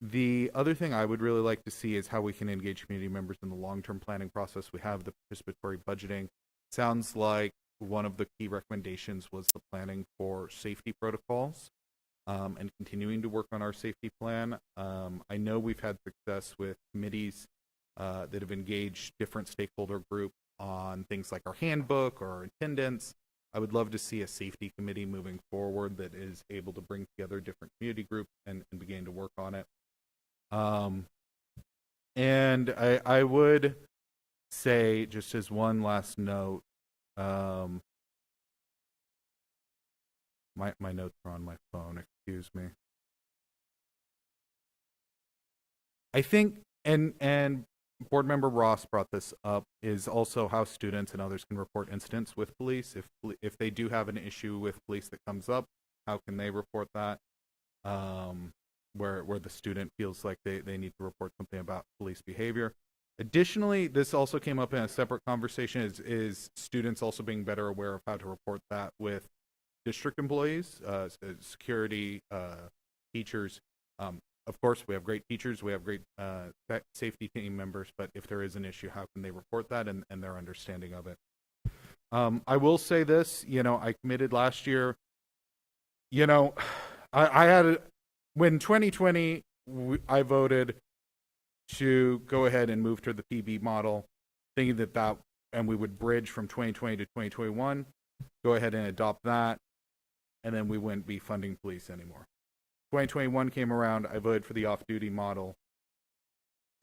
the other thing I would really like to see is how we can engage community members in the long-term planning process. We have the participatory budgeting. Sounds like one of the key recommendations was the planning for safety protocols and continuing to work on our safety plan. I know we've had success with committees that have engaged different stakeholder groups on things like our handbook or our attendance. I would love to see a safety committee moving forward that is able to bring together different community groups and begin to work on it. And I would say, just as one last note, my notes are on my phone, excuse me. I think, and Board Member Ross brought this up, is also how students and others can report incidents with police. If they do have an issue with police that comes up, how can they report that? Where the student feels like they need to report something about police behavior. Additionally, this also came up in a separate conversation, is students also being better aware of how to report that with district employees, security, teachers. Of course, we have great teachers, we have great safety team members, but if there is an issue, how can they report that and their understanding of it? I will say this, I committed last year, I had, when 2020, I voted to go ahead and move to the PB model, thinking and we would bridge from 2020 to 2021, go ahead and adopt that, and then we wouldn't be funding police anymore. 2021 came around, I voted for the off-duty model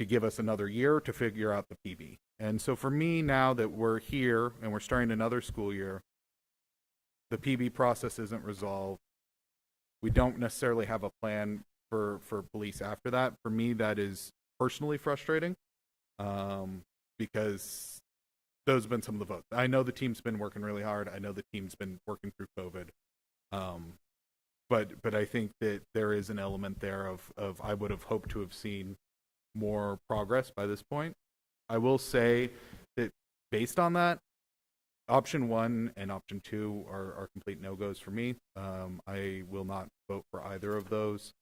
to give us another year to figure out the PB. And so for me, now that we're here and we're starting another school year, the PB process isn't resolved. We don't necessarily have a plan for police after that. For me, that is personally frustrating because those have been some of the votes. I know the team's been working really hard. I know the team's been working through COVID. But I think that there is an element there of I would have hoped to have seen more progress by this point. I will say that based on that, option 1 and option 2 are complete no-goes for me. I will not vote for either of those.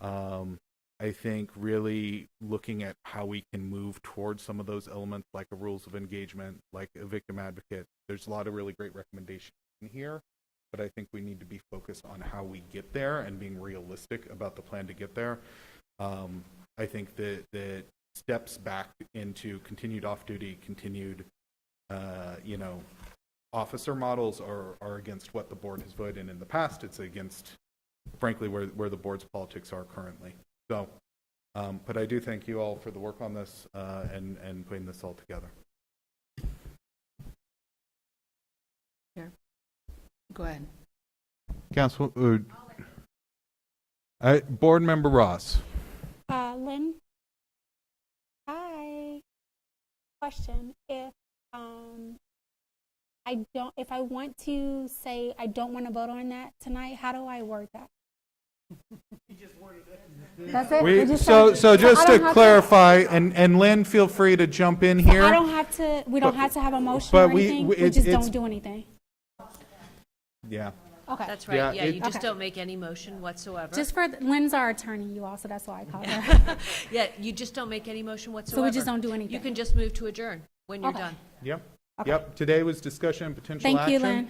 I think really looking at how we can move towards some of those elements, like a rules of engagement, like a victim advocate, there's a lot of really great recommendations in here. But I think we need to be focused on how we get there and being realistic about the plan to get there. I think that steps back into continued off-duty, continued, officer models are against what the board has voted in the past. It's against, frankly, where the board's politics are currently. So, but I do thank you all for the work on this and putting this all together. Go ahead. Council, Board Member Ross. Lynn? Hi. Question. If I want to say I don't want to vote on that tonight, how do I word that? That's it? We, We just so, said- so just I to don't have clarify, and Lynn, feel free to jump in here. I don't have to, we don't have to have a motion but or anything, we it- just it's- don't do anything. Yeah. Okay. That's right, Yeah, yeah, it- you just Okay. don't make any motion whatsoever. Just for, Lynn's our attorney, you all, so that's why I called her. Yeah, you just don't make any motion whatsoever. So we just don't do anything. You can just move to adjourn when you're Okay. done. Yep. Okay. Yep. Today was discussion and potential Thank you, action.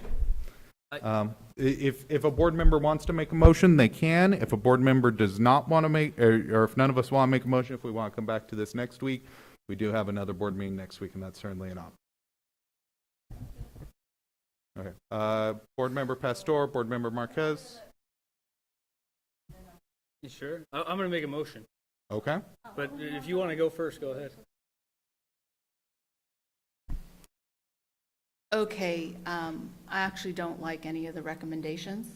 Lynn. If a board member wants to make a motion, they can. If a board member does not want to make, or if none of us want to make a motion, if we want to come back to this next week, we do have another board meeting next week, and that's certainly an option. Okay. Board member Pastor, board member Marquez. You sure? I'm going to make a motion, Okay. but if you want to go first, go ahead. Okay, I actually don't like any of the recommendations.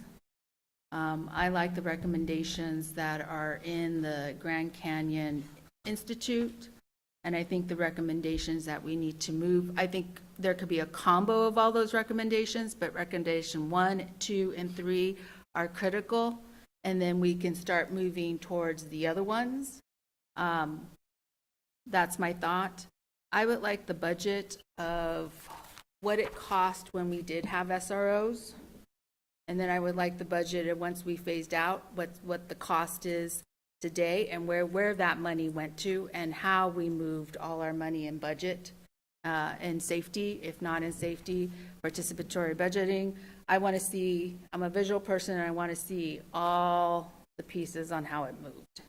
I like the recommendations that are in the Grand Canyon Institute, and I think the recommendations that we need to move, I think there could be a combo of all those recommendations, but recommendation 1, 2, and 3 are critical, and then we can start moving towards the other ones. That's my thought. I would like the budget of what it cost when we did have SROs. And then I would like the budget of once we phased out, what the cost is today and where that money went to and how we moved all our money in budget and safety, if not in safety, participatory budgeting. I want to see, I'm a visual person, and I want to see all the pieces on how it moved.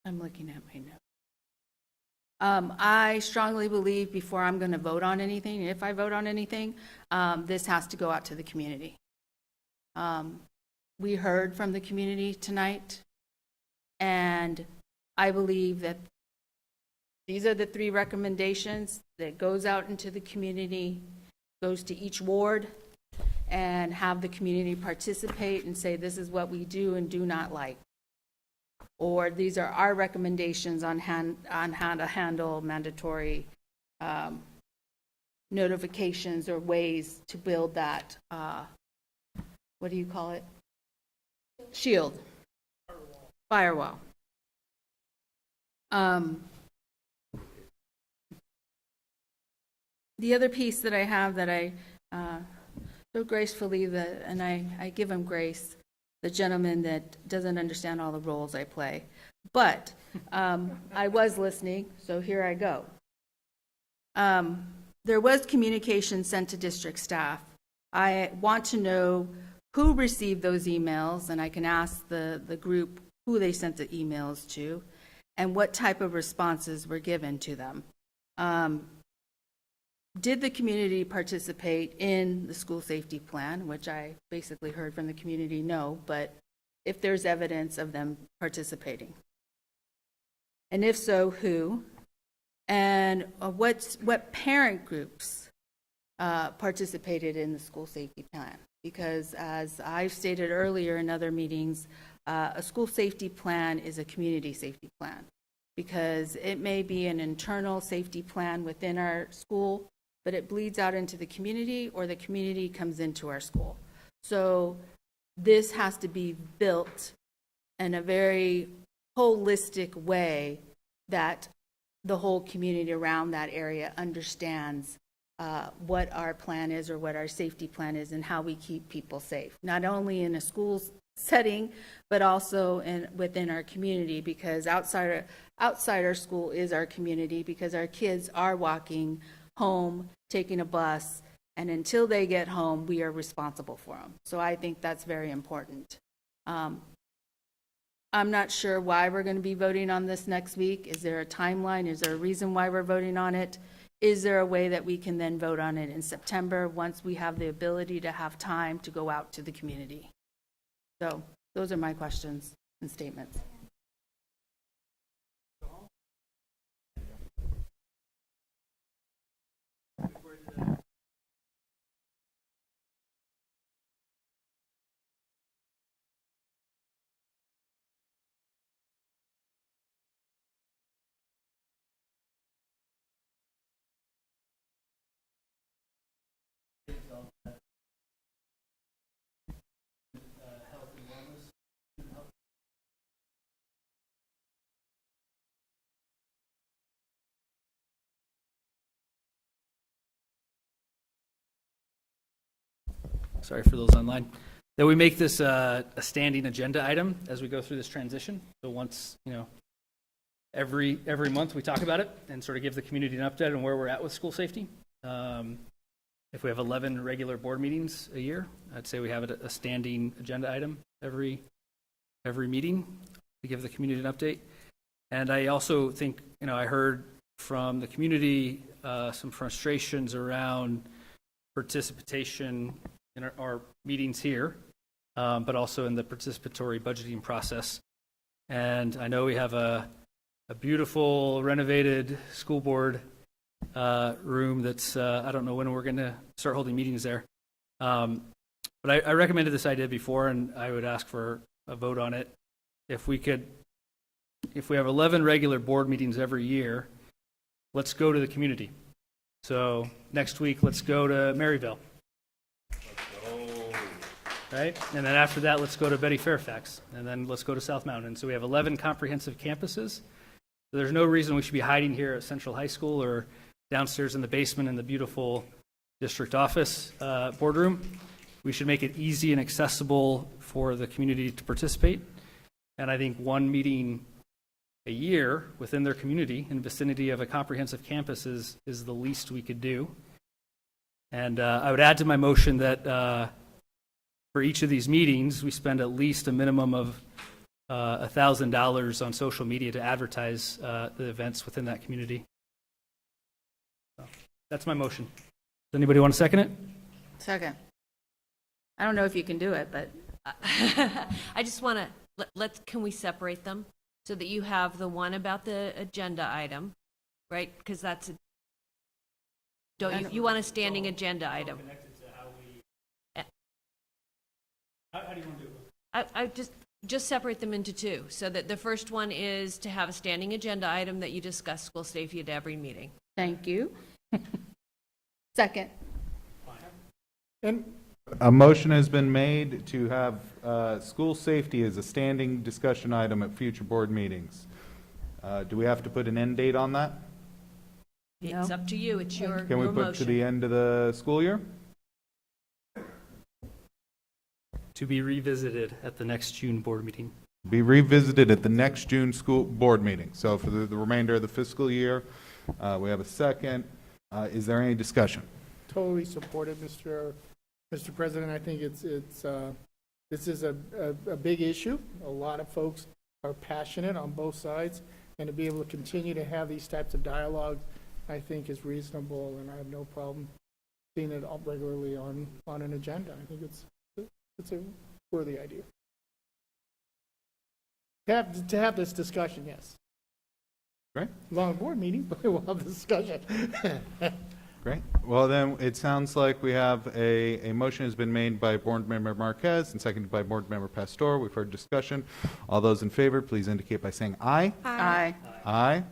I'm looking at my notes. I strongly believe before I'm going to vote on anything, if I vote on anything, this has to go out to the community. We heard from the community tonight, and I believe that these are the 3 recommendations that goes out into the community, goes to each ward, and have the community participate and say, this is what we do and do not like. Or these are our recommendations on how to handle mandatory notifications or ways to build that, what do you call it? Shield. Firewall. The other piece that I have that I so gracefully, and I give him grace, the gentleman that doesn't understand all the roles I play. But I was listening, so here I go. There was communication sent to district staff. I want to know who received those emails, and I can ask the group who they sent the emails to, and what type of responses were given to them. Did the community participate in the school safety plan, which I basically heard from the community, no, but if there's evidence of them participating. And if so, who? And what parent groups participated in the school safety plan? Because as I've stated earlier in other meetings, a school safety plan is a community safety plan, because it may be an internal safety plan within our school, but it bleeds out into the community, or the community comes into our school. So this has to be built in a very holistic way that the whole community around that area understands what our plan is, or what our safety plan is, and how we keep people safe, not only in a school setting, but also within our community, because outside our school is our community, because our kids are walking home, taking a bus, and until they get home, we are responsible for them. So I think that's very important. I'm not sure why we're going to be voting on this next week. Is there a timeline? Is there a reason why we're voting on it? Is there a way that we can then vote on it in September once we have the ability to have time to go out to the community? So those are my questions and statements. sorry for those online, that we make this a standing agenda item as we go through this transition. So once, every month we talk about it and sort of give the community an update on where we're at with school safety. If we have 11 regular board meetings a year, I'd say we have a standing agenda item every meeting to give the community an update. And I also think, I heard from the community some frustrations around participation in our meetings here, but also in the participatory budgeting process. And I know we have a beautiful renovated school board room that's, I don't know when we're going to start holding meetings there. But I recommended this idea before, and I would ask for a vote on it. If we have 11 regular board meetings every year, let's go to the community. So next week, let's go to Maryville. Right? And then after that, let's go to Betty Fairfax. And then let's go to South Mountain. So we have 11 comprehensive campuses. So there's no reason we should be hiding here at Central High School or downstairs in the basement in the beautiful district office boardroom. We should make it easy and accessible for the community to participate. And I think one meeting a year within their community in the vicinity of a comprehensive campus is the least we could do. And I would add to my motion that for each of these meetings, we spend at least a minimum of $1,000 on social media to advertise the events within that community. So that's my motion. Does anybody want to second it? Second. I don't know if you can do it, but. I just want to, can we separate them so that you have the one about the agenda item, right? Because that's, you want a standing agenda item. How do you want to do it? I just separate them into two, so that the first one is to have a standing agenda item that you discuss school safety at every meeting. Thank you. Second. And A motion has been made to have school safety as a standing discussion item at future board meetings. Do we have to put an end date on that? It's up to you. It's your Can we put motion. to the end of the school year? To be revisited at the next June board meeting. Be revisited at the next June school board meeting. So for the remainder of the fiscal year, we have a second. Is there any discussion? totally supportive, Mr. President. I think this is a big issue. A lot of folks are passionate on both sides, and to be able to continue to have these types of dialogue, I think is reasonable, and I have no problem seeing it all regularly on an agenda. I think it's a worthy idea. To have this discussion, yes. Great. Long board meeting, but we'll have the discussion. Great. Well, then, it sounds like we have a motion has been made by Board Member Marquez and seconded by Board Member Pastor. We've heard discussion. All those in favor, please indicate by saying aye. Aye. Aye.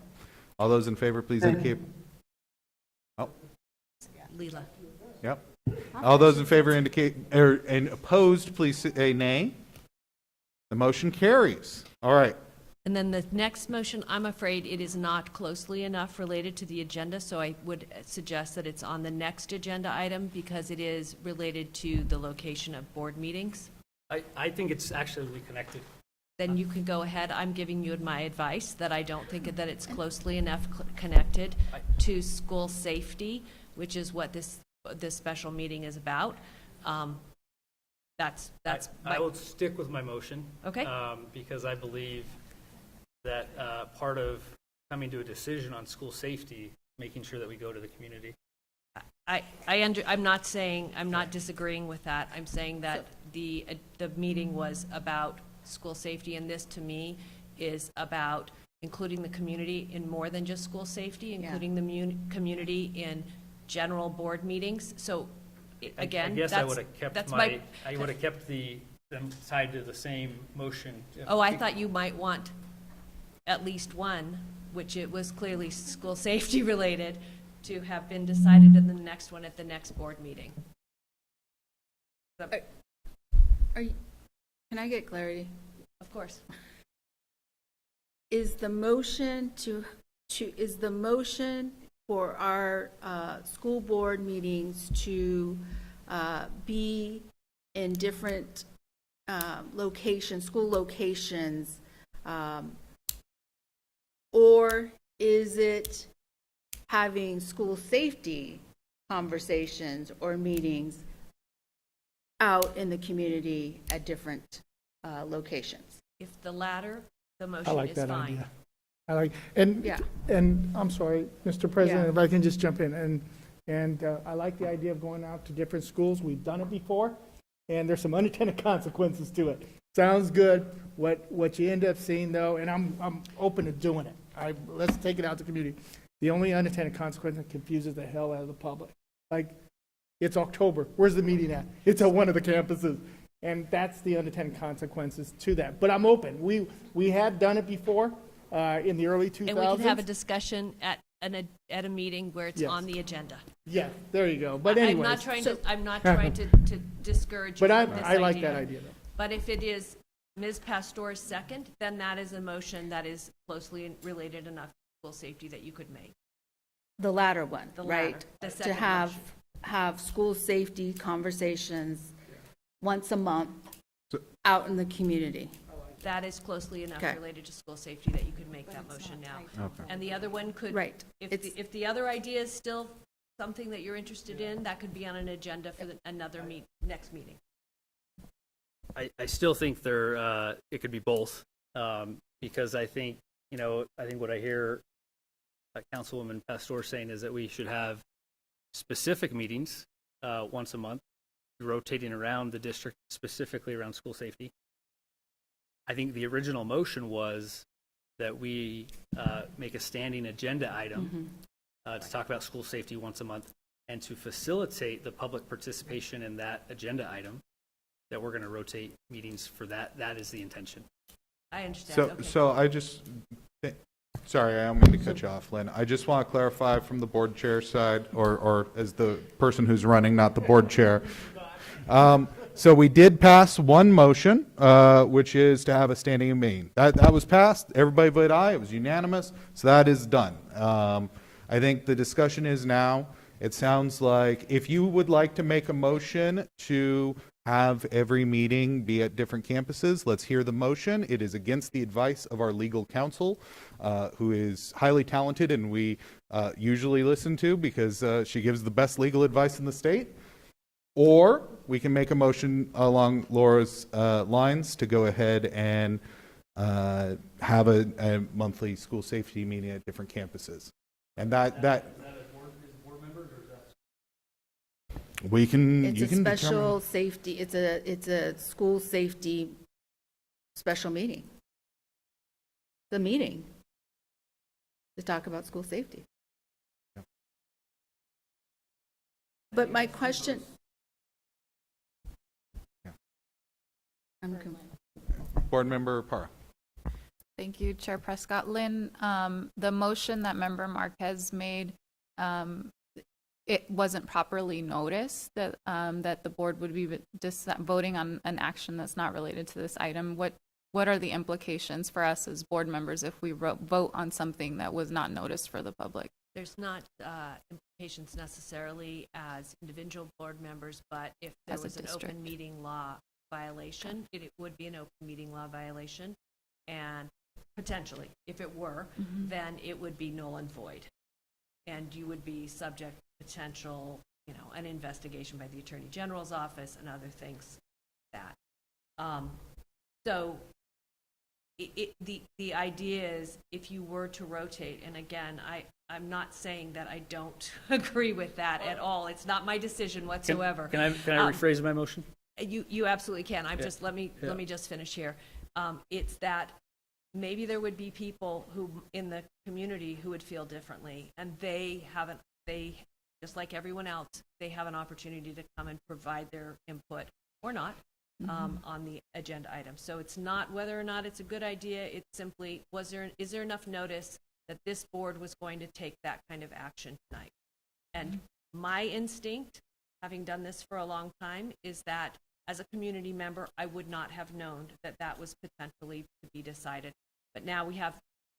All those in favor, please indicate. Oh, Leela. yep. All those in favor indicate, and opposed, please say nay. The motion carries. All right. And then the next motion, I'm afraid it is not closely enough related to the agenda, so I would suggest that it's on the next agenda item because it is related to the location of board meetings. I think it's actually connected. Then you can go ahead. I'm giving you my advice that I don't think that it's closely enough connected to school safety, which is what this special meeting is about. That's I will stick with my motion. Okay. Because I believe that part of coming to a decision on school safety, making sure that we go to the community. I'm not saying, I'm not disagreeing with that. I'm saying that the meeting was about school safety, and this to me is about including the community in more than just school safety, including the community in general board meetings. So again, I guess I would have kept I would have kept them tied to the same motion. Oh, I thought you might want at least one, which it was clearly school safety related, to have been decided in the next one at the next board meeting. Can I get clarity? Of course. Is the motion for our school board meetings to be in different locations, school locations, or is it having school safety conversations or meetings out in the community at different locations? If the latter, the I motion like is that fine. idea. I like, and, Yeah. and I'm sorry, Mr. President, Yeah. if I can just jump in, and I like the idea of going out to different schools. We've done it before, and there's some unintended consequences to it. Sounds good. What you end up seeing though, and I'm open to doing it. Let's take it out to the community. The only unintended consequence that confuses the hell out of the public. Like, it's October. Where's the meeting at? It's at one of the campuses. And that's the unintended consequences to that. But I'm open. We had done it before in the early 2000s. And we can have a discussion at a meeting where it's Yes. on the agenda. Yeah, there you go. But anyways. I'm not trying to discourage you But from this I like that idea though. But if it is Ms. Pastor's second, then that is a motion that is closely related enough to school safety that you could make. The latter one, The right? latter, the To second have school safety conversations once a month out in the community. That is closely enough Okay. related to school safety that you could make that motion now. Okay. And the other one could, Right. if the other idea is still something that you're interested in, that could be on an agenda for another next meeting. I still think it could be both, because I think what I hear Councilwoman Pastor saying is that we should have specific meetings once a month, rotating around the district, specifically around school safety. I think the original motion was that we make a standing agenda item to talk about school safety once a month, and to facilitate the public participation in that agenda item, that we're going to rotate meetings for that. That is the intention. I understand. So, Okay. so I just, sorry, I don't mean to cut you off, Lynn. I just want to clarify from the board chair side, or as the person who's running, not the board chair. So we did pass one motion, which is to have a standing meeting. That was passed. Everybody voted aye. It was unanimous. So that is done. I think the discussion is now, it sounds like if you would like to make a motion to have every meeting be at different campuses, let's hear the motion. It is against the advice of our legal counsel, who is highly talented and we usually listen to because she gives the best legal advice in the state. Or we can make a motion along Laura's lines to go ahead and have a monthly school safety meeting at different campuses. And that we can, It's you a can special determine. safety, it's a school safety special meeting. The meeting to talk about school safety. But my question. Board Member Parra. Thank you, Chair Prescott. Lynn, the motion that Member Marquez made, it wasn't properly noticed that that the board would be voting on an action that's not related to this item. What are the implications for us as board members if we vote on something that was not noticed for the public? There's not implications necessarily as individual board members, but if there As a was an district. open meeting law violation, it would be an open meeting law violation. And potentially, if it were, then it would be null and void. And you would be subject to potential, an investigation by the Attorney General's office and other things like that. So the idea is if you were to rotate, and again, I'm not saying that I don't agree with that at all. It's not my decision whatsoever. Can I rephrase my motion? You absolutely can. Let me Yeah. just finish here. It's that maybe there would be people who in the community who would feel differently, and they just like everyone else, they have an opportunity to come and provide their input or not on the agenda item. So it's not whether or not it's a good idea. It's simply is there enough notice that this board was going to take that kind of action tonight? And my instinct, having done this for a long time, is that as a community member, I would not have known that that was potentially to be decided. But now we have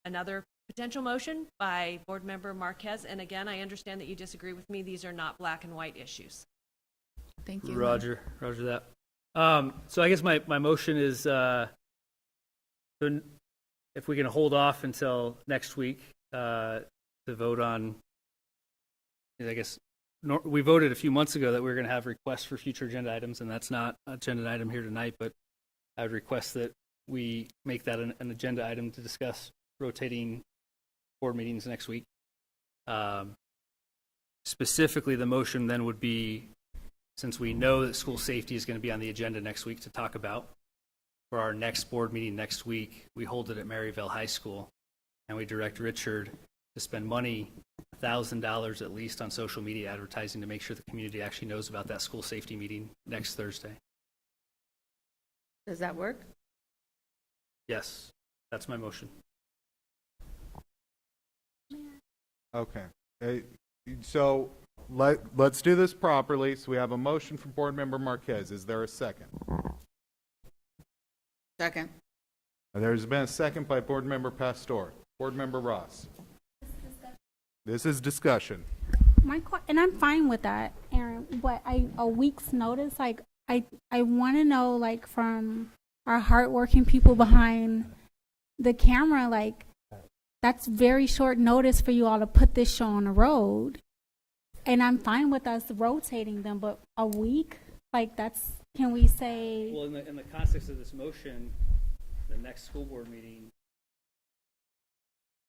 another potential motion by Board Member Marquez. And again, I understand that you disagree with me. These are not black and white issues. Thank you. Roger that. So I guess my motion is, if we can hold off until next week, to vote on, I guess, we voted a few months ago that we were going to have requests for future agenda items, and that's not an agenda item here tonight, but I would request that we make that an agenda item to discuss rotating board meetings next week. Specifically, the motion then would be, since we know that school safety is going to be on the agenda next week to talk about, for our next board meeting next week, we hold it at Maryville High School, and we direct Richard to spend money, $1,000 at least, on social media advertising to make sure the community actually knows about that school safety meeting next Thursday. Does that work? Yes, that's my motion. Okay. So let's do this properly. So we have a motion from Board Member Marquez. Is there a second? Second. There's been a second by Board Member Pastor. Board Member Ross. This is discussion. And I'm fine with that, Aaron. But a week's notice, like I want to know, like, from our hardworking people behind the camera, like, that's very short notice for you all to put this show on the road. And I'm fine with us rotating them, but a week, like, that's, can we say? Well, in the context of this motion, the next school board meeting,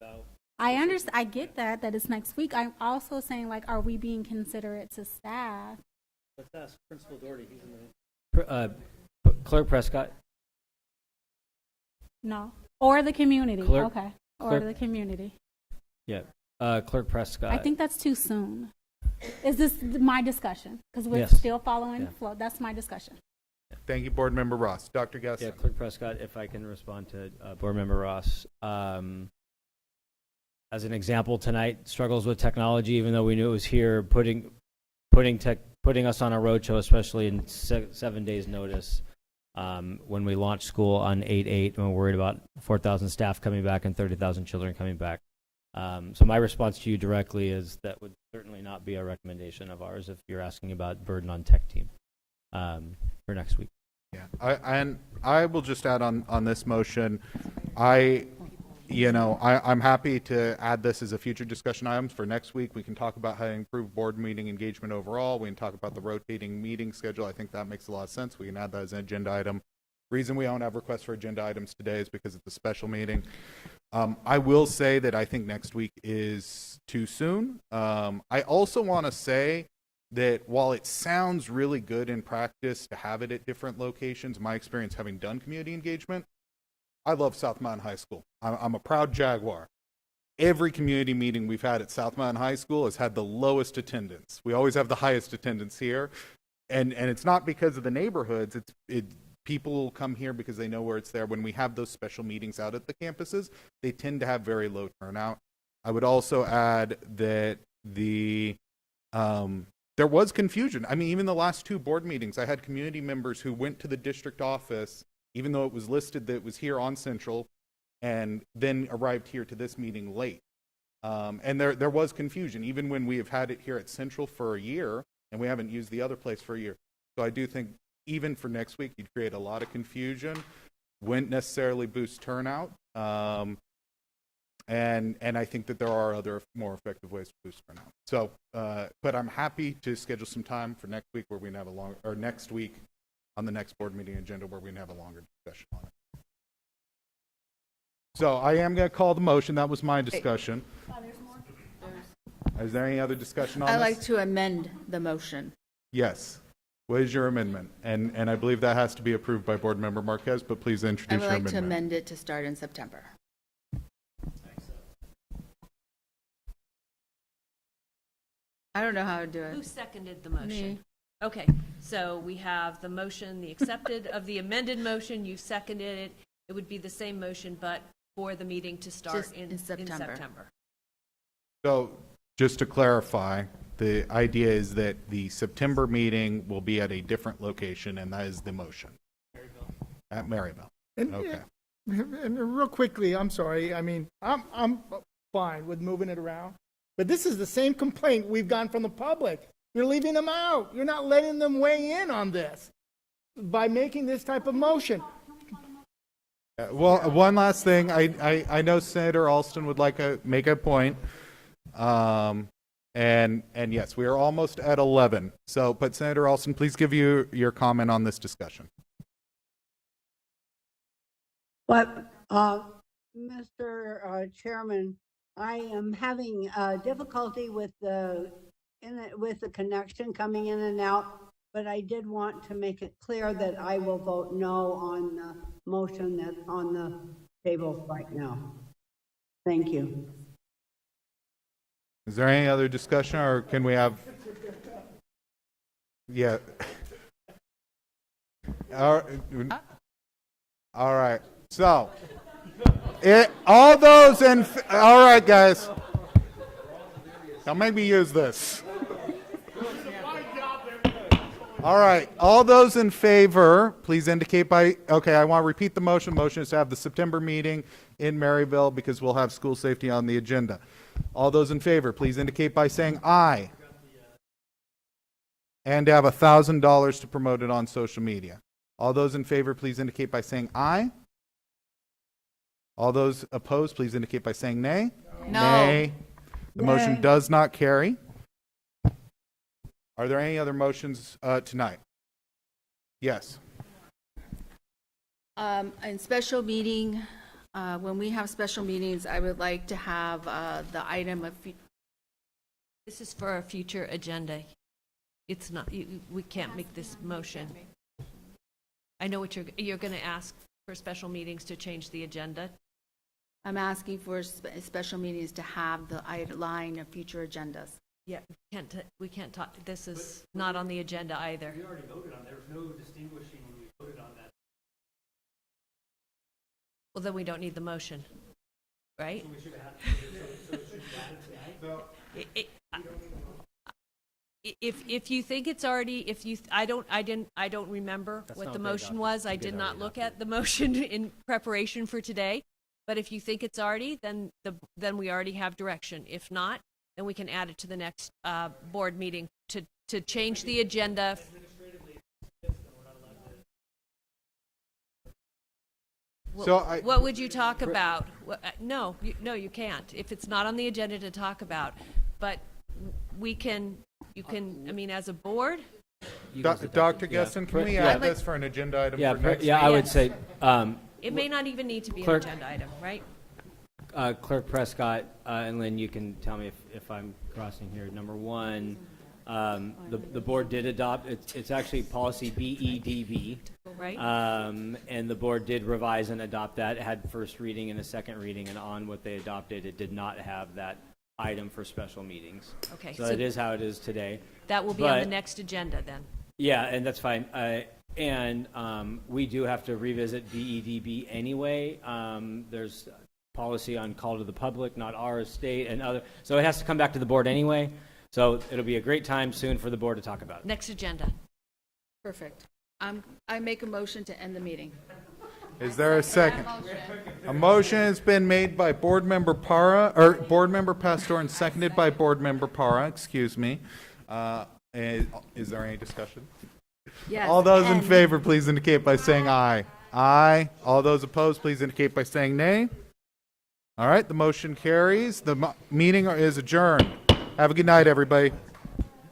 about. I understand. I get that it's next week. I'm also saying, like, are we being considerate to staff? Let's ask Principal Doherty. He's in the. Clerk Prescott. No. Or the community. Clerk- Okay. Or Clerk- the community. Yeah. Clerk Prescott. I think that's too soon. Is this my discussion? Because we're Yes. still following Yeah. flow. That's my discussion. Thank you, Board Member Ross. Dr. Gasson. Yeah, Clerk Prescott, if I can respond to Board Member Ross. As an example, tonight, struggles with technology, even though we knew it was here, putting us on a roadshow, especially in 7 days' notice, when we launched school on 8/8, and we're worried about 4,000 staff coming back and 30,000 children coming back. So my response to you directly is that would certainly not be a recommendation of ours if you're asking about burden on tech team for next week. Yeah, and I will just add on this motion, I'm happy to add this as a future discussion item for next week. We can talk about how to improve board meeting engagement overall. We can talk about the rotating meeting schedule. I think that makes a lot of sense. We can add that as an agenda item. Reason we don't have requests for agenda items today is because it's a special meeting. I will say that I think next week is too soon. I also want to say that while it sounds really good in practice to have it at different locations, my experience having done community engagement, I love South Mountain High School. I'm a proud Jaguar. Every community meeting we've had at South Mountain High School has had the lowest attendance. We always have the highest attendance here. And it's not because of the neighborhoods. People come here because they know where it's there. When we have those special meetings out at the campuses, they tend to have very low turnout. I would also add that there was confusion. I mean, even the last two board meetings, I had community members who went to the district office, even though it was listed that it was here on Central, and then arrived here to this meeting late. And there was confusion, even when we have had it here at Central for a year, and we haven't used the other place for a year. So I do think even for next week, you'd create a lot of confusion, wouldn't necessarily boost turnout. And I think that there are other more effective ways to boost turnout. So, but I'm happy to schedule some time for next week where we can have next week on the next board meeting agenda where we can have a longer discussion on it. So I am going to call the motion. That was my discussion. Is there any other discussion on this? I'd like to amend the motion. Yes. What is your amendment? And I believe that has to be approved by Board Member Marquez, but please I introduce would your like to amendment. amend it to start in September. I don't know how to do it. Who seconded the motion? Me. Okay, so we have the motion, the accepted of the amended motion, you seconded it. It would be the same motion, but for the meeting to start Just in in September. September. So just to clarify, the idea is that the September meeting will be at a different location, and that is the motion. At Maryville. And, Okay. and real quickly, I'm sorry. I mean, I'm fine with moving it around, but this is the same complaint we've gotten from the public. You're leaving them out. You're not letting them weigh in on this. by making this type of motion. Well, one last thing. I know Senator Alston would like to make a point. And yes, we are almost at 11. So, but Senator Alston, please give your comment on this discussion. But, Mr. Chairman, I am having difficulty with the connection coming in and out, but I did want to make it clear that I will vote no on the motion that's on the table right now. Thank you. Is there any other discussion, or can we have? Yeah. All right. So, all those in. All right, guys. Now make me use this. All right. All those in favor, please indicate by. Okay, I want to repeat the motion. Motion is to have the September meeting in Maryville because we'll have school safety on the agenda. All those in favor, please indicate by saying aye. And to have $1,000 to promote it on social media. All those in favor, please indicate by saying aye. All those opposed, please indicate by saying nay. No. Nay. The motion does not carry. Are there any other motions tonight? Yes. In special meeting, when we have special meetings, I would like to have the item of. This is for a future agenda. It's not, we can't make this motion. I know what you're going to ask for special meetings to change the agenda. I'm asking for special meetings to have the line of future agendas. Yeah, we can't talk, this is not on the agenda either. We already voted on, there was no distinguishing when we voted on that. Well, then we don't need the motion, right? So we should have had, so it should be added tonight? If you think it's already, I don't remember what the motion was. I did not look at the motion in preparation for today. But if you think it's already, then we already have direction. If not, then we can add it to the next board meeting to change the agenda. What would you talk about? No, you can't. If it's not on the agenda to talk about, but you can, I mean, as a board. Dr. Gesson, can we add this for an agenda item for next week? I would say. It may not even need to be an agenda item, right? Clerk Prescott and Lynn, you can tell me if I'm crossing here. Number one, the board did adopt, it's actually policy BEDB. Right. And the board did revise and adopt that. It had first reading and a second reading, and on what they adopted, it did not have that item for special meetings. Okay. So it is how it is today. That will be on the next agenda then. Yeah, and that's fine. And we do have to revisit BEDB anyway. There's policy on call to the public, not our state and other. So it has to come back to the board anyway. So it'll be a great time soon for the board to talk about it. Next agenda. Perfect. I make a motion to end the meeting. Is there a second? A motion has been made by Board Member Pastor and seconded by Board Member Para, excuse me. Is there any discussion? Yes. All those in favor, please indicate by saying aye. Aye. All those opposed, please indicate by saying nay. All right, the motion carries. The meeting is adjourned. Have a good night, everybody.